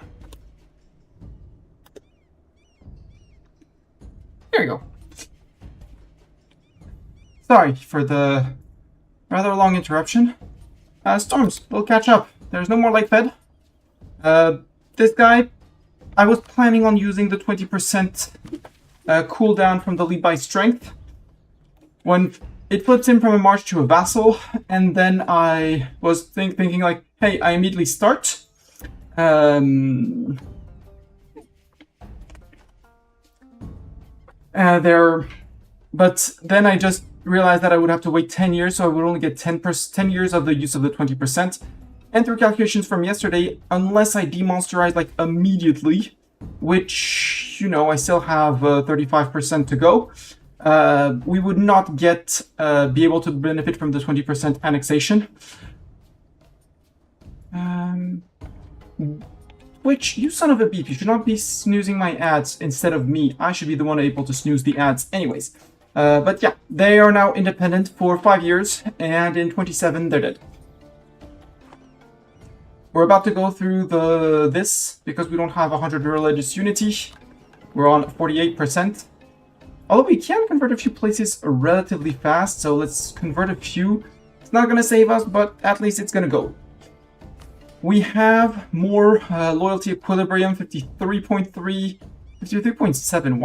There you go. Sorry for the rather long interruption. Storms, we'll catch up. There's no more light fed. This guy, I was planning on using the 20% cooldown from the lead by strength. When it flips him from a march to a vassal, and then I was thinking like, hey, I immediately start. But then I just realized that I would have to wait 10 years, so I would only get 10 years of the use of the 20%. And through calculations from yesterday, unless I demonsterize like immediately, which, you know, I still have 35% to go, we would not be able to benefit from the 20% annexation. Which, you son of a beep, you should not be snoozing my ads instead of me. I should be the one able to snooze the ads anyways. But yeah, they are now independent for 5 years, and in 27 they're dead. We're about to go through this, because we don't have 100 religious unity. We're on 48%. Although we can convert a few places relatively fast, so let's convert a few. It's not going to save us, but at least it's going to go. We have more loyalty equilibrium, 53.3, 53.7.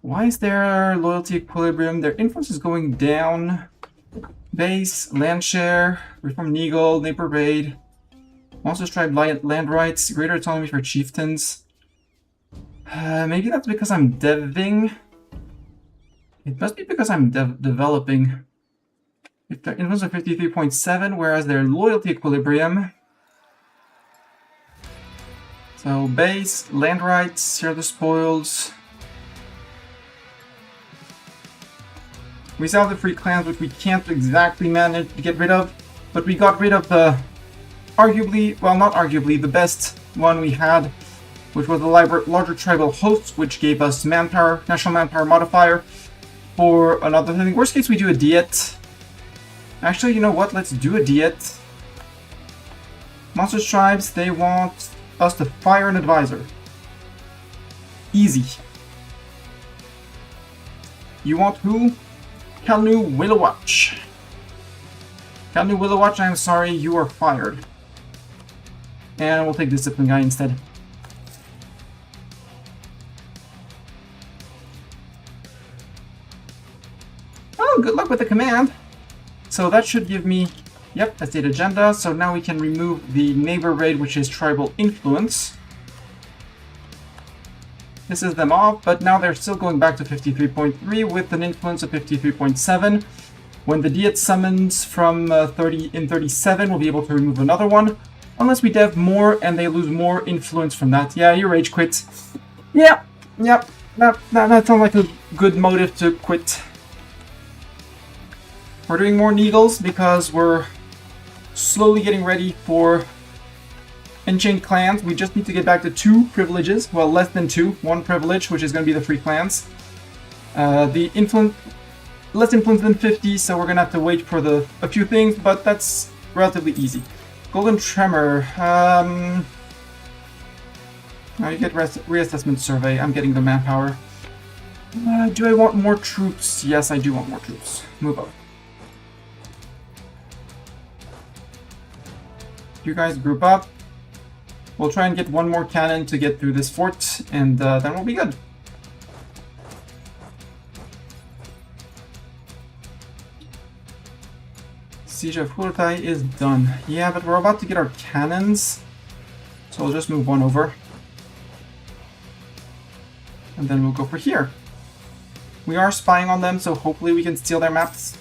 Why is there loyalty equilibrium? Their influence is going down. Base, land share, reform Neagle, neighbor raid, monstrous tribe land rights, greater autonomy for chieftains. Maybe that's because I'm deving. It must be because I'm developing. If their influence are 53.7, whereas their loyalty equilibrium. So base, land rights, share the spoils. We still have the free clans, which we can't exactly manage to get rid of, but we got rid of the arguably, well, not arguably, the best one we had, which was the larger tribal hosts, which gave us manpower, national manpower modifier for another thing. Worst case, we do a diet. Actually, you know what? Let's do a diet. Monstrous tribes, they want us to fire an advisor. Easy. You want who? Kalnu Willowwatch. Kalnu Willowwatch, I'm sorry, you are fired. And we'll take Discipline Guy instead. Oh, good luck with the command. So that should give me, yep, a state agenda. So now we can remove the neighbor raid, which is tribal influence. This is them off, but now they're still going back to 53.3 with an influence of 53.7. When the Diet summons from 37, we'll be able to remove another one. Unless we dev more and they lose more influence from that. Yeah, you rage quit. Yeah, yep. That sounds like a good motive to quit. We're doing more Neagles because we're slowly getting ready for Enchained Clans. We just need to get back to 2 privileges. Well, less than 2. 1 privilege, which is going to be the free clans. The influence, less influence than 50, so we're going to have to wait for a few things, but that's relatively easy. Golden Tremor. Now you get reassessment survey. I'm getting the manpower. Do I want more troops? Yes, I do want more troops. Move up. You guys group up. We'll try and get 1 more cannon to get through this fort, and then we'll be good. Siege of E03 is done. Yeah, but we're about to get our cannons. So we'll just move one over. And then we'll go for here. We are spying on them, so hopefully we can steal their maps.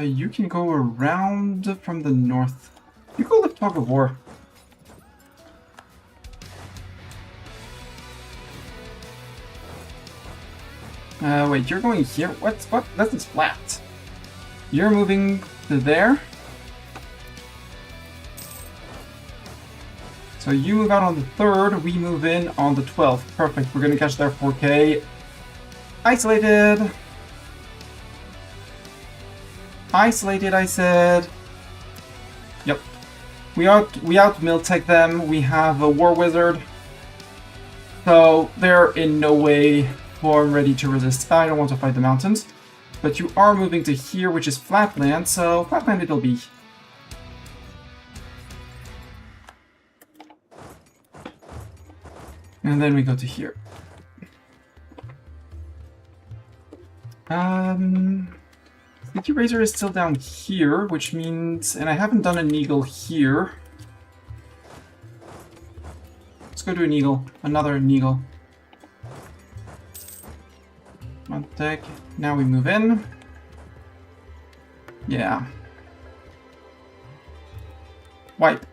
You can go around from the north. You go lift Tug of War. Wait, you're going here? What? This is flat. You're moving to there. So you move out on the 3rd, we move in on the 12th. Perfect, we're gonna catch their 4K. Isolated! Isolated, I said. Yep. We out Miltech them. We have a War Wizard. So they're in no way form ready to resist. I don't want to fight the mountains. But you are moving to here, which is flatland, so flatland it'll be. And then we go to here. City Razor is still down here, which means... And I haven't done an eagle here. Let's go do an eagle. Another eagle. One deck. Now we move in. Yeah. Wipe.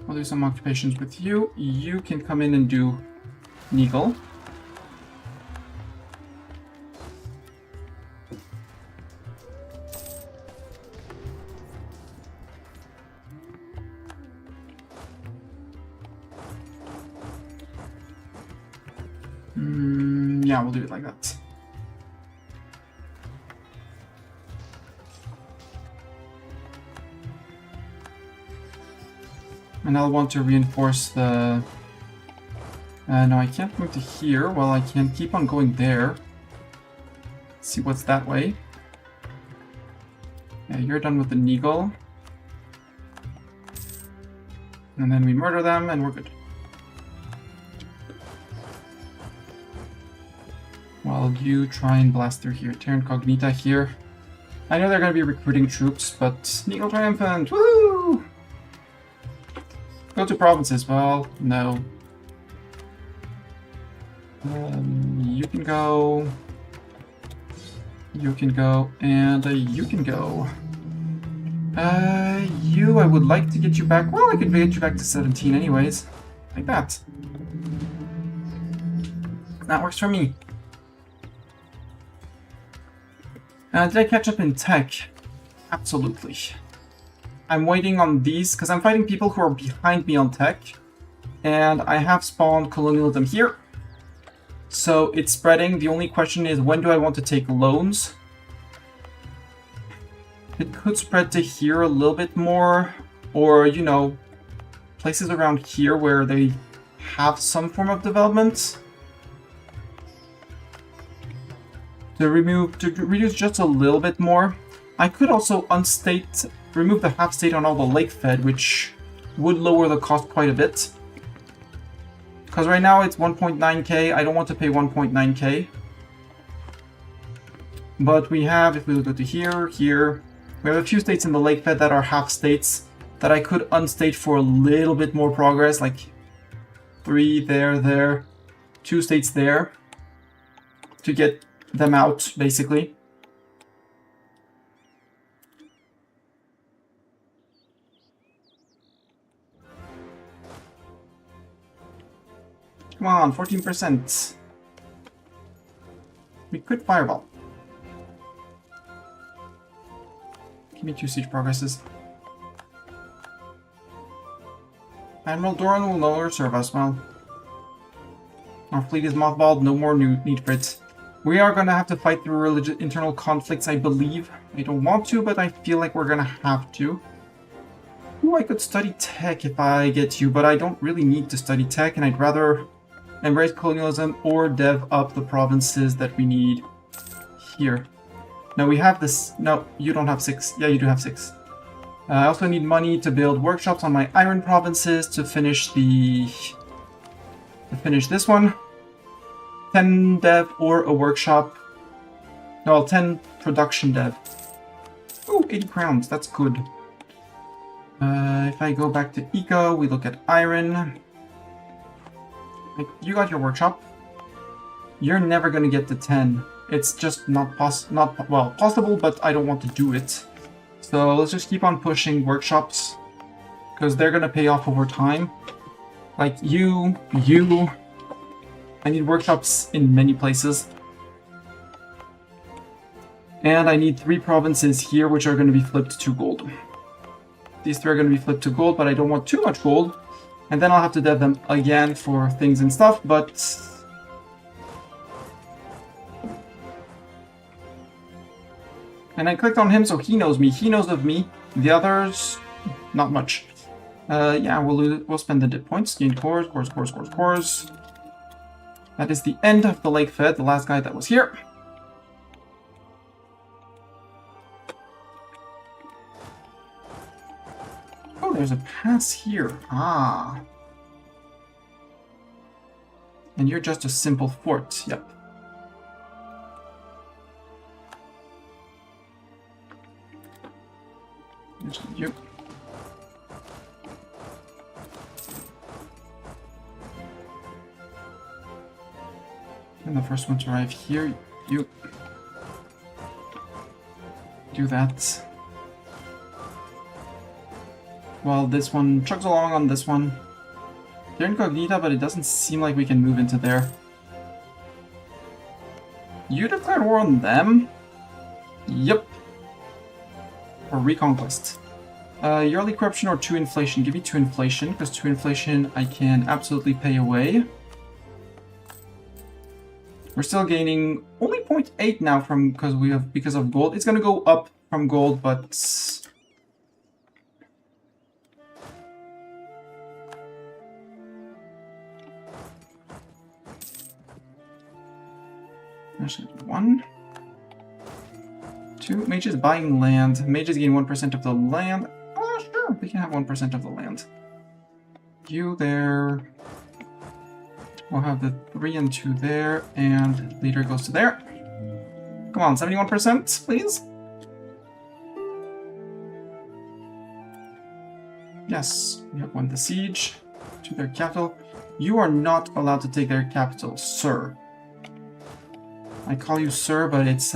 I'll do some occupations with you. You can come in and do Neagle. Yeah, we'll do it like that. And I'll want to reinforce the... no, I can't move to here. Well, I can keep on going there. Let's see what's that way. Yeah, you're done with the Neagle. And then we murder them, and we're good. While you try and blast through here. Terra Incognita here. I know they're going to be recruiting troops, but Neagle Triumphant! Woo! Go to provinces. Well, no. You can go. You can go. And you can go. You, I would like to get you back. Well, I could get you back to 17 anyways. Like that. That works for me. Did I catch up in tech? Absolutely. I'm waiting on these, because I'm fighting people who are behind me on tech. And I have spawned colonialism here. So it's spreading. The only question is, when do I want to take loans? It could spread to here a little bit more. Or, you know, places around here where they have some form of development. To reduce just a little bit more. I could also unstate, remove the half state on all the lake fed, which would lower the cost quite a bit. Because right now it's 1.9k, I don't want to pay 1.9k. But we have, if we go to here, here, we have a few states in the lake fed that are half states that I could unstate for a little bit more progress, like 3 there, 2 states there, to get them out, basically. Come on, 14%. We could fireball. Give me 2 siege progresses. Admiral Doran will no longer serve us. Well, our fleet is mothballed, no more need for it. We are going to have to fight through internal conflicts, I believe. I don't want to, but I feel like we're going to have to. Ooh, I could study tech if I get you, but I don't really need to study tech, and I'd rather embrace colonialism or dev up the provinces that we need here. Now we have this... No, you don't have 6. Yeah, you do have 6. I also need money to build workshops on my iron provinces to finish the... To finish this one. 10 dev or a workshop. No, 10 production dev. Ooh, 80 crowns. That's good. If I go back to eco, we look at iron. You got your workshop. You're never going to get to 10. It's just not possible, but I don't want to do it. So let's just keep on pushing workshops, because they're going to pay off over time. Like you. I need workshops in many places. And I need 3 provinces here, which are going to be flipped to gold. These 3 are going to be flipped to gold, but I don't want too much gold. And then I'll have to dev them again for things and stuff, but... And I clicked on him, so he knows me. He knows of me. The others, not much. Yeah, we'll spend the points. Gain cores. That is the end of the Lake Fed, the last guy that was here. Oh, there's a pass here. Ah. And you're just a simple fort. Yep. You. And the first one to arrive here, you do that. While this one chugs along on this one. They're incognita, but it doesn't seem like we can move into there. You declared war on them? Yep. Or reconquest. Yearly corruption or 2 inflation. Give me 2 inflation, because 2 inflation I can absolutely pay away. We're still gaining only 0.8 now from because of gold. It's gonna go up from gold, but actually 1. 2. Mages buying land. Mages gain 1% of the land. Oh, sure, we can have 1% of the land. You there. We'll have the 3 and 2 there, and leader goes to there. Come on, 71%, please. Yes, we have won the siege to their capital. You are not allowed to take their capital, sir. I call you sir, but it's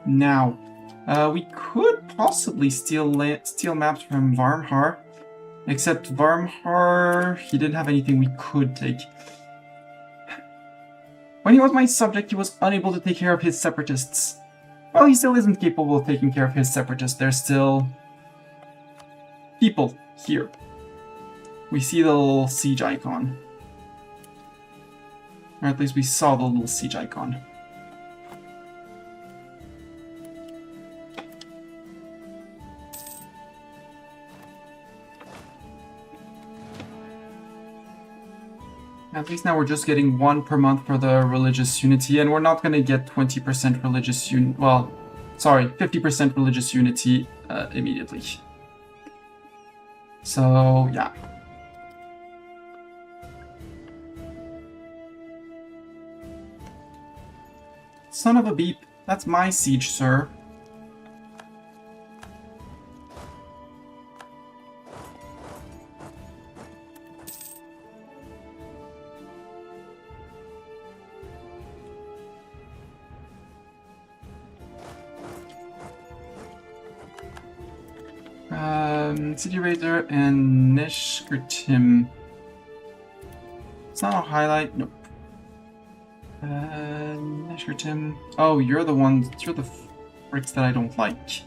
now. We could possibly steal maps from Varmhar, except Varmhar, he didn't have anything we could take. When he was my subject, he was unable to take care of his separatists. Well, he still isn't capable of taking care of his separatists. There's still people here. We see the little siege icon. Or at least we saw the little siege icon. At least now we're just getting 1 per month for the religious unity, and we're not going to get 20% religious unity, well, sorry, 50% religious unity immediately. So, yeah. Son of a beep, that's my siege, sir. City Razor and Neshkertim. It's not a highlight. Nope. Neshkertim. Oh, you're the ones. You're the fricks that I don't like.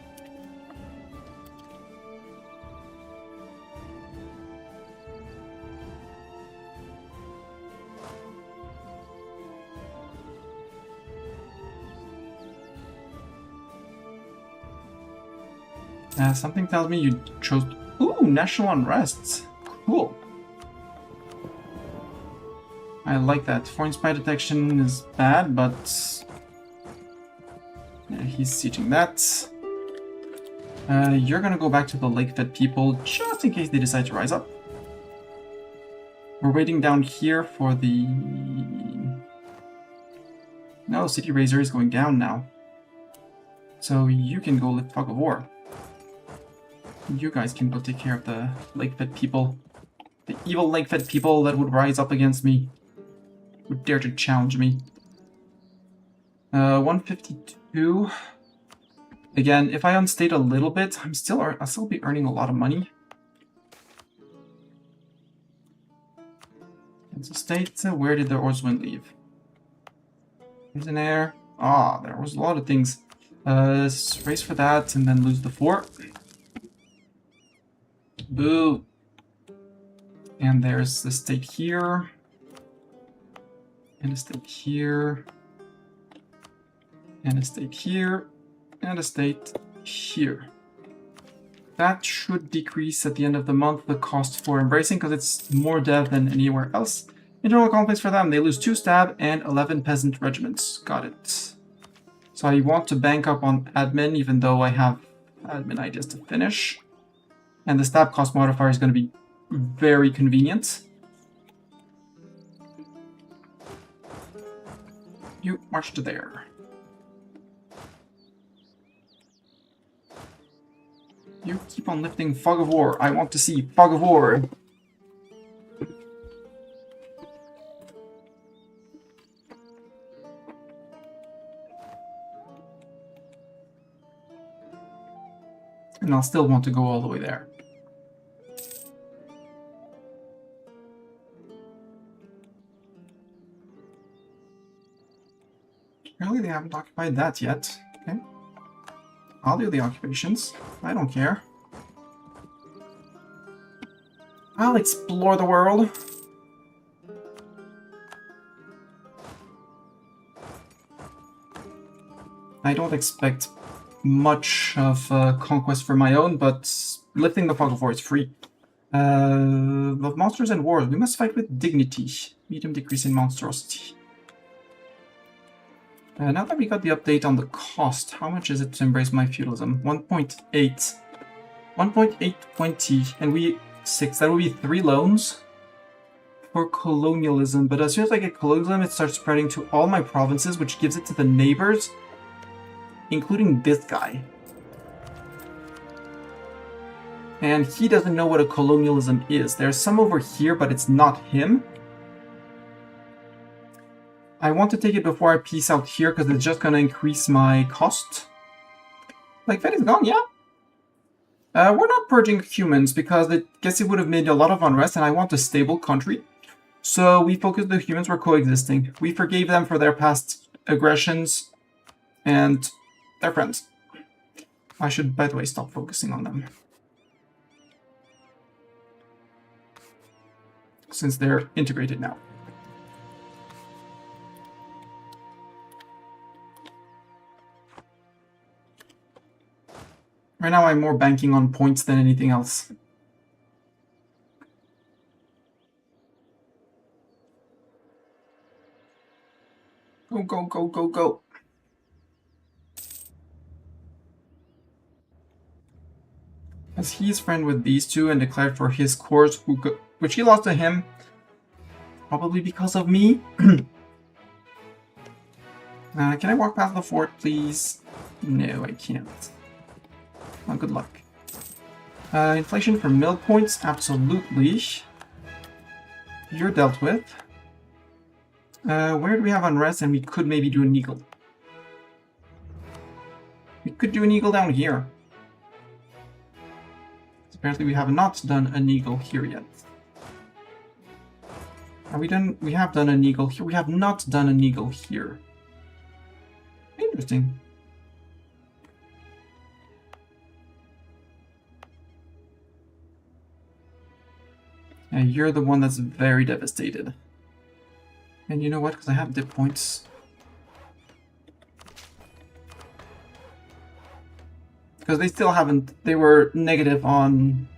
Something tells me you chose... Ooh, national unrest. Cool. I like that. Foreign spy detection is bad, but... yeah, he's sieging that. You're gonna go back to the lake-fed people, just in case they decide to rise up. We're waiting down here for the... No, City Razor is going down now. So you can go lift Fog of War. You guys can go take care of the lake-fed people. The evil lake-fed people that would rise up against me. Would dare to challenge me. 152. Again, if I unstate a little bit, I'll still be earning a lot of money. It's a state. Where did the Orswind leave? There's an air. Ah, there was a lot of things. Race for that and then lose the 4. Boo. And there's the state here. And a state here. And a state here. And a state here. That should decrease at the end of the month the cost for embracing, because it's more dev than anywhere else. Internal conflicts for them. They lose 2 stab and 11 peasant regiments. Got it. So I want to bank up on admin, even though I have admin ideas to finish. And the stab cost modifier is going to be very convenient. You march to there. You keep on lifting Fog of War. I want to see Fog of War. And I'll still want to go all the way there. Apparently they haven't occupied that yet. Okay. I'll do the occupations. I don't care. I'll explore the world. I don't expect much of conquest for my own, but lifting the Fog of War is free. The monsters and wars. We must fight with dignity. Medium decrease in monstrosity. Now that we got the update on the cost, how much is it to embrace my feudalism? 1.8. 1.820, and we 6. That would be 3 loans for colonialism. But as soon as I get colonialism, it starts spreading to all my provinces, which gives it to the neighbors, including this guy. And he doesn't know what a colonialism is. There's some over here, but it's not him. I want to take it before I peace out here, because it's just going to increase my cost. Like, Fed is gone, yeah? We're not purging humans, because I guess it would have made a lot of unrest, and I want a stable country. So we focused the humans were coexisting. We forgave them for their past aggressions, and they're friends. I should, by the way, stop focusing on them. Since they're integrated now. Right now I'm more banking on points than anything else. Go, go, go, go, go. As he's friend with these two and declared for his cores, which he lost to him, probably because of me. Can I walk past the fort, please? No, I can't. Well, good luck. Inflation for mill points, absolutely. You're dealt with. Where do we have unrest? And we could maybe do an eagle. We could do an eagle down here. Apparently we have not done an eagle here yet. Are we done? We have done an eagle here. We have not done an eagle here. Interesting. And you're the one that's very devastated. And you know what? Because I have dip points. Because they still haven't, they were negative on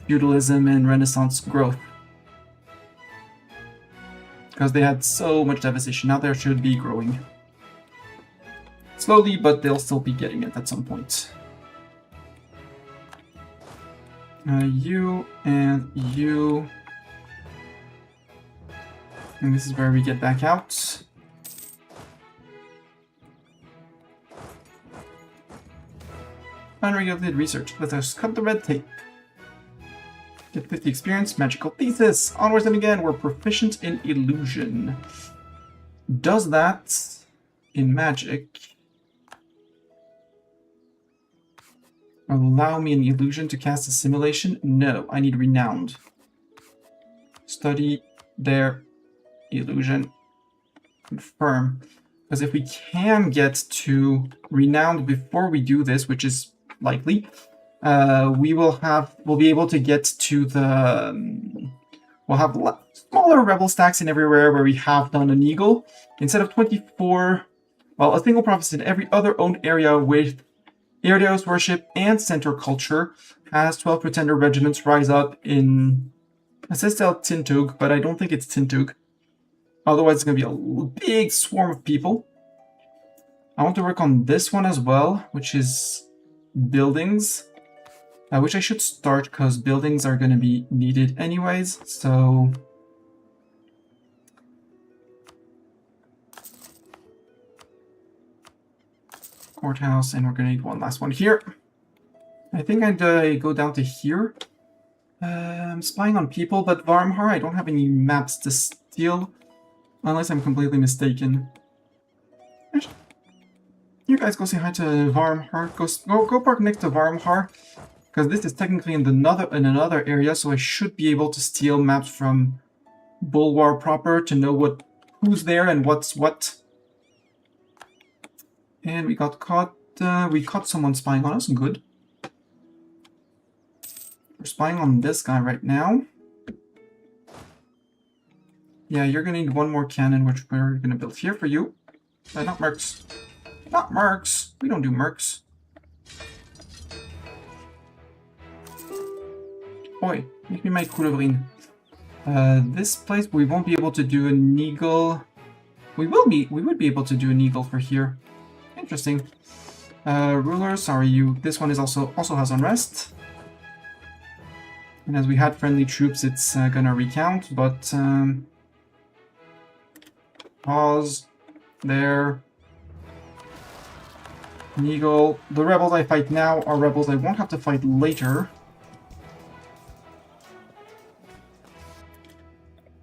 feudalism and Renaissance growth. Because they had so much devastation. Now they should be growing. Slowly, but they'll still be getting it at some point. You and you. And this is where we get back out. Unregulated research. Let us cut the red tape. Get 50 experience. Magical thesis. Onwards and again. We're proficient in illusion. Does that in magic allow me an illusion to cast a simulation? No, I need renowned. Study their illusion. Confirm. Because if we can get to renowned before we do this, which is likely, we'll be able to get to the we'll have smaller rebel stacks in everywhere where we have done an eagle. Instead of 24, well, a single province in every other owned area with Erdios worship and centaur culture has 12 pretender regiments rise up in, it says Tintug, but I don't think it's Tintug. Otherwise it's going to be a big swarm of people. I want to work on this one as well, which is buildings. Which I should start because buildings are going to be needed anyways, so... Courthouse, and we're going to need one last one here. I think I'd go down to here. I'm spying on people, but Varmhar, I don't have any maps to steal, unless I'm completely mistaken. You guys go say hi to Varmhar. Go park next to Varmhar. Because this is technically in another area, so I should be able to steal maps from Bulwar proper to know who's there and what's what. And we got caught. We caught someone spying on us. Good. We're spying on this guy right now. Yeah, you're gonna need one more cannon, which we're gonna build here for you. Not mercs. Not mercs. We don't do mercs. Oi, make me my Coulevrine. This place we won't be able to do an eagle. We would be able to do an eagle for here. Interesting. Ruler, sorry, this one is also has unrest. And as we had friendly troops, it's gonna recount, but pause there. An eagle. The rebels I fight now are rebels I won't have to fight later.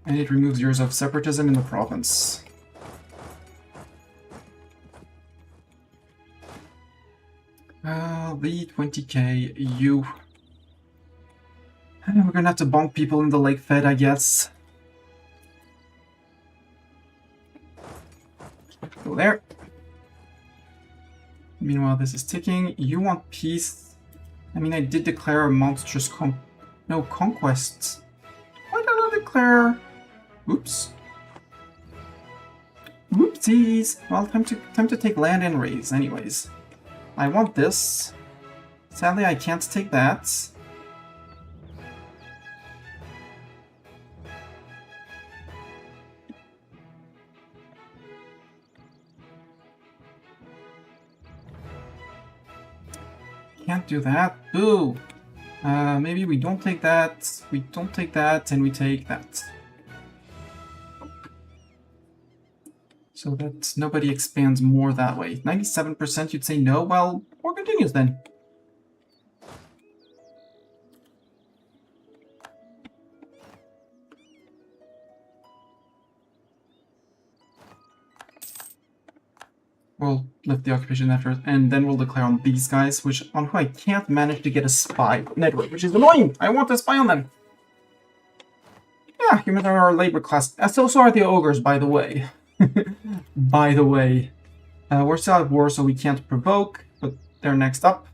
And it removes years of separatism in the province. The 20k, you. We're gonna have to bonk people in the Lake Fed, I guess. Go there. Meanwhile, this is ticking. You want peace? I mean, I did declare a monstrous conquest. Why did I declare? Oops. Whoopsies. Well, time to take land and raise, anyways. I want this. Sadly, I can't take that. Can't do that. Boo! Maybe we don't take that, we don't take that, and we take that. So that nobody expands more that way. 97% you'd say no? Well, war continues then. We'll lift the occupation after, and then we'll declare on these guys, on who I can't manage to get a spy network, which is annoying! I want to spy on them! Yeah, humans are our labor class. So are the ogres, by the way. By the way. We're still at war, so we can't provoke, but they're next up.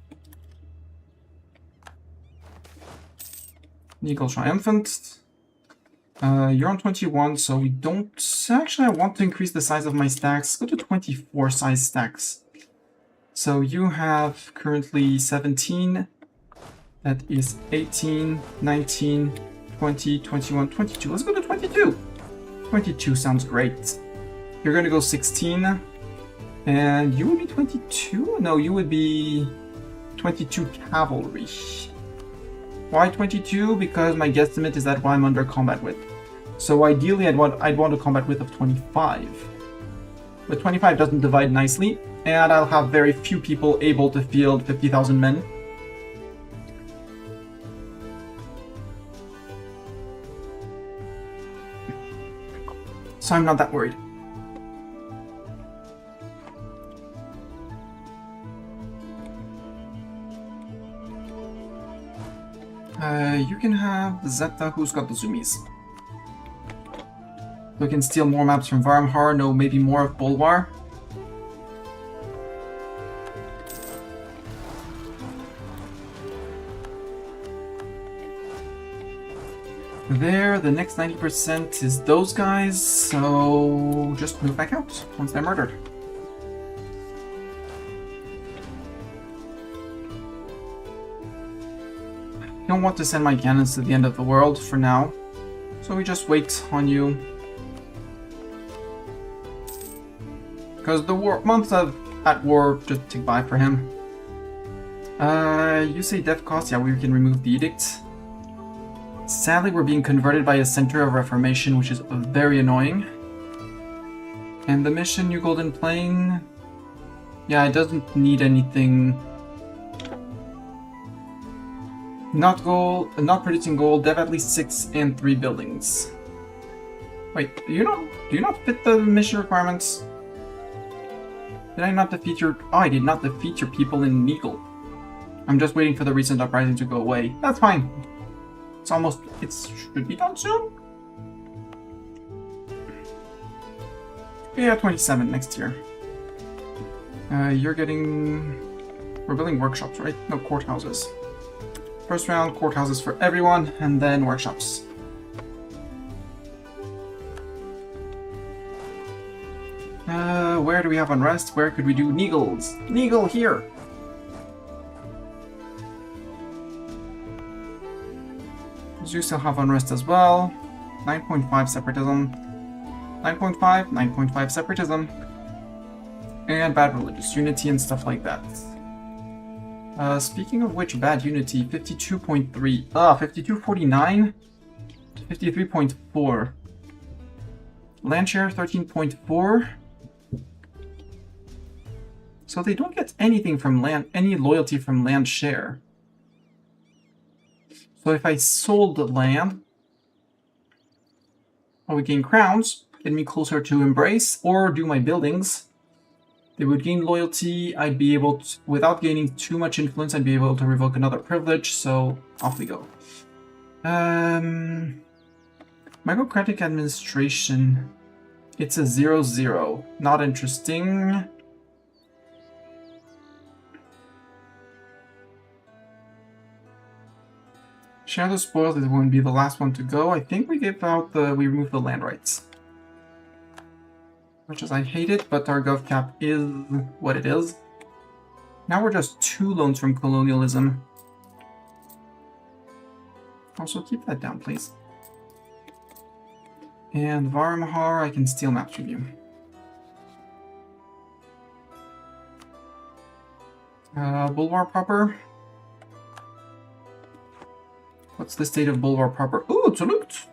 Eagle Triumphant. You're on 21, so we don't... Actually, I want to increase the size of my stacks. Go to 24 size stacks. So you have currently 17. That is 18, 19, 20, 21, 22. Let's go to 22. 22 sounds great. You're going to go 16. And you would be 22? No, you would be 22 cavalry. Why 22? Because my guesstimate is that I'm under combat width. So ideally I'd want a combat width of 25. But 25 doesn't divide nicely, and I'll have very few people able to field 50,000 men. So I'm not that worried. You can have Zeta, who's got the zoomies. We can steal more maps from Varmhar, no, maybe more of Bolvar. There, the next 90% is those guys, so just move back out once they're murdered. I don't want to send my cannons to the end of the world for now, so we just wait on you. Because the months at war just tick by for him. You say death cost? Yeah, we can remove the edict. Sadly, we're being converted by a center of reformation, which is very annoying. And the mission, New Golden Plain... Yeah, it doesn't need anything... Not producing gold, dev at least 6 and 3 buildings. Wait, do you not fit the mission requirements? Did I not defeat your... Oh, I did not defeat your people in Neagle. I'm just waiting for the recent uprising to go away. That's fine. It's almost... It should be done soon? Yeah, 27 next year. You're getting... We're building workshops, right? No, courthouses. First round, courthouses for everyone, and then workshops. Where do we have unrest? Where could we do Neagles? Neagle here! You still have unrest as well. 9.5 separatism. 9.5, 9.5 separatism. And bad religious unity and stuff like that. Speaking of which, bad unity, 52.3. 52.49. 53.4. Land share, 13.4. So they don't get anything from land, any loyalty from land share. So if I sold the land, I would gain crowns, get me closer to Embrace, or do my buildings. They would gain loyalty, I'd be able to, without gaining too much influence, I'd be able to revoke another privilege, so off we go. Microcratic administration. It's a 0-0. Not interesting. Share the spoils is going to be the last one to go. I think we we removed the land rights. Much as I hate it, but our gov cap is what it is. Now we're just 2 loans from colonialism. Also keep that down, please. And Varmhar, I can steal maps from you. Bulvar proper. What's the state of Bulvar proper? Ooh, Tulukt!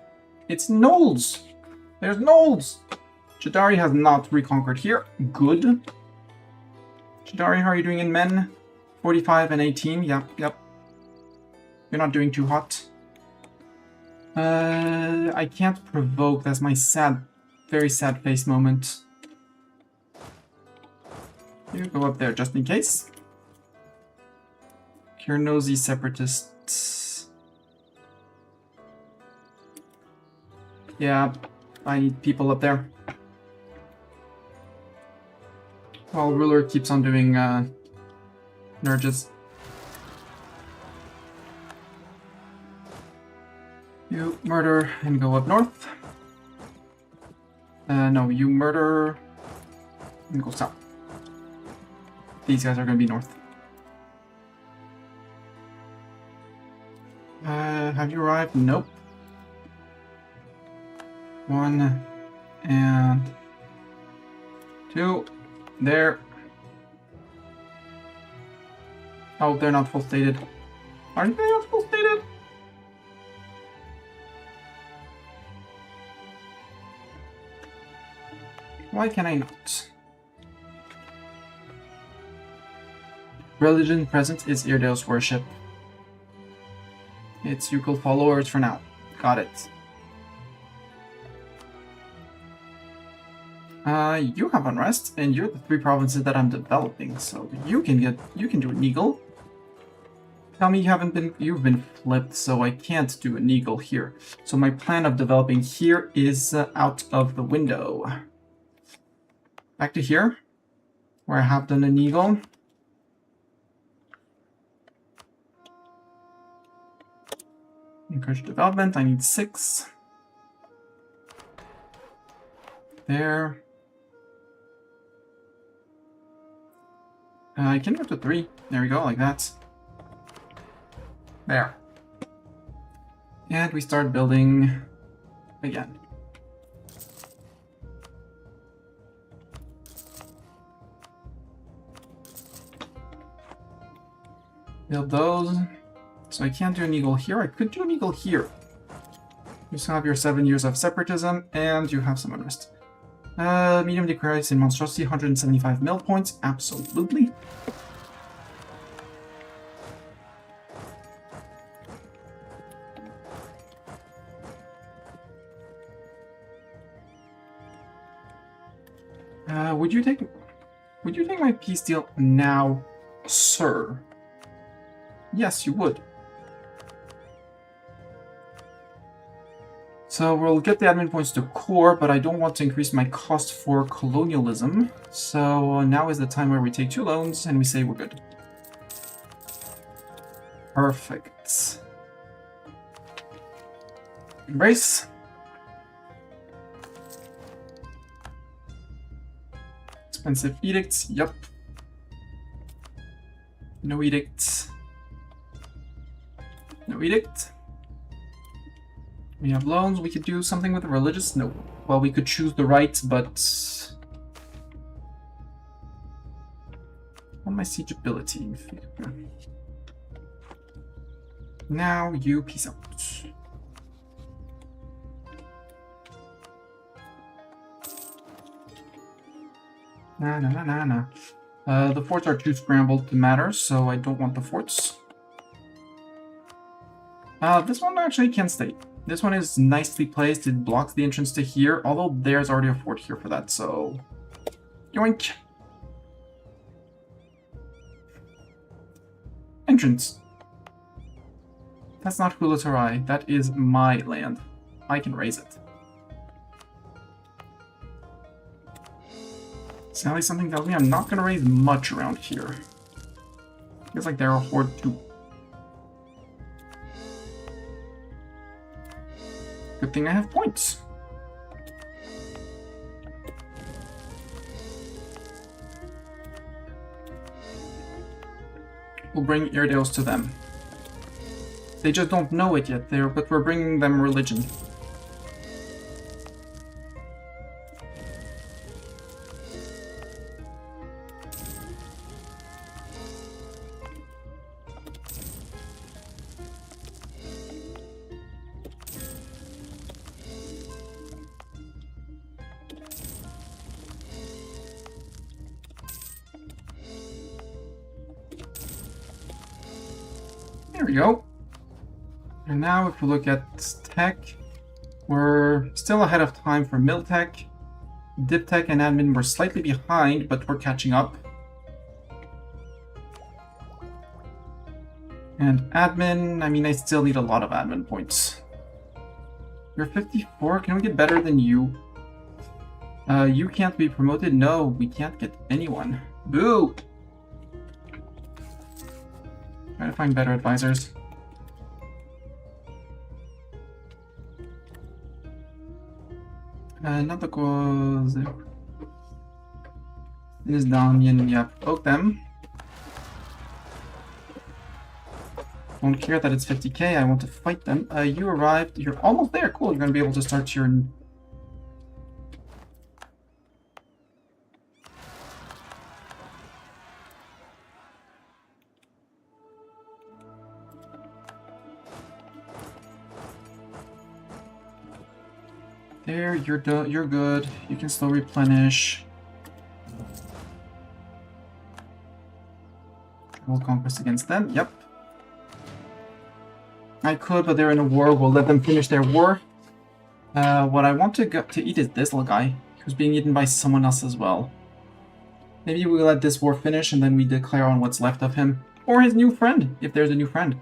It's Knolls! There's Knolls! Chidari has not reconquered here. Good. Chidari, how are you doing in men? 45 and 18. Yep. You're not doing too hot. I can't provoke. That's my very sad face moment. You go up there just in case. Cure nosy separatists. Yeah, I need people up there. While ruler keeps on doing nurges. You murder and go up north. No, you murder and go south. These guys are going to be north. Have you arrived? Nope. 1 and 2. There. Oh, they're not full stated. Aren't they not full stated? Why can I not? Religion present is Irdeo's worship. It's Yukul followers for now. Got it. You have unrest, and you're the 3 provinces that I'm developing, so you can do an eagle. Tell me you've been flipped, so I can't do an eagle here. So my plan of developing here is out of the window. Back to here, where I have done an eagle. Encourage development, I need 6. There. I can go to 3. There we go, like that. There. And we start building again. Build those. So I can't do an eagle here. I could do an eagle here. You still have your 7 years of separatism, and you have some unrest. Medium decrease in monstrosity, 175 mil points. Absolutely. Would you take my peace deal now, sir? Yes, you would. So we'll get the admin points to core, but I don't want to increase my cost for colonialism. So now is the time where we take 2 loans and we say we're good. Perfect. Embrace. Expensive edicts, yep. No edict. No edict. We have loans. We could do something with the religious. No. Well, we could choose the right, but on my siege ability. Now you peace out. Nah. The forts are too scrambled to matter, so I don't want the forts. This one actually can stay. This one is nicely placed. It blocks the entrance to here, although there's already a fort here for that, so yoink. Entrance. That's not Hulatarai. That is my land. I can raise it. Sadly, something tells me I'm not going to raise much around here. Feels like they're a horde too. Good thing I have points. We'll bring Irdales to them. They just don't know it yet, but we're bringing them religion. There we go. And now if we look at tech, we're still ahead of time for mill tech. Dip tech and admin were slightly behind, but we're catching up. And admin, I mean, I still need a lot of admin points. You're 54, can we get better than you? You can't be promoted? No, we can't get anyone. Boo! Try to find better advisors. Not the cause. It is down, yeah, poke them. Don't care that it's 50k, I want to fight them. You arrived, you're almost there, cool, you're gonna be able to start your... There, you're done, you're good. You can still replenish. We'll conquest against them, yep. I could, but they're in a war. We'll let them finish their war. What I want to eat is this little guy, who's being eaten by someone else as well. Maybe we let this war finish and then we declare on what's left of him. Or his new friend, if there's a new friend.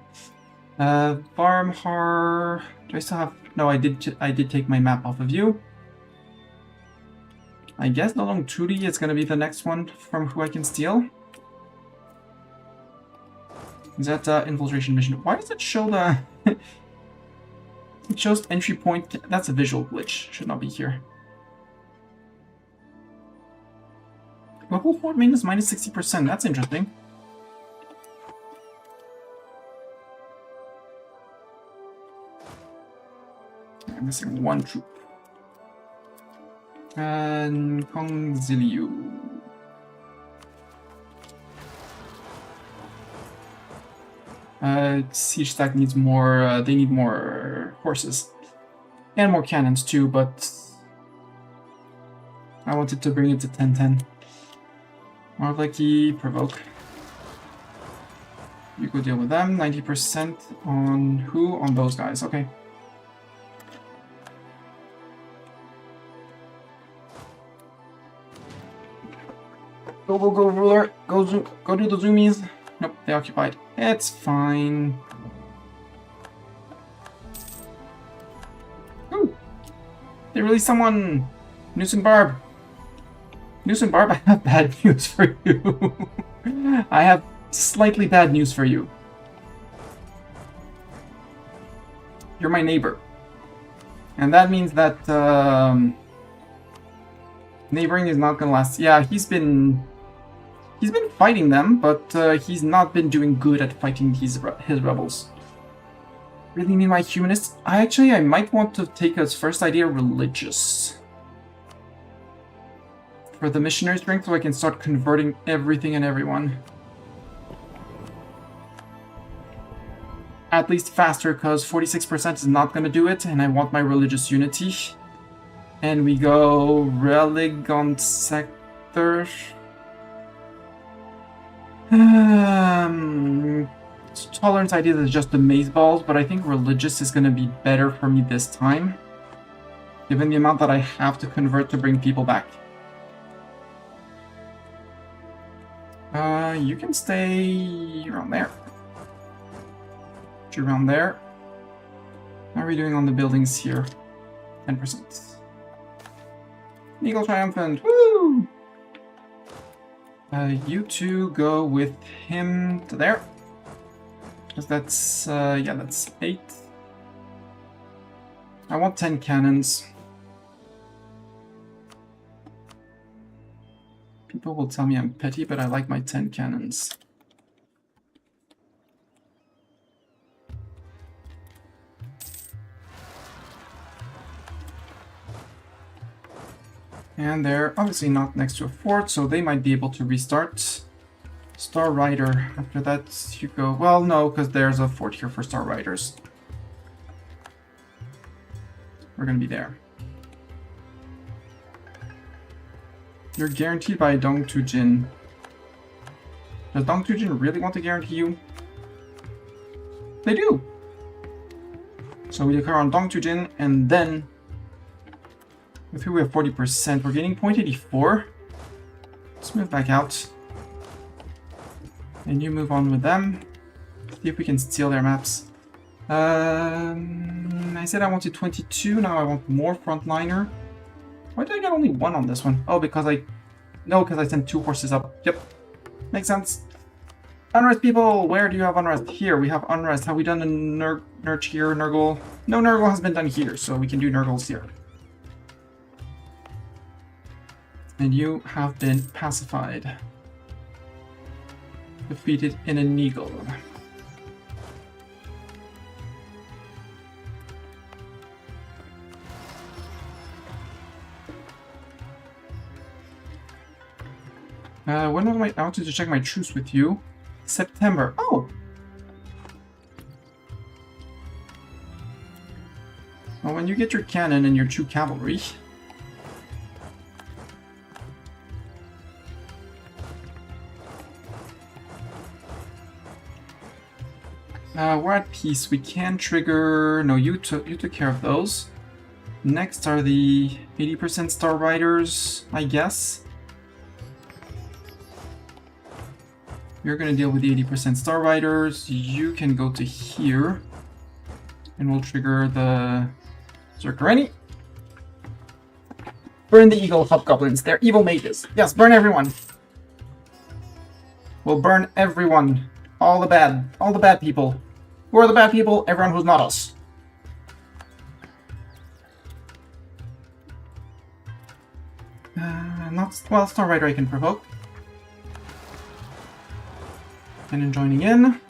Varmhar... Do I still have... No, I did take my map off of you. I guess Nolong Turi is going to be the next one from who I can steal. Is that infiltration mission? Why does it show the... It shows entry point. That's a visual glitch. Should not be here. Global Fort maintenance minus 60%. That's interesting. I'm missing one troop. And Kongziliu. Siege stack needs more, they need more horses. And more cannons too, but I wanted to bring it to 10-10. More lucky, provoke. You go deal with them, 90% on who? On those guys, okay. Go, ruler, go do the zoomies. Nope, they occupied. It's fine. Ooh! They released someone! Noose and Barb! Noose and Barb, I have bad news for you. I have slightly bad news for you. You're my neighbor. And that means that, neighboring is not gonna last. Yeah, he's been fighting them, but he's not been doing good at fighting his rebels. Really mean my humanists? I might want to take as first idea religious. For the missionary strength, so I can start converting everything and everyone. At least faster, because 46% is not going to do it, and I want my religious unity. And we go Relig on sector. Tolerance idea is just the maze balls, but I think religious is going to be better for me this time, given the amount that I have to convert to bring people back. You can stay around there. Around there. How are we doing on the buildings here? 10%. Eagle Triumphant, woo! You two go with him to there. Because that's, yeah, that's 8. I want 10 cannons. People will tell me I'm petty, but I like my 10 cannons. And they're obviously not next to a fort, so they might be able to restart. Star Rider. After that, you go... Well, no, because there's a fort here for Star Riders. We're gonna be there. You're guaranteed by Dong Tujin. Does Dong Tujin really want to guarantee you? They do! So we declare on Dong Tujin, and then... With who we have 40%, we're getting 0.84. Let's move back out. And you move on with them. See if we can steal their maps. I said I wanted 22, now I want more frontliner. Why did I get only 1 on this one? Oh, because because I sent 2 horses up. Yep, makes sense. Unrest people, where do you have unrest? Here, we have unrest. Have we done a Nurgle here, Nurgle? No Nurgle has been done here, so we can do Nurgles here. And you have been pacified. Defeated in an eagle. When was I wanted to check my truce with you? September. Oh! Well, when you get your cannon and your 2 cavalry... we're at peace. We can trigger... No, you took care of those. Next are the 80% Star Riders, I guess. You're gonna deal with the 80% Star Riders. You can go to here. And we'll trigger the Zerkareni. Burn the Eagle Hobgoblins. They're evil mages. Yes, burn everyone. We'll burn everyone. All the bad people. Who are the bad people? Everyone who's not us. Well, Star Rider I can provoke. And joining in.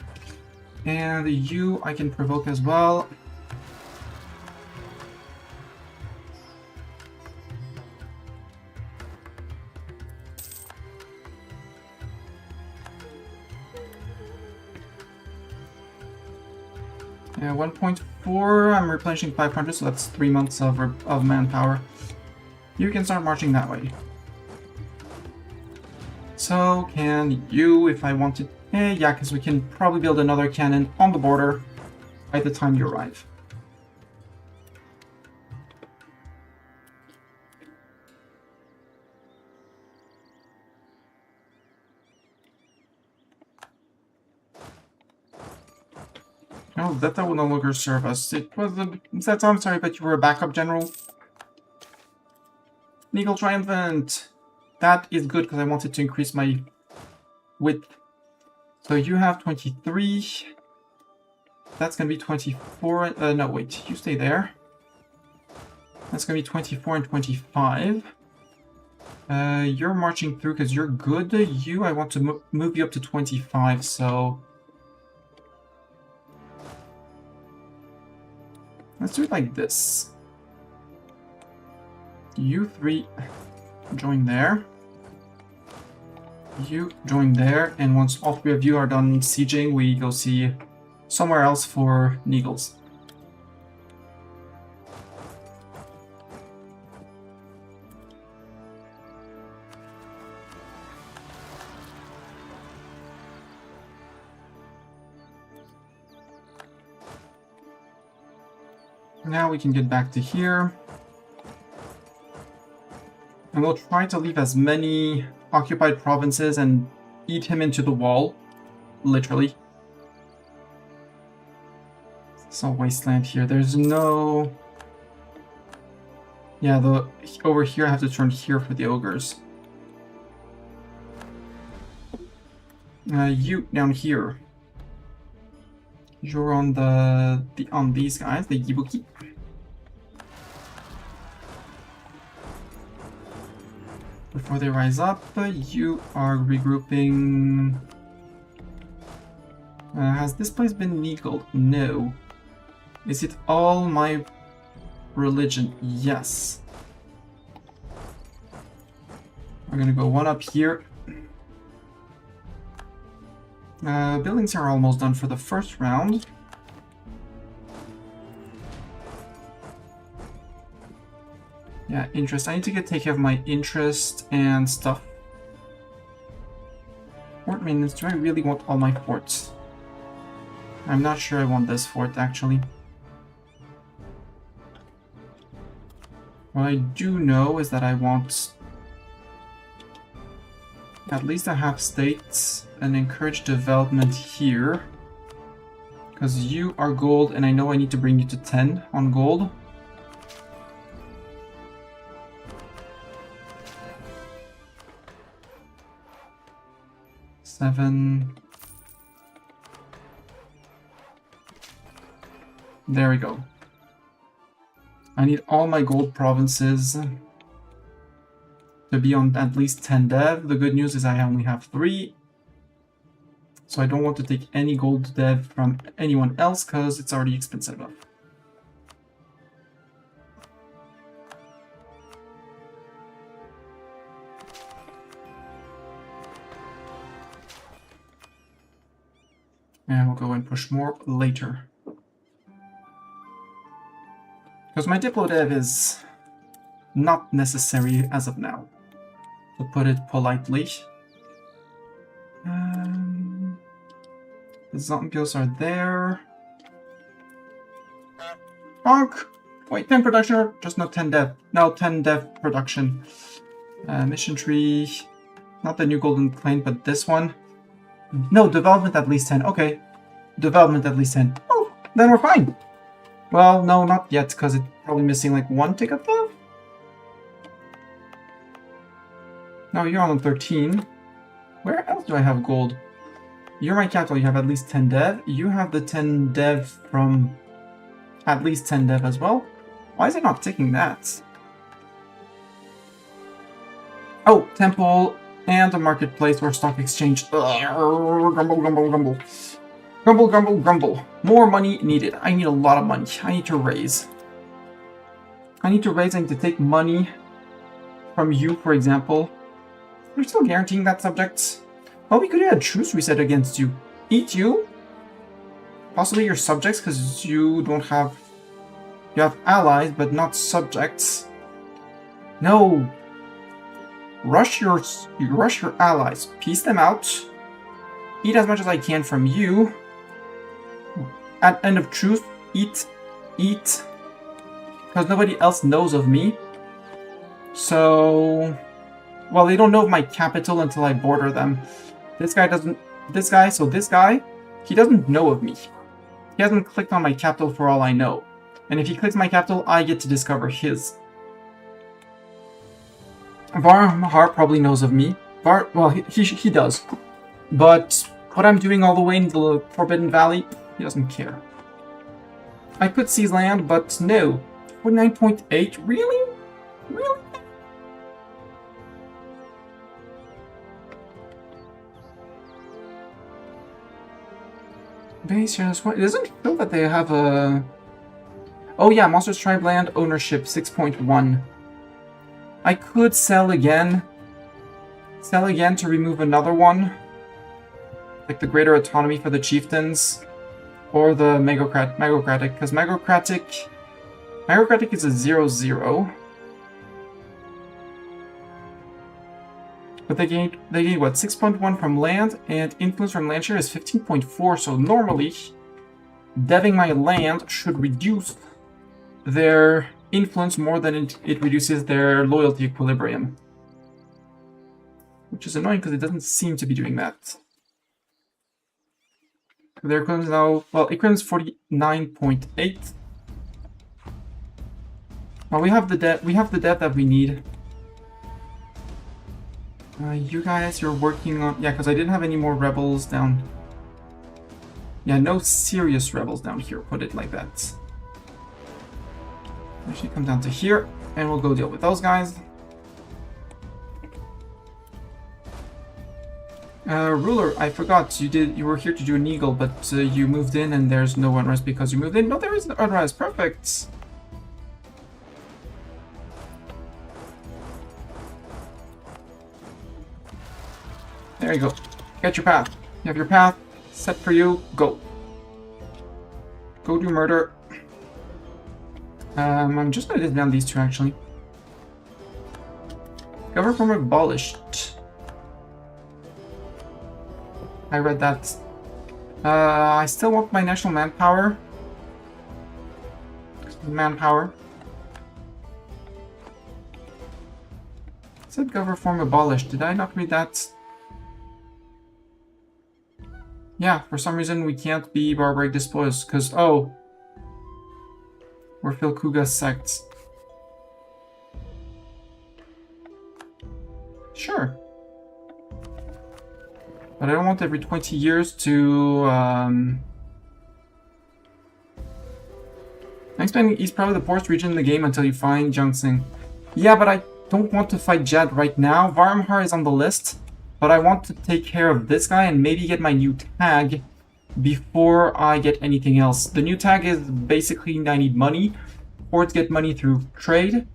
And you I can provoke as well. Yeah, 1.4, I'm replenishing 500, so that's 3 months of manpower. You can start marching that way. So can you, if I wanted... yeah, because we can probably build another cannon on the border by the time you arrive. Oh, that will no longer serve us. It was a... Zeta, I'm sorry, but you were a backup general. Eagle Triumphant! That is good, because I wanted to increase my width. So you have 23. That's going to be 24. No, wait. You stay there. That's going to be 24 and 25. You're marching through because you're good. You, I want to move you up to 25, so... Let's do it like this. You 3 join there. You join there, and once all 3 of you are done sieging, we go see somewhere else for Neagles. Now we can get back to here. And we'll try to leave as many occupied provinces and eat him into the wall. Literally. It's a wasteland here. There's no... Yeah, over here I have to turn here for the ogres. You down here. You're on on these guys, the Yibuki. Before they rise up, you are regrouping. Has this place been neagled? No. Is it all my religion? Yes. We're gonna go one up here. Buildings are almost done for the first round. Yeah, interest. I need to take care of my interest and stuff. Fort maintenance. Do I really want all my forts? I'm not sure I want this fort, actually. What I do know is that I want at least a half states and encourage development here. Because you are gold, and I know I need to bring you to 10 on gold. Seven. There we go. I need all my gold provinces to be on at least 10 dev. The good news is I only have 3. So I don't want to take any gold dev from anyone else because it's already expensive enough. And we'll go and push more later. Because my Diplodev is not necessary as of now, to put it politely. The Zombies are there. Bonk! Wait, 10 production or just not 10 dev? No, 10 dev production. Mission tree. Not the new golden claim, but this one. No, development at least 10. Okay. Development at least 10. Oh, then we're fine. Well, no, not yet, because it's probably missing like one ticket dev. No, you're on 13. Where else do I have gold? You're my capital, you have at least 10 dev. You have the 10 dev from at least 10 dev as well. Why is it not taking that? Oh, temple and a marketplace or stock exchange. Ugh, grumble, grumble, grumble. Grumble, grumble, grumble. More money needed. I need a lot of money. I need to raise. I need to take money from you, for example. You're still guaranteeing that subjects? Well, we could have a truce reset against you. Eat you? Possibly your subjects, because you don't have... You have allies, but not subjects. No! Rush your allies. Piece them out. Eat as much as I can from you. At end of truce, eat. Because nobody else knows of me. So... Well, they don't know of my capital until I border them. This guy, he doesn't know of me. He hasn't clicked on my capital for all I know. And if he clicks my capital, I get to discover his. Varmahar probably knows of me. Well, he does. But what I'm doing all the way in the Forbidden Valley, he doesn't care. I could seize land, but no. 49.8? Really? Really? Base here, it doesn't feel that they have a... Oh yeah, Monsters Tribe Land Ownership 6.1. I could sell again. Sell again to remove another one. Like the Greater Autonomy for the Chieftains. Or the Magocratic, because Magocratic is a 0-0. But they gained what, 6.1 from land, and influence from land share is 15.4, so normally, deving my land should reduce their influence more than it reduces their loyalty equilibrium. Which is annoying because it doesn't seem to be doing that. Their equilibrium is now, well, equilibrium is 49.8. Well, we have the debt that we need. You guys, you're working on... Yeah, because I didn't have any more rebels down... Yeah, no serious rebels down here, put it like that. Actually, come down to here, and we'll go deal with those guys. Ruler, I forgot, you were here to do an eagle, but you moved in and there's no unrest because you moved in. No, there is no unrest, perfect! There you go. Get your path. You have your path set for you. Go. Go do murder. I'm just gonna disband these two actually. Government from abolished. I read that. I still want my national manpower. Manpower. It said government form abolished. Did I not read that? Yeah, for some reason we can't be barbaric disposed, because, oh, we're Filkuga's sect. Sure. But I don't want every 20 years to, He's probably the poorest region in the game until you find Jiangxing. Yeah, but I don't want to fight Jad right now. Varmahar is on the list. But I want to take care of this guy and maybe get my new tag before I get anything else. The new tag is basically I need money. Hordes get money through trade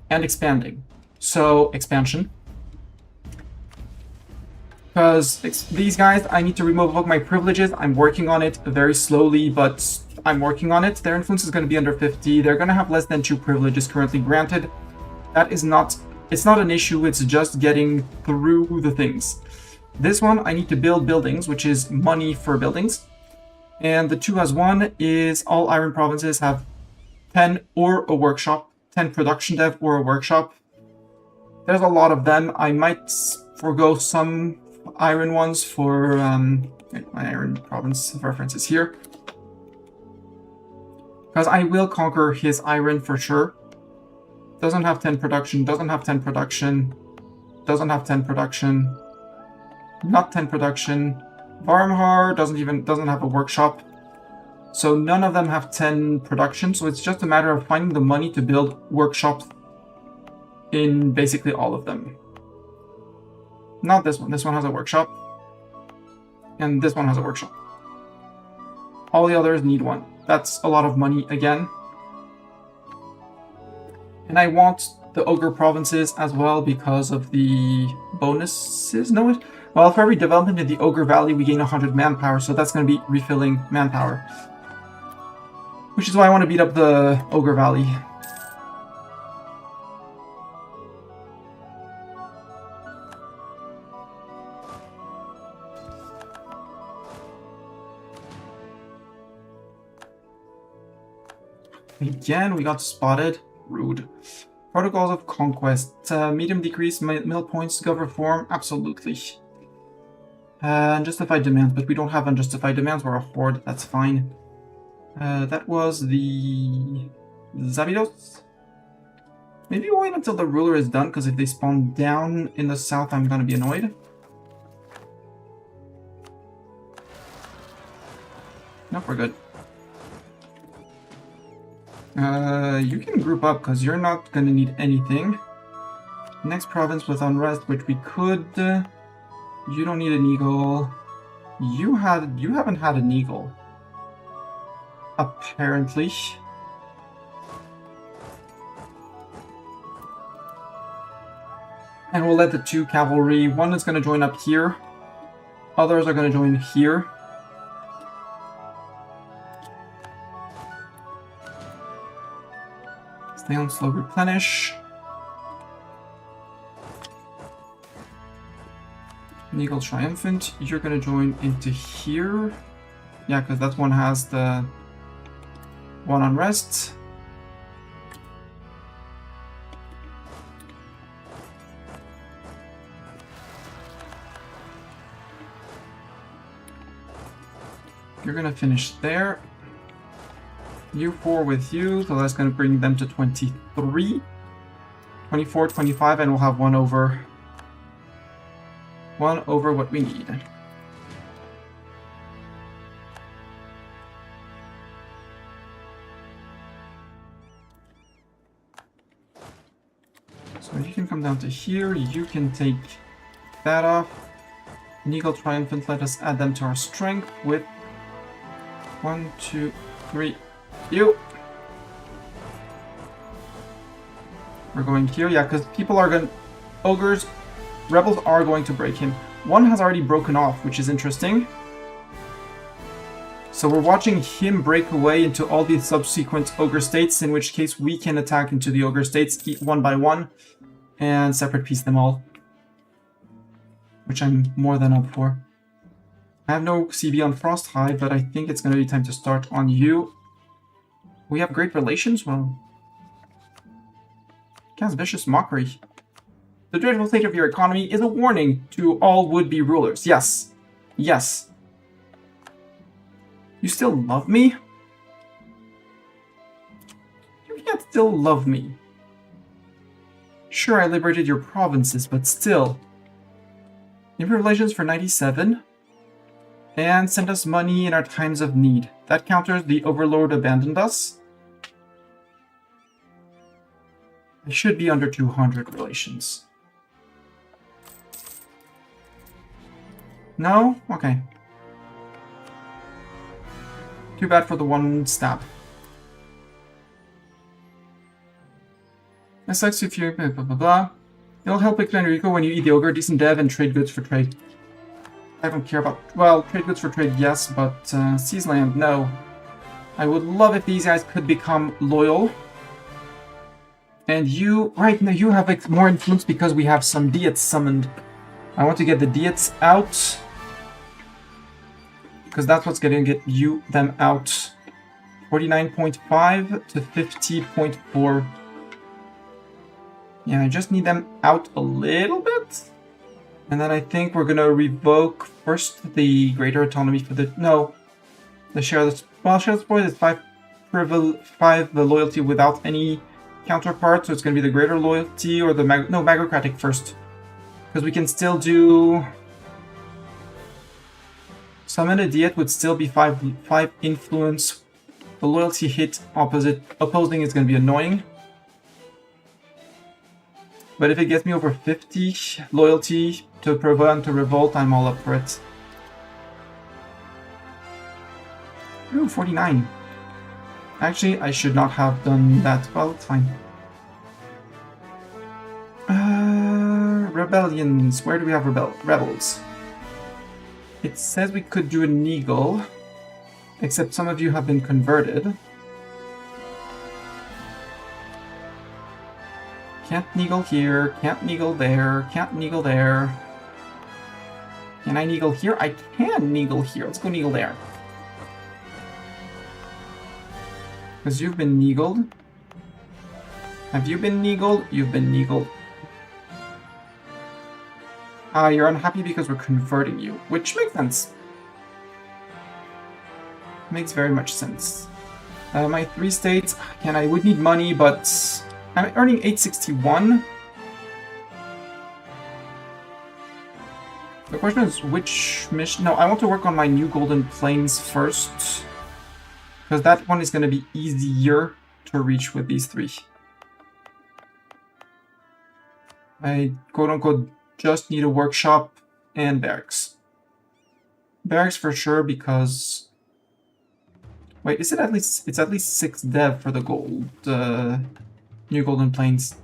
and expanding. So, expansion. Because these guys, I need to remove all my privileges. I'm working on it very slowly, but I'm working on it. Their influence is going to be under 50. They're going to have less than 2 privileges currently granted. That is not... It's not an issue, it's just getting through the things. This one, I need to build buildings, which is money for buildings. And the 2 as 1 is all iron provinces have 10 or a workshop. 10 production dev or a workshop. There's a lot of them. I might forego some iron ones for my iron province reference is here, because I will conquer his iron for sure. Doesn't have 10 production, doesn't have 10 production, doesn't have 10 production, not 10 production. Varmhar doesn't have a workshop, so none of them have 10 production. So it's just a matter of finding the money to build workshops in basically all of them. Not this one. This one has a workshop. And this one has a workshop. All the others need one. That's a lot of money again. And I want the Ogre provinces as well because of the bonuses. No, well, for every development in the Ogre Valley, we gain 100 manpower. So that's going to be refilling manpower. Which is why I want to beat up the Ogre Valley. Again, we got spotted. Rude. Protocols of Conquest. Medium decrease, mill points, gov reform. Absolutely. Unjustified demands, but we don't have unjustified demands. We're a horde. That's fine. That was the Zabidos. Maybe we'll wait until the ruler is done, because if they spawn down in the south, I'm going to be annoyed. Nope, we're good. You can group up because you're not going to need anything. Next province with unrest, which we could. You don't need an eagle. You haven't had an eagle. Apparently. And we'll let the 2 cavalry. One is going to join up here. Others are going to join here. Stay on slow replenish. Eagle Triumphant, you're gonna join into here. Yeah, because that one has the one on rest. You're gonna finish there. You 4 with you, so that's going to bring them to 23, 24, 25, and we'll have one over what we need. So you can come down to here, you can take that off. An Eagle Triumphant, let us add them to our strength with 1, 2, 3. You. We're going here, yeah, because people are going... Ogres, rebels are going to break him. One has already broken off, which is interesting. So we're watching him break away into all these subsequent ogre states, in which case we can attack into the ogre states, eat one by one, and separate piece them all. Which I'm more than up for. I have no CB on Frost High, but I think it's going to be time to start on you. We have great relations? Well... Cast Vicious Mockery. The dreadful state of your economy is a warning to all would-be rulers. Yes. Yes. You still love me? You can't still love me. Sure, I liberated your provinces, but still. Improved relations for 97. And sent us money in our times of need. That counters the Overlord abandoned us. I should be under 200 relations. No? Okay. Too bad for the one stab. That sucks if you... blah blah blah. It'll help Enrico when you eat the ogre, decent dev, and trade goods for trade. I don't care about... Well, trade goods for trade, yes, but Seas Land, no. I would love if these guys could become loyal. And you... Right, now you have more influence because we have some Deities summoned. I want to get the Deities out. Because that's what's going to get them out. 49.5 to 50.4. Yeah, I just need them out a little bit. And then I think we're going to revoke first the greater autonomy for the... No. The share of the... Well, share of the spoil is 5 the loyalty without any counterpart. So it's going to be the greater loyalty or the... No, magocratic first. Because we can still do... Summon a Diet would still be 5 influence. The loyalty hit opposing is going to be annoying. But if it gets me over 50 loyalty to prevent a revolt, I'm all up for it. Ooh, 49. Actually, I should not have done that. Well, it's fine. Rebellions. Where do we have rebels? It says we could do an eagle, except some of you have been converted. Can't neagle here, can't neagle there, can't neagle there. Can I neagle here? I can neagle here. Let's go neagle there. Because you've been neagled. Have you been neagled? You've been neagled. You're unhappy because we're converting you, which makes sense. Makes very much sense. My 3 states, again, I would need money, but I'm earning 861. The question is which mission... No, I want to work on my new Golden Plains first, because that one is going to be easier to reach with these 3. I quote-unquote just need a workshop and barracks. Barracks for sure because... Wait, is it at least... It's at least 6 dev for the gold. New Golden Plains.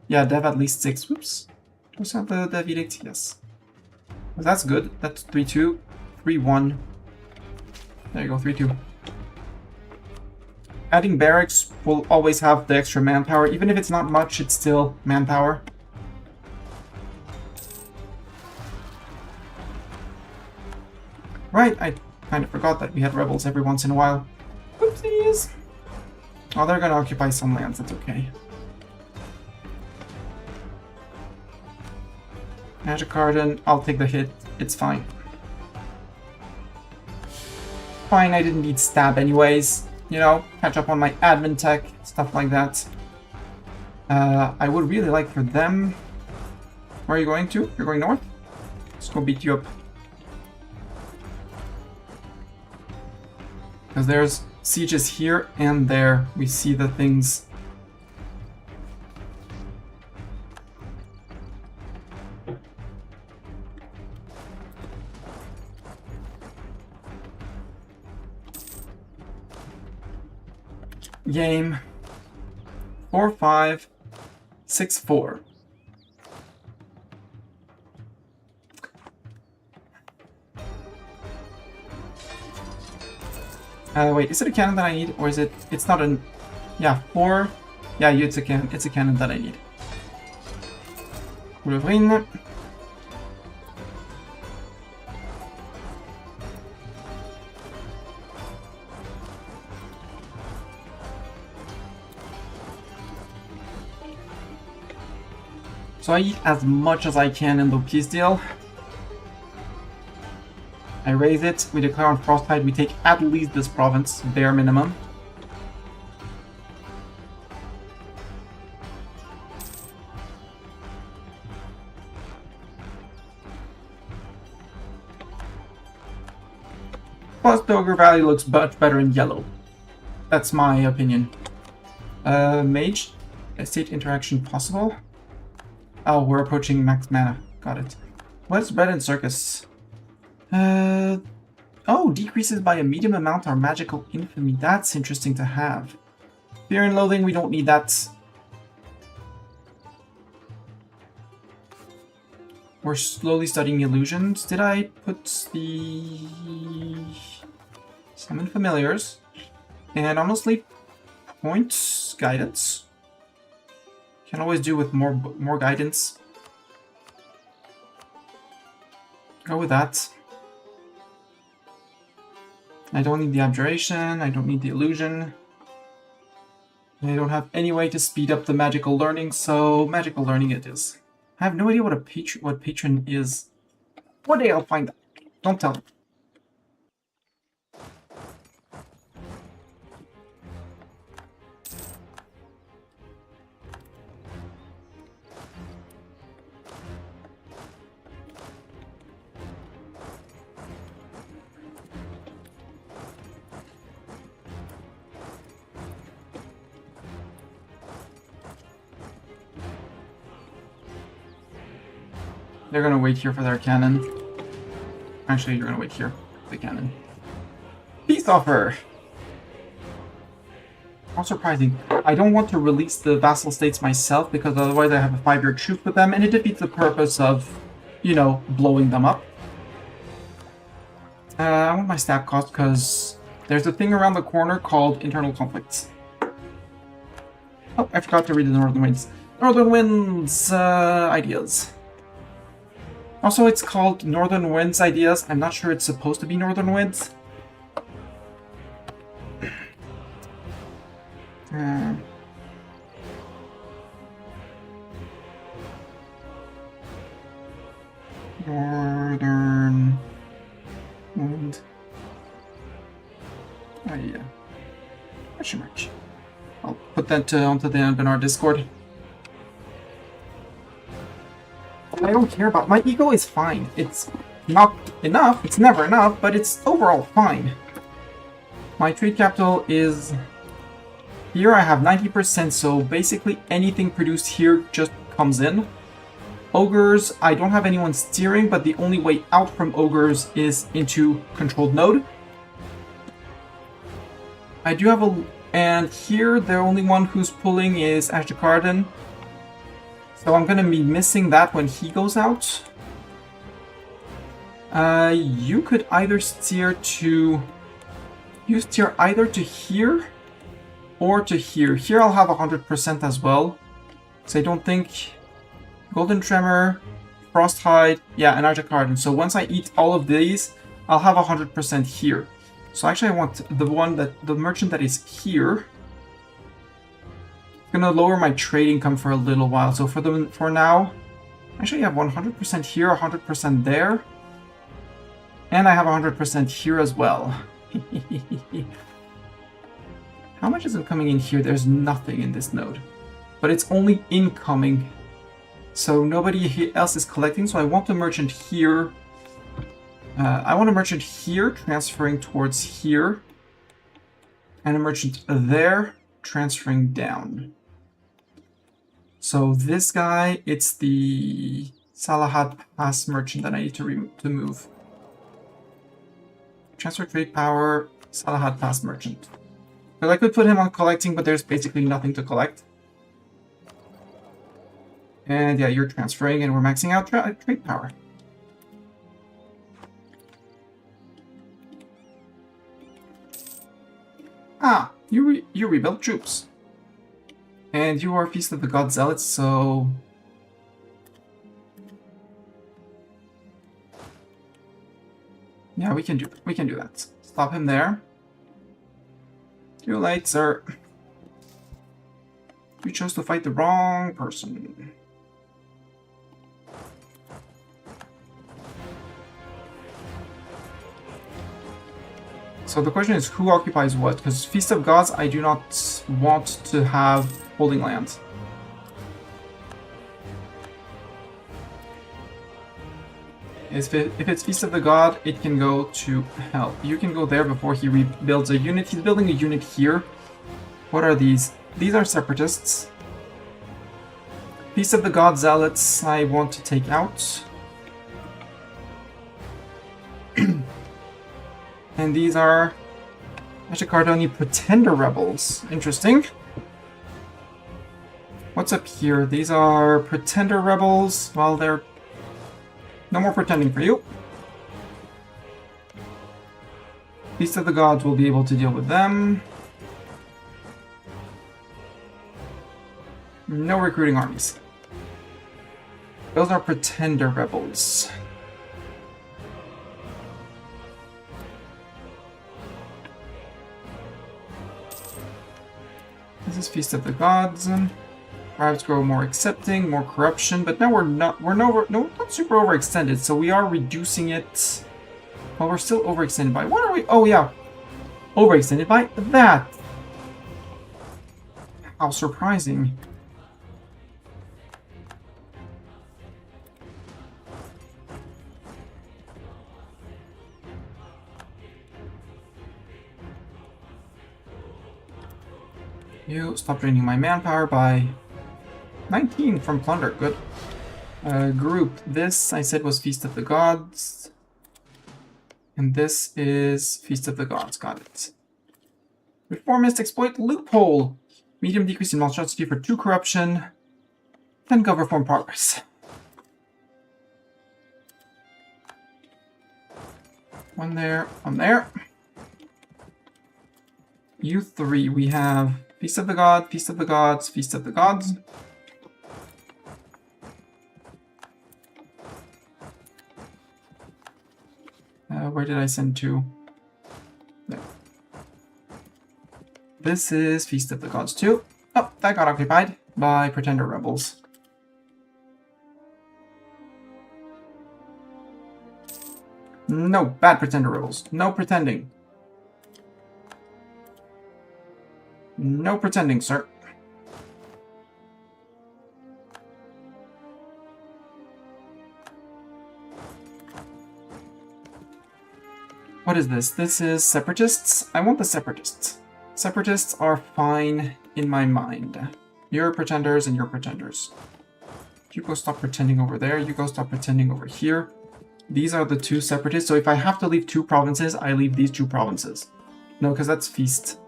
Yeah, dev at least 6. Whoops. Do I have the dev edict? Yes. Well, that's good. That's 3-2. 3-1. There you go, 3-2. Adding barracks will always have the extra manpower. Even if it's not much, it's still manpower. Right, I kind of forgot that we had rebels every once in a while. Oopsies! Oh, they're gonna occupy some lands, that's okay. Magic Garden, I'll take the hit, it's fine. Fine, I didn't need stab anyways. You know, catch up on my admin tech, stuff like that. I would really like for them... Where are you going to? You're going north? Let's go beat you up. Because there's sieges here and there. We see the things. Game 4-5 6-4. Wait, is it a cannon that I need, or is it? It's not an. Yeah, 4. Yeah, it's a cannon. It's a cannon that I need. Rouvrine. So I eat as much as I can in the peace deal. I raise it, we declare on Frostide, we take at least this province, bare minimum. Plus, the Ogre Valley looks much better in yellow. That's my opinion. Mage, estate interaction possible? Oh, we're approaching max mana. Got it. What is Bread and Circus? Oh, decreases by a medium amount our magical infamy. That's interesting to have. Fear and Loathing, we don't need that. We're slowly studying illusions. Did I put the summon familiars? And honestly, points guidance. Can always do with more guidance. Go with that. I don't need the abjuration. I don't need the illusion. I don't have any way to speed up the magical learning, so magical learning it is. I have no idea what what patron is. One day I'll find out. Don't tell me. They're gonna wait here for their cannon. Actually, you're gonna wait here for the cannon. Peace offer! How surprising. I don't want to release the vassal states myself because otherwise I have a 5-year truce with them and it defeats the purpose of, you know, blowing them up. I want my stab cost because there's a thing around the corner called internal conflicts. Oh, I forgot to read the Northern Winds. Northern Winds ideas. Also, it's called Northern Winds Ideas. I'm not sure it's supposed to be Northern Winds. Northern Wind Idea. Question mark. I'll put that onto the Anbennar Discord. I don't care about my ego is fine. It's not enough, it's never enough, but it's overall fine. My trade capital is here. I have 90%, so basically anything produced here just comes in. Ogres, I don't have anyone steering, but the only way out from ogres is into controlled node. I do have a, and here the only one who's pulling is Ashtakarden. So I'm gonna be missing that when he goes out. You could either steer to... You steer either to here or to here. Here I'll have 100% as well. So I don't think... Golden Tremor, Frosthide, yeah, and Ashtakarden. So once I eat all of these, I'll have 100% here. So actually I want the merchant that is here. Gonna lower my trade income for a little while. So for now, actually I have 100% here, 100% there, and I have 100% here as well. How much is coming in here? There's nothing in this node, but it's only incoming, so nobody else is collecting. So I want a merchant here. I want a merchant here transferring towards here, and a merchant there transferring down. So this guy, it's the Salahat Pass merchant that I need to move. Transfer trade power, Salahat Pass merchant. Because I could put him on collecting, but there's basically nothing to collect. And yeah, you're transferring, and we're maxing out trade power. Ah, you rebuilt troops. And you are Feast of the God Zealots, so... Yeah, we can do that. Stop him there. Too late, sir. You chose to fight the wrong person. So the question is, who occupies what? Because Feast of Gods, I do not want to have holding land. If it's Feast of the God, it can go to hell. You can go there before he rebuilds a unit. He's building a unit here. What are these? These are separatists. Feast of the God Zealots I want to take out. And these are Ashtakardani Pretender Rebels. Interesting. What's up here? These are Pretender Rebels. Well, they're No more pretending for you. Feast of the Gods will be able to deal with them. No recruiting armies. Those are pretender rebels. This is Feast of the Gods. Tribes grow more accepting, more corruption, but now we're not super overextended, so we are reducing it. Well, we're still overextended by what are we? Oh yeah, overextended by that. How surprising. You stop draining my manpower by 19 from plunder. Good. Group. This I said was Feast of the Gods. And this is Feast of the Gods. Got it. Reformist exploit loophole. Medium decrease in monstrosity for 2 corruption. 10 gov reform progress. One there, one there. E03, we have Feast of the God, Feast of the Gods, Feast of the Gods. Where did I send to? There. This is Feast of the Gods too. Oh, that got occupied by Pretender Rebels. No, bad Pretender Rebels. No pretending. No pretending, sir. What is this? This is Separatists? I want the Separatists. Separatists are fine in my mind. You're Pretenders and you're Pretenders. You go stop pretending over there. You go stop pretending over here. These are the 2 Separatists. So if I have to leave 2 provinces, I leave these 2 provinces. No, because that's Feast.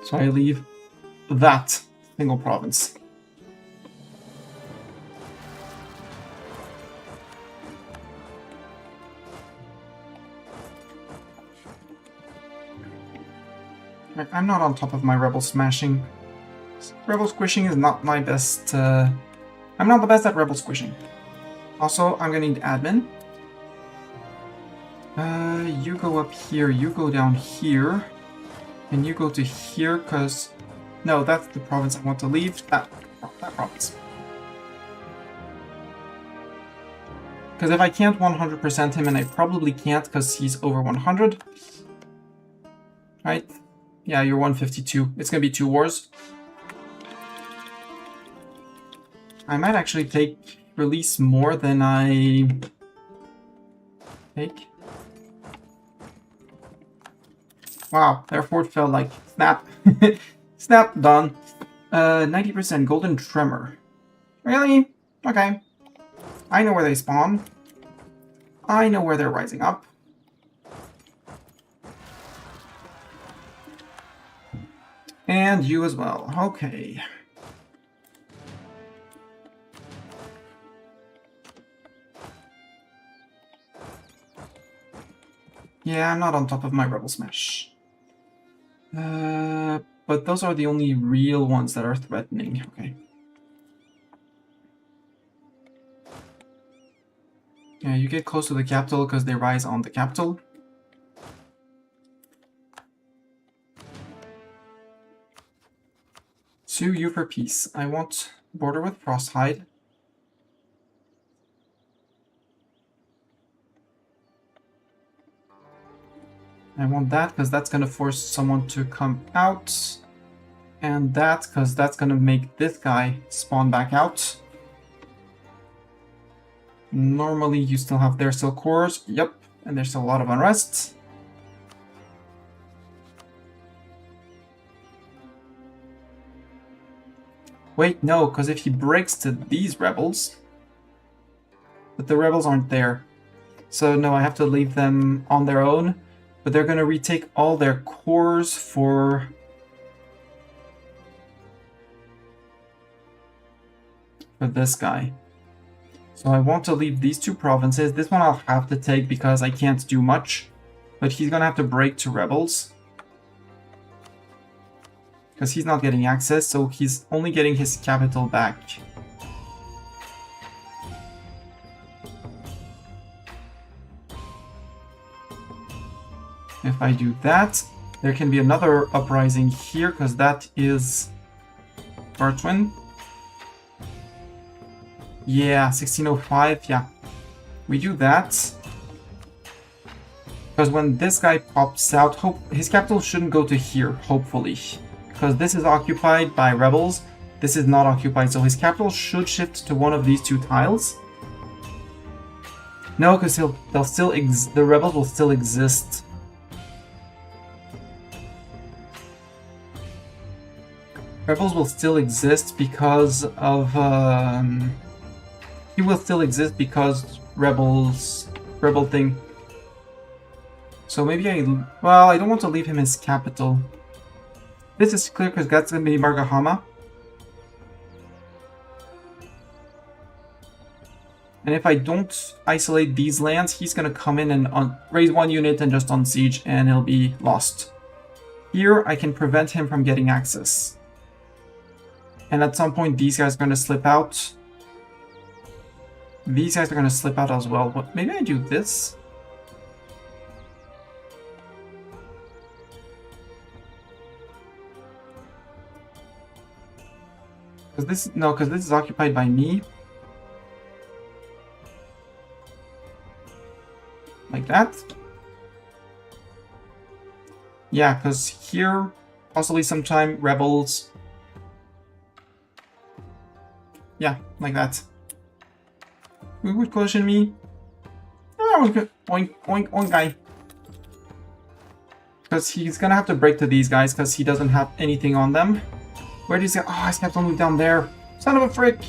So I leave that single province. I'm not on top of my rebel smashing. Rebel squishing is not my best... I'm not the best at rebel squishing. Also, I'm gonna need admin. You go up here, you go down here. And you go to here, because... No, that's the province I want to leave. That province. Because if I can't 100% him, and I probably can't because he's over 100. Right? Yeah, you're 152. It's going to be 2 wars. I might actually release more than I take. Wow, their fort fell like snap. Snap, done. 90% golden tremor. Really? Okay. I know where they spawn. I know where they're rising up. And you as well. Okay. Yeah, I'm not on top of my rebel smash. But those are the only real ones that are threatening. Okay. Yeah, you get close to the capital because they rise on the capital. Sue you for peace. I want border with Frosthide. I want that because that's going to force someone to come out. And that because that's going to make this guy spawn back out. Normally you still have their still cores. Yep. And there's still a lot of unrest. Wait, no, because if he breaks to these rebels, but the rebels aren't there. So no, I have to leave them on their own. But they're going to retake all their cores for this guy. So I want to leave these two provinces. This one I'll have to take because I can't do much. But he's gonna have to break to rebels. Because he's not getting access, so he's only getting his capital back. If I do that, there can be another uprising here, because that is Bertwin. Yeah, 1605, yeah. We do that. Because when this guy pops out, his capital shouldn't go to here, hopefully. Because this is occupied by rebels, this is not occupied, so his capital should shift to one of these two tiles. No, because the rebels will still exist. Rebels will still exist because of he will still exist because rebel thing. So maybe I don't want to leave him his capital. This is clear because that's going to be Margahama. And if I don't isolate these lands, he's going to come in and raise one unit and just unsiege, and he'll be lost. Here, I can prevent him from getting access. And at some point, these guys are going to slip out. These guys are going to slip out as well, but maybe I do this. Because this is occupied by me. Like that. Yeah, because here, possibly sometime, rebels. Yeah, like that. Who would caution me? Oh, was good. Oink, oink, oink, guy. Because he's gonna have to break to these guys because he doesn't have anything on them. Where does he go? Oh, his capital moved down there. Son of a frick!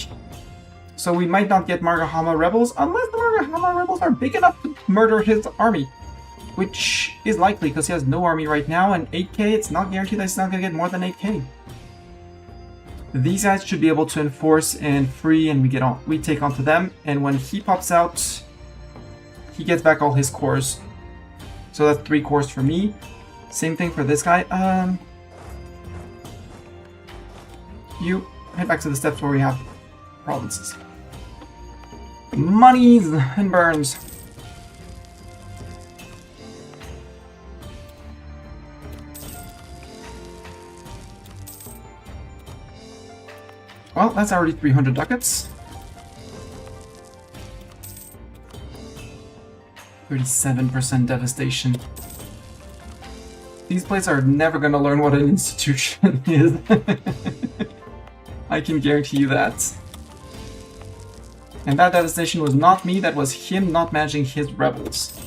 So we might not get Margahama rebels unless the Margahama rebels are big enough to murder his army. Which is likely because he has no army right now, and 8k, it's not guaranteed that he's not gonna get more than 8k. These guys should be able to enforce and free, and we take onto them, and when he pops out, he gets back all his cores. So that's 3 cores for me. Same thing for this guy. You head back to the steps where we have provinces. Monies and burns. Well, that's already 300 ducats. 37% devastation. These places are never going to learn what an institution is. I can guarantee you that. And that devastation was not me, that was him not managing his rebels.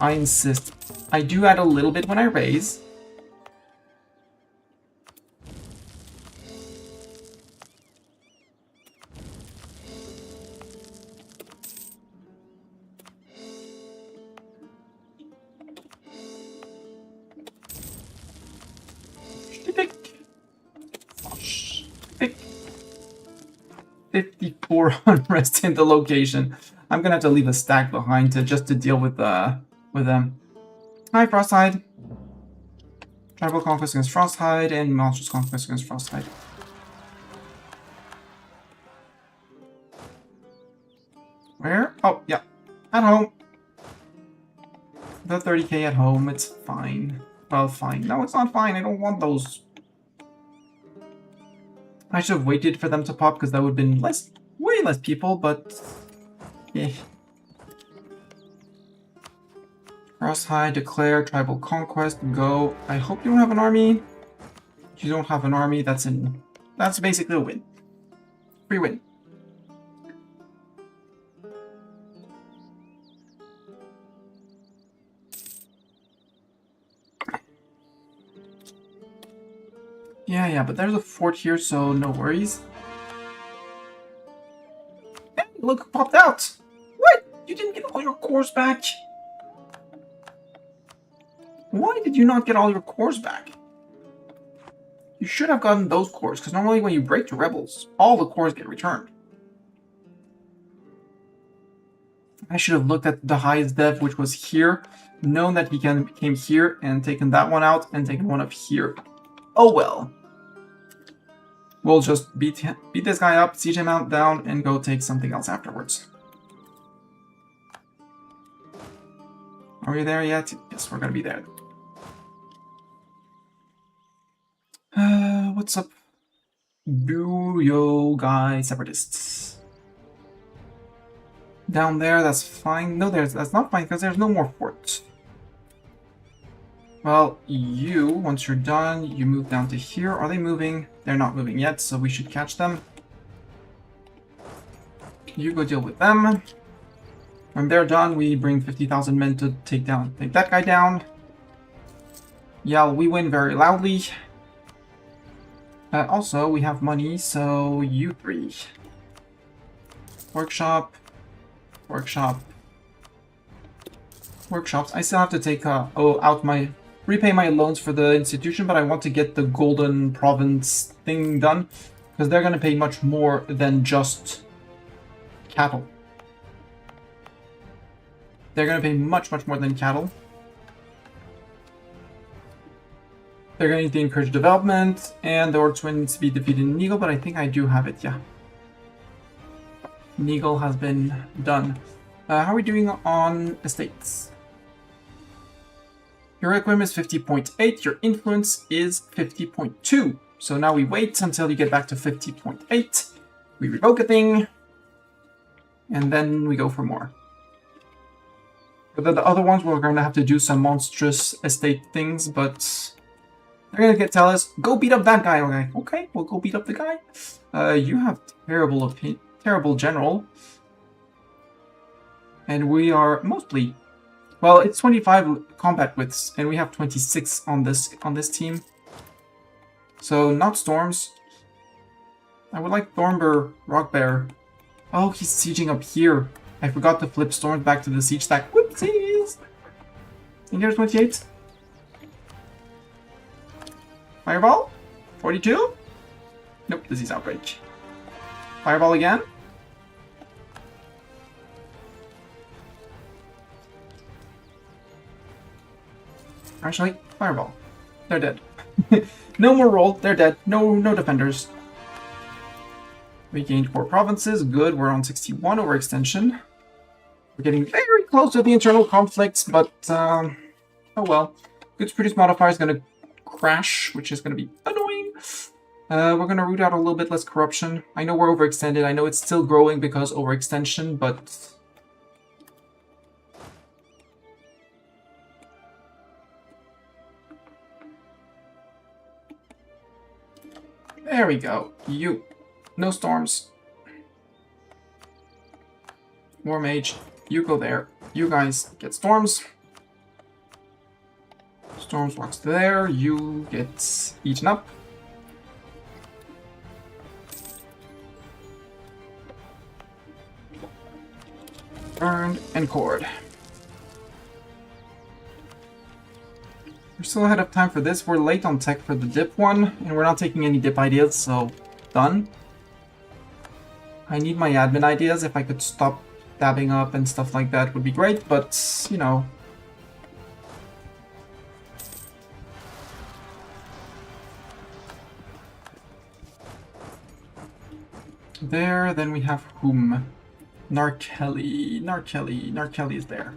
I insist. I do add a little bit when I raise. Pick 54 unrest in the location. I'm gonna have to leave a stack behind just to deal with them. Hi, Frosthide. Tribal conquest against Frosthide and monstrous conquest against Frosthide. Where? Oh, yeah. At home. The 30k at home, it's fine. Well, fine. No, it's not fine. I don't want those. I should have waited for them to pop because that would have been way less people, but yeah. Frosthide, declare, tribal conquest, go. I hope you don't have an army. If you don't have an army, that's basically a win. Free win. Yeah, but there's a fort here, so no worries. Hey, look who popped out! What? You didn't get all your cores back? Why did you not get all your cores back? You should have gotten those cores, because normally when you break to rebels, all the cores get returned. I should have looked at the highest dev, which was here, known that he came here and taken that one out and taken one up here. Oh well. We'll just beat this guy up, siege him out down, and go take something else afterwards. Are we there yet? Yes, we're gonna be there. What's up? Yo, guy, separatists. Down there, that's fine. No, that's not fine, because there's no more forts. Well, once you're done, you move down to here. Are they moving? They're not moving yet, so we should catch them. You go deal with them. When they're done, we bring 50,000 men to take that guy down. Yeah, we win very loudly. Also, we have money, so E03. Workshop. Workshops. I still have to take repay my loans for the institution, but I want to get the golden province thing done because they're going to pay much more than just cattle. They're going to pay much more than cattle. They're going to need to encourage development, and the Orcswin needs to be defeated in Neagle, but I think I do have it, yeah. Neagle has been done. How are we doing on estates? Your equipment is 50.8, your influence is 50.2. So now we wait until you get back to 50.8. We revoke a thing, and then we go for more. But the other ones, we're going to have to do some monstrous estate things, but they're going to tell us, go beat up that guy. Okay, we'll go beat up the guy. You have terrible general. And we are mostly... Well, it's 25 combat widths, and we have 26 on this team. So, not Storms. I would like Thornbear, Rockbear. Oh, he's sieging up here. I forgot to flip Storms back to the siege stack. Whoopsies! And here's 28. Fireball? 42? Nope, disease outbreak. Fireball again? Actually, Fireball. They're dead. No more roll, they're dead. No defenders. We gained 4 provinces. Good, we're on 61 overextension. We're getting very close to the internal conflicts, but oh well. Goods produce modifier is going to crash, which is going to be annoying. We're going to root out a little bit less corruption. I know we're overextended. I know it's still growing because overextension, but... There we go. No storms. War Mage, you go there. You guys get storms. Storms walks there. You get eaten up. Burned and cored. We're still ahead of time for this. We're late on tech for the dip one, and we're not taking any dip ideas, so done. I need my admin ideas. If I could stop dabbing up and stuff like that would be great, but, you know. There, then we have whom? Narkelly is there.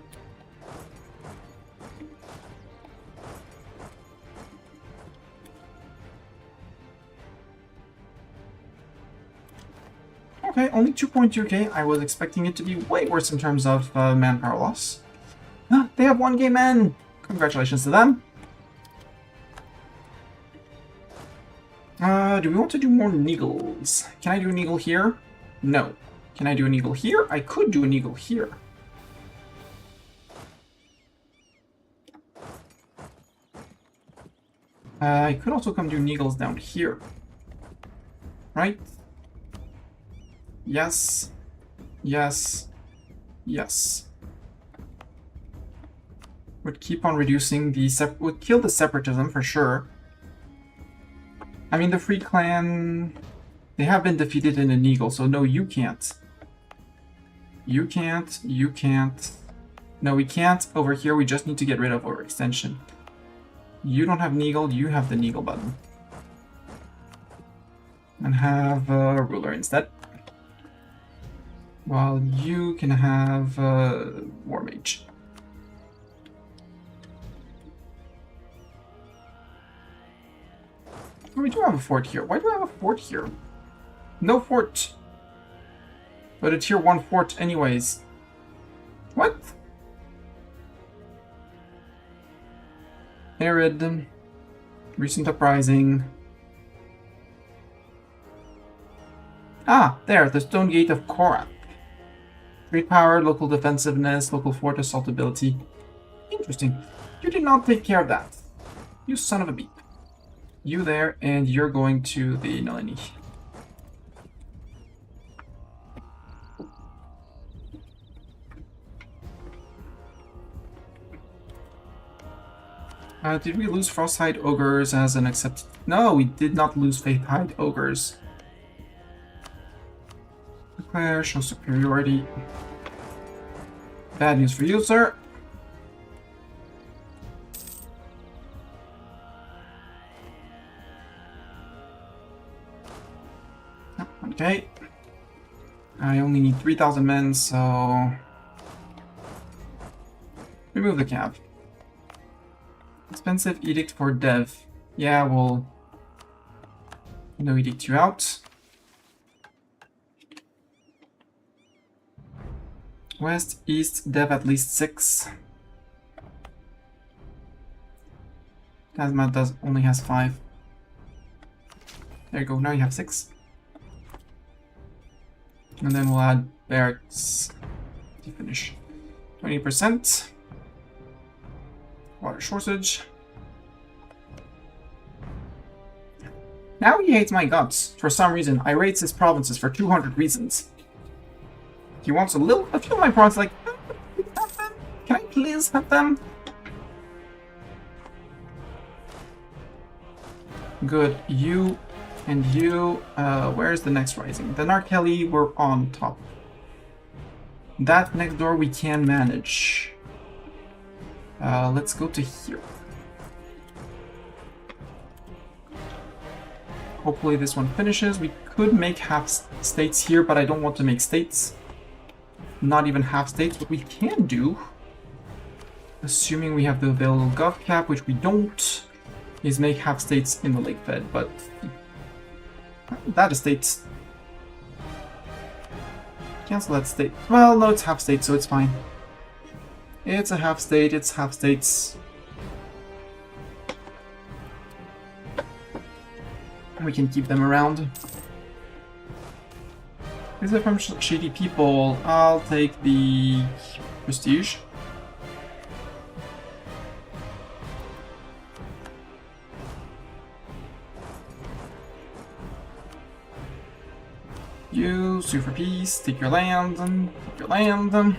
Okay, only 2.2k. I was expecting it to be way worse in terms of manpower loss. Ah, they have 1 game in! Congratulations to them. Do we want to do more Neagles? Can I do an eagle here? No. Can I do an eagle here? I could do an eagle here. I could also come do Neagles down here. Right? Yes. Yes. Yes. Would keep on reducing the would kill the separatism for sure. I mean, the Free Clan, they have been defeated in an eagle, so no, you can't. You can't. You can't. No, we can't. Over here, we just need to get rid of overextension. You don't have Neagle. You have the Neagle button. And have a ruler instead. While you can have War Mage. We do have a fort here. Why do I have a fort here? No fort. But a tier 1 fort anyways. What? Arid. Recent uprising. Ah, there, the Stone Gate of Korath. Great power, local defensiveness, local fort assault ability. Interesting. You did not take care of that. You son of a beep. You there, and you're going to the Nalini. Did we lose Frosthide Ogres as an accepted... No, we did not lose Faithhide Ogres. Declare, show superiority. Bad news for you, sir. Okay. I only need 3,000 men, so... remove the cab. Expensive edict for dev. Yeah, we'll... no edict you out. West, east, dev at least 6. Tasma only has 5. There you go, now you have 6. And then we'll add barracks to finish. 20%. Water shortage. Now he hates my guts. For some reason, I rates his provinces for 200 reasons. He wants a few of my provinces, like, have them? Can I please have them? Good. You and you. Where's the next rising? The Narkelly were on top. That next door we can manage. Let's go to here. Hopefully this one finishes. We could make half states here, but I don't want to make states. Not even half states. What we can do, assuming we have the available gov cap, which we don't, is make half states in the Lake Fed, but that estate. Cancel that state. Well, no, it's half state, so it's fine. It's a half state, it's half states. We can keep them around. These are from shady people. I'll take the prestige. You sue for peace. Take your land. Take your land.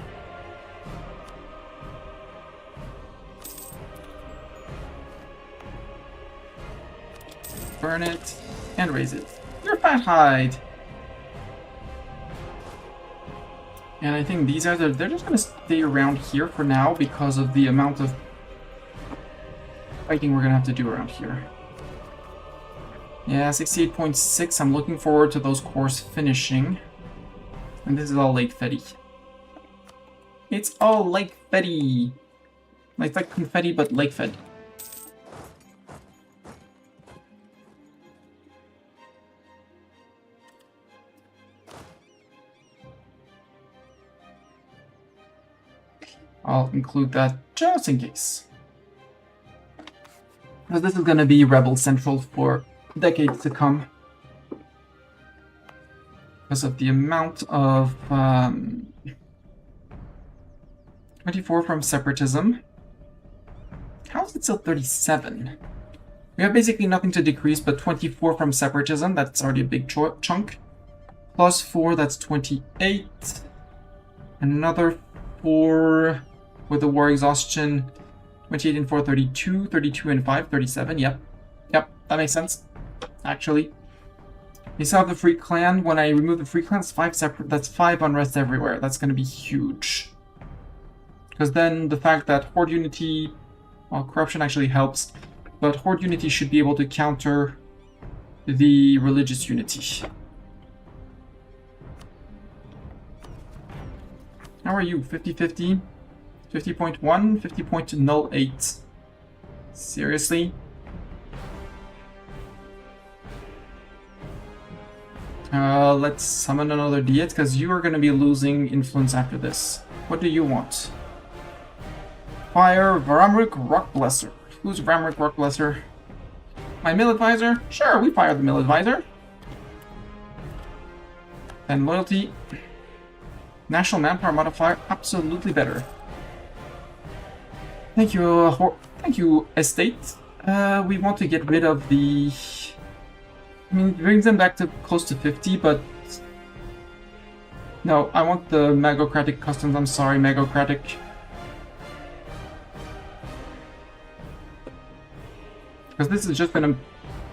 Burn it and raise it. You're fat hide. And I think these are they're just gonna stay around here for now because of the amount of fighting we're gonna have to do around here. Yeah, 68.6. I'm looking forward to those cores finishing. And this is all Lake Fetty. It's all Lake Fetty. Like confetti, but Lake Fed. I'll include that just in case. Because this is going to be Rebel Central for decades to come. Because of the amount of 24 from separatism. How is it still 37? We have basically nothing to decrease, but 24 from separatism, that's already a big chunk. Plus 4, that's 28. Another 4 with the war exhaustion. 28 and 4, 32. 32 and 5, 37. Yep. Yep, that makes sense. Actually. You still have the free clan. When I remove the free clan, it's 5 separate. That's 5 unrest everywhere. That's going to be huge. Because then the fact that Horde Unity, well, corruption actually helps, but Horde Unity should be able to counter the religious unity. How are you? 50-50? 50.1? 50.08. Seriously? Let's summon another Diet, because you are going to be losing influence after this. What do you want? Fire Vramrik Rockblesser. Who's Vramrik Rockblesser? My mill advisor? Sure, we fire the mill advisor. And loyalty. National manpower modifier, absolutely better. Thank you, estate. We want to get rid of the... I mean, it brings them back to close to 50, but... No, I want the Magocratic customs. I'm sorry, Magocratic. Because this is just going to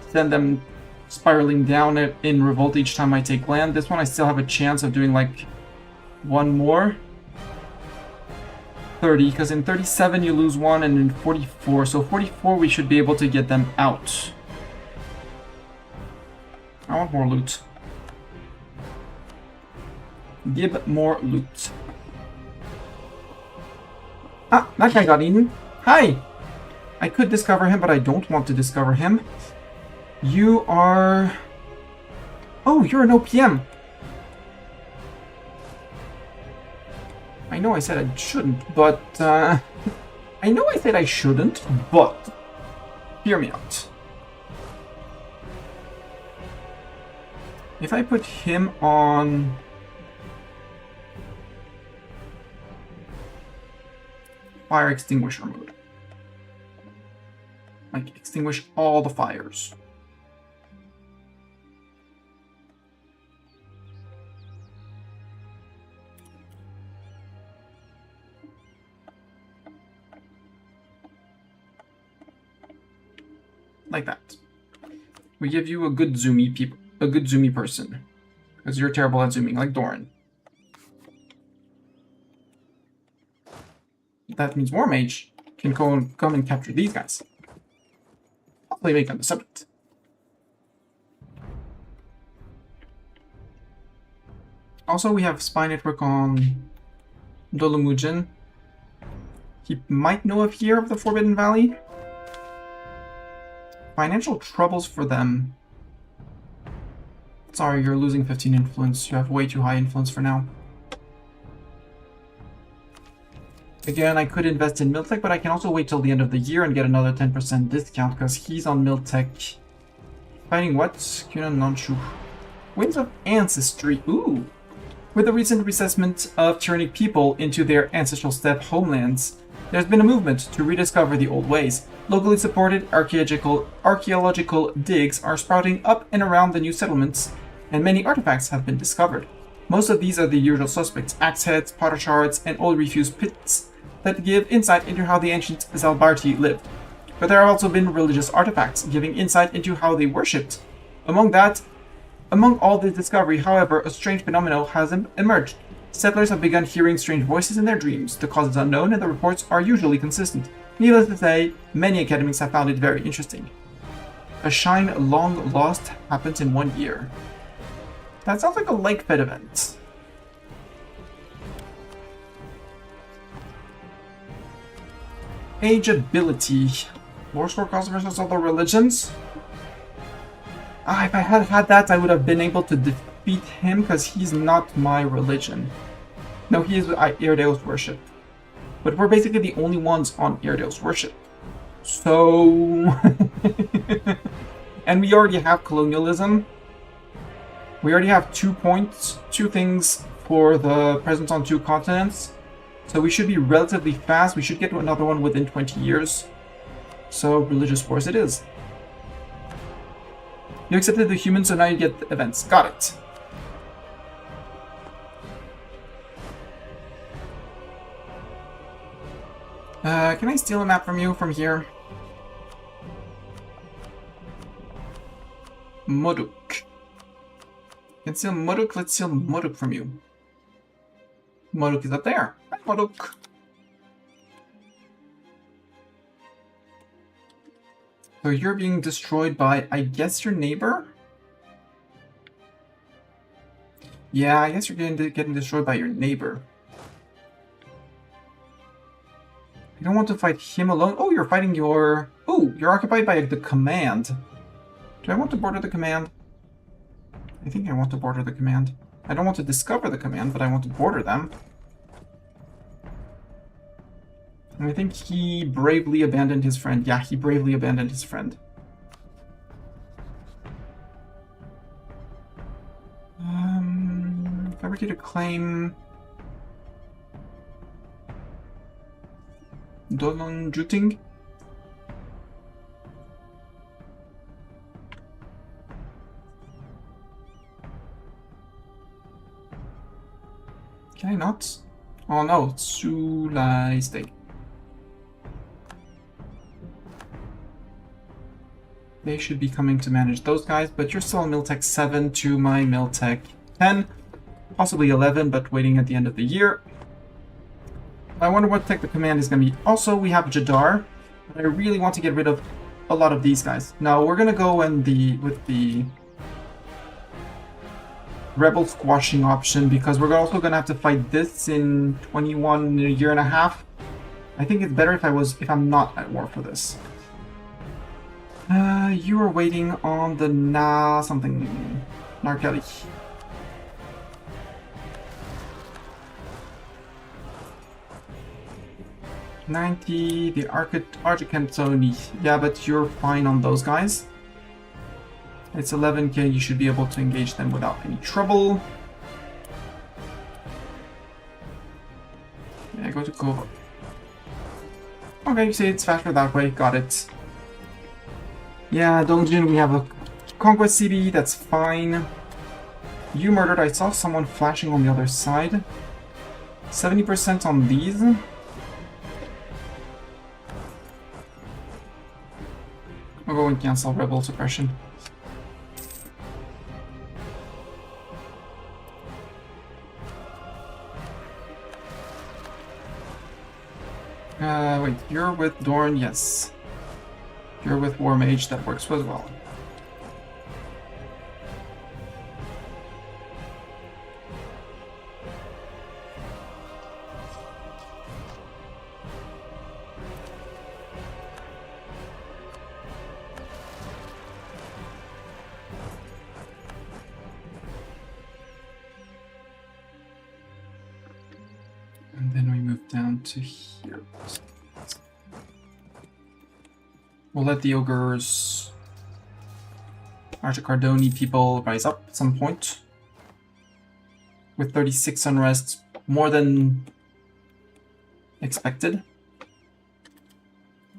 send them spiraling down in revolt each time I take land. This one I still have a chance of doing like one more. 30, because in 37 you lose one, and in 44. So 44 we should be able to get them out. I want more loot. Give more loot. Ah, that guy got eaten. Hi! I could discover him, but I don't want to discover him. You are... Oh, you're an OPM. I know I said I shouldn't, but... I know I said I shouldn't, but... Hear me out. If I put him on... Fire extinguisher mode. Like, extinguish all the fires. Like that. We give you a good zoomy person. Because you're terrible at zooming, like Doran. That means War Mage can come and capture these guys. Hopefully make them the subject. Also, we have spy network on Dolomujin. He might know of here of the Forbidden Valley. Financial troubles for them. Sorry, you're losing 15 influence. You have way too high influence for now. Again, I could invest in Miltech, but I can also wait till the end of the year and get another 10% discount because he's on Miltech. Fighting what? Kunan Nonshu. Winds of Ancestry. Ooh! With the recent reassessment of Tyrannic people into their ancestral steppe homelands, there's been a movement to rediscover the old ways. Locally supported archaeological digs are sprouting up and around the new settlements, and many artifacts have been discovered. Most of these are the usual suspects: axe heads, potter shards, and old refused pits that give insight into how the ancient Zalbarti lived. But there have also been religious artifacts, giving insight into how they worshipped. Among all this discovery, however, a strange phenomenon has emerged. Settlers have begun hearing strange voices in their dreams. The cause is unknown, and the reports are usually consistent. Needless to say, many academics have found it very interesting. A shine long lost happens in 1 year. That sounds like a lake fed event. Age ability. War score cost versus other religions. If I had had that, I would have been able to defeat him because he's not my religion. No, he is Airedale's worship. But we're basically the only ones on Airedale's worship. So... And we already have colonialism. We already have 2 points, 2 things for the presence on 2 continents. So we should be relatively fast. We should get another one within 20 years. So religious wars it is. You accepted the human, so now you get the events. Got it. Can I steal a map from you from here? Moduk. Can steal Muruk, let's steal Muruk from you. Muruk is up there. Hi, Muruk. So you're being destroyed by, I guess, your neighbor? Yeah, I guess you're getting destroyed by your neighbor. You don't want to fight him alone. Oh, you're fighting your... Oh, you're occupied by the command. Do I want to border the command? I think I want to border the command. I don't want to discover the command, but I want to border them. And I think he bravely abandoned his friend. Yeah, he bravely abandoned his friend. If I were to claim... Dolon Juting? Can I not? Oh no, Sulai State. They should be coming to manage those guys, but you're still on Miltech 7 to my Miltech 10. Possibly 11, but waiting at the end of the year. I wonder what tech the command is going to be. Also, we have Jadar, but I really want to get rid of a lot of these guys. Now, we're going to go with the Rebel squashing option, because we're also going to have to fight this in 21 a year and a half. I think it's better if I'm not at war for this. You are waiting on the Narkeli. $90, the Argentoni. Yeah, but you're fine on those guys. It's 11k, you should be able to engage them without any trouble. Yeah, go to Kova. Okay, you say it's faster that way, got it. Yeah, Dongjin, we have a Conquest CB, that's fine. You murdered, I saw someone flashing on the other side. 70% on these. I'll go and cancel Rebel Suppression. Wait, you're with Dorn? Yes. You're with War Mage, that works as well. And then we move down to here. We'll let the ogres, Archicardoni people rise up at some point. With 36 unrest, more than expected.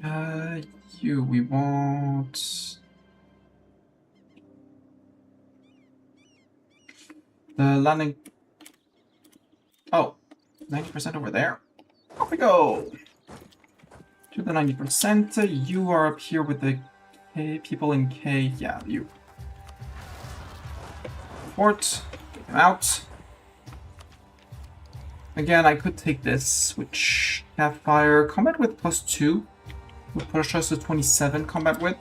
We want... The landing... Oh, 90% over there. Off we go! To the 90%, you are up here with the K people in K. Yeah, you. Fort, take them out. Again, I could take this, which have fire. Combat with +2 would push us to 27 combat with.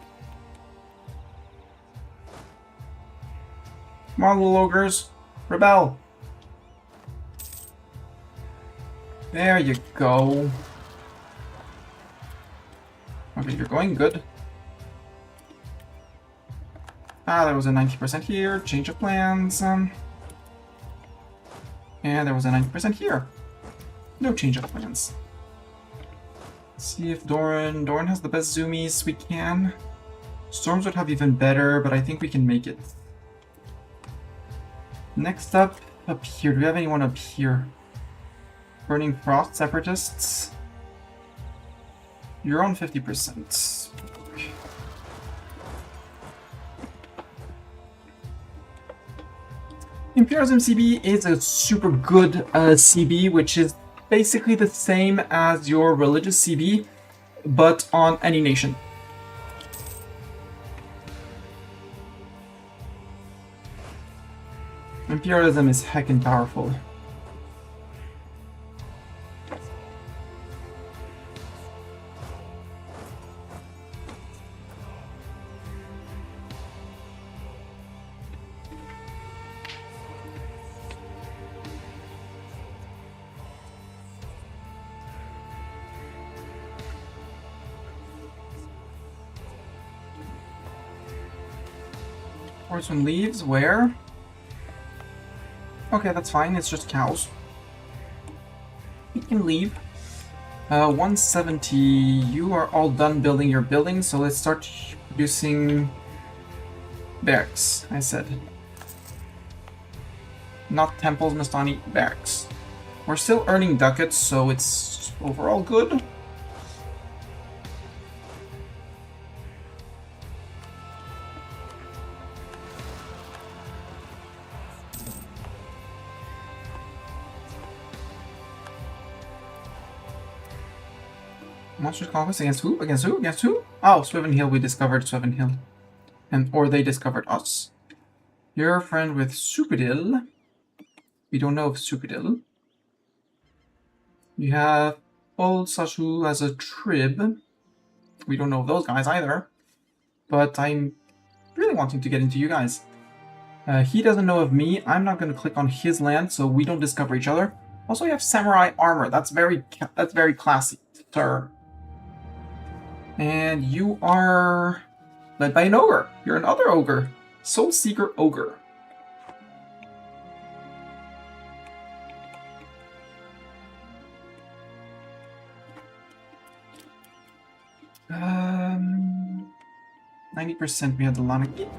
Come on, little ogres, rebel. There you go. Okay, you're going good. Ah, there was a 90% here. Change of plans. And there was a 90% here. No change of plans. Let's see if Doran has the best zoomies we can. Storms would have even better, but I think we can make it. Next up here. Do we have anyone up here? Burning Frost Separatists. You're on 50%. Imperialism CB is a super good CB, which is basically the same as your religious CB, but on any nation. Imperialism is heckin' powerful. Horseman leaves, where? Okay, that's fine, it's just cows. You can leave. 170, you are all done building your buildings, so let's start producing barracks, I said. Not temples, Mastani, barracks. We're still earning ducats, so it's overall good. Monstrous conquest against who? Against who? Against who? Oh, Swiven Hill, we discovered Swiven Hill. Or they discovered us. You're a friend with Supidil. We don't know of Supidil. You have Old Sashu as a trib. We don't know of those guys either. But I'm really wanting to get into you guys. He doesn't know of me. I'm not going to click on his land, so we don't discover each other. Also, you have samurai armor. That's very classy, sir. And you are led by an ogre. You're another ogre. Soul Seeker Ogre. Um, 90% we had the Lanaki.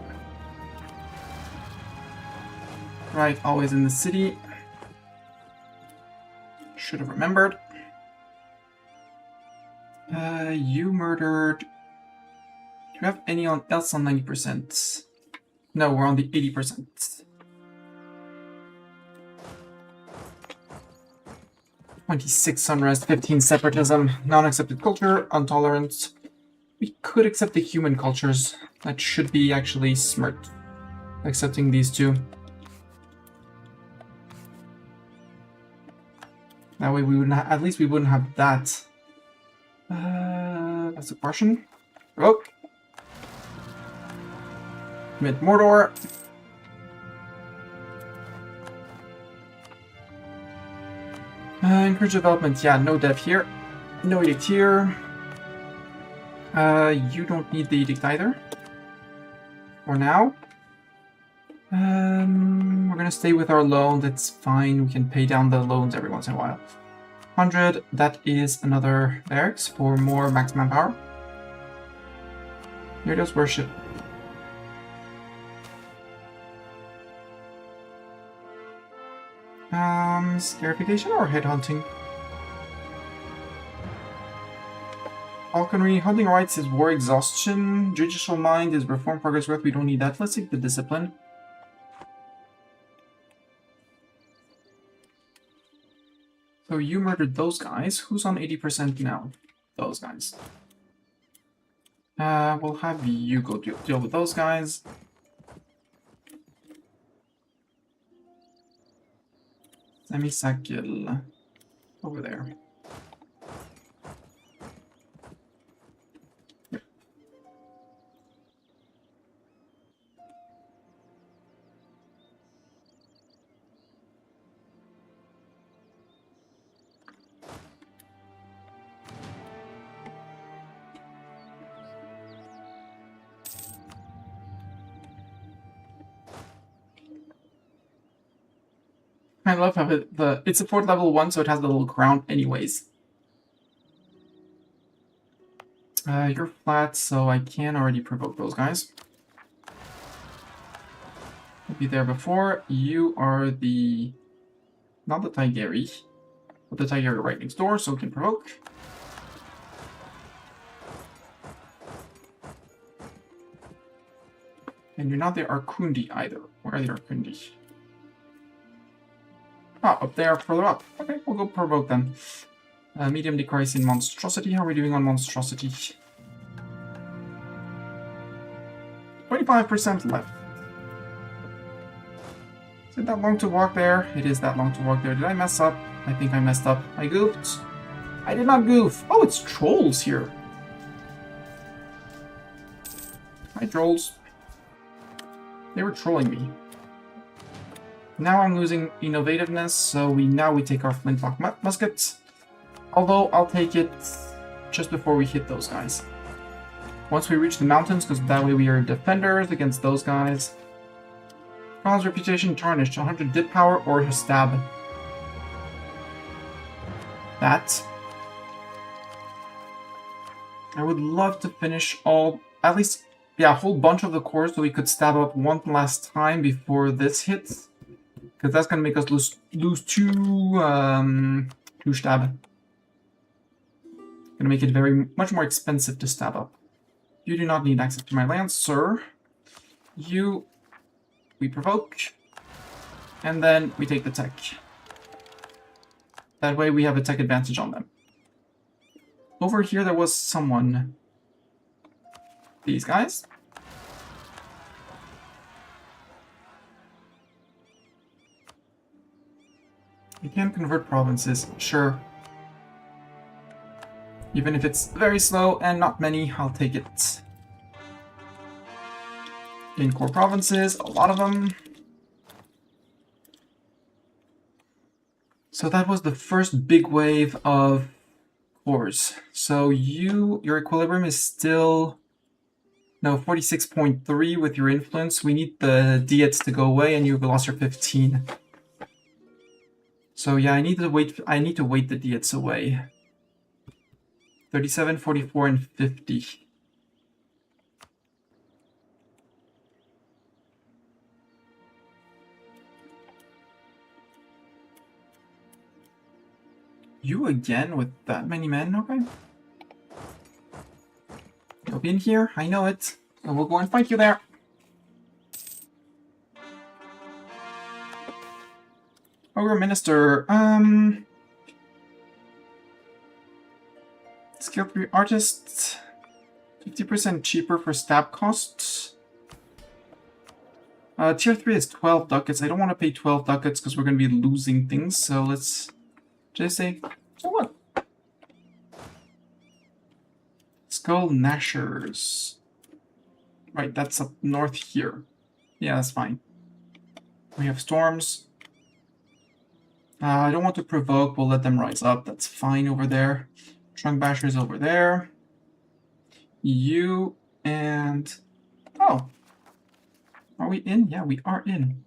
Right, always in the city. Should have remembered. You murdered... Do you have any else on 90%? No, we're on the 80%. 26 unrest, 15 separatism, non-accepted culture, intolerance. We could accept the human cultures. That should be actually smart. Accepting these two. That way we wouldn't at least we wouldn't have that. That's a question. Provoke. Commit Mordor. Encourage development. Yeah, no dev here. No edict here. You don't need the edict either. For now. We're gonna stay with our loan. That's fine. We can pay down the loans every once in a while. 100. That is another barracks for more max manpower. Here does worship. Scarification or headhunting? Falconry, hunting rights is war exhaustion. Judicial mind is reform progress growth. We don't need that. Let's take the discipline. So you murdered those guys. Who's on 80% now? Those guys. We'll have you go deal with those guys. Semisakil. Over there. I love how it's a fort level 1, so it has the little crown anyways. You're flat, so I can already provoke those guys. I'll be there before. You are the... not the Tigeri, but the Tigeri right next door, so we can provoke. And you're not the Arkundi either. Where are the Arkundi? Oh, up there, further up. Okay, we'll go provoke them. Medium decrease in monstrosity. How are we doing on monstrosity? 25% left. Is it that long to walk there? It is that long to walk there. Did I mess up? I think I messed up. I goofed. I did not goof. Oh, it's trolls here. Hi, trolls. They were trolling me. Now I'm losing innovativeness, so now we take our flintlock muskets. Although I'll take it just before we hit those guys. Once we reach the mountains, because that way we are defenders against those guys. Ron's reputation tarnished. 100 dip power or her stab. That. I would love to finish at least, yeah, a whole bunch of the cores so we could stab up one last time before this hits. Because that's going to make us lose two stab. Going to make it much more expensive to stab up. You do not need access to my lands, sir. We provoke. And then we take the tech. That way we have a tech advantage on them. Over here there was someone. These guys. You can convert provinces, sure. Even if it's very slow and not many, I'll take it. In core provinces, a lot of them. So that was the first big wave of cores. So your equilibrium is still... No, 46.3 with your influence. We need the diets to go away and you've lost your 15. So yeah, I need to wait the diets away. 37, 44, and 50. You again with that many men? Okay. You'll be in here, I know it. So we'll go and fight you there. Ogre Minister, Skill 3 Artist, 50% cheaper for stab costs. Tier 3 is 12 ducats. I don't want to pay 12 ducats because we're going to be losing things, so let's just say, so what? Skull Gnashers. Right, that's up north here. Yeah, that's fine. We have storms. I don't want to provoke, we'll let them rise up. That's fine over there. Trunk Bashers over there. You and... Oh. Are we in? Yeah, we are in.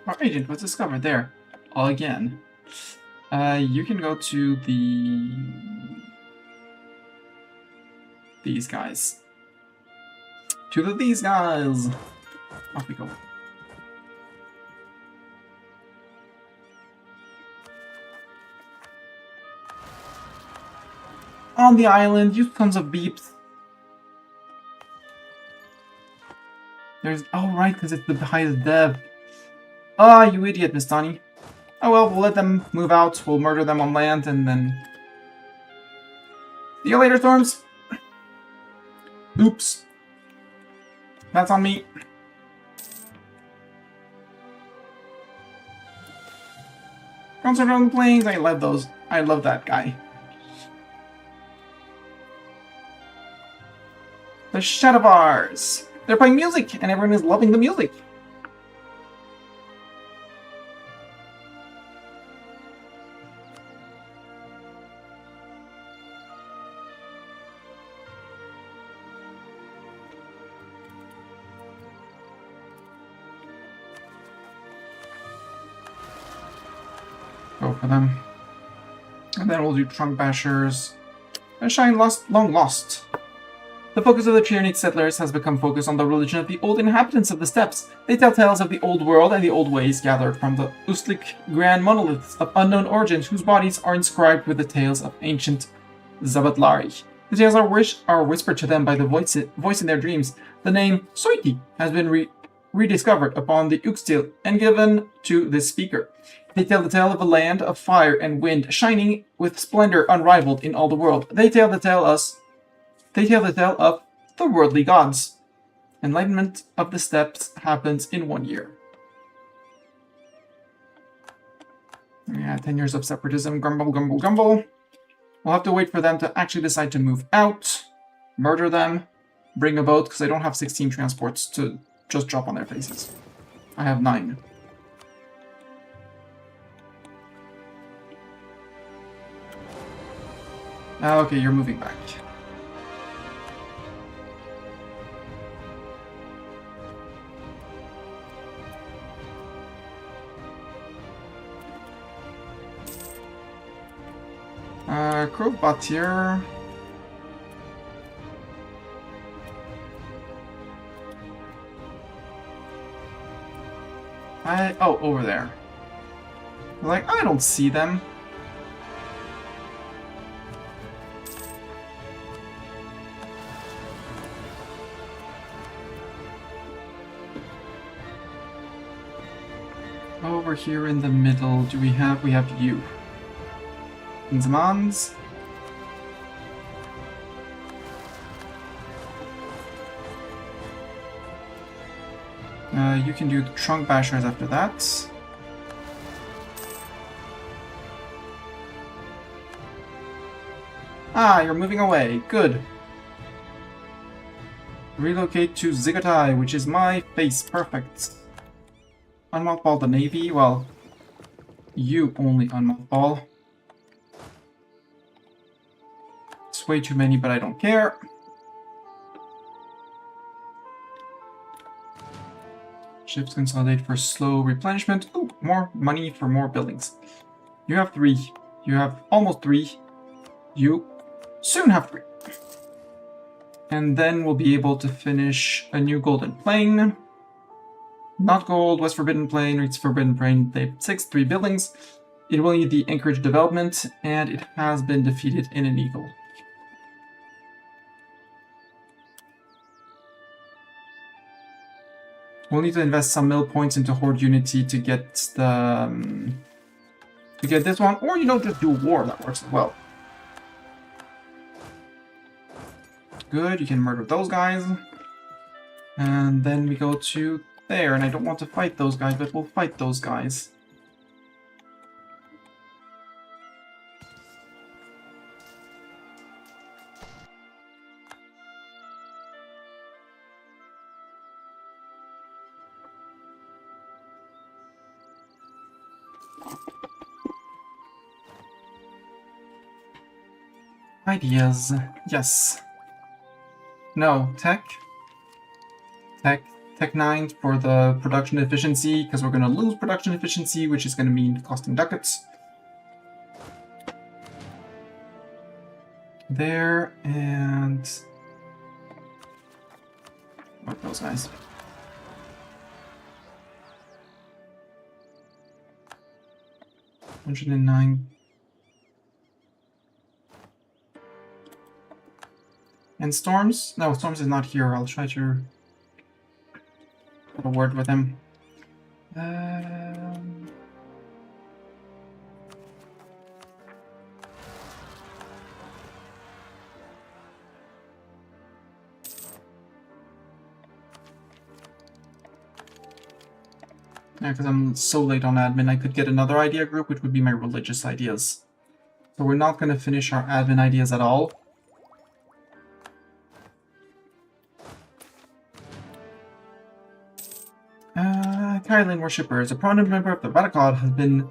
Our agent was discovered there. Again. You can go to these guys. To these guys! Off we go. On the island, you tons of beeps. There's... Oh, right, because it's the highest dev. Ah, you idiot, Miss Donnie. Oh well, we'll let them move out, we'll murder them on land, and then... See you later, Storms! Oops. That's on me. Concert on the Plains, I love those. I love that guy. The Shadowbars! They're playing music, and everyone is loving the music. Go for them. And then we'll do Trunk Bashers. A shine long lost. The focus of the Tyrannic settlers has become focused on the religion of the old inhabitants of the steppes. They tell tales of the old world and the old ways gathered from the Ustlik grand monoliths of unknown origins whose bodies are inscribed with the tales of ancient Zabatlari. The tales are whispered to them by the voice in their dreams. The name Soiti has been rediscovered upon the Uxtil and given to this speaker. They tell the tale of a land of fire and wind, shining with splendor unrivaled in all the world. They tell the tale of the worldly gods. Enlightenment of the steppes happens in 1 year. Yeah, 10 years of separatism, grumble, grumble, grumble. We'll have to wait for them to actually decide to move out, murder them, bring a boat, because I don't have 16 transports to just drop on their faces. I have 9. Okay, you're moving back. Batir. Oh, over there. Like, I don't see them. Over here in the middle, we have you. Inzamans. You can do the trunk bashers after that. Ah, you're moving away. Good. Relocate to Zigotai, which is my face. Perfect. Unmothball the Navy. Well, you only unmothball. It's way too many, but I don't care. Ships consolidate for slow replenishment. Ooh, more money for more buildings. You have 3. You have almost 3. You soon have 3. And then we'll be able to finish a new Golden Plain. Not gold, West Forbidden Plain, East Forbidden Plain. They have 6, 3 buildings. It will need the Anchorage development, and it has been defeated in an eagle. We'll need to invest some mill points into Horde Unity to get the to get this one, or just do war. That works as well. Good, you can murder those guys, and then we go to there. And I don't want to fight those guys, but we'll fight those guys. Ideas. Yes. No. Tech. Tech 9 for the production efficiency, because we're going to lose production efficiency, which is going to mean costing ducats. There, and... what are those guys? $109. And Storms? No, Storms is not here. I'll try to have a word with him. Yeah, because I'm so late on admin, I could get another idea group, which would be my religious ideas. So we're not going to finish our admin ideas at all. Kylan worshippers. A prominent member of the Radicod has been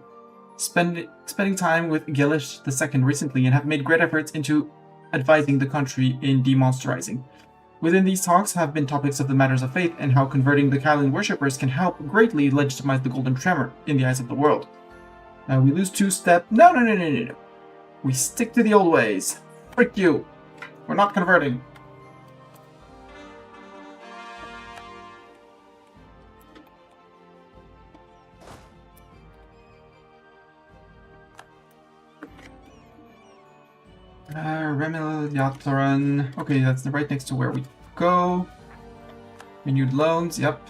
spending time with Gelish II recently and have made great efforts into advising the country in demonsterizing. Within these talks have been topics of the matters of faith and how converting the Kylan worshippers can help greatly legitimize the Golden Tremor in the eyes of the world. Now we lose 2 step. No. We stick to the old ways. Frick you. We're not converting. Remil Yatharan. Okay, that's right next to where we go. Renewed loans, yep.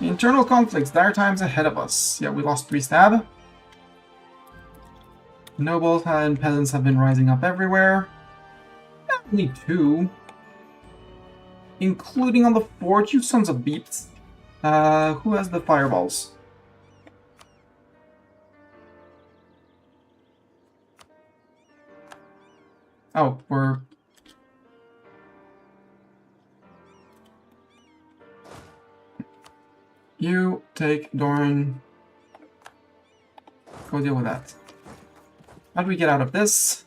Internal conflicts, dire times ahead of us. Yeah, we lost 3 stab. Nobles and peasants have been rising up everywhere. Only 2. Including on the fort, you sons of beeps. Who has the fireballs? Oh, we're... You take Doran. Go deal with that. How do we get out of this?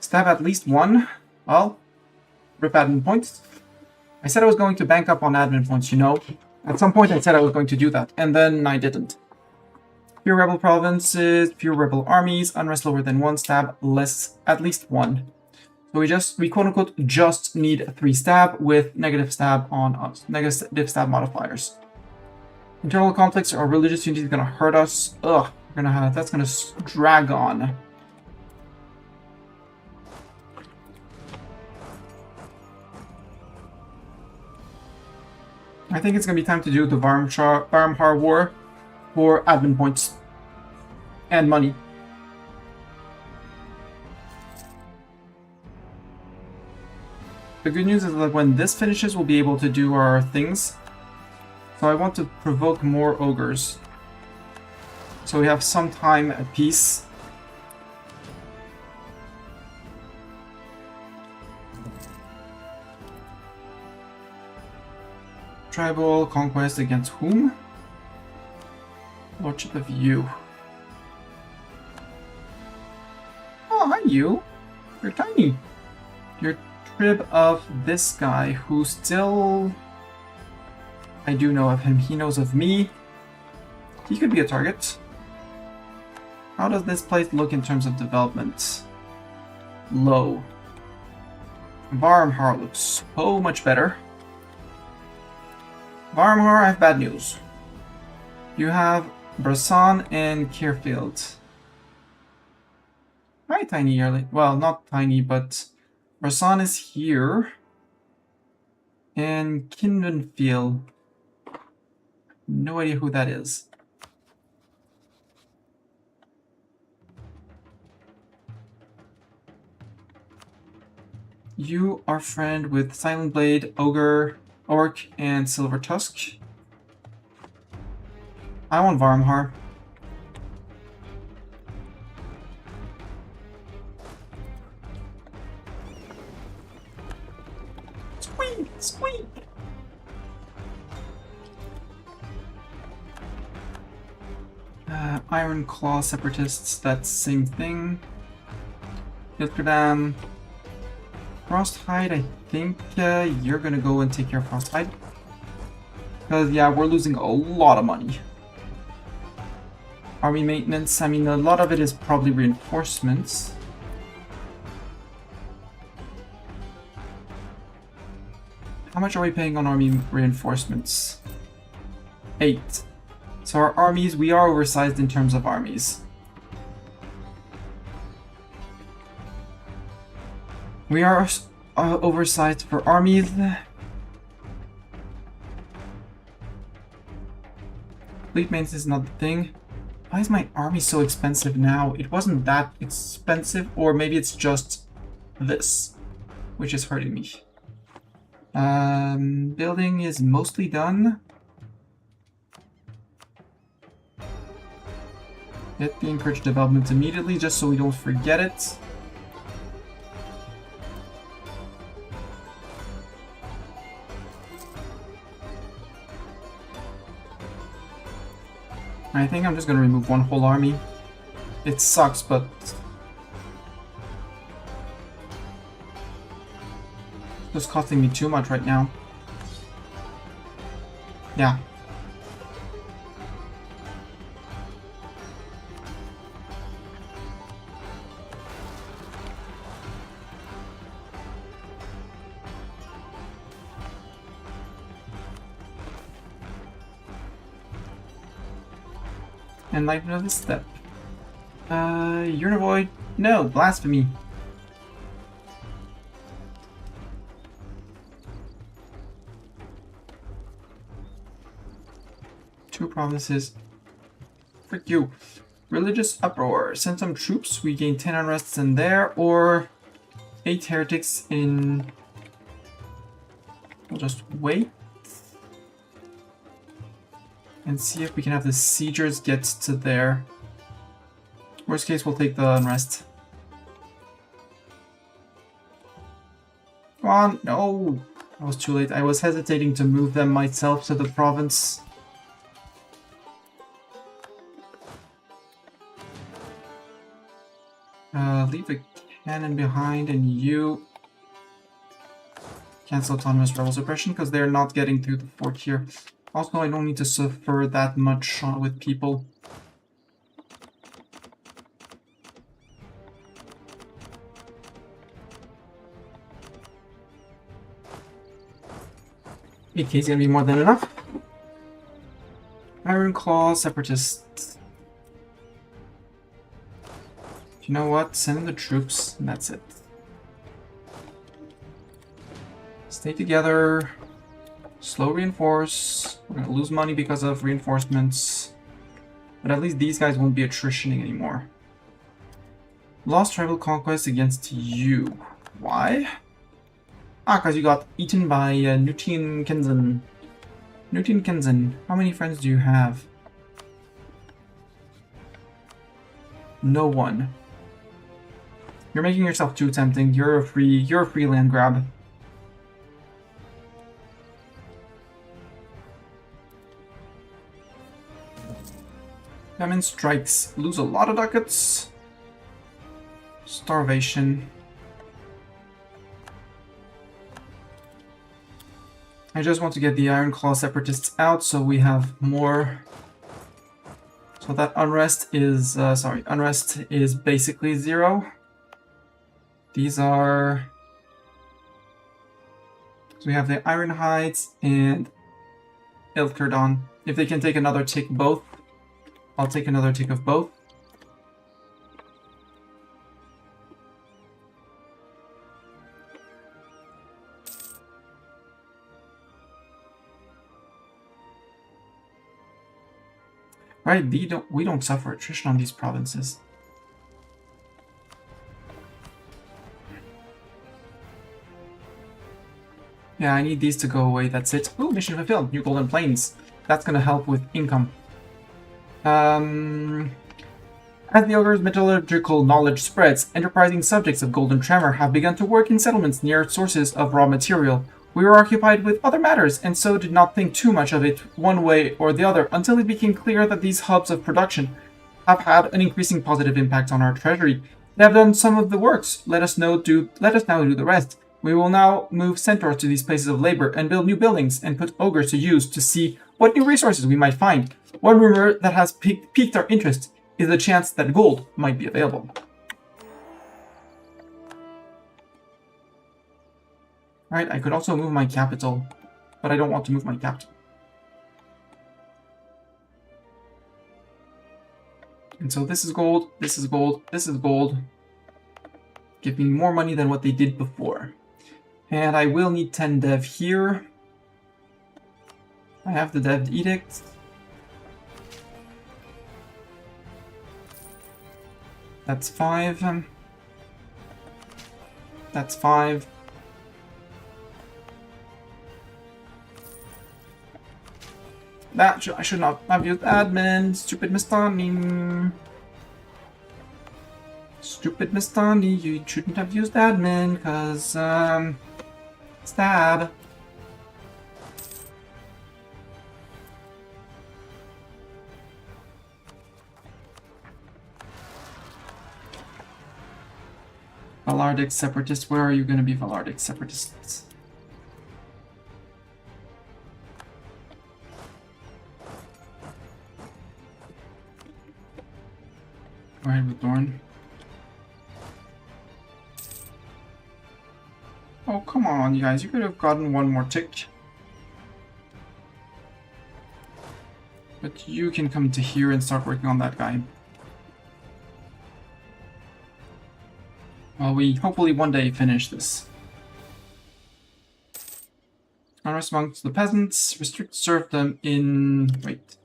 Stab at least 1. Well, rip admin points. I said I was going to bank up on admin points, you know. At some point I said I was going to do that, and then I didn't. Fewer rebel provinces, fewer rebel armies, unrest lower than 1, stab less, at least 1. So we quote-unquote just need 3 stab with negative stab on us, negative stab modifiers. Internal conflicts or religious unity is gonna hurt us. Ugh, that's gonna drag on. I think it's gonna be time to do the Varmhar War for admin points and money. The good news is that when this finishes, we'll be able to do our things. So I want to provoke more ogres. So we have some time at peace. Tribal conquest against whom? Lordship of you. Oh, hi you. You're tiny. You're trib of this guy who still... I do know of him. He knows of me. He could be a target. How does this place look in terms of development? Low. Varmhar looks so much better. Varmhar, I have bad news. You have Brasan and Keirfield. Hi, Tiny Yearling. Well, not Tiny, but Brasan is here. And Kindenfield. No idea who that is. You are friend with Silent Blade, Ogre, Orc, and Silver Tusk. I want Varmhar. Squeak! Squeak! Iron Claw Separatists, that's same thing. Ilkerdam. Frosthide, I think you're gonna go and take care of Frosthide. Because, yeah, we're losing a lot of money. Army maintenance, I mean, a lot of it is probably reinforcements. How much are we paying on army reinforcements? 8. So our armies, we are oversized in terms of armies. We are oversized for armies. Fleet maintenance is not the thing. Why is my army so expensive now? It wasn't that expensive, or maybe it's just this, which is hurting me. Building is mostly done. Get the encourage development immediately, just so we don't forget it. I think I'm just gonna remove one whole army. It sucks, but... it's just costing me too much right now. Yeah. Enlighten another step. Urnivoid? No, blasphemy. provinces. Frick you. Religious uproar. Send some troops. We gain 10 unrests in there, or 8 heretics in... We'll just wait. And see if we can have the siegers get to there. Worst case, we'll take the unrest. Come on, no! I was too late. I was hesitating to move them myself to the province. Leave a cannon behind, and you cancel autonomous rebel suppression because they're not getting through the fort here. Also, I don't need to suffer that much with people. AK is gonna be more than enough. Iron Claw, Separatists. You know what? Send in the troops, and that's it. Stay together. Slow reinforce. We're gonna lose money because of reinforcements. But at least these guys won't be attritioning anymore. Lost tribal conquest against you. Why? Ah, because you got eaten by Nutian Kenzen. Nutian Kenzen, how many friends do you have? No one. You're making yourself too tempting. You're a free land grab. Famine strikes. Lose a lot of ducats. Starvation. I just want to get the Iron Claw Separatists out so we have more. So that unrest is, unrest is basically 0. These are... So we have the Iron Hides and Ilkerdon. If they can take another tick both, I'll take another tick of both. Right, we don't suffer attrition on these provinces. Yeah, I need these to go away, that's it. Ooh, mission fulfilled, New Golden Plains. That's gonna help with income. As the Ogre's metallurgical knowledge spreads, enterprising subjects of Golden Tremor have begun to work in settlements near sources of raw material. We were occupied with other matters, and so did not think too much of it one way or the other until it became clear that these hubs of production have had an increasing positive impact on our treasury. They have done some of the works. Let us now do the rest. We will now move Centaurs to these places of labor and build new buildings and put ogres to use to see what new resources we might find. One rumor that has piqued our interest is the chance that gold might be available. Alright, I could also move my capital, but I don't want to move my capital. And so this is gold, this is gold, this is gold. Give me more money than what they did before. And I will need 10 dev here. I have the dev edict. That's 5. That's 5. I should not have used admin. Stupid Mistani. Stupid Mistani. You shouldn't have used admin, because, stab. Valardic Separatists. Where are you going to be, Valardic Separatists? Go ahead with Dorn. Oh, come on, you guys. You could have gotten one more tick. But you can come to here and start working on that guy. Well, we hopefully one day finish this. Unrest amongst the peasants. Restrict serfdom in... Wait.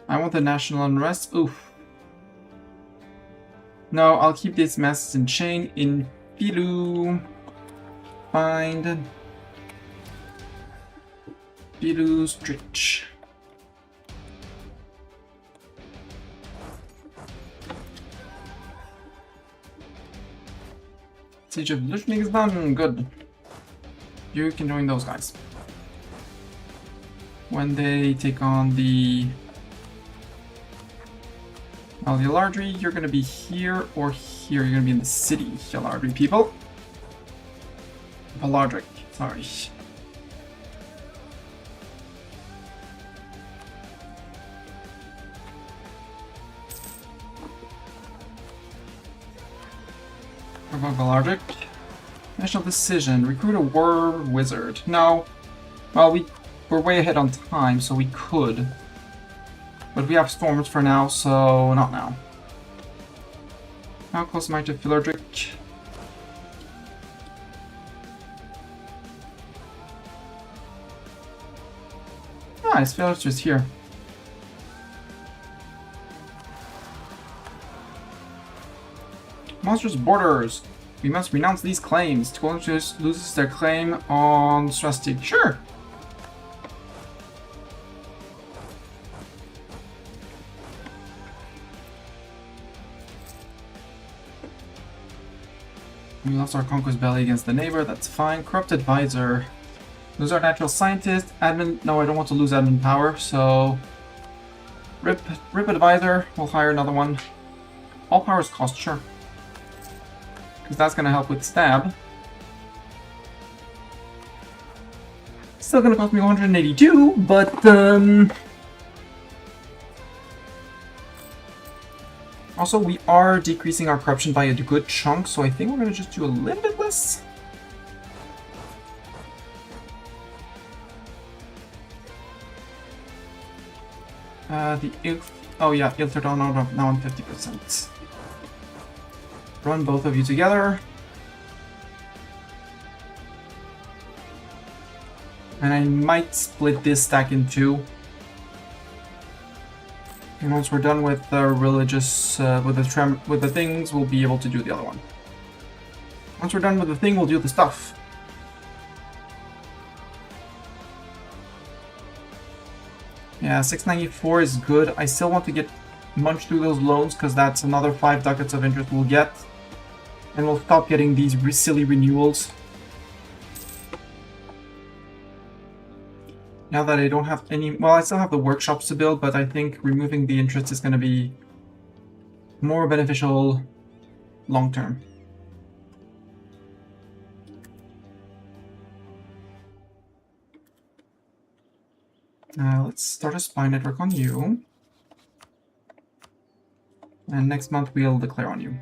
I want the national unrest. Oof. No, I'll keep these masses in chain in Pilu. Find Pilu Stretch. Siege of Lushnik is done. Good. You can join those guys. When they take on the Yalardri, you're gonna be here or here. You're gonna be in the city, Yalardri people. Valardric, sorry. Valardric. National decision. Recruit a war wizard. No. Well, we're way ahead on time, so we could. But we have storms for now, so not now. How close am I to Philardric? Nice, Philardric just here. Monstrous borders. We must renounce these claims. Tkolonchus loses their claim on Swastik. Sure. We lost our conquest belly against the neighbor. That's fine. Corrupt advisor. Lose our natural scientist. Admin. No, I don't want to lose admin power. So rip advisor. We'll hire another one. All powers cost. Sure. Because that's going to help with stab. Still going to cost me 182, but also we are decreasing our corruption by a good chunk, so I think we're going to just do a little bit less. Oh yeah, Ilterdon now on 50%. Run both of you together. And I might split this stack in two. And once we're done with the religious, with the things, we'll be able to do the other one. Once we're done with the thing, we'll do the stuff. Yeah, 694 is good. I still want to get munch through those loans because that's another 5 ducats of interest we'll get. And we'll stop getting these silly renewals. Now that I don't have any... Well, I still have the workshops to build, but I think removing the interest is going to be more beneficial long term. Let's start a spy network on you. And next month we'll declare on you.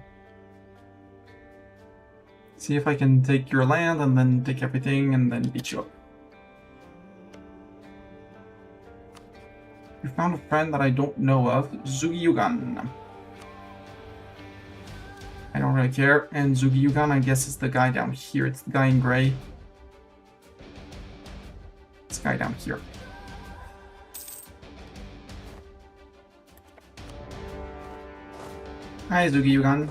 See if I can take your land and then take everything and then beat you up. You found a friend that I don't know of, Zugi Yugan. I don't really care. And Zugi Yugan, I guess, is the guy down here. It's the guy in gray. This guy down here. Hi, Zugi Yugan.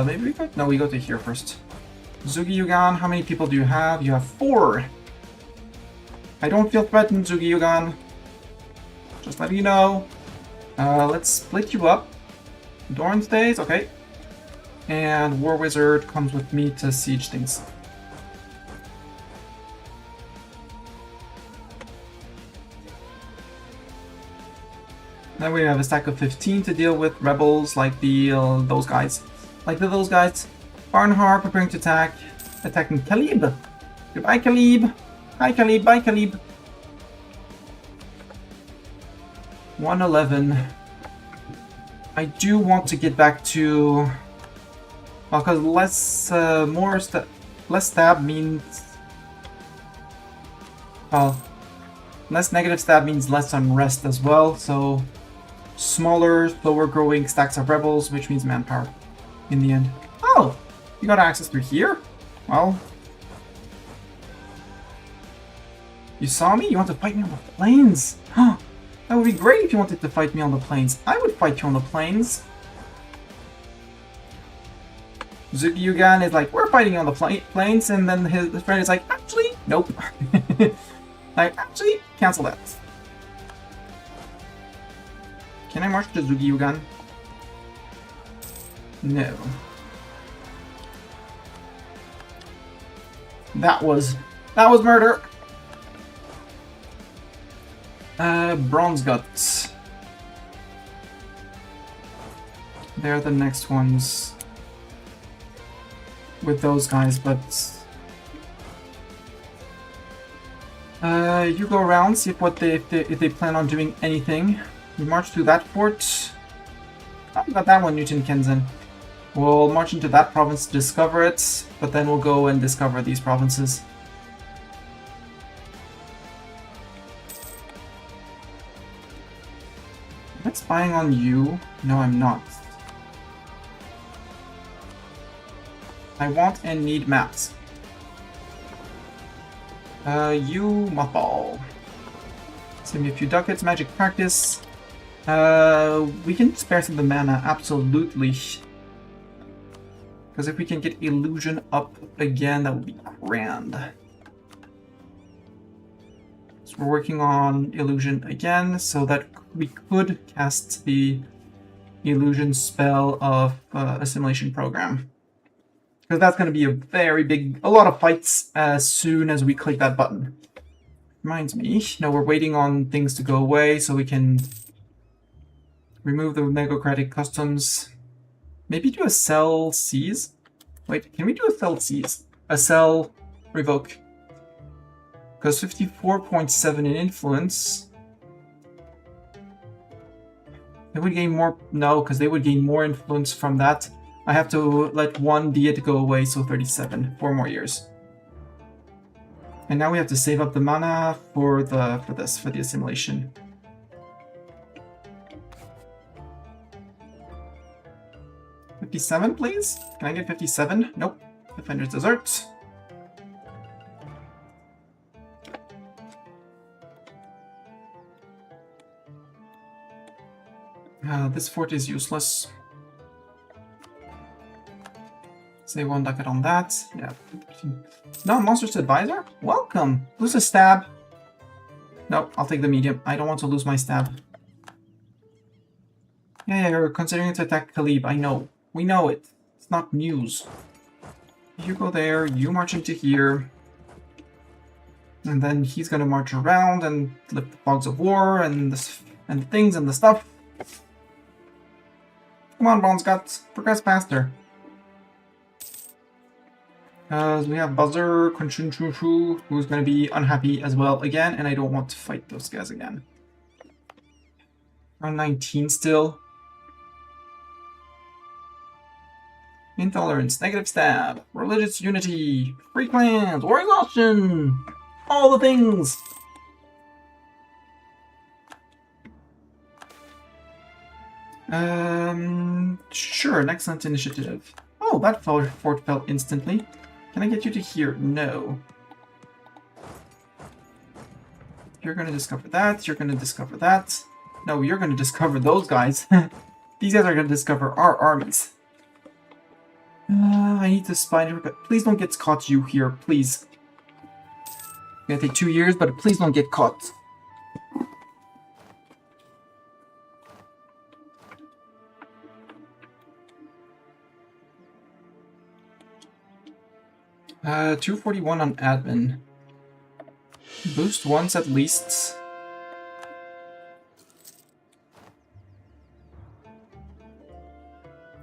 Maybe we go... No, we go to here first. Zugi Yugan, how many people do you have? You have 4! I don't feel threatened, Zugi Yugan. Just letting you know. Let's split you up. Dorn stays, okay. And War Wizard comes with me to siege things. Then we have a stack of 15 to deal with rebels like those guys. Those guys. Barnhar preparing to attack. Attacking Khalib. Goodbye, Khalib. Hi, Khalib. Bye, Khalib. 111. I do want to get back to... Well, because less stab means... Well, less negative stab means less unrest as well, so... Smaller, slower growing stacks of rebels, which means manpower in the end. Oh! You got access through here? Well... You saw me? You want to fight me on the plains? Huh! That would be great if you wanted to fight me on the plains. I would fight you on the plains. Zugyugan is like, we're fighting on the plains, and then his friend is like, actually, nope. Like, actually, cancel that. Can I march to Zugyugan? No. That was murder. Bronze Guts. They're the next ones with those guys, but you go around, see if they plan on doing anything. We march through that fort. Oh, we got that one, Newton Kenzen. We'll march into that province to discover it, but then we'll go and discover these provinces. Am I spying on you? No, I'm not. I want and need maps. You mothball. Send me a few ducats, magic practice. We can spare some of the mana, absolutely. Because if we can get illusion up again, that would be grand. So we're working on illusion again, so that we could cast the illusion spell of assimilation program. Because that's going to be a lot of fights as soon as we click that button. Reminds me, no, we're waiting on things to go away so we can remove the negocratic customs. Maybe do a sell seize? Wait, can we do a sell seize? A sell revoke. Because 54.7 in influence. They would gain more. No, because they would gain more influence from that. I have to let one Diet go away, so 37. 4 more years. And now we have to save up the mana for the assimilation. $57, please? Can I get 57? Nope. Defender's Desert. This fort is useless. Save 1 ducat on that. Yeah. No, monstrous advisor? Welcome! Lose a stab. Nope, I'll take the medium. I don't want to lose my stab. Yeah, you're considering to attack Khalib. I know. We know it. It's not news. You go there, you march into here. And then he's gonna march around and lift the fogs of war and the things and the stuff. Come on, Bronze Guts. Progress faster. We have Buzzer, Kunchunchushu, who's going to be unhappy as well again, and I don't want to fight those guys again. Round 19 still. Intolerance, negative stab, religious unity, free clans, war exhaustion, all the things! Sure, an excellent initiative. Oh, that fort fell instantly. Can I get you to here? No. You're gonna discover that, you're gonna discover that. No, you're gonna discover those guys. These guys are gonna discover our armies. I need to spy. Please don't get caught, you here, please. It's gonna take 2 years, but please don't get caught. $241 on admin. Boost once at least.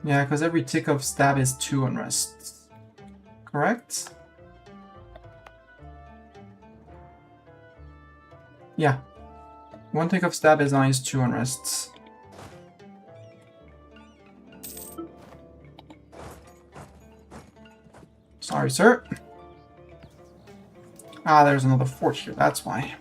Yeah, because every tick of stab is 2 unrest. Correct? Yeah. 1 tick of stab is nice, 2 unrests. Sorry, sir. Ah, there's another fort here, that's why.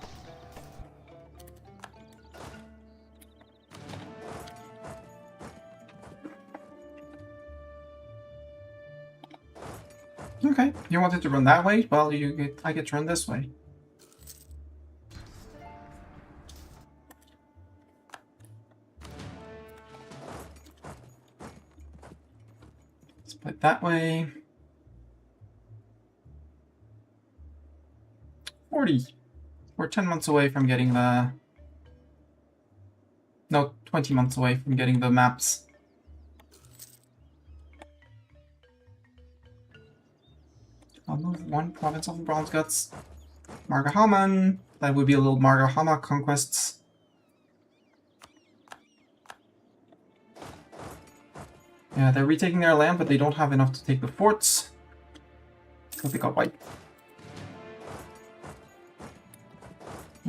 Okay, you wanted to run that way? Well, I get to run this way. Let's play it that way. 40. We're 10 months away from getting the... No, 20 months away from getting the maps. I'll move one province of Bronze Guts. Margahaman. That would be a little Margahama conquests. Yeah, they're retaking their land, but they don't have enough to take the forts. So they got wiped.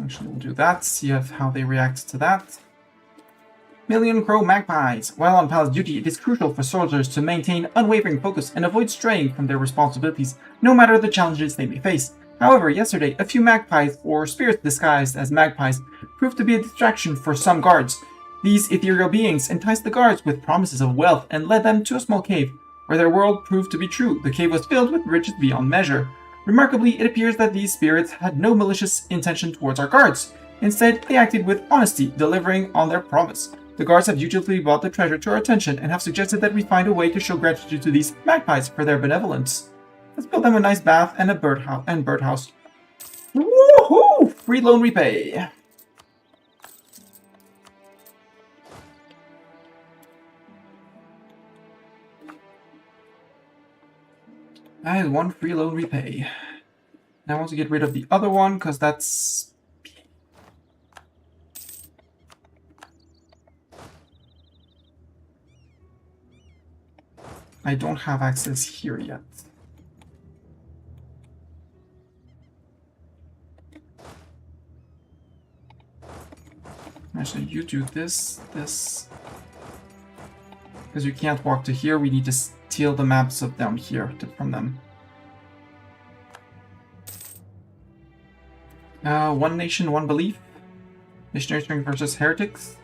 Actually, we'll do that, see how they react to that. Million Crow Magpies. While on palace duty, it is crucial for soldiers to maintain unwavering focus and avoid straying from their responsibilities, no matter the challenges they may face. However, yesterday, a few magpies, or spirits disguised as magpies, proved to be a distraction for some guards. These ethereal beings enticed the guards with promises of wealth and led them to a small cave, where their world proved to be true. The cave was filled with riches beyond measure. Remarkably, it appears that these spirits had no malicious intention towards our guards. Instead, they acted with honesty, delivering on their promise. The guards have dutifully brought the treasure to our attention and have suggested that we find a way to show gratitude to these magpies for their benevolence. Let's build them a nice bath and a birdhouse. Woohoo! Free loan repay. That is one free loan repay. Now I want to get rid of the other one because that's... I don't have access here yet. Actually, you do this. Because you can't walk to here, we need to steal the maps up down here from them. One nation, one belief. Missionary strength versus heretics.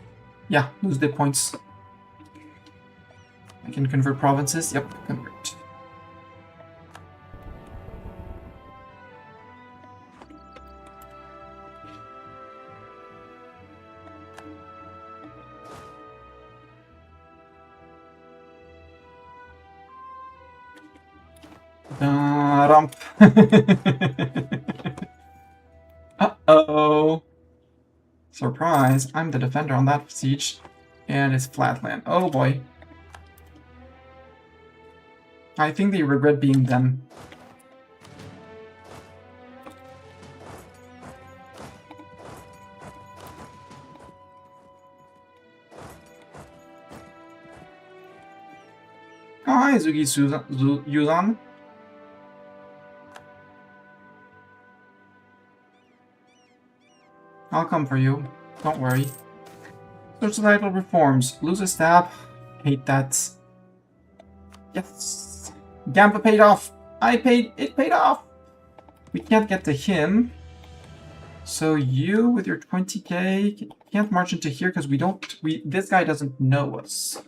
Yeah, lose the points. I can convert provinces. Yep, convert. Rump. Uh-oh. Surprise, I'm the defender on that siege. And it's flatland. Oh boy. I think they regret being them. Oh, hi, Yuzan. I'll come for you. Don't worry. Societal reforms. Lose a staff. Hate that. Yes. Gampa paid off. It paid off. We can't get to him. So you, with your 20k, can't march into here because this guy doesn't know us.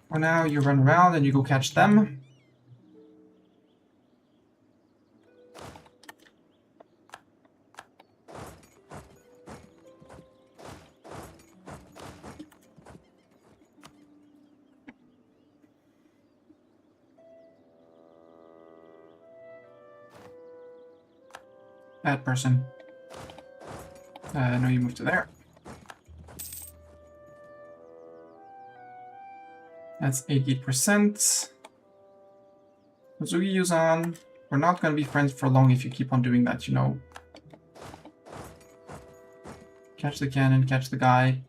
For now, you run around and you go catch them. Bad person. No, you move to there. That's 88%. Mizugi Yuzan. We're not going to be friends for long if you keep on doing that, you know. Catch the cannon, catch the guy.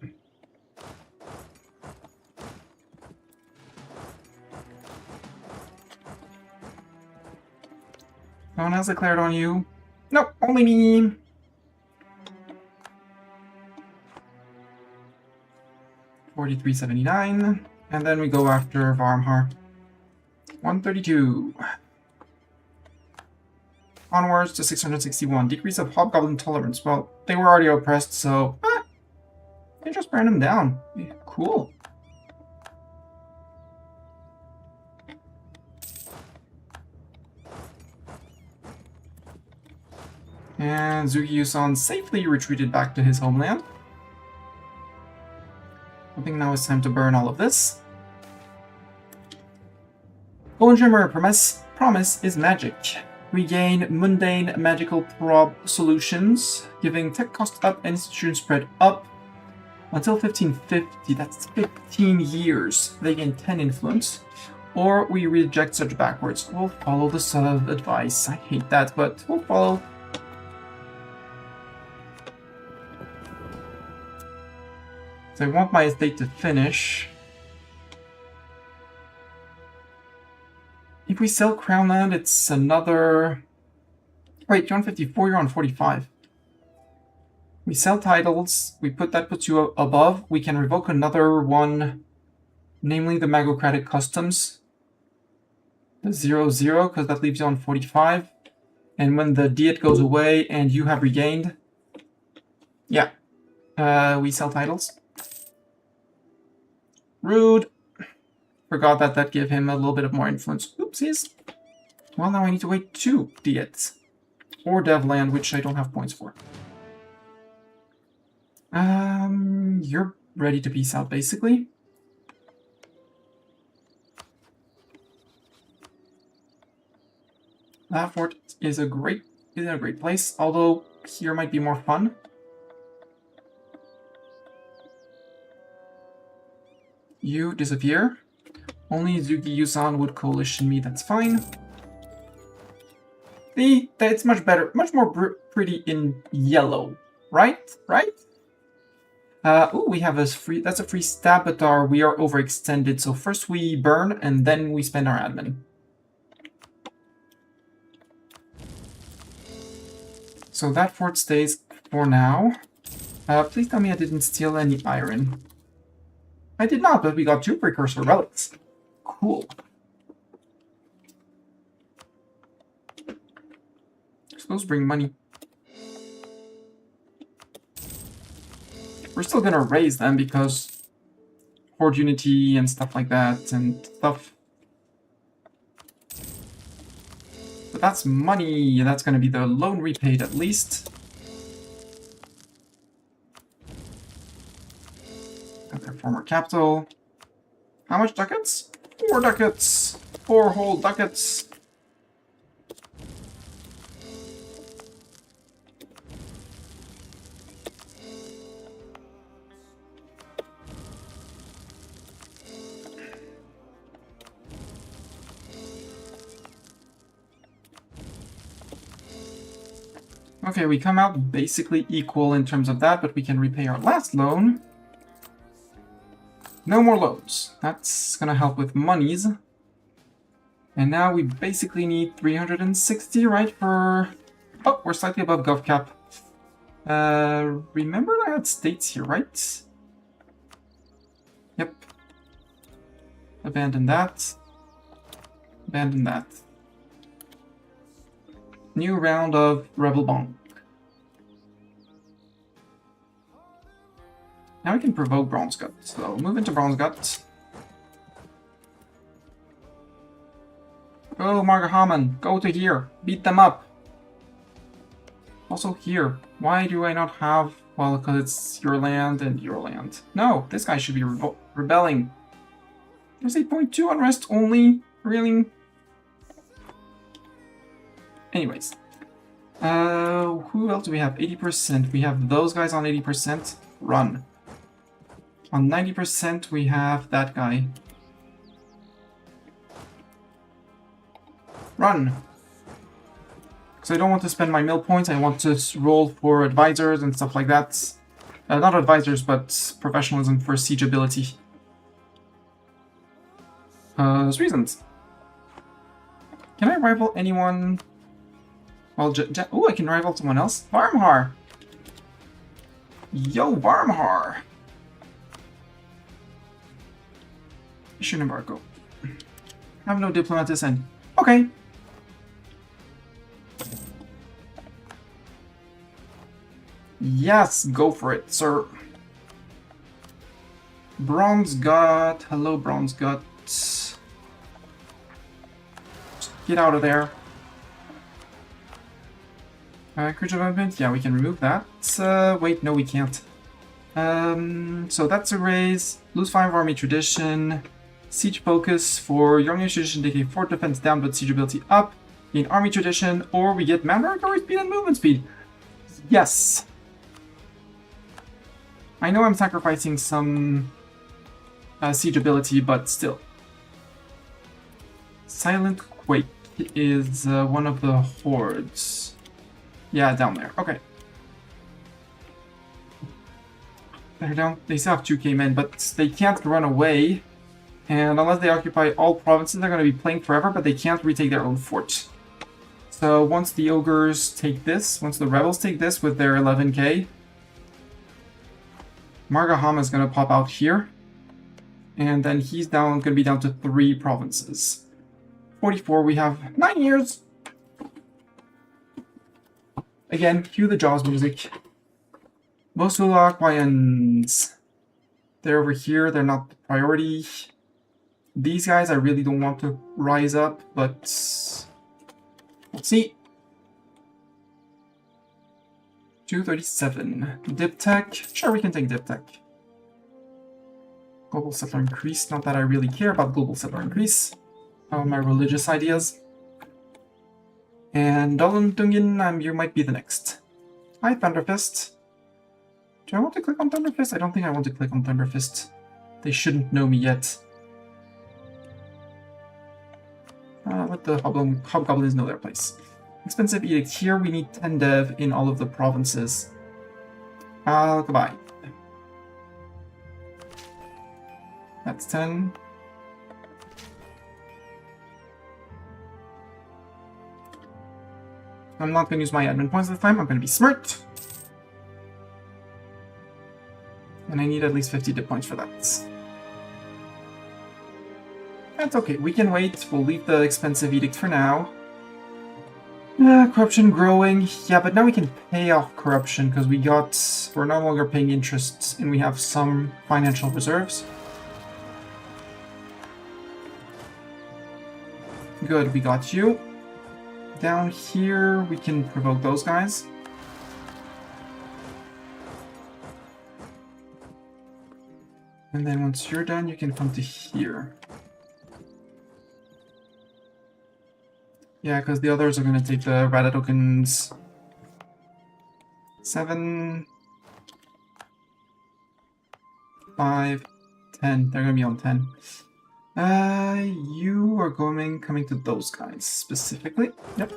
No one else declared on you. Nope, only me. $43.79. And then we go after Varmhar. 132. Onwards to 661. Decrease of Hobgoblin tolerance. Well, they were already oppressed, so... they just burn them down. Yeah, cool. And Zugi-Yusan safely retreated back to his homeland. I think now it's time to burn all of this. Golden Tremor promise is magic. We gain mundane magical prob solutions, giving tech cost up and institution spread up until 1550. That's 15 years. They gain 10 influence. Or we reject such backwards. We'll follow the sub advice. I hate that, but we'll follow. So I want my estate to finish. If we sell Crown Land, it's another... Wait, you're on 54, you're on 45. We sell titles, that puts you above. We can revoke another one, namely the Magocratic Customs. The 0-0, because that leaves you on 45. And when the Diet goes away and you have regained... Yeah. We sell titles. Rude. Forgot that gave him a little bit of more influence. Oopsies. Well, now I need to wait 2 Diets. Or Devland, which I don't have points for. You're ready to peace out, basically. That fort is in a great place, although here might be more fun. You disappear. Only Zugi-Yusan would coalition me, that's fine. It's much better, much more pretty in yellow, right? Right? Ooh, we have that's a free stab, but we are overextended, so first we burn, and then we spend our admin. So that fort stays for now. Please tell me I didn't steal any iron. I did not, but we got 2 precursor relics. Cool. So those bring money. We're still gonna raise them because Horde Unity and stuff like that and stuff. But that's money. That's gonna be the loan repaid at least. Got their former capital. How much ducats? 4 ducats. 4 whole ducats. Okay, we come out basically equal in terms of that, but we can repay our last loan. No more loans. That's gonna help with monies. And now we basically need 360, right, for... Oh, we're slightly above GovCap. Remember I had states here, right? Yep. Abandon that. Abandon that. New round of Rebel Bonk. Now we can provoke Bronze Gut, so move into Bronze Gut. Go, Margahaman, go to here, beat them up. Also here, why do I not have... Well, because it's your land and your land. No, this guy should be rebelling. There's 8.2 unrest only, really? Anyways. Who else do we have? 80%. We have those guys on 80%. Run. On 90%, we have that guy. Run! Because I don't want to spend my mill points, I want to roll for advisors and stuff like that. Not advisors, but professionalism for siege ability. There's reasons. Can I rival anyone? Well, oh, I can rival someone else. Varmhar! Yo, Varmhar! Mission embargo. Have no diplomat send. Okay. Yes, go for it, sir. Bronze Gut. Hello, Bronze Gut. Just get out of there. Creature development, yeah, we can remove that. Wait, no, we can't. So that's a raise. Lose 5 army tradition. Siege focus for your army tradition, they gain 4 defense down, but siege ability up. Gain army tradition, or we get mandatory speed and movement speed. Yes. I know I'm sacrificing some siege ability, but still. Silent Quake is one of the hordes. Yeah, down there. Okay. They're down. They still have 2k men, but they can't run away. And unless they occupy all provinces, they're going to be playing forever, but they can't retake their own fort. So once the ogres take this, once the rebels take this with their 11k, Margahama is going to pop out here. And then he's going to be down to 3 provinces. 44, we have 9 years. Again, cue the Jaws music. Mosulaquians. They're over here, they're not the priority. These guys I really don't want to rise up, but we'll see. 237. Dip Tech. Sure, we can take Dip Tech. Global Settler Increase. Not that I really care about Global Settler Increase. My religious ideas. And Dolan Dungin, you might be the next. Hi, Thunderfist. Do I want to click on Thunderfist? I don't think I want to click on Thunderfist. They shouldn't know me yet. Let the Hobgoblins know their place. Expensive Edict here. We need 10 dev in all of the provinces. Goodbye. That's 10. I'm not going to use my admin points this time. I'm going to be smart. And I need at least 50 dip points for that. That's okay. We can wait. We'll leave the expensive edict for now. Corruption growing. Yeah, but now we can pay off corruption because we're no longer paying interest and we have some financial reserves. Good, we got you. Down here, we can provoke those guys. And then once you're done, you can come to here. Yeah, because the others are going to take the Rada tokens. 7, 5, 10. They're going to be on 10. You are coming to those guys specifically. Yep.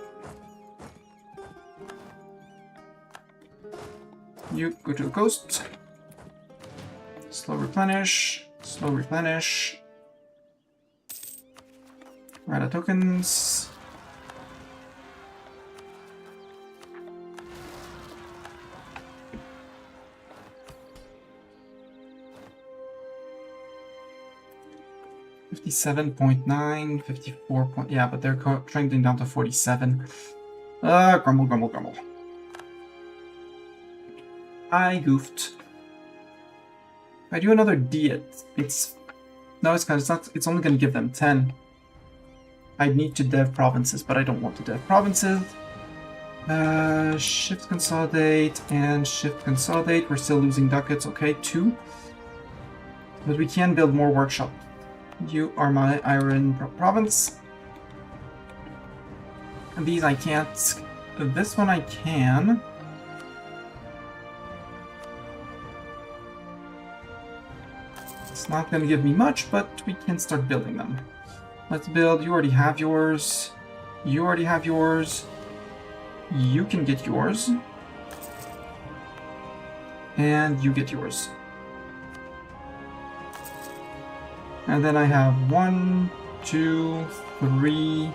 You go to the coast. Slow replenish. Slow replenish. Rada tokens. $57.9, 54. Yeah, but they're trending down to 47. Grumble, grumble, grumble. I goofed. If I do another diet, it's only going to give them 10. I need to dev provinces, but I don't want to dev provinces. Shift consolidate and shift consolidate. We're still losing ducats. Okay, 2. But we can build more workshop. You are my iron province. And these I can't. This one I can. It's not going to give me much, but we can start building them. Let's build. You already have yours. You already have yours. You can get yours. And you get yours. And then I have 1, 2, 3.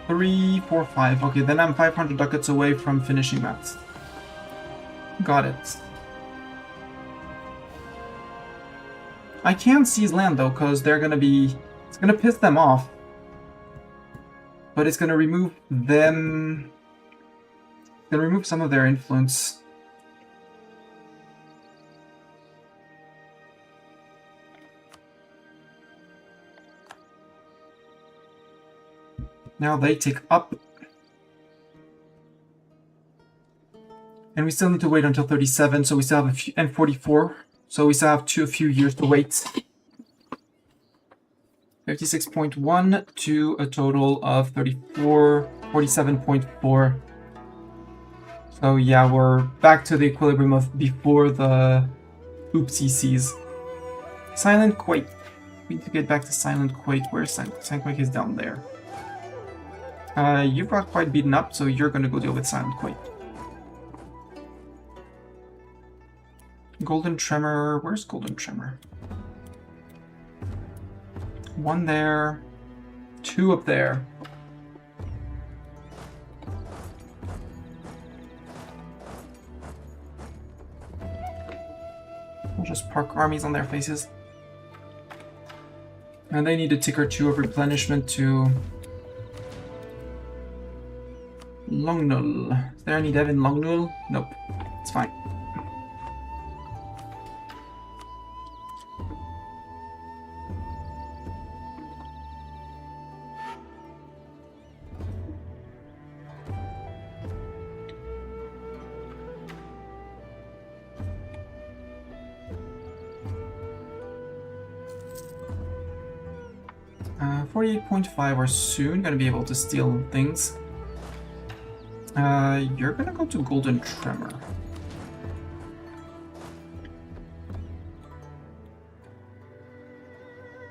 Three, 4, 5. Okay, then I'm 500 ducats away from finishing that. Got it. I can seize land though, because they're gonna be... It's gonna piss them off. But it's gonna remove them... It's gonna remove some of their influence. Now they tick up. And we still need to wait until 37, so we still have a few, and 44. So we still have a few years to wait. 56.1 to a total of 47.4. So yeah, we're back to the equilibrium of before the oopsie seas. Silent Quake. We need to get back to Silent Quake. Where's Silent Quake? Is down there. You've got quite beaten up, so you're gonna go deal with Silent Quake. Golden Tremor. Where's Golden Tremor? One there. Two up there. We'll just park armies on their faces. And they need a tick or two of replenishment to Longnull. Is there any dev in Longnull? Nope. It's fine. Uh, 48.5 are soon gonna be able to steal things. You're gonna go to Golden Tremor.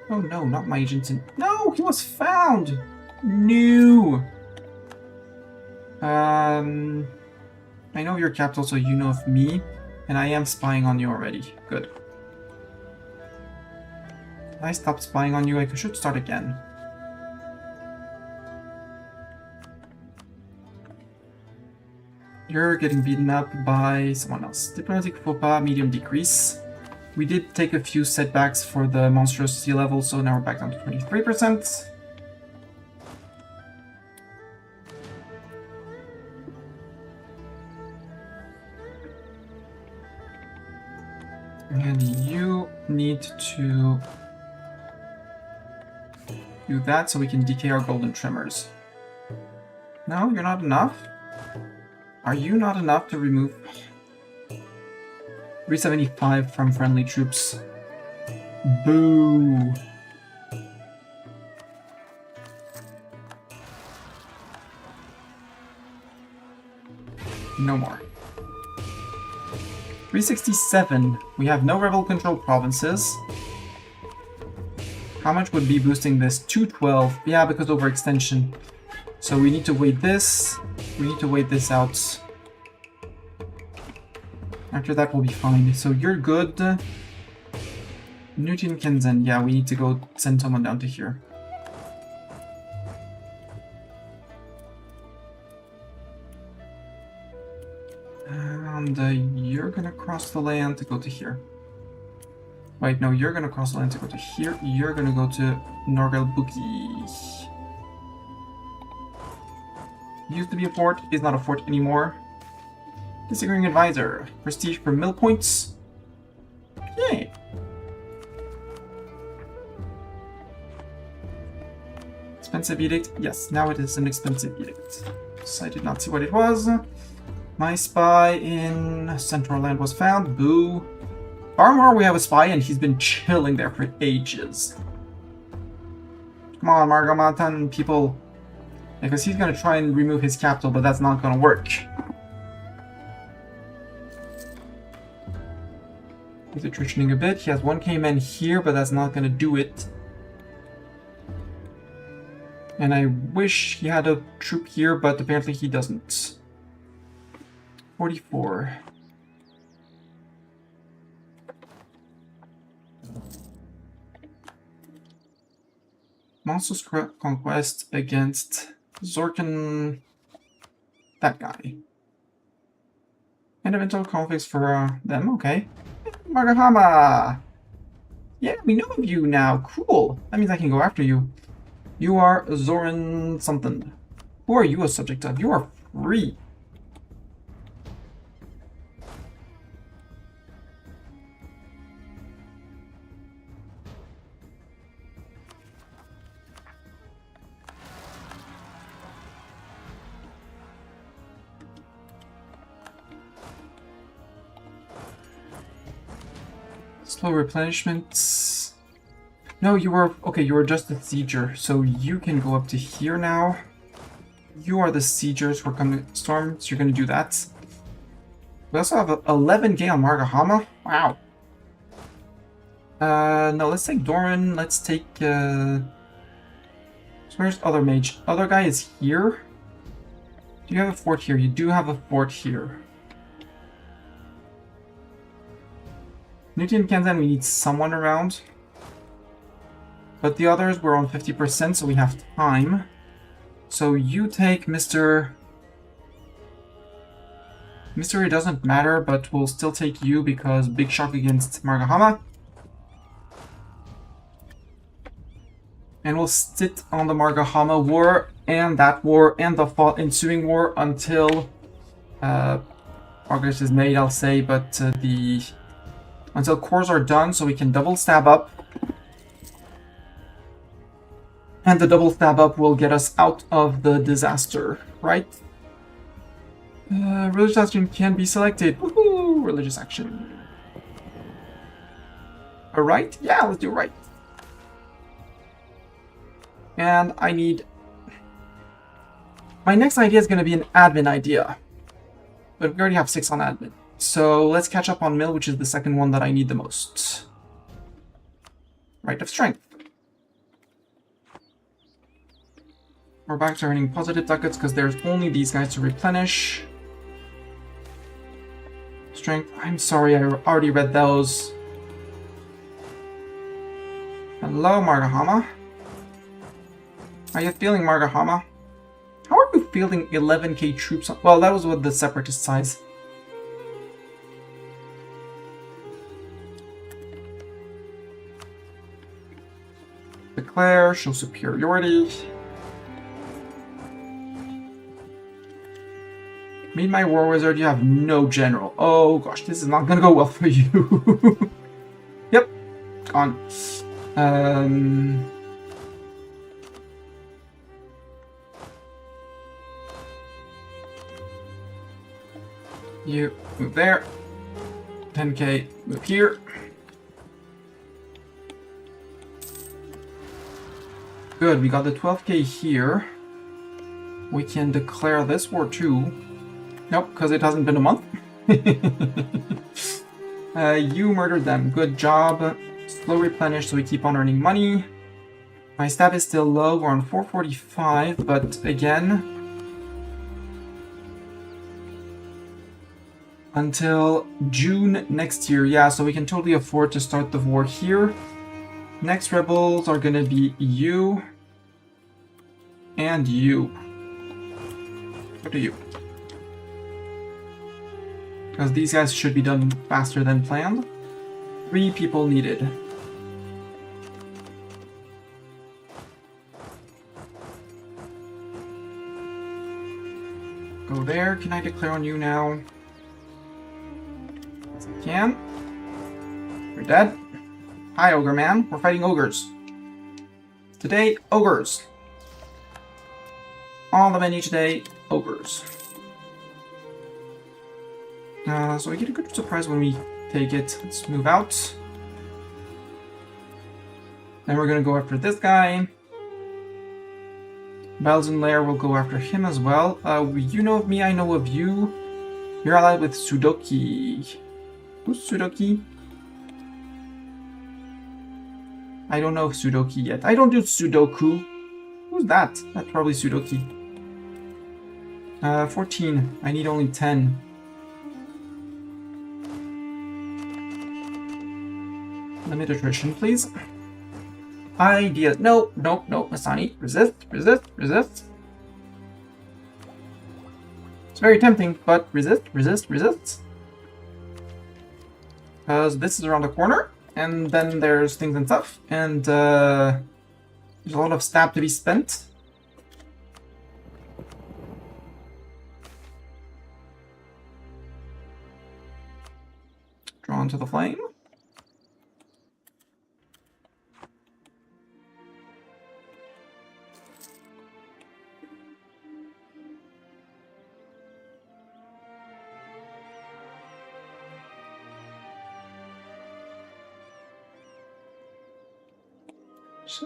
Oh no, not my agent. No, he was found! No! I know your capital, so you know of me, and I am spying on you already. Good. If I stop spying on you, I should start again. You're getting beaten up by someone else. Diplomatic faux pas, medium decrease. We did take a few setbacks for the monstrosity level, so now we're back down to 23%. And you need to do that so we can decay our golden tremors. No, you're not enough? Are you not enough to remove 375 from friendly troops? Boo! No more. 367. We have no rebel-controlled provinces. How much would be boosting this? 212. Yeah, because overextension. So we need to wait this. We need to wait this out. After that, we'll be fine. So you're good. Newton Kenzen. Yeah, we need to go send someone down to here. And you're gonna cross the land to go to here. Wait, no, you're gonna cross the land to go to here. You're gonna go to Norgelbuki. Used to be a fort, is not a fort anymore. Disagreeing advisor. Prestige for mill points. Yay! Expensive edict. Yes, now it is an expensive edict. So I did not see what it was. My spy in Central Land was found. Boo. Barmar, we have a spy and he's been chilling there for ages. Come on, Margamatan people. Because he's going to try and remove his capital, but that's not going to work. He's attritioning a bit. He has 1k men here, but that's not going to do it. And I wish he had a troop here, but apparently he doesn't. 44. Monstrous conquest against Zorkin, that guy. And eventual conflicts for them, okay. Margahama! Yeah, we know of you now, cool. That means I can go after you. You are Zoran something. Who are you a subject of? You are free. Slow replenishment. No, you were... Okay, you were just a sieger, so you can go up to here now. You are the siegers who are coming to storm, so you're going to do that. We also have 11k on Margahama. Wow. No, let's take Doran. Let's take... So where's other mage? Other guy is here. Do you have a fort here? You do have a fort here. Newton, Kansan, we need someone around. But the others were on 50%, so we have time. So you take Mr. Mystery doesn't matter, but we'll still take you because big shock against Margahama. And we'll sit on the Margahama War and that war and the ensuing war until progress is made, I'll say, but until cores are done, so we can double stab up. And the double stab up will get us out of the disaster, right? Religious action can be selected. Woohoo! Religious action. Alright? Yeah, let's do right. And I need... My next idea is going to be an admin idea. But we already have 6 on admin. So let's catch up on mill, which is the second one that I need the most. Right of strength. We're back to earning positive ducats because there's only these guys to replenish. Strength. I'm sorry, I already read those. Hello, Margahama. How are you feeling, Margahama? How are you feeling 11k troops? Well, that was with the separatist size. Declare, show superiority. Meet my war wizard, you have no general. Oh gosh, this is not gonna go well for you. Yep, gone. You move there. 10k, move here. Good, we got the 12k here. We can declare this war too. Nope, because it hasn't been a month. You murdered them. Good job. Slow replenish, so we keep on earning money. My stab is still low. We're on 445, but again... Until June next year. Yeah, so we can totally afford to start the war here. Next rebels are gonna be you. And you. What do you? Because these guys should be done faster than planned. 3 people needed. Go there. Can I declare on you now? Yes, I can. You're dead. Hi, Ogre Man. We're fighting ogres. Today, ogres. On the menu today, ogres. So we get a good surprise when we take it. Let's move out. Then we're gonna go after this guy. Balzan Lair will go after him as well. You know of me, I know of you. You're allied with Sudoki. Who's Sudoki? I don't know Sudoki yet. I don't do Sudoku. Who's that? That's probably Sudoki. 14. I need only 10. Limit attrition, please. Ideas. No, no, no, Masani. Resist, resist, resist. It's very tempting, but resist, resist, resist. Because this is around the corner, and then there's things and stuff, and there's a lot of stab to be spent. Drawn to the flame.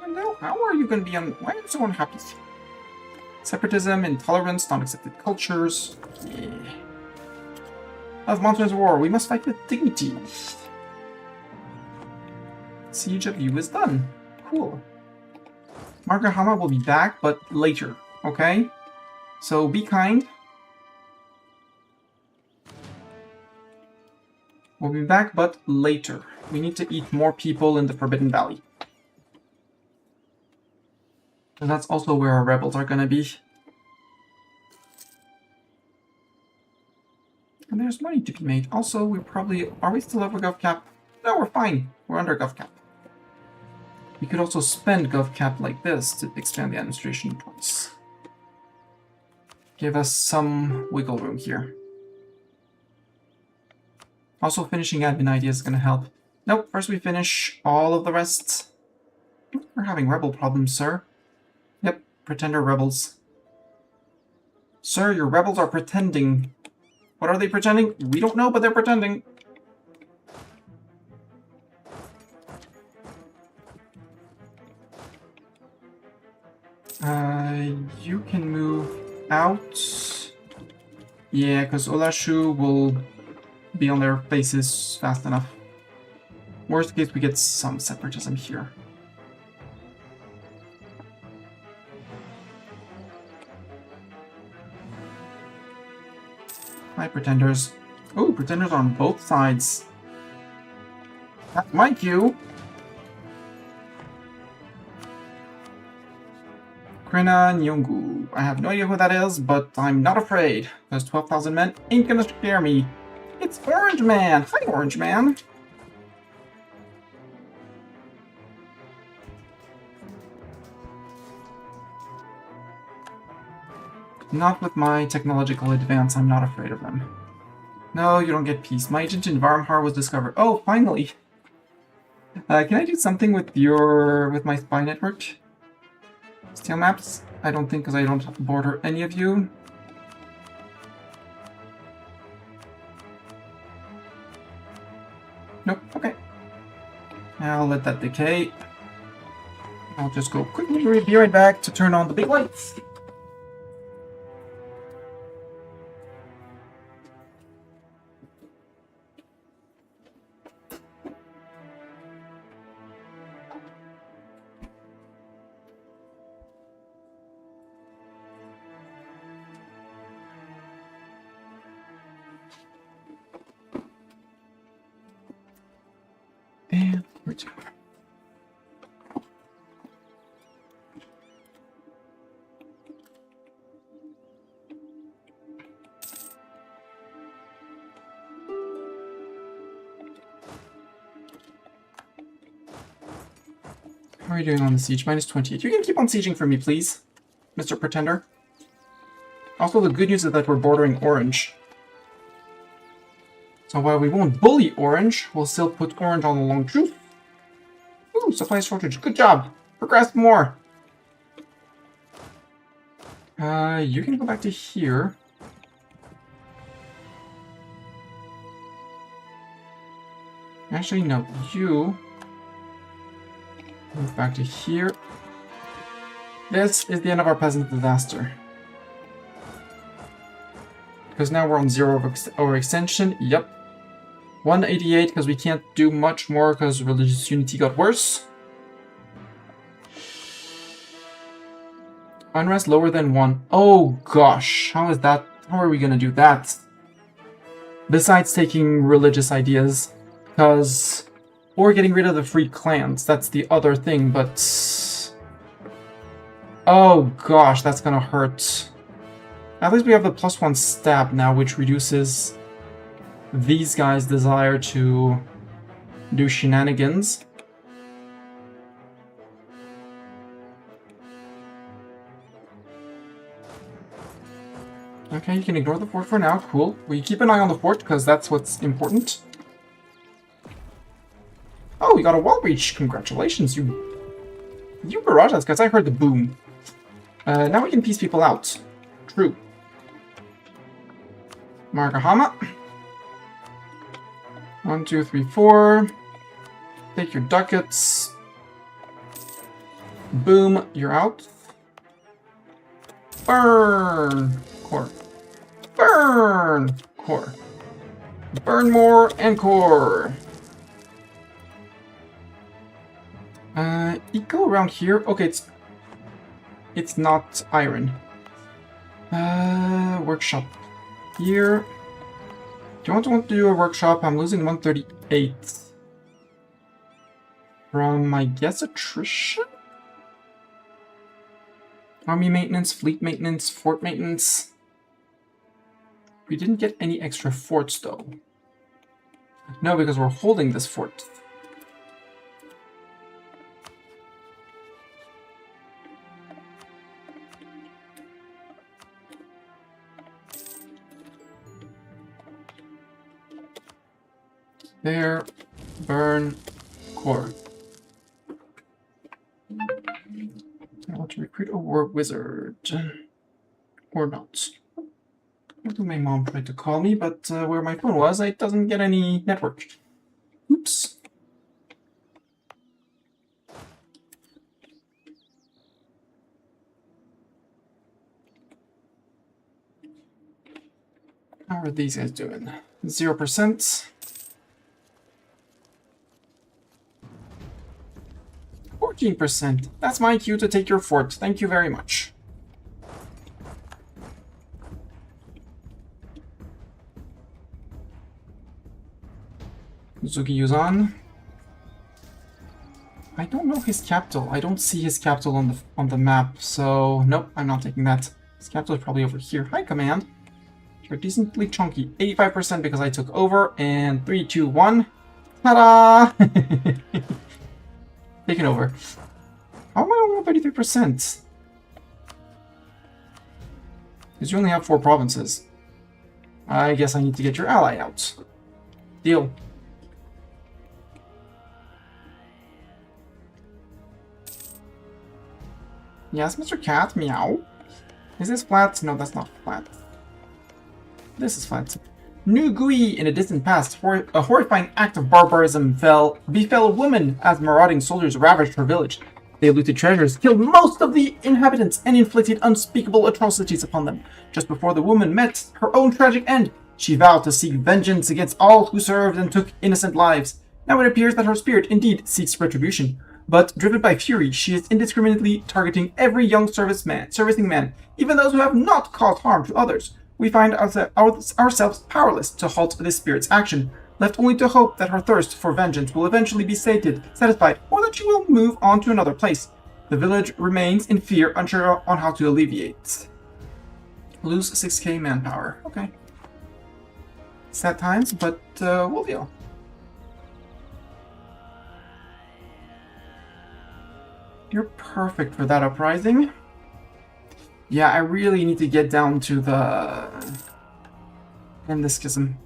No, how are you going to be on... Why are you so unhappy? Separatism, intolerance, non-accepted cultures. Yeah. Of monsters of war, we must fight with dignity. Siege of you is done. Cool. Margaret Hama will be back, but later, okay? So be kind. We'll be back, but later. We need to eat more people in the Forbidden Valley. And that's also where our rebels are gonna be. And there's money to be made. Also, we probably... Are we still over Gov Cap? No, we're fine. We're under Gov Cap. We could also spend Gov Cap like this to expand the administration twice. Give us some wiggle room here. Also, finishing admin ideas is going to help. Nope, first we finish all of the rest. We're having rebel problems, sir. Yep, pretender rebels. Sir, your rebels are pretending. What are they pretending? We don't know, but they're pretending. You can move out. Yeah, because Olashu will be on their faces fast enough. Worst case, we get some separatism here. Hi, pretenders. Oh, pretenders are on both sides. That's my cue. Krina Nyongu. I have no idea who that is, but I'm not afraid. Those 12,000 men ain't gonna scare me. It's Orange Man! Hi, Orange Man! Not with my technological advance, I'm not afraid of them. No, you don't get peace. My agent in Varmhar was discovered. Oh, finally! Can I do something with my spy network? Steel maps? I don't think, because I don't border any of you. Nope, okay. I'll let that decay. I'll just go quickly be right back to turn on the big lights. And return. How are you doing on the siege? Minus 28. You can keep on sieging for me, please, Mr. Pretender. Also, the good news is that we're bordering Orange. So while we won't bully Orange, we'll still put Orange on the long truth. Ooh, supply shortage. Good job. Progress more. You can go back to here. Actually, no. You move back to here. This is the end of our peasant disaster. Because now we're on 0 overextension. Yep. 188 because we can't do much more because religious unity got worse. Unrest lower than 1. Oh gosh, how is that? How are we gonna do that? Besides taking religious ideas, because... Or getting rid of the free clans, that's the other thing, but... Oh gosh, that's gonna hurt. At least we have the +1 stab now, which reduces these guys' desire to do shenanigans. Okay, you can ignore the fort for now. Cool. We keep an eye on the fort, because that's what's important. Oh, we got a wall breach. Congratulations, you barrage us, because I heard the boom. Now we can piece people out. True. Margahama. 1, 2, 3, 4. Take your ducats. Boom, you're out. Burn! Core. Burn! Core. Burn more and core. Eco around here. Okay, it's not iron. Workshop here. Do you want to do a workshop? I'm losing 138 from, I guess, attrition? Army maintenance, fleet maintenance, fort maintenance. We didn't get any extra forts, though. No, because we're holding this fort. There. Burn. Core. I want to recruit a war wizard. Or not. I think my mom tried to call me, but where my phone was, it doesn't get any network. Oops. How are these guys doing? 0%. 14%. That's my cue to take your fort. Thank you very much. Zuki Yuzan. I don't know his capital. I don't see his capital on the map, so nope, I'm not taking that. His capital is probably over here. Hi, command. You're decently chunky. 85% because I took over, and 3, 2, 1. Ta-da! Taken over. How am I only 33%? Because you only have 4 provinces. I guess I need to get your ally out. Deal. Yes, Mr. Cat, meow. Is this flat? No, that's not flat. This is flat. New Gui, in a distant past, a horrifying act of barbarism befell a woman as marauding soldiers ravaged her village. They looted treasures, killed most of the inhabitants, and inflicted unspeakable atrocities upon them. Just before the woman met her own tragic end, she vowed to seek vengeance against all who served and took innocent lives. Now it appears that her spirit indeed seeks retribution. But, driven by fury, she is indiscriminately targeting every young servicing man, even those who have not caused harm to others. We find ourselves powerless to halt this spirit's action, left only to hope that her thirst for vengeance will eventually be satisfied, or that she will move on to another place. The village remains in fear, unsure on how to alleviate. Lose 6k manpower. Okay. Sad times, but we'll deal. You're perfect for that uprising. Yeah, I really need to get down to the end the schism.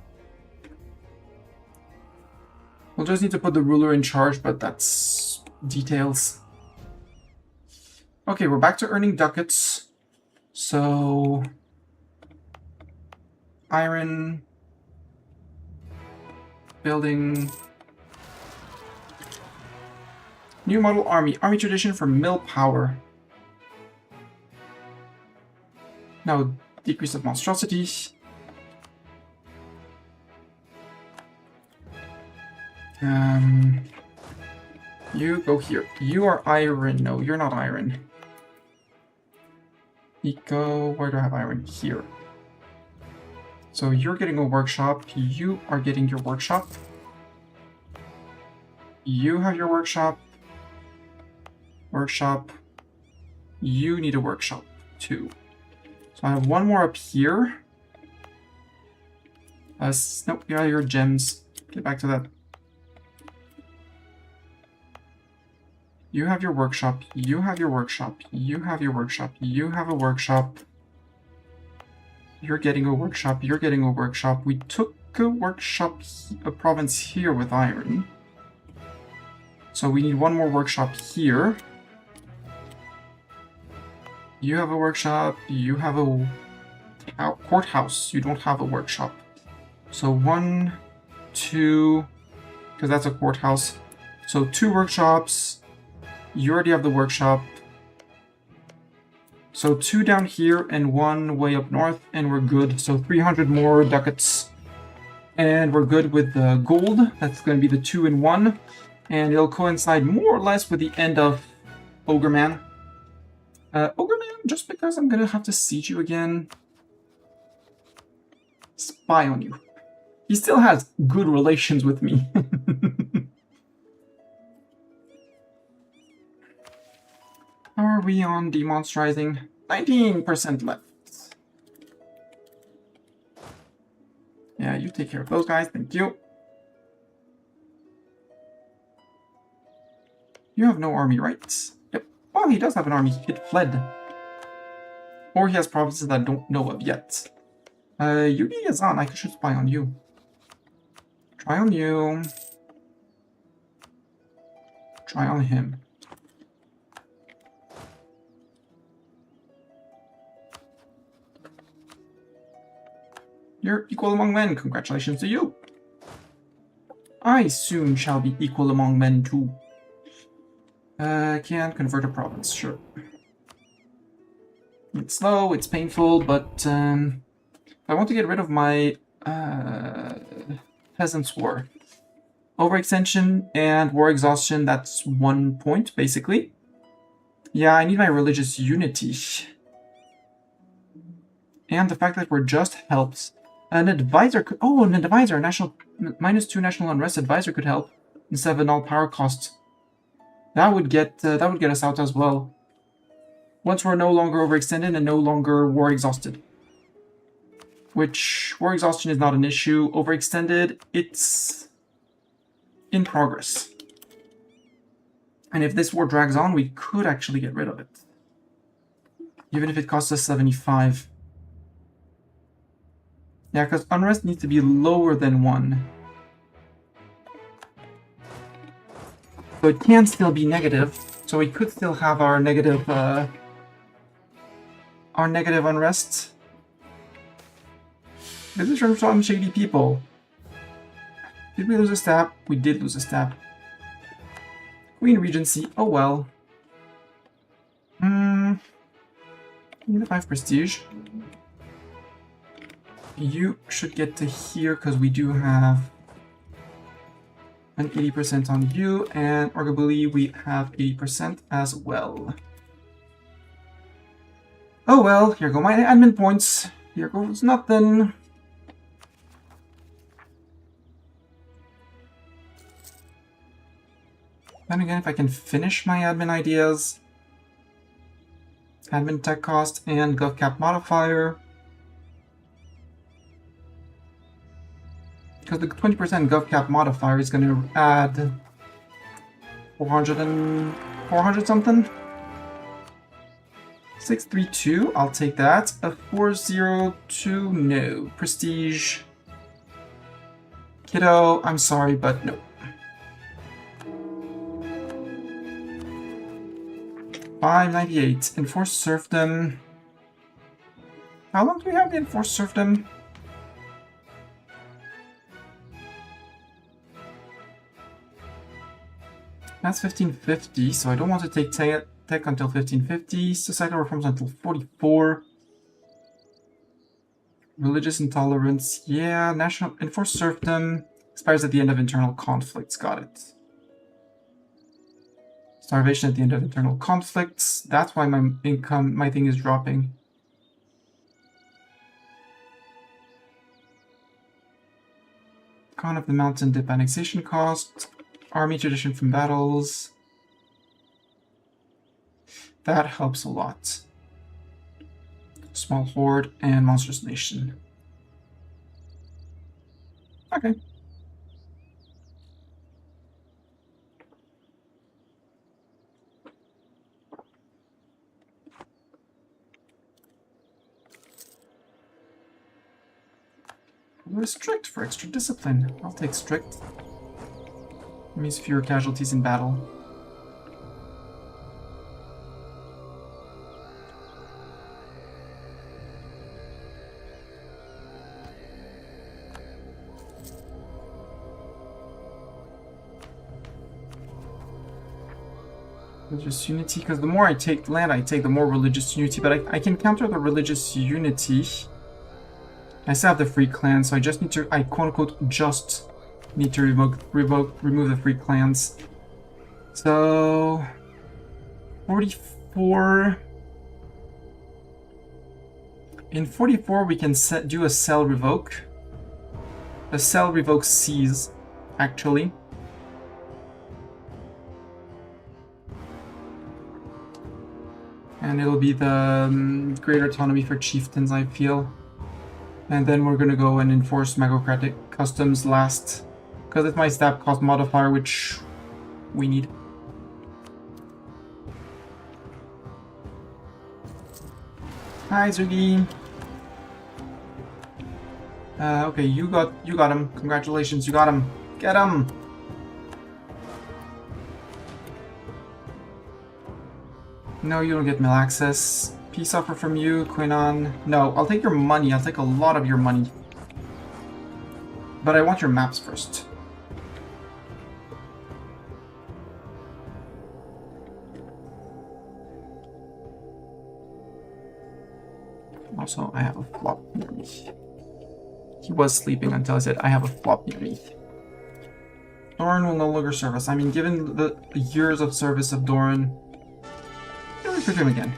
We'll just need to put the ruler in charge, but that's details. Okay, we're back to earning ducats. So iron building. New model army. Army tradition for mill power. Now, decrease of monstrosity. You go here. You are iron. No, you're not iron. Eco. Where do I have iron? Here. So you're getting a workshop. You are getting your workshop. You have your workshop. Workshop. You need a workshop too. So I have one more up here. Nope, you have your gems. Get back to that. You have your workshop. You have your workshop. You have your workshop. You have a workshop. You're getting a workshop. You're getting a workshop. We took a workshop, a province here with iron. So we need one more workshop here. You have a workshop, you have a courthouse, you don't have a workshop. So 1, 2, because that's a courthouse. So 2 workshops, you already have the workshop, So 2 down here and 1 way up north, and we're good. So 300 more ducats. And we're good with the gold. That's going to be the 2 and 1. And it'll coincide more or less with the end of Ogre Man. Ogre Man, just because I'm going to have to siege you again. Spy on you. He still has good relations with me. How are we on demonstrizing? 19% left. Yeah, you take care of those guys, thank you. You have no army, right? Yep. Well, he does have an army. It fled. Or he has provinces that I don't know of yet. Yudi is on. I should spy on you. Try on you. Try on him. You're equal among men. Congratulations to you. I soon shall be equal among men too. Can convert a province, sure. It's slow, it's painful, but I want to get rid of my Peasants' War. Overextension and war exhaustion, that's 1 point, basically. Yeah, I need my religious unity. And the fact that we're just helps. An advisor could... Oh, an advisor! National -2 national unrest advisor could help instead of an all-power cost. That would get us out as well. Once we're no longer overextended and no longer war exhausted. Which, war exhaustion is not an issue. Overextended, it's in progress. And if this war drags on, we could actually get rid of it. Even if it costs us 75. Yeah, because unrest needs to be lower than 1. So it can still be negative. So we could still have our negative unrest. This is from some shady people. Did we lose a stab? We did lose a stab. Queen Regency, oh well. Need a 5 prestige. You should get to here because we do have an 80% on you, and arguably we have 80% as well. Oh well, here go my admin points. Here goes nothing. Then again, if I can finish my admin ideas, admin tech cost and GovCap modifier. Because the 20% GovCap modifier is going to add 400 something. 632, I'll take that. A 402, no. Prestige. Kiddo, I'm sorry, but no. 598. Enforced serfdom. How long do we have the enforced serfdom? That's 1550, so I don't want to take tech until 1550. Societal reforms until 44. Religious intolerance, yeah. National enforced serfdom expires at the end of internal conflicts. Got it. Starvation at the end of internal conflicts. That's why my thing is dropping. Con of the Mountain dip annexation cost. Army tradition from battles. That helps a lot. Small horde and monstrous nation. Okay. We're strict for extra discipline. I'll take strict. It means fewer casualties in battle. Religious unity, because the more I take land, I take the more religious unity, but I can counter the religious unity. I still have the free clan, so I just need to, I quote-unquote just need to remove the free clans. So 44. In 44 we can do a cell revoke. A cell revoke seize, actually. And it'll be the greater autonomy for chieftains, I feel. And then we're gonna go and enforce magocratic customs last, because it's my stab cost modifier, which we need. Hi, Zugi. Okay, you got him. Congratulations, you got him. Get him. No, you don't get mill access. Peace offer from you, Quinon. No, I'll take your money. I'll take a lot of your money. But I want your maps first. Also, I have a flop near me. He was sleeping until I said I have a flop near me. Doran will no longer serve us. I mean, given the years of service of Doran, I'll recruit him again.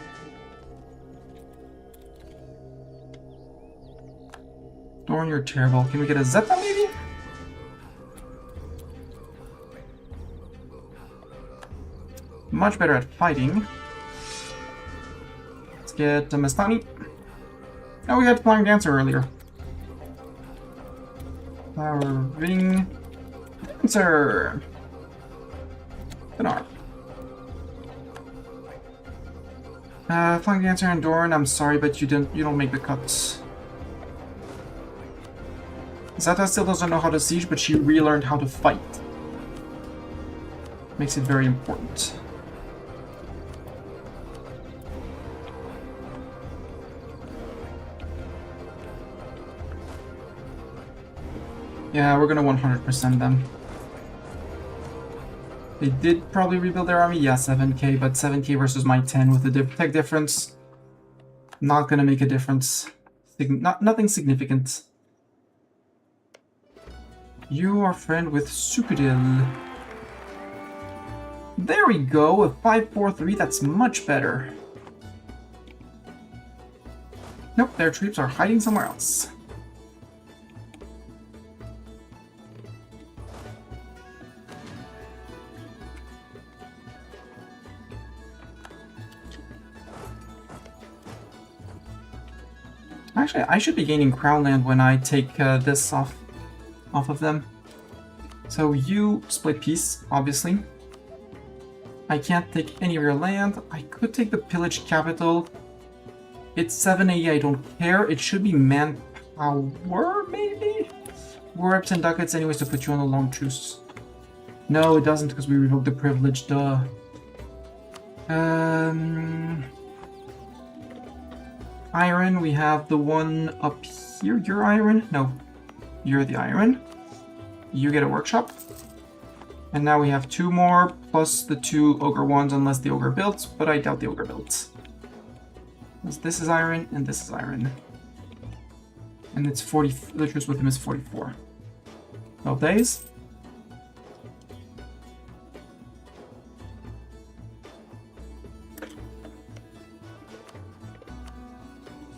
Doran, you're terrible. Can we get a Zeta, maybe? Much better at fighting. Let's get Mastani. Oh, we had Flying Dancer earlier. Ring Dancer. Anbennar. Flying Dancer and Doran, I'm sorry, but you don't make the cuts. Zeta still doesn't know how to siege, but she relearned how to fight. Makes it very important. Yeah, we're gonna 100% them. They did probably rebuild their army, yeah, 7k, but 7k versus my 10 with the tech difference. Not gonna make a difference. Nothing significant. You are friend with Sukadil. There we go, a 5-4-3, that's much better. Nope, their troops are hiding somewhere else. Actually, I should be gaining crown land when I take this off of them. So you split peace, obviously. I can't take any of your land. I could take the pillaged capital. It's 7 AE, I don't care. It should be manpower, maybe? War reps and ducats anyways to put you on a long truce. No, it doesn't because we revoked the privilege, duh. Iron, we have the one up here. You're iron? No, you're the iron. You get a workshop. And now we have 2 more, plus the 2 ogre ones, unless the ogre builds, but I doubt the ogre builds. This is iron, and this is iron. And it's 40, the truce with him is 44. 12 days.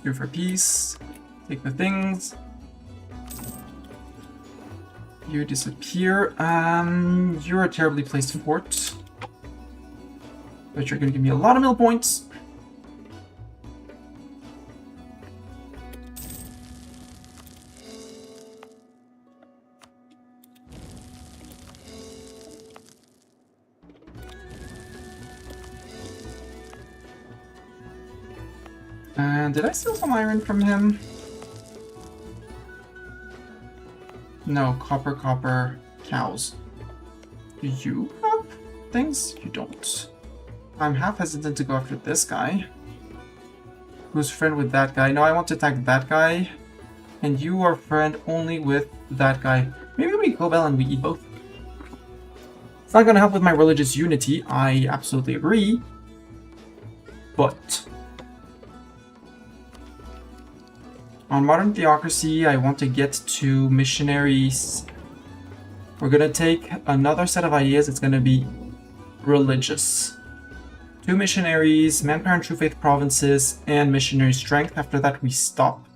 Here for peace. Take the things. You disappear. You're a terribly placed fort. But you're gonna give me a lot of mill points. And did I steal some iron from him? No, copper, cows. Do you have things? You don't. I'm half hesitant to go after this guy. Who's friend with that guy? No, I want to attack that guy. And you are friend only with that guy. Maybe we go well and we eat both. It's not going to help with my religious unity, I absolutely agree. But on modern theocracy, I want to get to missionaries. We're going to take another set of ideas. It's going to be religious. 2 missionaries, manpower and true faith provinces, and missionary strength. After that, we stop.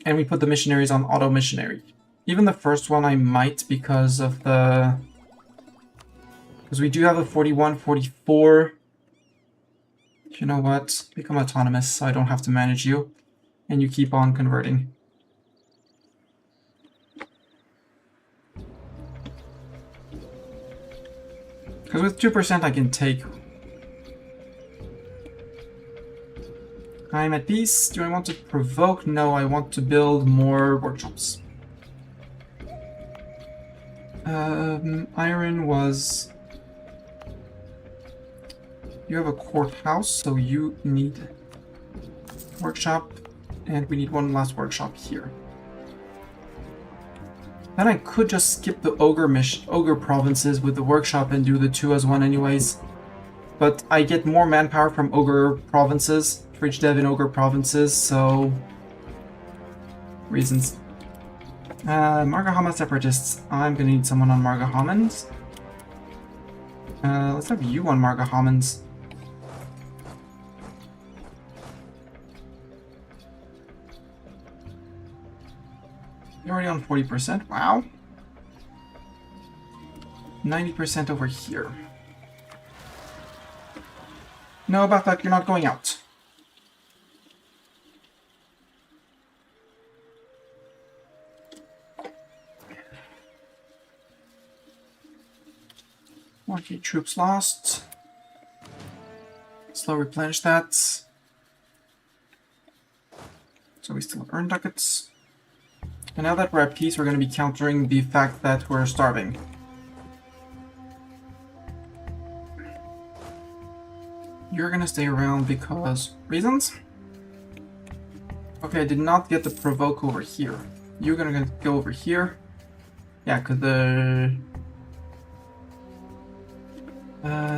And we put the missionaries on auto missionary. Even the first one I might because of the... Because we do have a 41, 44. You know what? Become autonomous so I don't have to manage you. And you keep on converting. Because with 2% I can take... I'm at peace. Do I want to provoke? No, I want to build more workshops. Iron was... You have a courthouse, so you need workshop, and we need one last workshop here. Then I could just skip the ogre provinces with the workshop and do the 2 as 1 anyways. But I get more manpower from ogre provinces, for each dev in ogre provinces, so... Reasons. Margahama separatists. I'm gonna need someone on Margahamans. Let's have you on Margahamans. You're already on 40%. Wow. 90% over here. No, about that, you're not going out. Okay, troops lost. Slow replenish that. So we still earn ducats. And now that we're at peace, we're going to be countering the fact that we're starving. You're going to stay around because... reasons? Okay, I did not get the provoke over here. You're going to go over here. Yeah, because the...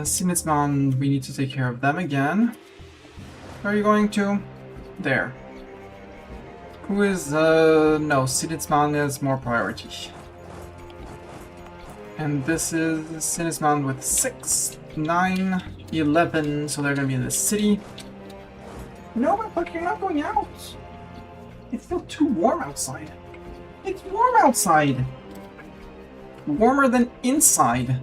Sinisman, we need to take care of them again. Where are you going to? There. Who is, no, Sinisman is more priority. And this is Sinisman with 6, 9, 11, so they're gonna be in the city. No, but look, you're not going out. It's still too warm outside. It's warm outside. Warmer than inside.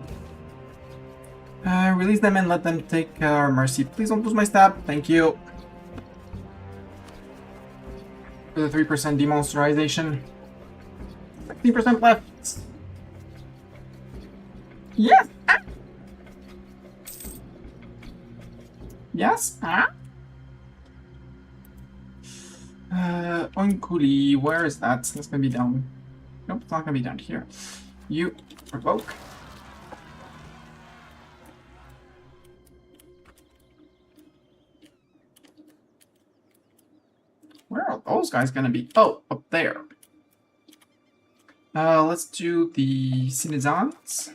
Release them and let them take our mercy. Please don't lose my stab. Thank you. For the 3% demonsterization. 16% left. Yes! Ah. Yes? Ah? Oinkuli, where is that? That's gonna be down. Nope, it's not gonna be down here. You provoke. Where are those guys gonna be? Oh, up there. Let's do the citizens.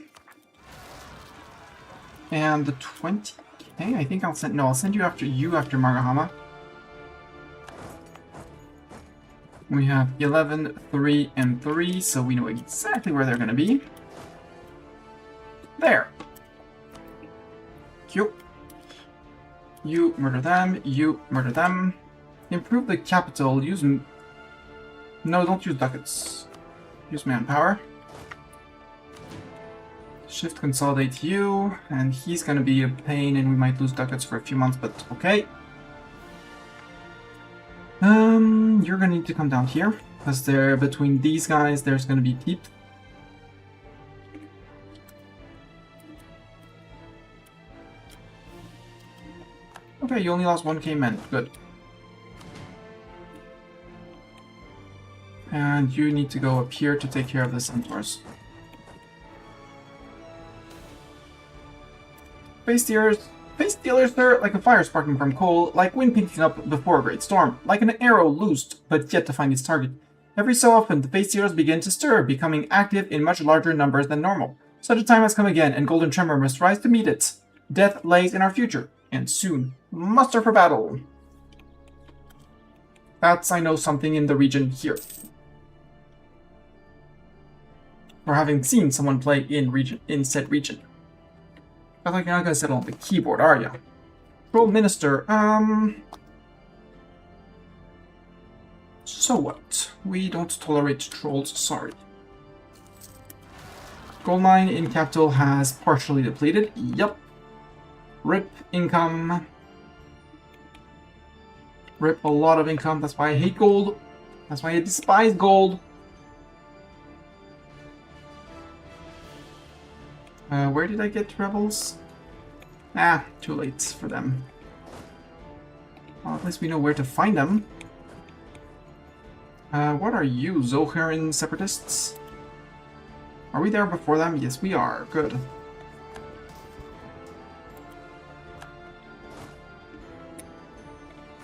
And the 20k, I think I'll send, no, I'll send you after Margahama. We have 11, 3, and 3, so we know exactly where they're gonna be. There. Cute. You murder them, you murder them. Improve the capital, use... No, don't use ducats. Use manpower. Shift consolidate you, and he's gonna be a pain and we might lose ducats for a few months, but okay. You're gonna need to come down here, because there, between these guys, there's gonna be peep. Okay, you only lost 1k men, good. And you need to go up here to take care of the Centaurs. Face dealers, sir, like a fire sparking from coal, like wind picking up before a great storm, like an arrow loosed, but yet to find its target. Every so often, the face stealers begin to stir, becoming active in much larger numbers than normal. Such a time has come again, and Golden Tremor must rise to meet it. Death lays in our future, and soon, muster for battle. That's, I know, something in the region here. Or having seen someone play in said region. I thought you're not gonna settle on the keyboard, are you? Troll Minister, so what? We don't tolerate trolls, sorry. Gold mine in capital has partially depleted. Yep. RIP income. RIP a lot of income. That's why I hate gold. That's why I despise gold. Where did I get rebels? Ah, too late for them. Well, at least we know where to find them. What are you, Zoharan separatists? Are we there before them? Yes, we are. Good.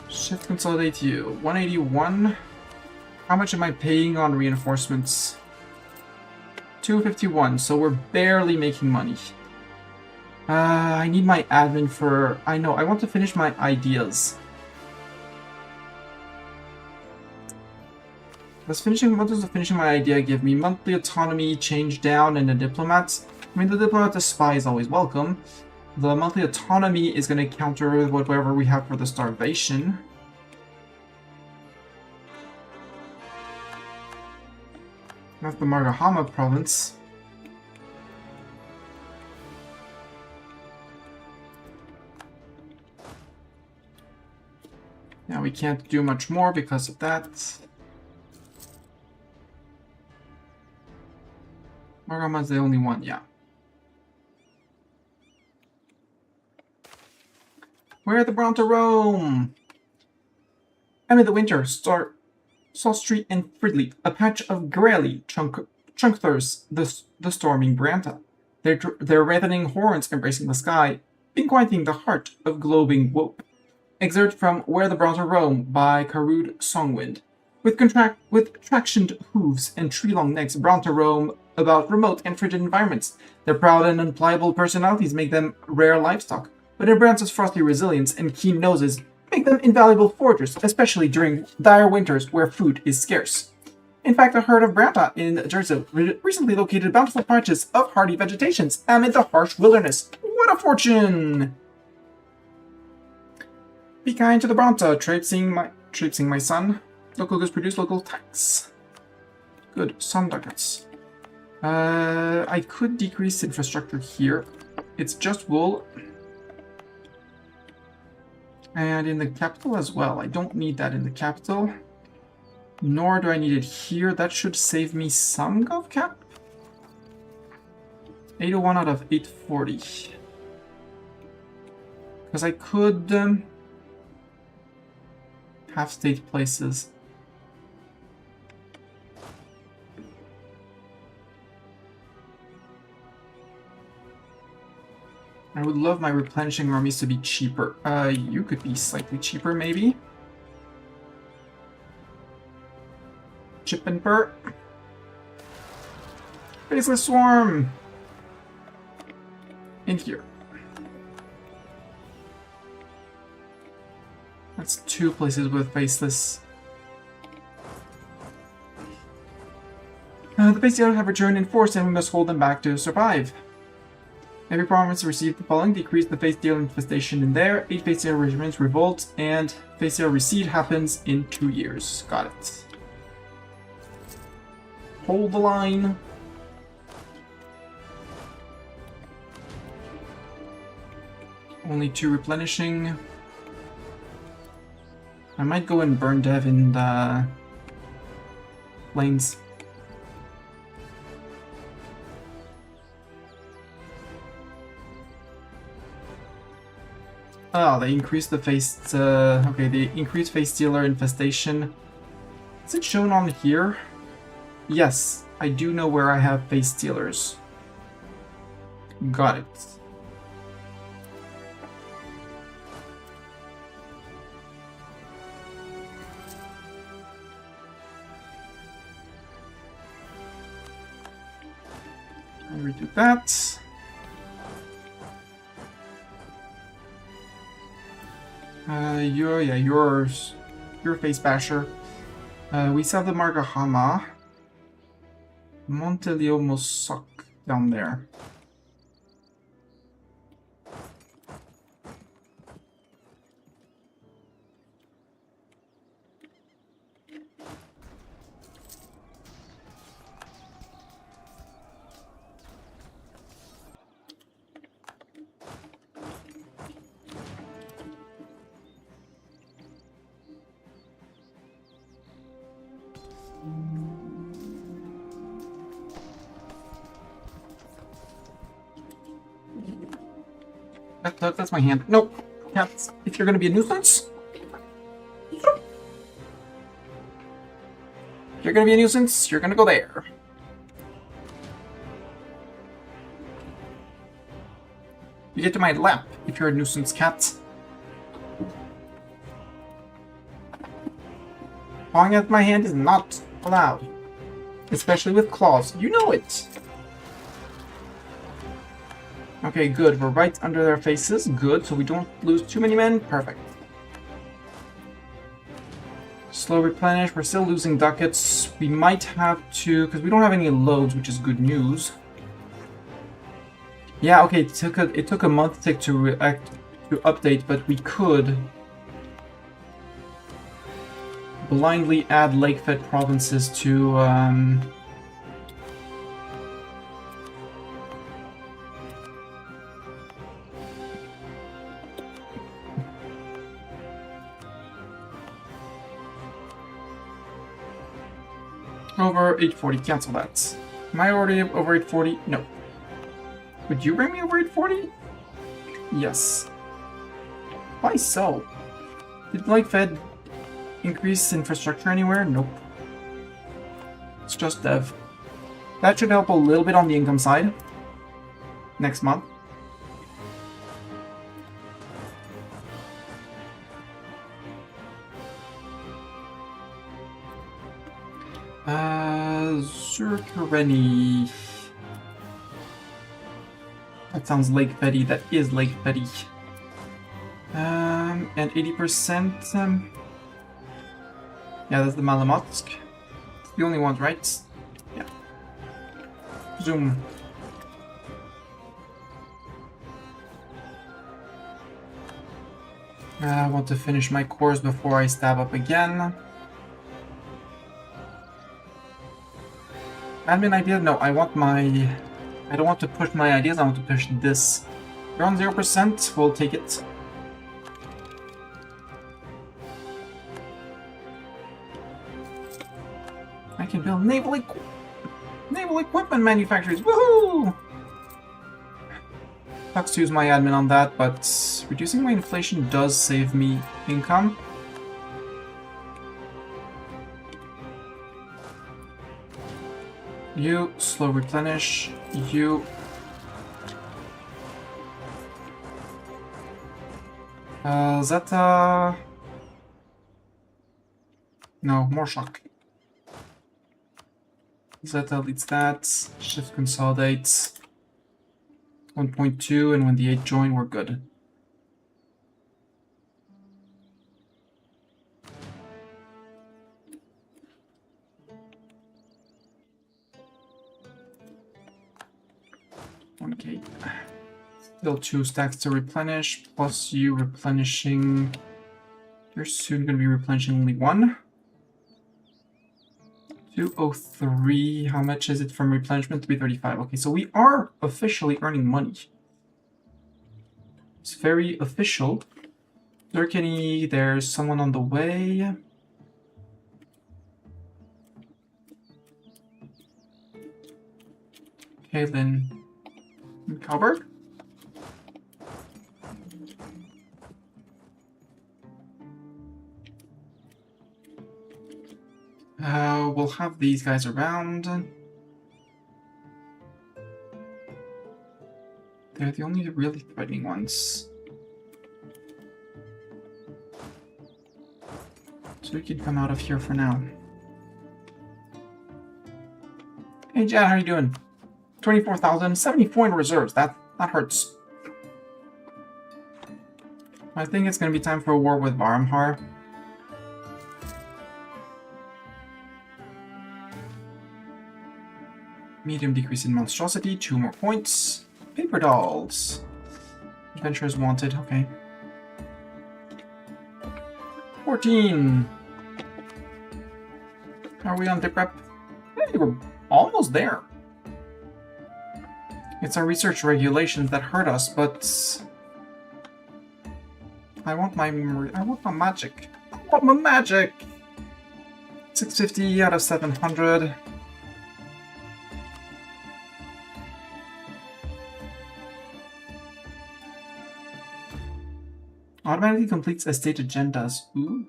Shift consolidate you. 181. How much am I paying on reinforcements? 251, so we're barely making money. I need my admin for... I know, I want to finish my ideas. What does finishing my idea give me? Monthly autonomy, change down, and a diplomat. I mean, the diplomat to spy is always welcome. The monthly autonomy is going to counter whatever we have for the starvation. That's the Margahama province. Now we can't do much more because of that. Margahama's the only one, yeah. Where the Bronto roam? Amid the winter, Sawstreet and Fridley, a patch of Grelly, Chunkters, the storming Branta. Their reddening horns embracing the sky, pinpointing the heart of globing Wope. Exert from Where the Bronto Roam by Karud Songwind. With tractioned hooves and tree-long necks, Bronto roam about remote and frigid environments. Their proud and unpliable personalities make them rare livestock, but in Branta's frosty resilience and keen noses make them invaluable foragers, especially during dire winters where food is scarce. In fact, a herd of Branta in Jersey recently located bountiful patches of hardy vegetations amid the harsh wilderness. What a fortune! Be kind to the Branta, traipsing my son. Local goods produce local tax. Good, some ducats. I could decrease infrastructure here. It's just wool. And in the capital as well. I don't need that in the capital. Nor do I need it here. That should save me some GovCap. 801 out of 840. Because I could have state places. I would love my replenishing armies to be cheaper. You could be slightly cheaper, maybe. Chip and Purr. Faceless Swarm! In here. That's two places with Faceless. The Face Stealers have returned in force and we must hold them back to survive. Every province received the following: decrease the Face Stealer infestation in there, 8 Face Stealer regiments revolt, and Face Stealer recede happens in 2 years. Got it. Hold the line. Only 2 replenishing. I might go and burn Dev in the lanes. Oh, they increased the face. Okay, they increased Face Stealer infestation. Is it shown on here? Yes, I do know where I have Face Stealers. Got it. redo that. You're a face basher. We still have the Margahama. Montelio Mosok down there. That's my hand. Nope. Cats, if you're gonna be a nuisance. If you're gonna be a nuisance, you're gonna go there. You get to my lap if you're a nuisance cat. Pawing at my hand is not allowed. Especially with claws. You know it! Okay, good. We're right under their faces. Good, so we don't lose too many men. Perfect. Slow replenish. We're still losing ducats. We might have to... because we don't have any loads, which is good news. Yeah, okay, it took a month to update, but we could blindly add lake-fed provinces to... over 840, cancel that. Am I already over 840? No. Would you bring me over 840? Yes. Why so? Did Lake-Fed increase infrastructure anywhere? Nope. It's just dev. That should help a little bit on the income side. Next month. Zurkareni. That sounds Lake Betty. That is Lake Betty. And 80%. Yeah, that's the Malamotsk. The only ones, right? Yeah. Zoom. I want to finish my course before I stab up again. Admin idea? No, I want my... I don't want to push my ideas, I want to push this. You're on 0%, we'll take it. I can build naval equipment manufacturers, woohoo! Sucks to use my admin on that, but reducing my inflation does save me income. You, slow replenish. You. Zeta. No, more shock. Zeta leads that. Shift consolidates. 1.2, and when the 8 join, we're good. Okay. Still 2 stacks to replenish, plus you replenishing. You're soon going to be replenishing only 1. 203. How much is it from replenishment? 335. Okay, so we are officially earning money. It's very official. Zerkany, there's someone on the way. Kaylin. Cowberg? We'll have these guys around. They're the only really threatening ones. So we can come out of here for now. Hey Jad, how are you doing? 24,000, 74 in reserves. That hurts. I think it's going to be time for a war with Varamhar. Medium decrease in monstrosity, 2 more points. Paper dolls. Adventurers wanted, okay. 14. Are we on dip rep? Hey, we're almost there. It's our research regulations that hurt us, but I want my magic. I want my magic. 650 out of 700. Automatically completes estate agendas. Ooh.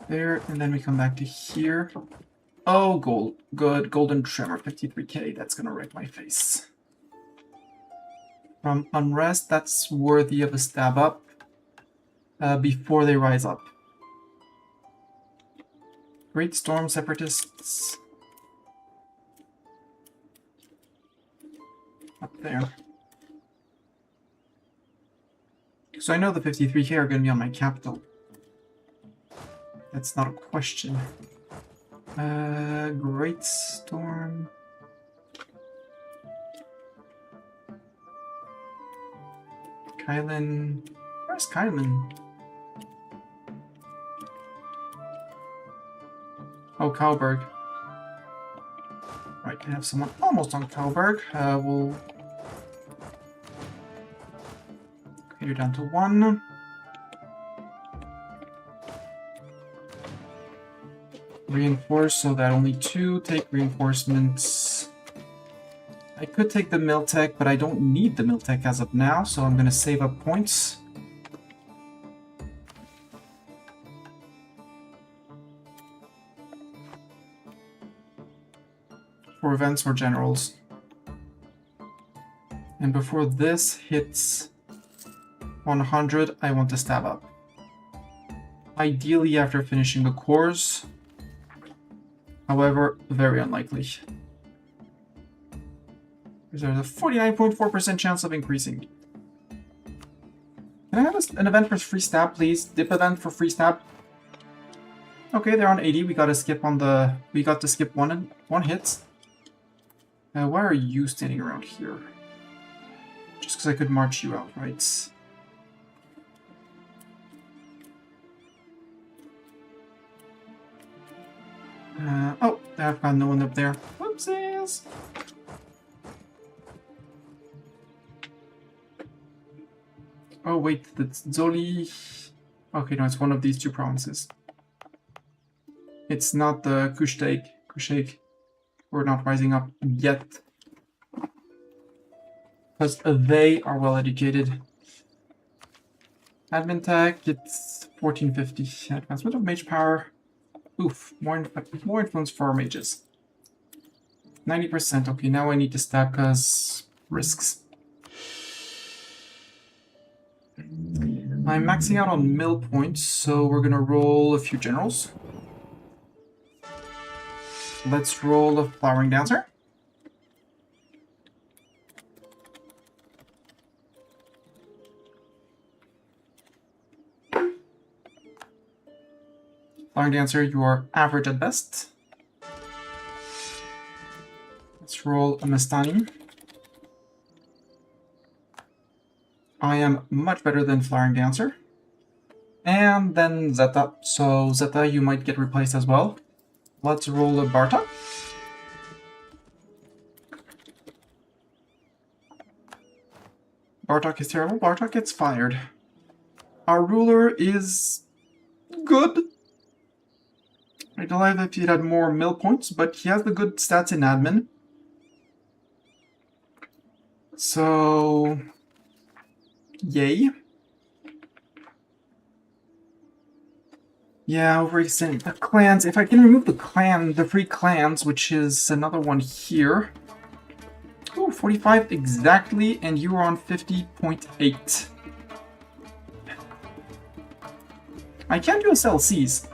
There, and then we come back to here. Oh, good. Golden Tremor, 53k. That's gonna wreck my face. From Unrest, that's worthy of a stab up before they rise up. Great Storm Separatists. Up there. So I know the 53k are going to be on my capital. That's not a question. Great Storm. Kylan. Where's Kylan? Oh, Cowberg. Right, I have someone almost on Cowberg. We'll... Okay, you're down to 1. Reinforce so that only 2 take reinforcements. I could take the Miltech, but I don't need the Miltech as of now, so I'm going to save up points. For events or generals. And before this hits 100, I want to stab up. Ideally after finishing the cores. However, very unlikely. There's a 49.4% chance of increasing. Can I have an event for free stab, please? Dip event for free stab. Okay, they're on 80. We got to skip on the. We got to skip one hit. Why are you standing around here? Just because I could march you out, right? Oh, I've got no one up there. Whoopsies! Oh wait, that's Zoli. Okay, no, it's one of these 2 provinces. It's not the Kushake. We're not rising up yet. Because they are well educated. Admin tech, it's 1450. Advancement of mage power. Oof, more influence for our mages. 90%. Okay, now I need to stab because risks. I'm maxing out on mill points, so we're gonna roll a few generals. Let's roll a Flowering Dancer. Flowering Dancer, you are average at best. Let's roll a Mastani. I am much better than Flowering Dancer. And then Zeta. So Zeta, you might get replaced as well. Let's roll a Bartok. Bartok is terrible. Bartok gets fired. Our ruler is good. I don't know if he had more mill points, but he has the good stats in admin. So, yay. Yeah, overextending the clans. If I can remove the free clans, which is another one here. Oof. 45 exactly, and you are on 50.8. I can't do a sell seize.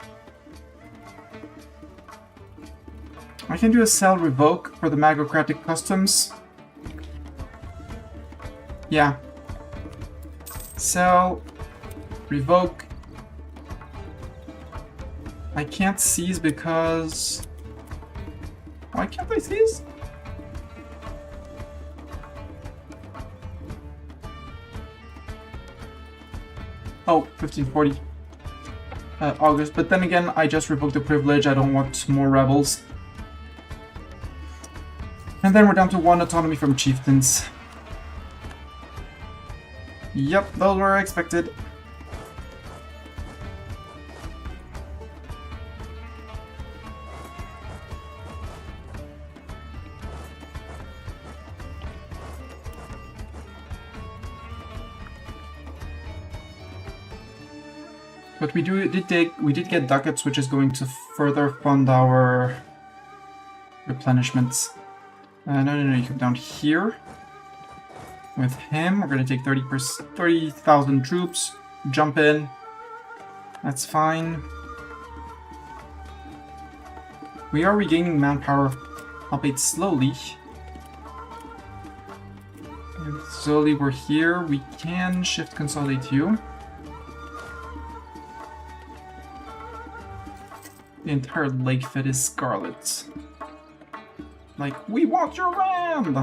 I can do a sell revoke for the Magocratic Customs. Yeah. Sell, revoke. I can't seize because... Why can't I seize? Oh, 1540. August, but then again, I just revoked the privilege. I don't want more rebels. And then we're down to 1 autonomy from chieftains. Yep, those were expected. But we did get ducats, which is going to further fund our replenishments. No, you come down here. With him, we're going to take 30,000 troops, jump in. That's fine. We are regaining manpower, albeit slowly. And slowly we're here. We can shift consolidate you. The entire lake fed is scarlet. Like, we want your land!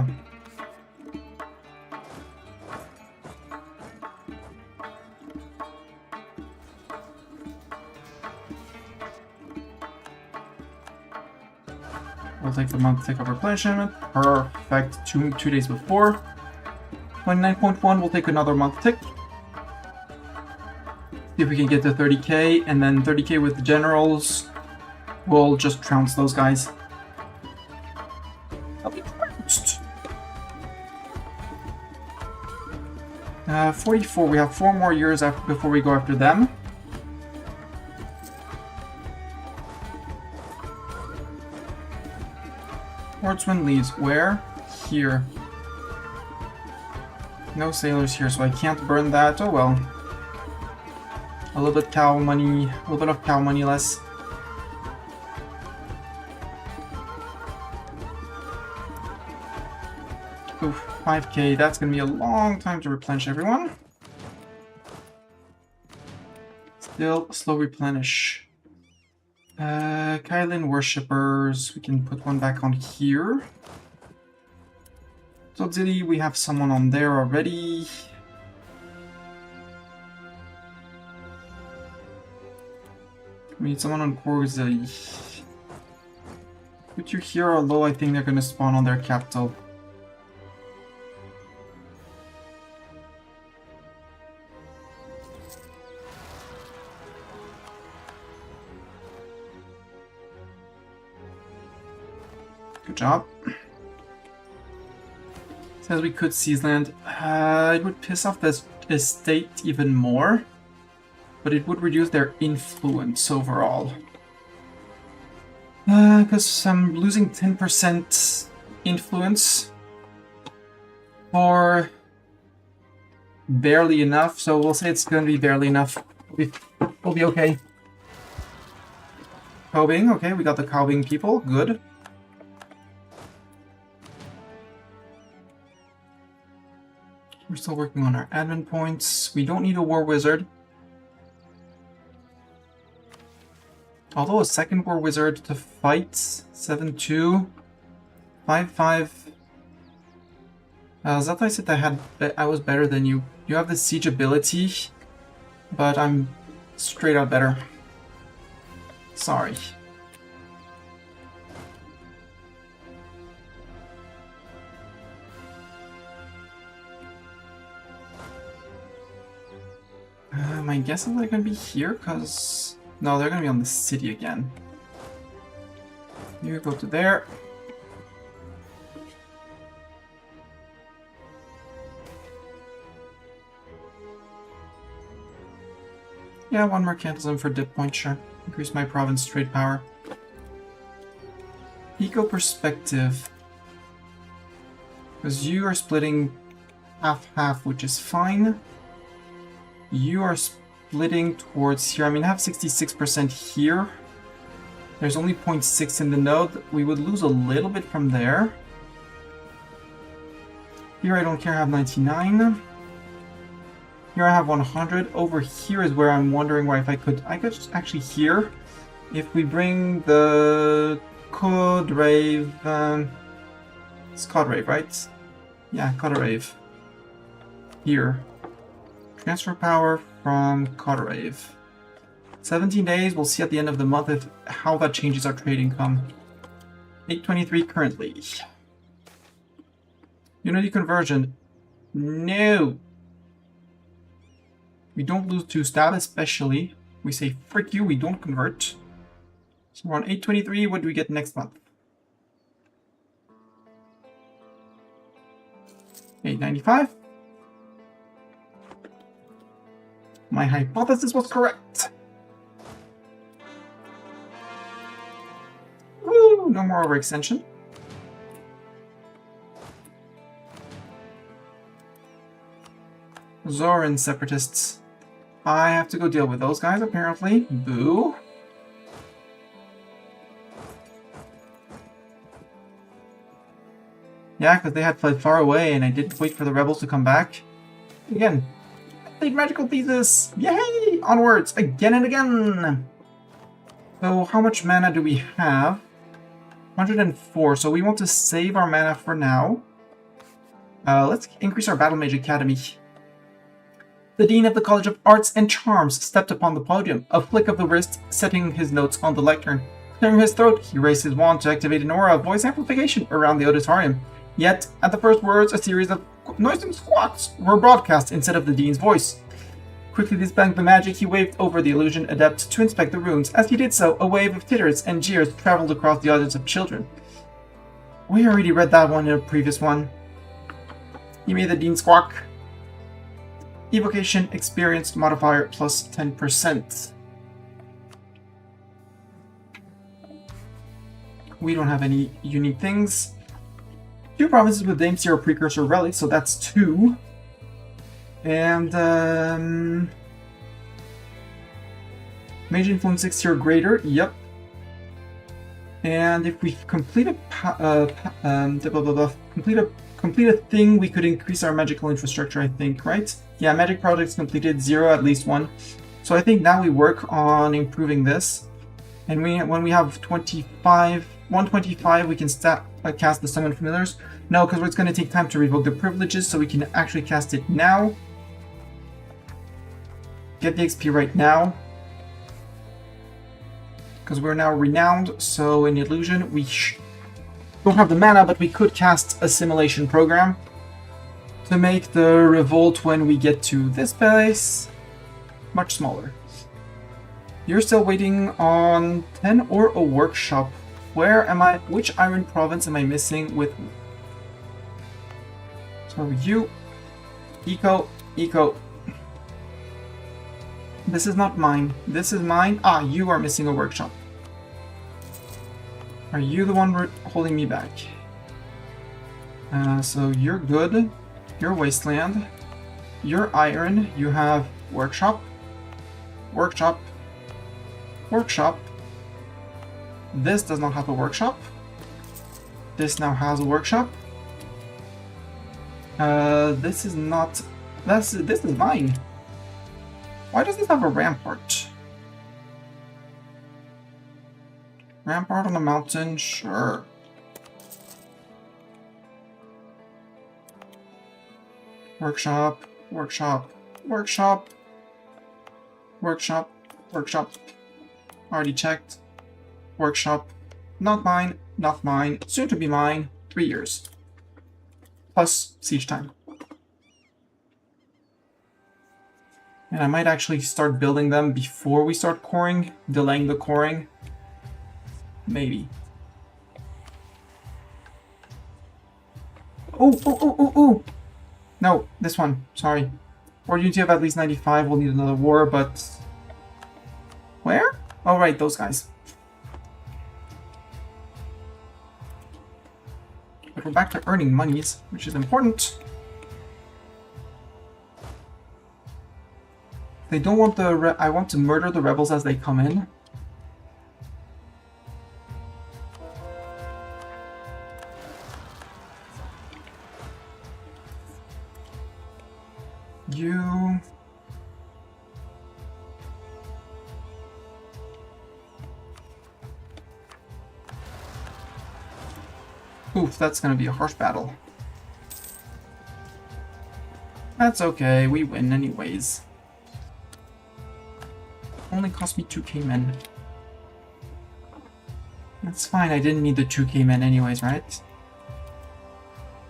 We'll take the month tick of replenishment. Perfect. Two days before. 29.1, we'll take another month tick. See if we can get to 30k, and then 30k with the generals. We'll just trounce those guys. I'll be trounced. 44, we have 4 more years before we go after them. Horseman leaves where? Here. No sailors here, so I can't burn that. Oh well. A little bit cow money, a little bit of cow money less. Oof, 5k, that's gonna be a long time to replenish everyone. Still slow replenish. Kylin worshippers, we can put one back on here. Zodzili, we have someone on there already. We need someone on Korzili. Put you here, although I think they're gonna spawn on their capital. Good job. Says we could seize land. It would piss off this estate even more, but it would reduce their influence overall. Because I'm losing 10% influence for barely enough, so we'll say it's going to be barely enough. We'll be okay. Cowbing, okay, we got the Cowbing people, good. We're still working on our admin points. We don't need a war wizard. Although a second war wizard to fight. 7-2. 5-5. Zeta said I was better than you. You have the siege ability, but I'm straight out better. Sorry. My guess is they're gonna be here, because... No, they're gonna be on the city again. You go to there. Yeah, one mercantilism for dip point, sure. Increase my province trade power. Eco perspective. Because you are splitting half-half, which is fine. You are splitting towards here. I mean, I have 66% here. There's only 0.6 in the node. We would lose a little bit from there. Here I don't care, I have 99. Here I have 100. Over here is where I'm wondering why if I could just actually here. If we bring the Codrave, it's Codrave, right? Yeah, Codrave. Here. Transfer power from Codrave. 17 days, we'll see at the end of the month how that changes our trade income. 823 currently. Unity conversion. No! We don't lose 2 stat, especially. We say, frick you, we don't convert. So we're on 823, what do we get next month? 895. My hypothesis was correct. Woo, no more overextension. Zoran separatists. I have to go deal with those guys, apparently. Boo. Yeah, because they had fled far away and I didn't wait for the rebels to come back. Again, big magical thesis! Yay! Onwards! Again and again! So, how much mana do we have? 104, so we want to save our mana for now. Let's increase our Battle Mage Academy. The Dean of the College of Arts and Charms stepped upon the podium, a flick of the wrist setting his notes on the lectern. Clearing his throat, he raised his wand to activate an aura of voice amplification around the auditorium. Yet, at the first words, a series of noisome squawks were broadcast instead of the Dean's voice. Quickly dispelling the magic, he waved over the illusion adept to inspect the runes. As he did so, a wave of titters and jeers traveled across the audience of children. We already read that one in a previous one. He made the Dean squawk. Evocation experienced modifier plus 10%. We don't have any unique things. 2 provinces with Dame Zero Precursor Relics, so that's 2. And, Mage Influence 6 or greater, yep. And if we complete a thing, we could increase our magical infrastructure, I think, right? Yeah, magic projects completed 0, at least 1. So I think now we work on improving this. And when we have 125, we can cast the Summon Familiars. No, because it's going to take time to revoke the privileges, so we can actually cast it now. Get the XP right now. Because we're now renowned, so in Illusion we don't have the mana, but we could cast Assimilation Program to make the revolt when we get to this place much smaller. You're still waiting on 10 or a workshop. Where am I? Which Iron Province am I missing with? So you, Eco. This is not mine. This is mine. Ah, you are missing a workshop. Are you the one holding me back? So you're good. You're Wasteland. You're Iron. You have Workshop. Workshop. Workshop. This does not have a workshop. This now has a workshop. This is not... This is mine. Why does this have a rampart? Rampart on a mountain? Sure. Workshop. Workshop. Workshop. Workshop. Workshop. Already checked. Workshop. Not mine. Not mine. Soon to be mine. 3 years. Plus siege time. And I might actually start building them before we start coring, delaying the coring. Maybe. Oh! No, this one. Sorry. Or unity of at least 95. We'll need another war, but... Where? Oh, right, those guys. but we're back to earning monies, which is important. They don't want the... I want to murder the rebels as they come in. You... Oof, that's gonna be a harsh battle. That's okay, we win anyways. Only cost me 2k men. That's fine, I didn't need the 2k men anyways, right?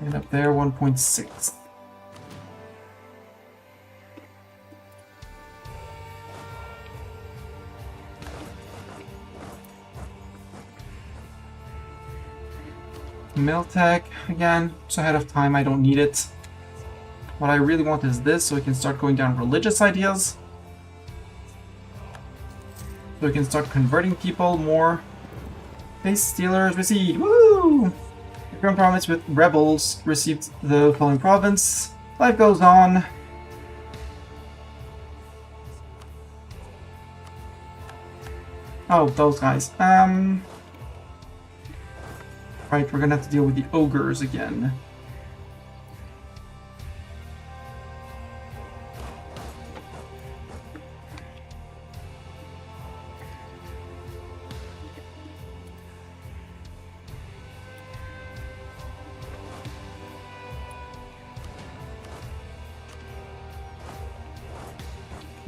And up there, 1.6. Miltech, again, it's ahead of time, I don't need it. What I really want is this, so we can start going down religious ideas. So we can start converting people more. Base Stealers received, woo! The Crown Province with rebels received the following province. Life goes on. Oh, those guys. Right, we're gonna have to deal with the ogres again.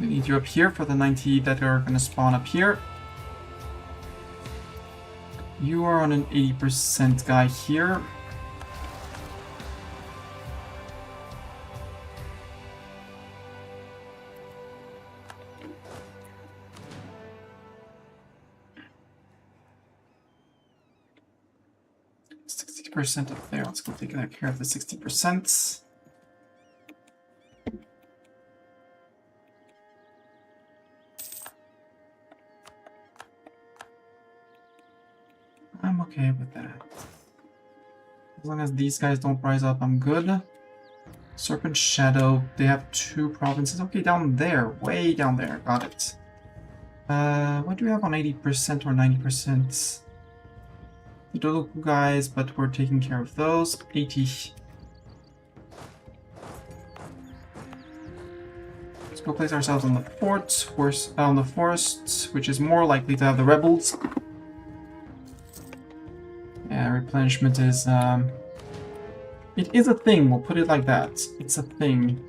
We need you up here for the 90 that are gonna spawn up here. You are on an 80% guy here. %60 up there. Let's go take care of the 60%. I'm okay with that. As long as these guys don't rise up, I'm good. Serpent Shadow, they have 2 provinces. Okay, down there, way down there. Got it. What do we have on 80% or 90%? The local guys, but we're taking care of those. 80. Let's go place ourselves on the fort, on the forest, which is more likely to have the rebels. Yeah, replenishment is, it is a thing, we'll put it like that. It's a thing.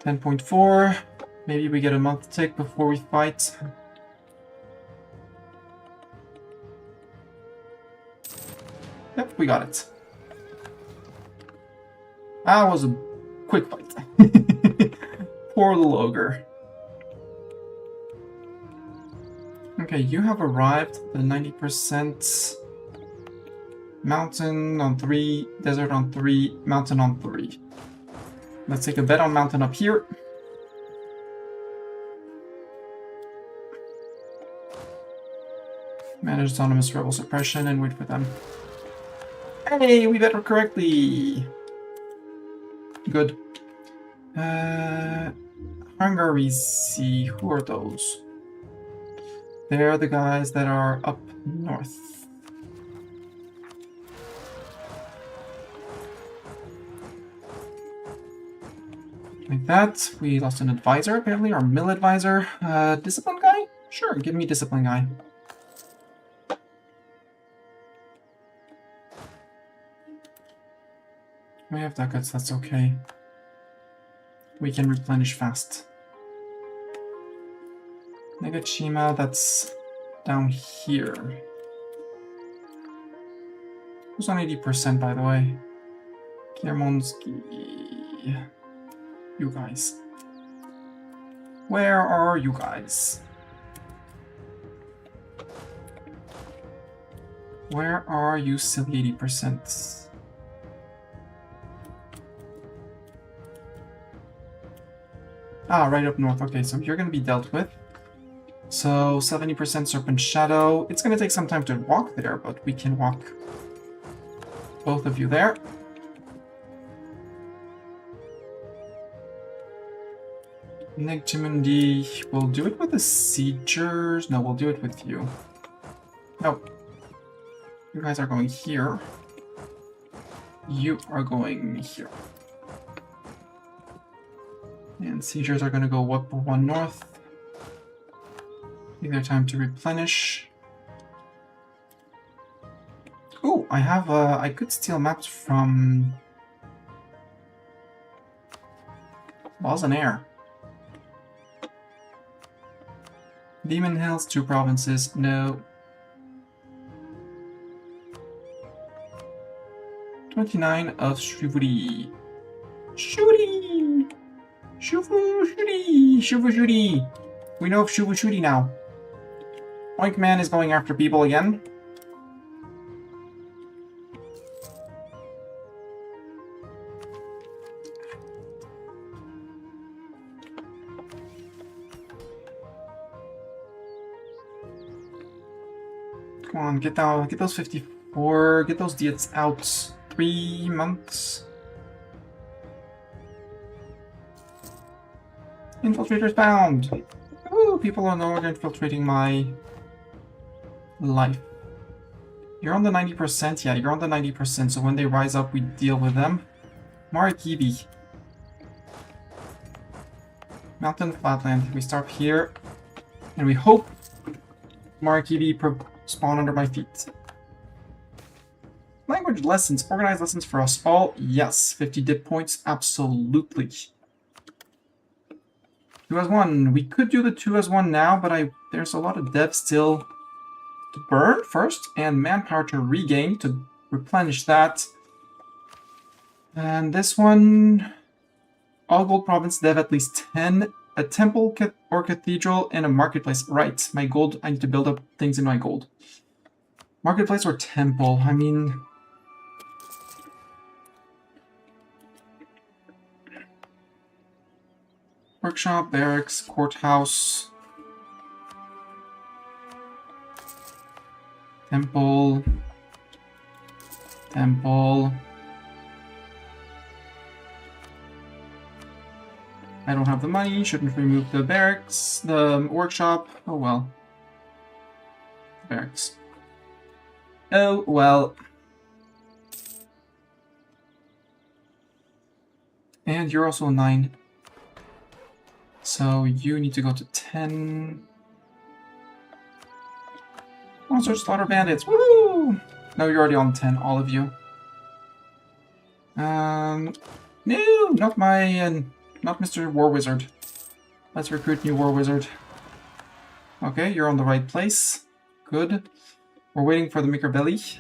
10.4. Maybe we get a month tick before we fight. Yep, we got it. That was a quick fight. Poor little ogre. Okay, you have arrived. The 90%. Mountain on 3, desert on 3, mountain on 3. Let's take a bet on mountain up here. Manage autonomous rebel suppression and wait for them. Hey, we bet correctly. Good. Hungary Sea. Who are those? They're the guys that are up north. Like that. We lost an advisor, apparently, our mill advisor. Discipline guy? Sure, give me discipline guy. We have ducats, that's okay. We can replenish fast. Negachima, that's down here. Who's on 80%, by the way? Kiermonsky. You guys. Where are you guys? Where are you silly 80%? Ah, right up north. Okay, so you're gonna be dealt with. So 70% Serpent Shadow. It's going to take some time to walk there, but we can walk both of you there. Negtimundi, we'll do it with the Siegers. No, we'll do it with you. No. You guys are going here. You are going here. And Siegers are going to go up one north. Take their time to replenish. Ooh, I have, I could steal maps from Balls and Air. Demon Hills, 2 provinces, no. 29 of Shivuri. Shuri! Shuvu-shuri! Shuvu-shuri! We know of Shuvu-shuri now. Oinkman is going after people again. Come on, get those 54, get those diets out. 3 months. Infiltrators found! Ooh, people are no longer infiltrating my life. You're on the 90%? Yeah, you're on the 90%, so when they rise up, we deal with them. Marikibi. Mountain Flatland. We start here, and we hope Marikibi spawn under my feet. Language lessons. Organized lessons for us all. Yes. 50 dip points. Absolutely. 2 as 1. We could do the 2 as 1 now, but there's a lot of dev still to burn first, and manpower to regain to replenish that. And this one, all gold province dev at least 10, a temple or cathedral, and a marketplace. Right, my gold, I need to build up things in my gold. Marketplace or temple, I mean... Workshop, barracks, courthouse... Temple... Temple... I don't have the money, shouldn't remove the barracks, the workshop, oh well. Barracks. Oh well. And you're also 9. So you need to go to 10. Monster Slaughter Bandits, woo! No, you're already on 10, all of you. No, not my... Not Mr. War Wizard. Let's recruit new War Wizard. Okay, you're on the right place. Good. We're waiting for the Mickerbelly.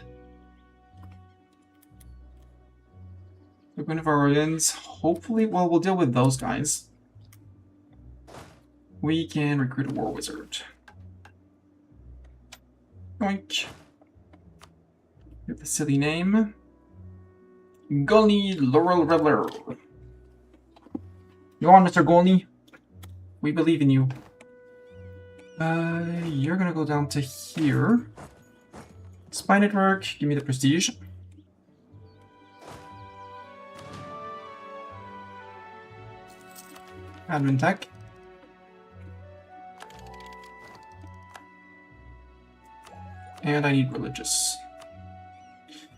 The Queen of Orleans. Hopefully, well, we'll deal with those guys. We can recruit a War Wizard. Oink. With the silly name. Golny Laurel Reveler. Go on, Mr. Golny. We believe in you. You're gonna go down to here. Spy Network, give me the prestige. Admin Tech. And I need religious.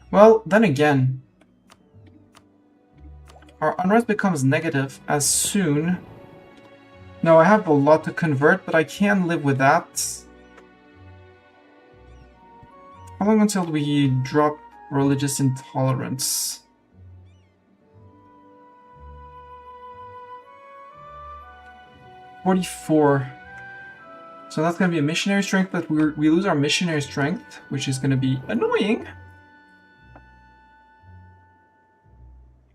Well, then again, our unrest becomes negative as soon... No, I have a lot to convert, but I can live with that. How long until we drop religious intolerance? $44. So that's going to be a missionary strength, but we lose our missionary strength, which is going to be annoying.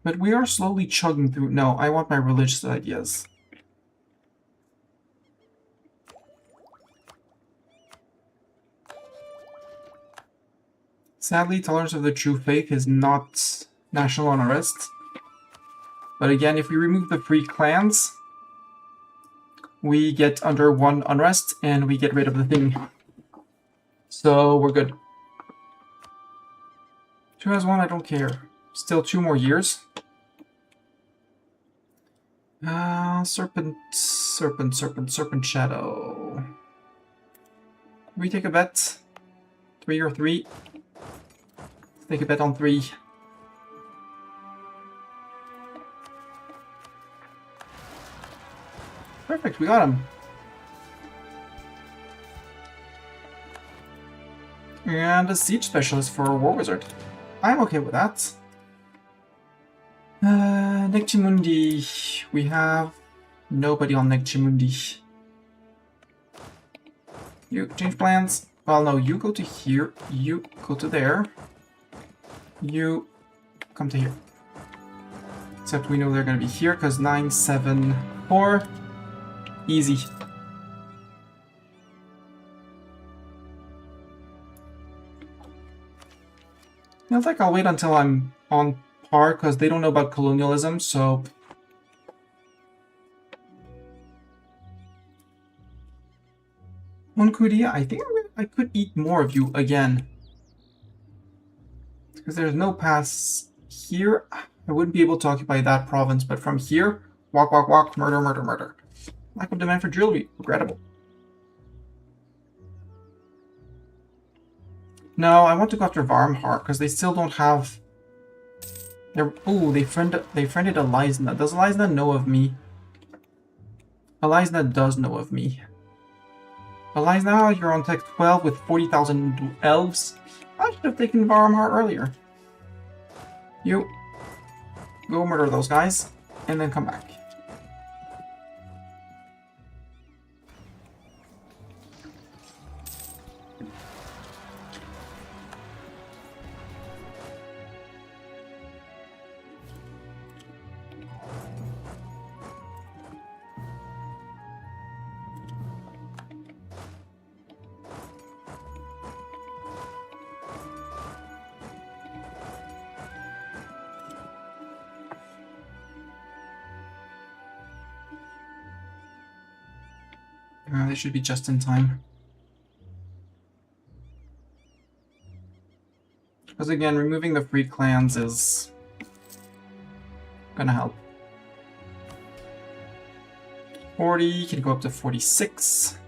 But we are slowly chugging through... No, I want my religious ideas. Sadly, tolerance of the true faith is not national unrest. But again, if we remove the free clans, we get under 1 unrest, and we get rid of the thing. So we're good. 2 as 1, I don't care. Still 2 more years. Serpent Shadow. We take a bet. 3 or 3. Let's take a bet on 3. Perfect, we got him. And a siege specialist for a war wizard. I'm okay with that. Nectimundi. We have nobody on Nectimundi. You change plans. Well, no, you go to here. You go to there. You come to here. Except we know they're going to be here because 9, 7, 4. Easy. I think I'll wait until I'm on par because they don't know about colonialism, so... Monkudia, I think I could eat more of you again. Because there's no pass here. I wouldn't be able to occupy that province, but from here, walk, walk, walk, murder, murder, murder. Lack of demand for jewelry, regrettable. No, I want to go after Varmhar, because they still don't have... Ooh, they friended Elisna. Does Elisna know of me? Elisna does know of me. Elisna, you're on tech 12 with 40,000 elves. I should have taken Varmhar earlier. You go murder those guys, and then come back. They should be just in time. Because again, removing the free clans is gonna help. 40 can go up to 46.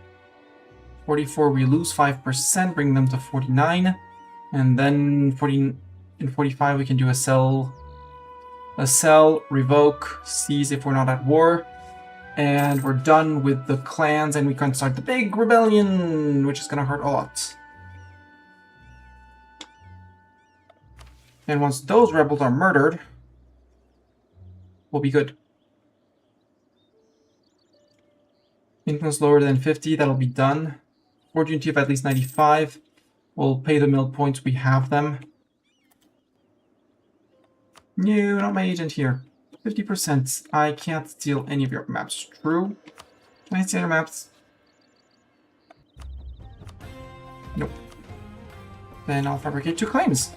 44 we lose 5%, bring them to 49. And then 45 we can do a sell, revoke, seize if we're not at war. And we're done with the clans, and we can start the big rebellion, which is going to hurt a lot. And once those rebels are murdered, we'll be good. Influence lower than 50, that'll be done. Fortunity of at least 95. We'll pay the mill points, we have them. No, not my agent here. 50%. I can't steal any of your maps. True. Can I steal your maps? Nope. Then I'll fabricate 2 claims.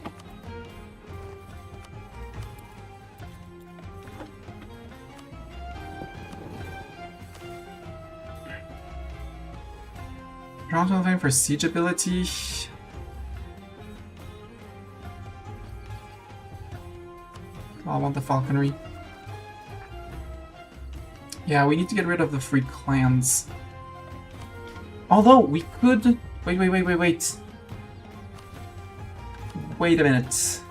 Toronto claim for siege ability. I want the falconry. Yeah, we need to get rid of the free clans. Although, we could... Wait. Wait a minute.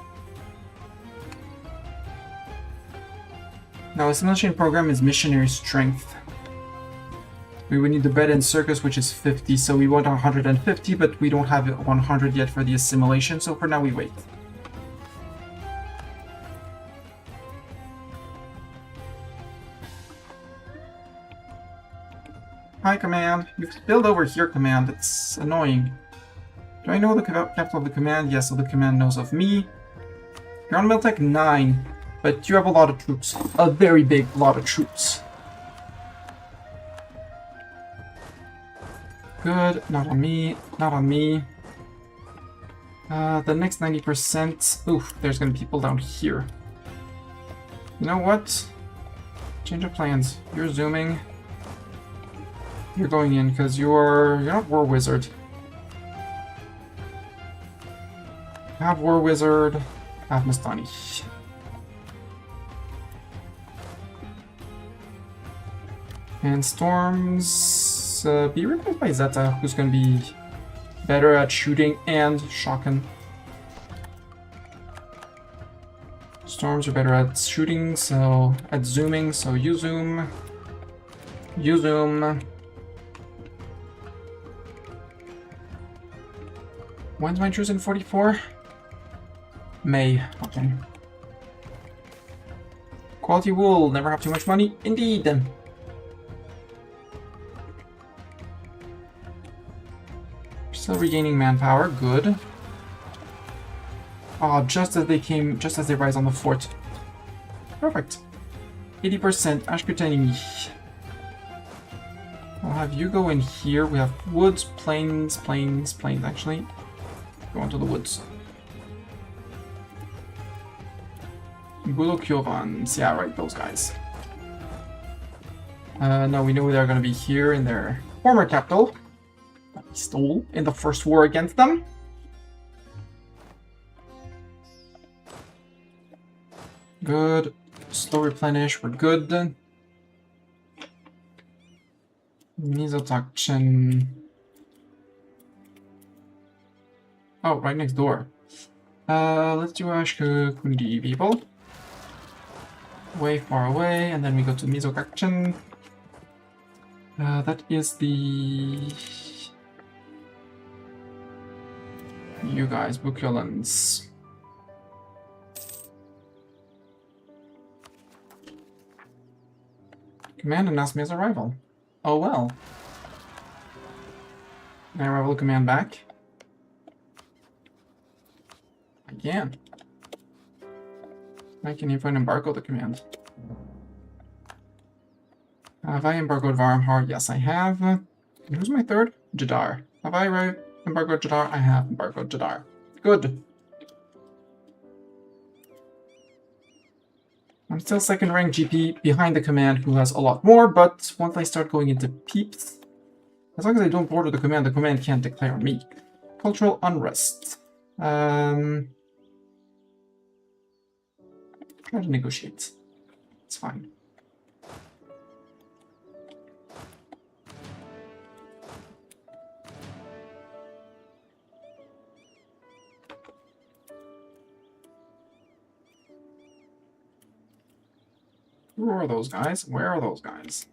Now, assimilation program is missionary strength. We would need the bread and circus, which is 50, so we want 150, but we don't have 100 yet for the assimilation, so for now we wait. Hi, Command. You've spilled over here, Command. It's annoying. Do I know the capital of the Command? Yes, so the Command knows of me. You're on Miltech 9, but you have a lot of troops. A very big lot of troops. Good. Not on me. Not on me. The next 90%... Oof, there's gonna be people down here. You know what? Change of plans. You're zooming. You're going in because you're not War Wizard. Have War Wizard, have Mastani. And Storms be replaced by Zeta, who's going to be better at shooting and shocking. Storms are better at shooting, so at zooming, so you zoom. You zoom. When's my choosing 44? May. Okay. Quality wool, never have too much money. Indeed. Still regaining manpower, good. Oh, just as they rise on the fort. Perfect. 80%, Ashkutanimi. I'll have you go in here. We have woods, plains, actually. Go into the woods. Bulokyovans, yeah, right, those guys. No, we know they're gonna be here in their former capital. That we stole in the first war against them. Good. Slow replenish, we're good. Mizotakchen. Oh, right next door. Let's do Ashku Kundi people. Way far away, and then we go to Mizokakchen. That is the... You guys, Bukulans. Command announced me as a rival. Oh well. Can I rival command back? I can. I can even embargo the command. Have I embargoed Varamhar? Yes, I have. And who's my third? Jadar. Have I embargoed Jadar? I have embargoed Jadar. Good. I'm still second rank GP behind the command who has a lot more, but once I start going into peeps, as long as I don't border the command can't declare on me. Cultural unrest. Try to negotiate. It's fine. Who are those guys? Where are those guys?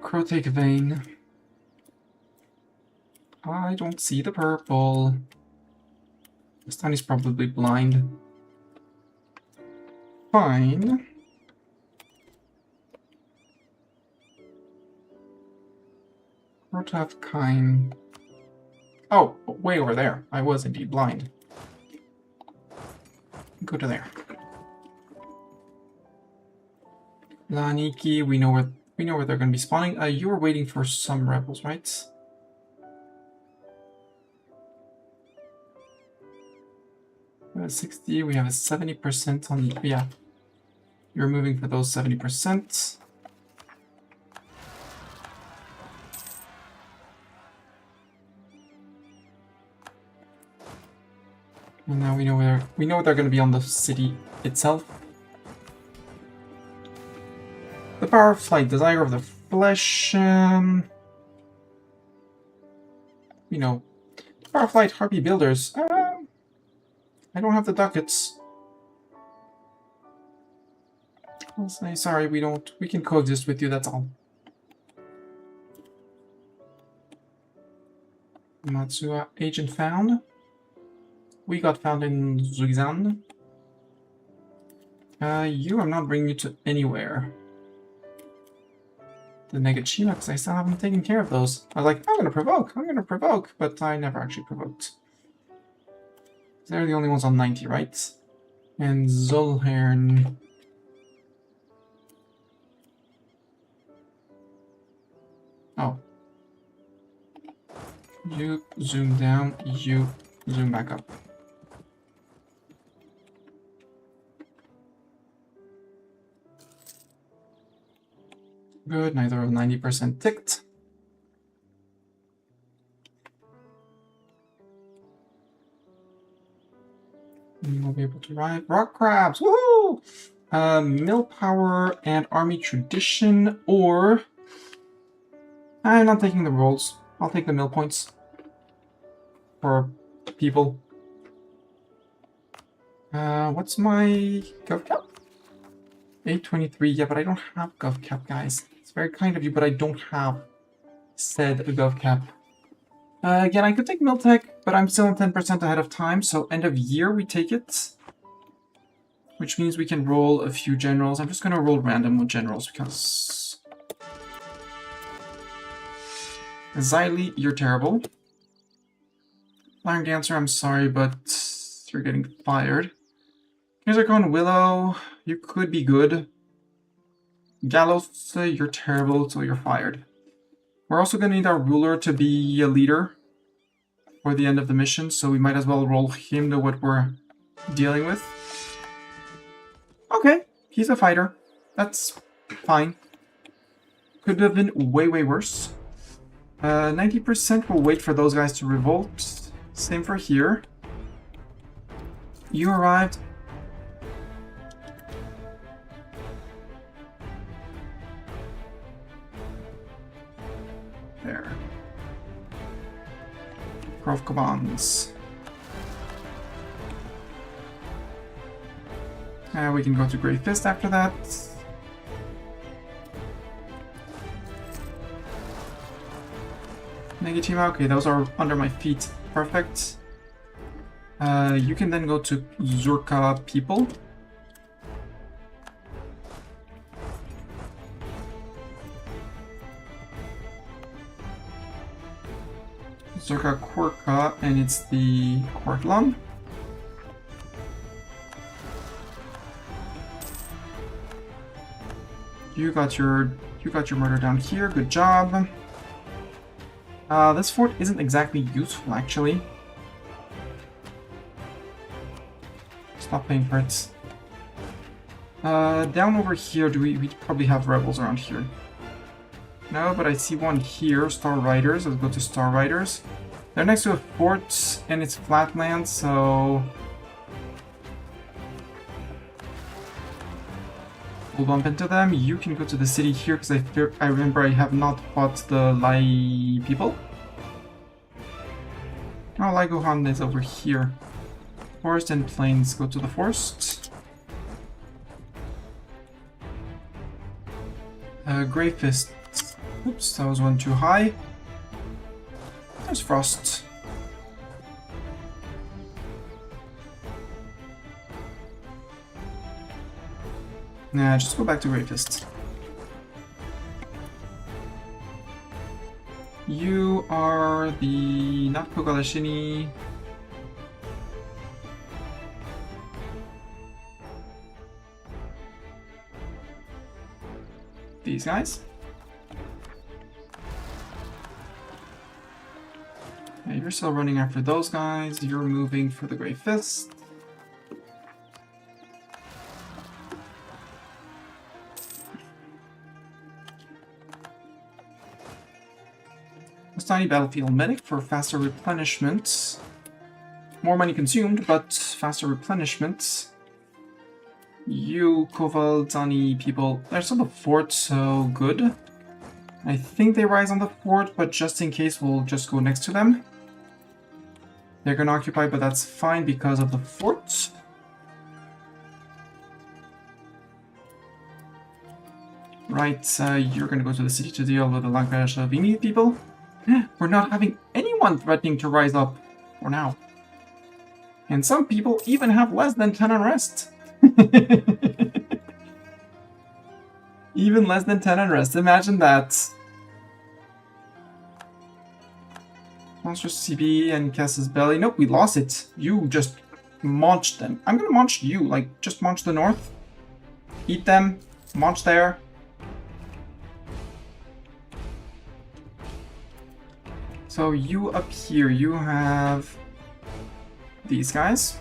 Crotake vein. I don't see the purple. This time he's probably blind. Fine. Crotave Kine. Oh, way over there. I was indeed blind. Go to there. Laniki, we know where they're going to be spawning. You were waiting for some rebels, right? 60, we have a 70% on the... Yeah. You're moving for those 70%. And now we know they're going to be on the city itself. The power of flight, desire of the flesh. You know, power of flight, harpy builders. I don't have the ducats. I'll say sorry. We can coexist with you. That's all. Matsua agent found. We got found in Zugzan. I'm not bringing you to anywhere. The Negachima, because I still haven't taken care of those. I was like, I'm gonna provoke, but I never actually provoked. They're the only ones on 90, right? And Zolhern. Oh. You zoom down, you zoom back up. Good, neither of 90% ticked. You will be able to ride rock crabs. Woohoo! Mill power and army tradition, or I'm not taking the rolls. I'll take the mill points for people. What's my gov cap? 823. Yeah, but I don't have gov cap, guys. It's very kind of you, but I don't have said gov cap. Again, I could take Miltech, but I'm still 10% ahead of time, so end of year we take it. Which means we can roll a few generals. I'm just going to roll random with generals because... Xylee, you're terrible. Flying Dancer, I'm sorry, but you're getting fired. Here's our Willow, you could be good. Gallows, you're terrible, so you're fired. We're also going to need our ruler to be a leader for the end of the mission, so we might as well roll him to what we're dealing with. Okay, he's a fighter. That's fine. Could have been way, way worse. 90% will wait for those guys to revolt. Same for here. You arrived. There. Grove Kabans. We can go to Great Fist after that. Negatima, okay, those are under my feet. Perfect. You can then go to Zurka people. Zurka Quirka, and it's the Quartlon. You got your murder down here. Good job. This fort isn't exactly useful, actually. Stop paying for it. Down over here, we probably have rebels around here. No, but I see one here. Star Riders. Let's go to Star Riders. They're next to a fort, and it's flatland, so we'll bump into them. You can go to the city here, because I remember I have not fought the Lai people. Oh, Laigohan is over here. Forest and plains. Go to the forest. Grey Fist. Oops, that was one too high. There's Frost. Nah, just go back to Grey Fist. You are the not Kogalashini. These guys. Yeah, you're still running after those guys. You're moving for the Grey Fist. Tiny battlefield medic for faster replenishment. More money consumed, but faster replenishment. You Kovaldzani people, they're still the fort, so good. I think they rise on the fort, but just in case, we'll just go next to them. They're gonna occupy, but that's fine because of the fort. Right, you're gonna go to the city to deal with the Lankashvili people. We're not having anyone threatening to rise up for now. And some people even have less than 10 unrest. Even less than 10 unrest. Imagine that. Monstrous CB and Cass's belly. Nope, we lost it. You just launched them. I'm gonna launch you. Like, just launch the north. Eat them. Launch there. So you up here, you have these guys.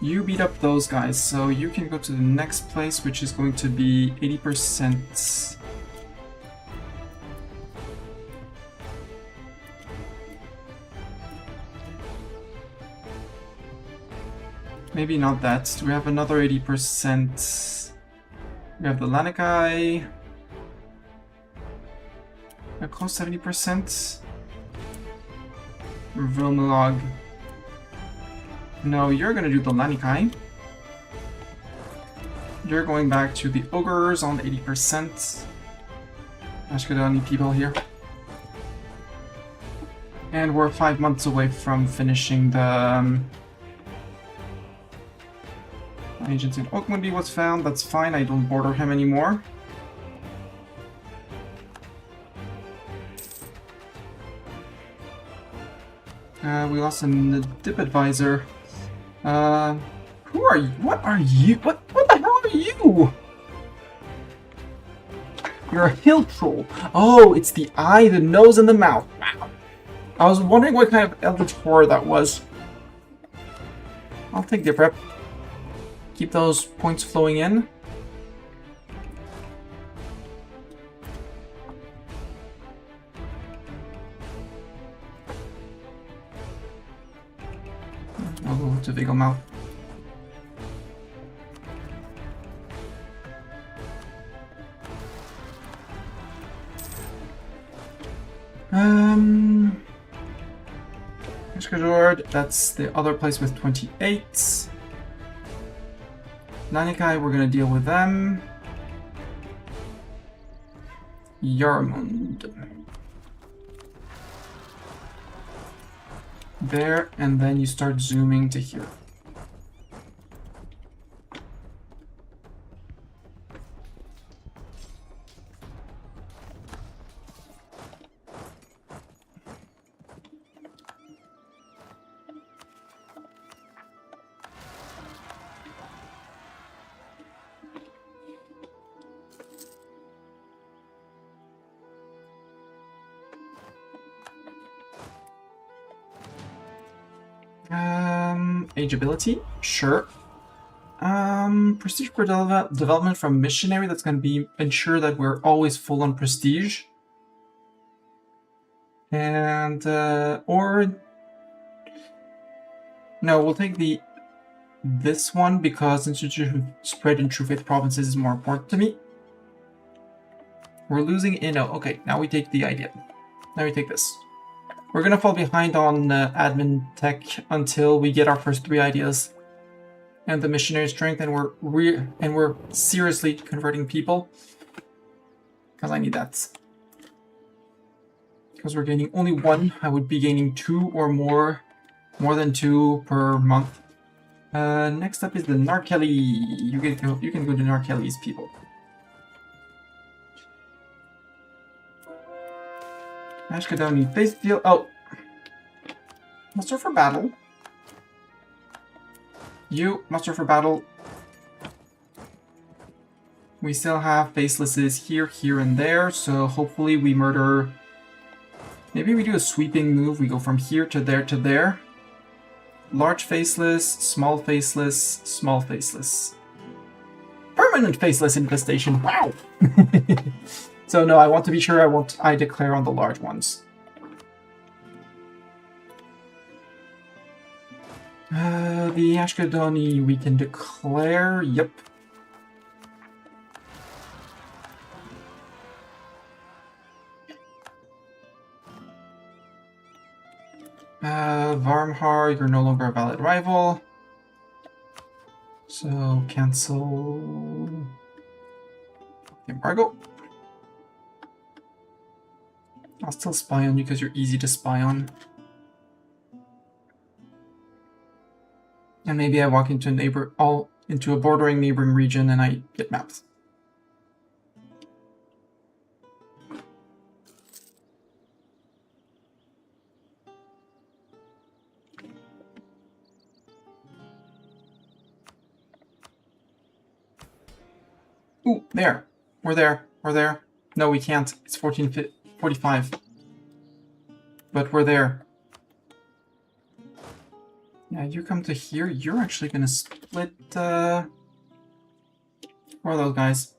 You beat up those guys, so you can go to the next place, which is going to be 80%. Maybe not that. Do we have another 80%? We have the Lanikai. A close 70%. Vilmalog. No, you're gonna do the Lanikai. You're going back to the Ogres on 80%. Ashkadani people here. And we're 5 months away from finishing the... agent in Oakmundy was found. That's fine, I don't border him anymore. We lost a dip advisor. Who are you? What are you? What the hell are you? You're a hill troll. Oh, it's the eye, the nose, and the mouth. Wow. I was wondering what kind of eldritch horror that was. I'll take the prep. Keep those points flowing in. I'll go to Vigil Mouth. Ishkajord, that's the other place with 28. Lanikai, we're gonna deal with them. Yarmund. There, and then you start zooming to here. Age ability, sure. Prestige for development from missionary. That's going to be ensure that we're always full on prestige. And or no, we'll take this one because institution spread in True Faith provinces is more important to me. We're losing Inno. Okay, now we take the idea. Now we take this. We're gonna fall behind on admin tech until we get our first 3 ideas and the missionary strength, and we're seriously converting people because I need that. Because we're gaining only 1, I would be gaining 2 or more than 2 per month. Next up is the Narkelly. You can go to Narkelly's people. Ashkadoni face deal. Oh, muster for battle. You muster for battle. We still have facelesses here, here, and there. So hopefully we murder. Maybe we do a sweeping move. We go from here to there to there. Large faceless, small faceless, small faceless. Permanent faceless infestation. Wow. So no, I want to be sure I declare on the large ones. The Ashkadoni we can declare, yep. Varmhar, you're no longer a valid rival. So cancel the embargo. I'll still spy on you because you're easy to spy on. And maybe I walk into a bordering neighboring region and I get mapped. Ooh, there. We're there. We're there. No, we can't. It's 14:45. But we're there. Yeah, you come to here. You're actually gonna split, where are those guys?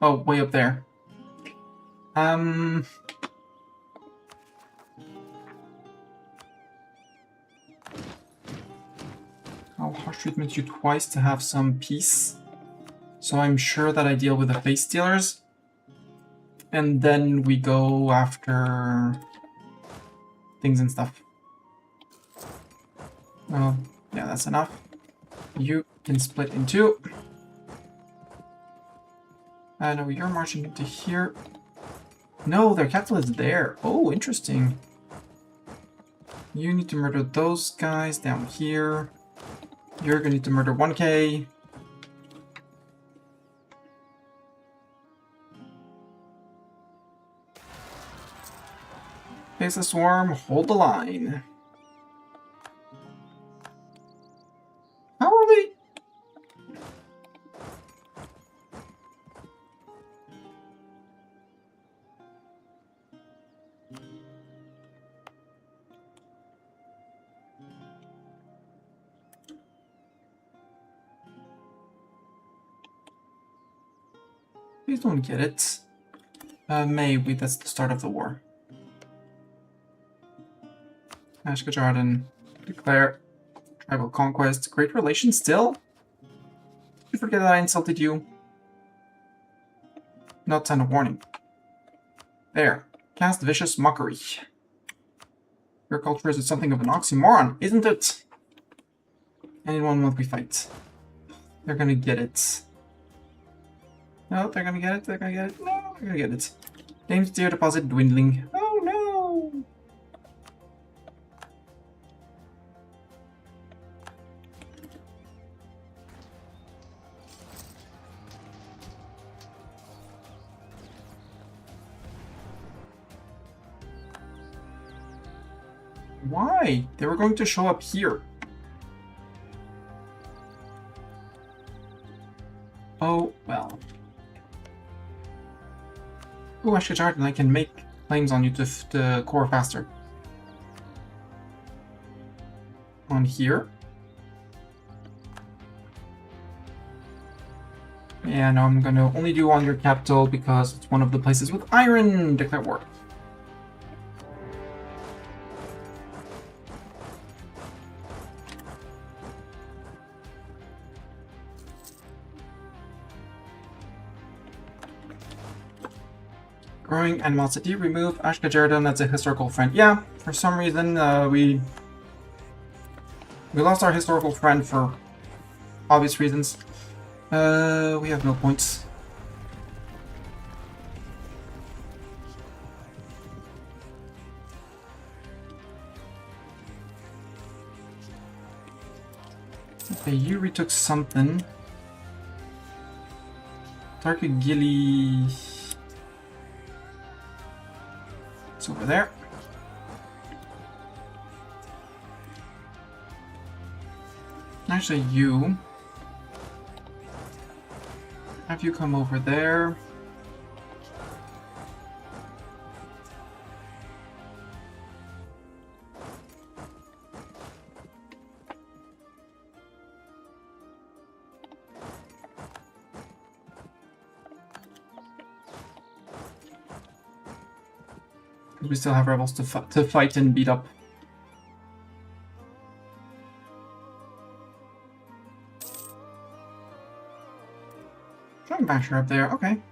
Oh, way up there. I'll harsh treatment you twice to have some peace. So I'm sure that I deal with the face stealers. And then we go after things and stuff. Well, yeah, that's enough. You can split in two. No, you're marching into here. No, their capital is there. Oh, interesting. You need to murder those guys down here. You're gonna need to murder 1K. Face the swarm, hold the line. How are they? Please don't get it. Maybe that's the start of the war. Ashka Jordan, declare tribal conquest. Great relations still? Did you forget that I insulted you? Not send a warning. There. Cast vicious mockery. Your culture is something of an oxymoron, isn't it? And in 1 month we fight. They're gonna get it. No, they're gonna get it, they're gonna get it. No, they're gonna get it. Names tier deposit dwindling. Oh no! Why? They were going to show up here. Oh, well. Ooh, Ashka Jordan, I can make claims on you to core faster. On here. Yeah, no, I'm gonna only do on your capital because it's one of the places with iron. Declare war. Growing animosity. Remove Ashka Jordan as a historical friend. Yeah, for some reason we lost our historical friend for obvious reasons. We have no points. Okay, you retook something. Tarka-Gilly. It's over there. Actually, you. Have you come over there? We still have rebels to fight and beat up. Drum basher up there, okay.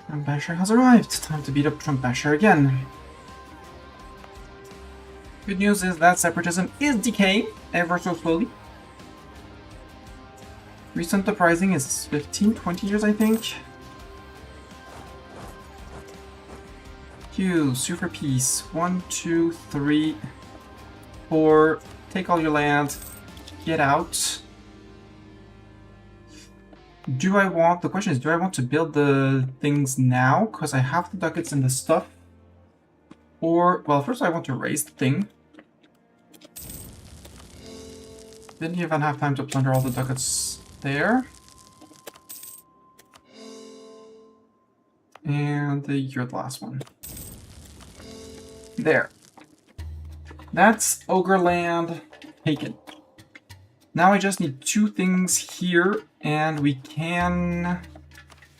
Drum basher has arrived. Time to beat up Drum basher again. Good news is that separatism is decaying ever so slowly. Recent uprising is 15-20 years, I think. Q, sue for peace. 1, 2, 3, 4. Take all your land. Get out. The question is, do I want to build the things now? Because I have the ducats and the stuff. Or, well, first I want to raise the thing. Didn't even have time to plunder all the ducats there. And you're the last one. There. That's Ogre Land taken. Now I just need 2 things here, and we can...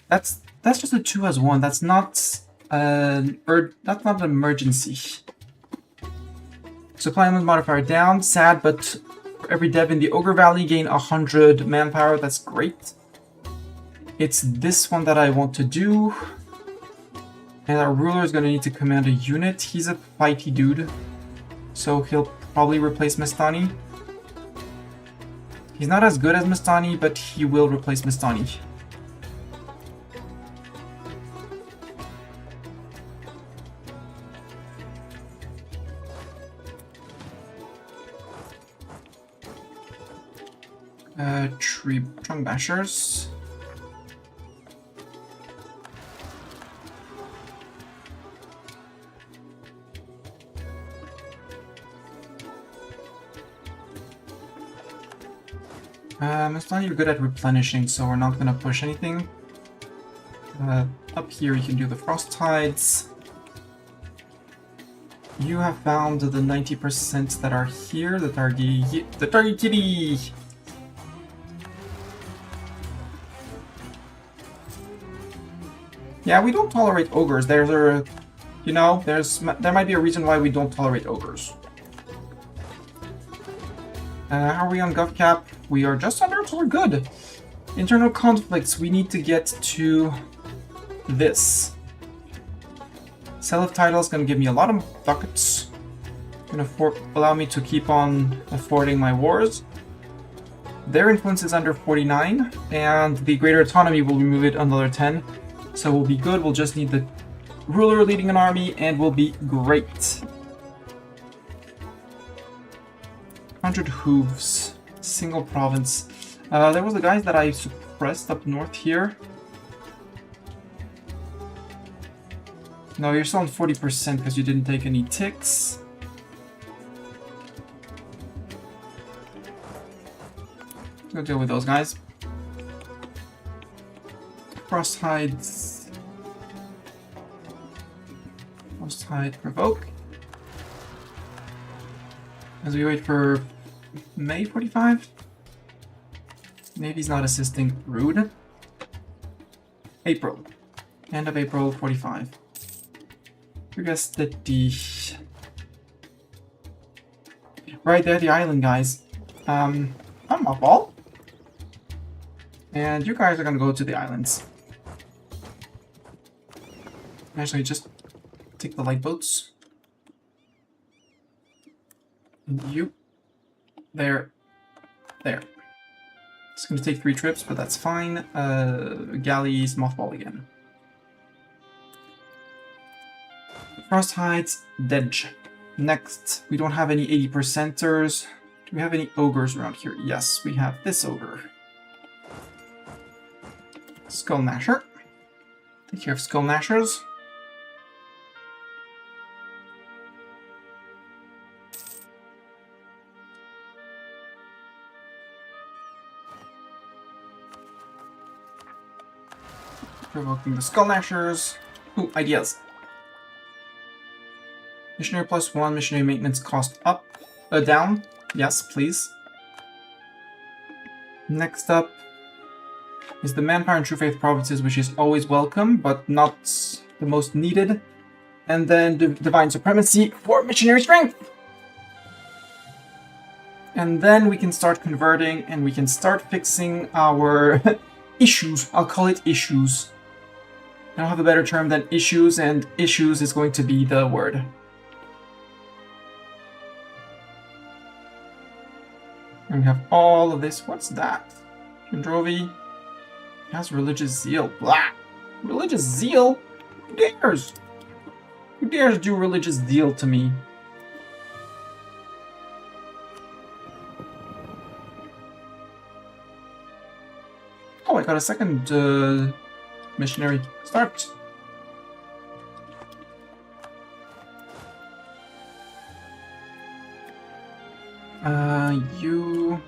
That's just a 2 as 1. That's not that's not an emergency. Supply limit modifier down. Sad, but for every dev in the Ogre Valley gain 100 manpower. That's great. It's this one that I want to do. And our ruler is going to need to command a unit. He's a fighty dude, so he'll probably replace Mistani. He's not as good as Mistani, but he will replace Mistani. Tree trunk bashers. Mistani, you're good at replenishing, so we're not going to push anything. Up here you can do the frost tides. You have found the 90% that are here, the target kitty! Yeah, we don't tolerate ogres. There might be a reason why we don't tolerate ogres. How are we on GovCap? We are just under, so we're good. Internal conflicts, we need to get to this. Self-title is going to give me a lot of ducats. Going to allow me to keep on affording my wars. Their influence is under 49, and the greater autonomy will remove it another 10. So we'll be good, we'll just need the ruler leading an army, and we'll be great. 100 hooves. Single province. There was the guys that I suppressed up north here. No, you're still on 40% because you didn't take any ticks. Go deal with those guys. Frosthides. Frosthide provoke. As we wait for May 45? Maybe he's not assisting. Rude. April. End of April 45. I guess that the... Right there, the island guys. I'm off ball. And you guys are gonna go to the islands. Actually, just take the light boats. And you. There. It's going to take 3 trips, but that's fine. Galleys, mothball again. Frosthides, Dedge. Next, we don't have any 80%ers. Do we have any ogres around here? Yes, we have this ogre. Skull Gnasher. Take care of Skull Gnashers. Provoking the Skull Gnashers. Ooh, ideas. Missionary +1, missionary maintenance cost up. Down. Yes, please. Next up is the Manpower and True Faith provinces, which is always welcome, but not the most needed. And then Divine Supremacy for missionary strength. And then we can start converting, and we can start fixing our issues. I'll call it issues. I don't have a better term than issues, and issues is going to be the word. And we have all of this. What's that? Kendrovi has religious zeal. Blah! Religious zeal? Who dares? Who dares do religious zeal to me? Oh, I got a second missionary start. You...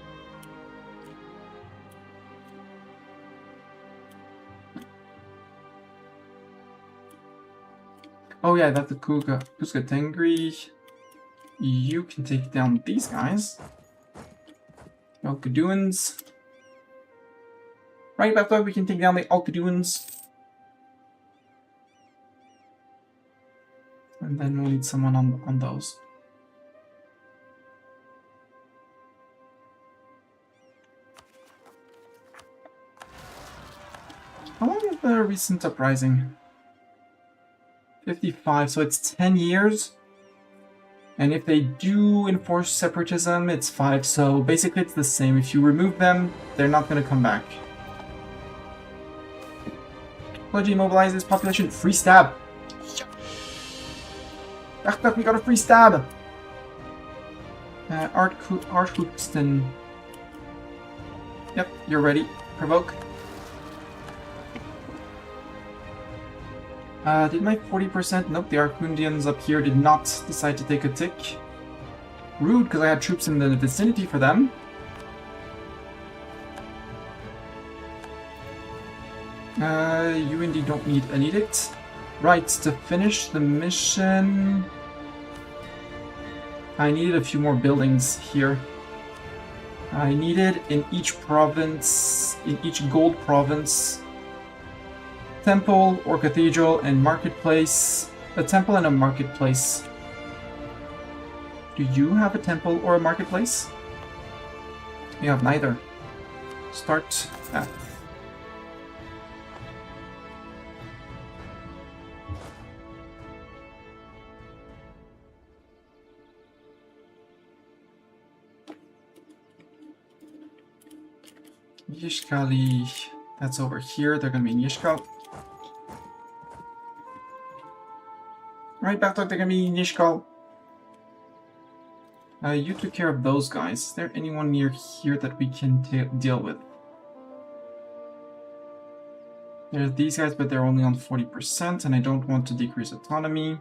Oh yeah, that's the Kuka Tengri. You can take down these guys. Alcaduans. Right, Bathtub, we can take down the Alcaduans. And then we'll need someone on those. How long is the recent uprising? 55, so it's 10 years. And if they do enforce separatism, it's 5, so basically it's the same. If you remove them, they're not going to come back. Clergy mobilizes population. Free stab! Ach, we got a free stab! Archhoopston. Yep, you're ready. Provoke. Did my 40%? Nope, the Archundians up here did not decide to take a tick. Rude, because I had troops in the vicinity for them. You indeed don't need an edict. Right, to finish the mission... I needed a few more buildings here. I needed in each province, in each gold province, temple or cathedral and marketplace. A temple and a marketplace. Do you have a temple or a marketplace? You have neither. Start at. Yishkali, that's over here. They're going to be in Yishkal. Right, Backlog, they're going to be in Yishkal. You took care of those guys. Is there anyone near here that we can deal with? There's these guys, but they're only on 40%, and I don't want to decrease autonomy.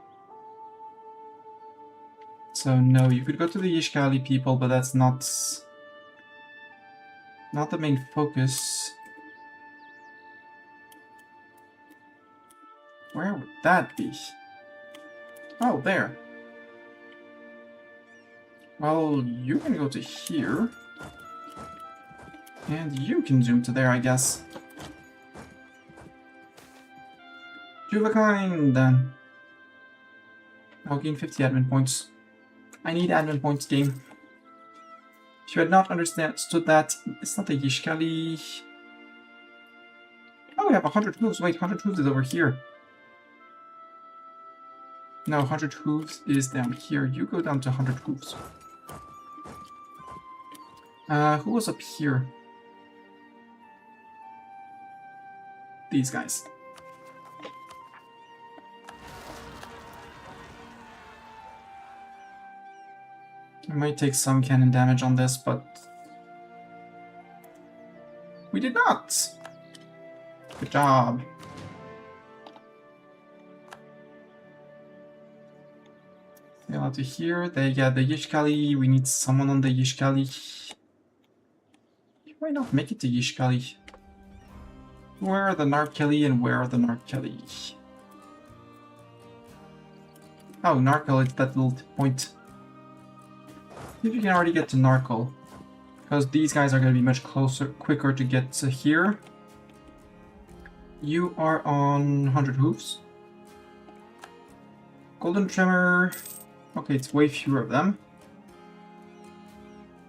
So no, you could go to the Yishkali people, but that's not the main focus. Where would that be? Oh, there. Well, you can go to here. And you can zoom to there, I guess. Juvakind, then. I'll gain 50 admin points. I need admin points, game. If you had not understood that, it's not a Yishkali. Oh, we have 100 hooves. Wait, 100 hooves is over here. No, 100 hooves is down here. You go down to 100 hooves. Who was up here? These guys. I might take some cannon damage on this, but we did not. Good job. Sail out to here. The Yishkali. We need someone on the Yishkali. Why not make it to Yishkali? Where are the Narkeli and where are the Narkeli? Oh, Narkel, it's that little point. See if you can already get to Narkel. Because these guys are going to be much quicker to get to here. You are on 100 hooves. Golden Tremor. Okay, it's way fewer of them.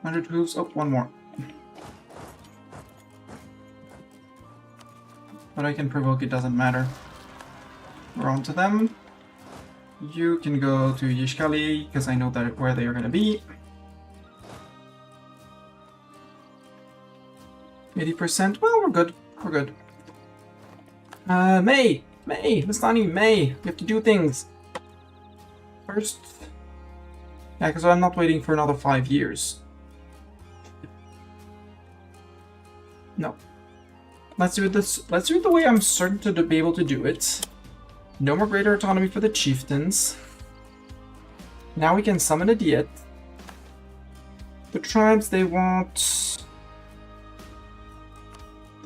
100 hooves. Oh, one more. But I can provoke, it doesn't matter. We're on to them. You can go to Yishkali, because I know that where they are going to be. 80%. Well, we're good. We're good. May! Listani, May! We have to do things. First... Yeah, because I'm not waiting for another 5 years. No. Let's do this. Let's do it the way I'm certain to be able to do it. No more greater autonomy for the chieftains. Now we can summon a diet. The tribes, they want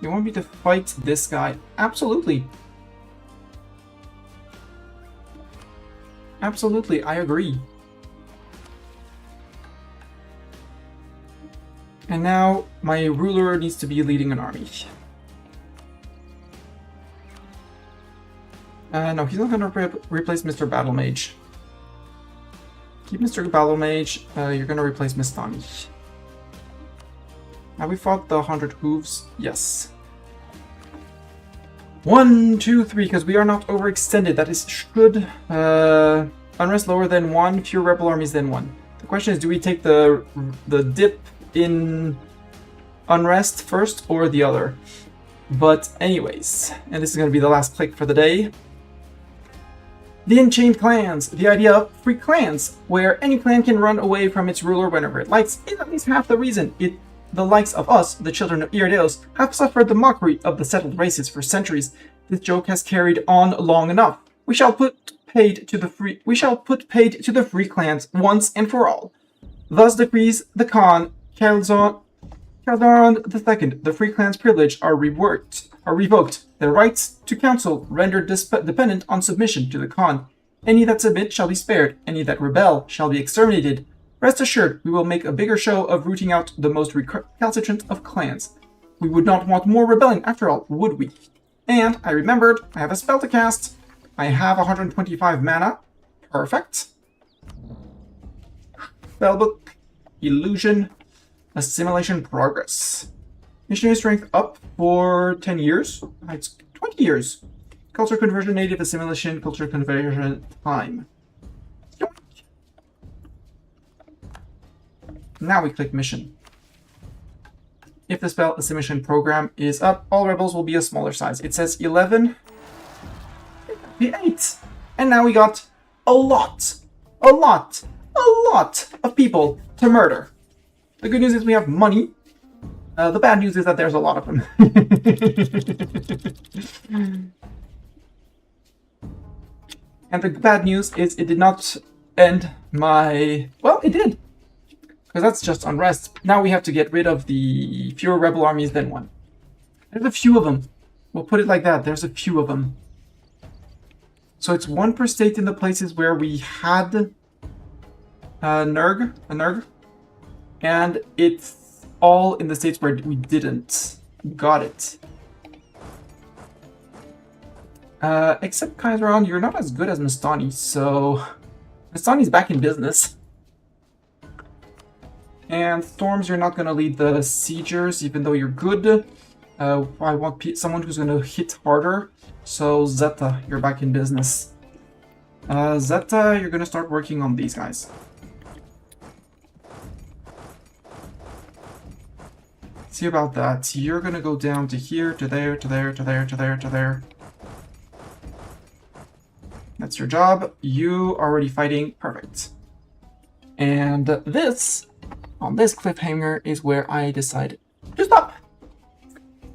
me to fight this guy. Absolutely. Absolutely, I agree. And now my ruler needs to be leading an army. No, he's not going to replace Mr. Battle Mage. Keep Mr. Battle Mage. You're going to replace Mistani. Have we fought the 100 Hooves? Yes. 1, 2, 3, because we are not overextended. That is should. Unrest lower than 1, fewer rebel armies than 1. The question is, do we take the dip in unrest first or the other? But anyways, and this is going to be the last click for the day. The Enchained Clans. The idea of free clans, where any clan can run away from its ruler whenever it likes, is at least half the reason the likes of us, the children of E03, have suffered the mockery of the settled races for centuries. This joke has carried on long enough. We shall put paid to the free clans once and for all. Thus decrees the Khan Caldaron II. The free clans' privilege are revoked. Their rights to counsel rendered dependent on submission to the Khan. Any that submit shall be spared. Any that rebel shall be exterminated. Rest assured, we will make a bigger show of rooting out the most recalcitrant of clans. We would not want more rebellion after all, would we? And I remembered, I have a spell to cast. I have 125 mana. Perfect. Spellbook, Illusion, Assimilation Progress. Missionary Strength up for 10 years. It's 20 years. Culture Conversion, Native Assimilation, Culture Conversion Time. Now we click Mission. If the spell Assimilation Program is up, all rebels will be a smaller size. It says 11. Be 8. And now we got a lot of people to murder. The good news is we have money. The bad news is that there's a lot of them. And the bad news is it did not end my... Well, it did. Because that's just unrest. Now we have to get rid of the fewer rebel armies than 1. There's a few of them. We'll put it like that. There's a few of them. So it's 1 per state in the places where we had a Nerg. And it's all in the states where we didn't. Got it. Except Kaiseron, you're not as good as Mistani, so Mistani's back in business. And Storms, you're not going to lead the Siegers, even though you're good. I want someone who's going to hit harder. So Zeta, you're back in business. Zeta, you're going to start working on these guys. See about that. You're going to go down to here, to there, to there, to there, to there, to there. That's your job. You are already fighting. Perfect. And this... on this cliffhanger is where I decide to stop.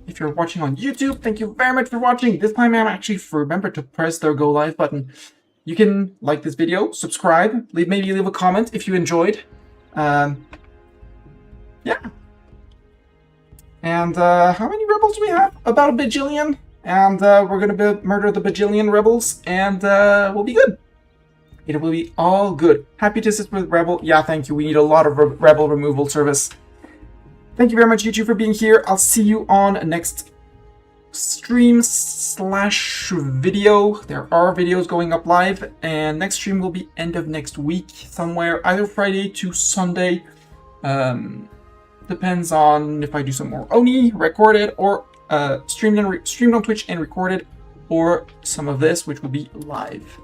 If you're watching on YouTube, thank you very much for watching. This time I actually remembered to press the go live button. You can like this video, subscribe, maybe leave a comment if you enjoyed. Yeah. And how many rebels do we have? About a bajillion. And we're gonna murder the bajillion rebels, and we'll be good. It will be all good. Happy to assist with Rebel. Yeah, thank you. We need a lot of Rebel removal service. Thank you very much, YouTube, for being here. I'll see you on next stream/video. There are videos going up live, and next stream will be end of next week, somewhere, either Friday to Sunday. Depends on if I do some more Oni, recorded, or streamed on Twitch and recorded, or some of this, which will be live.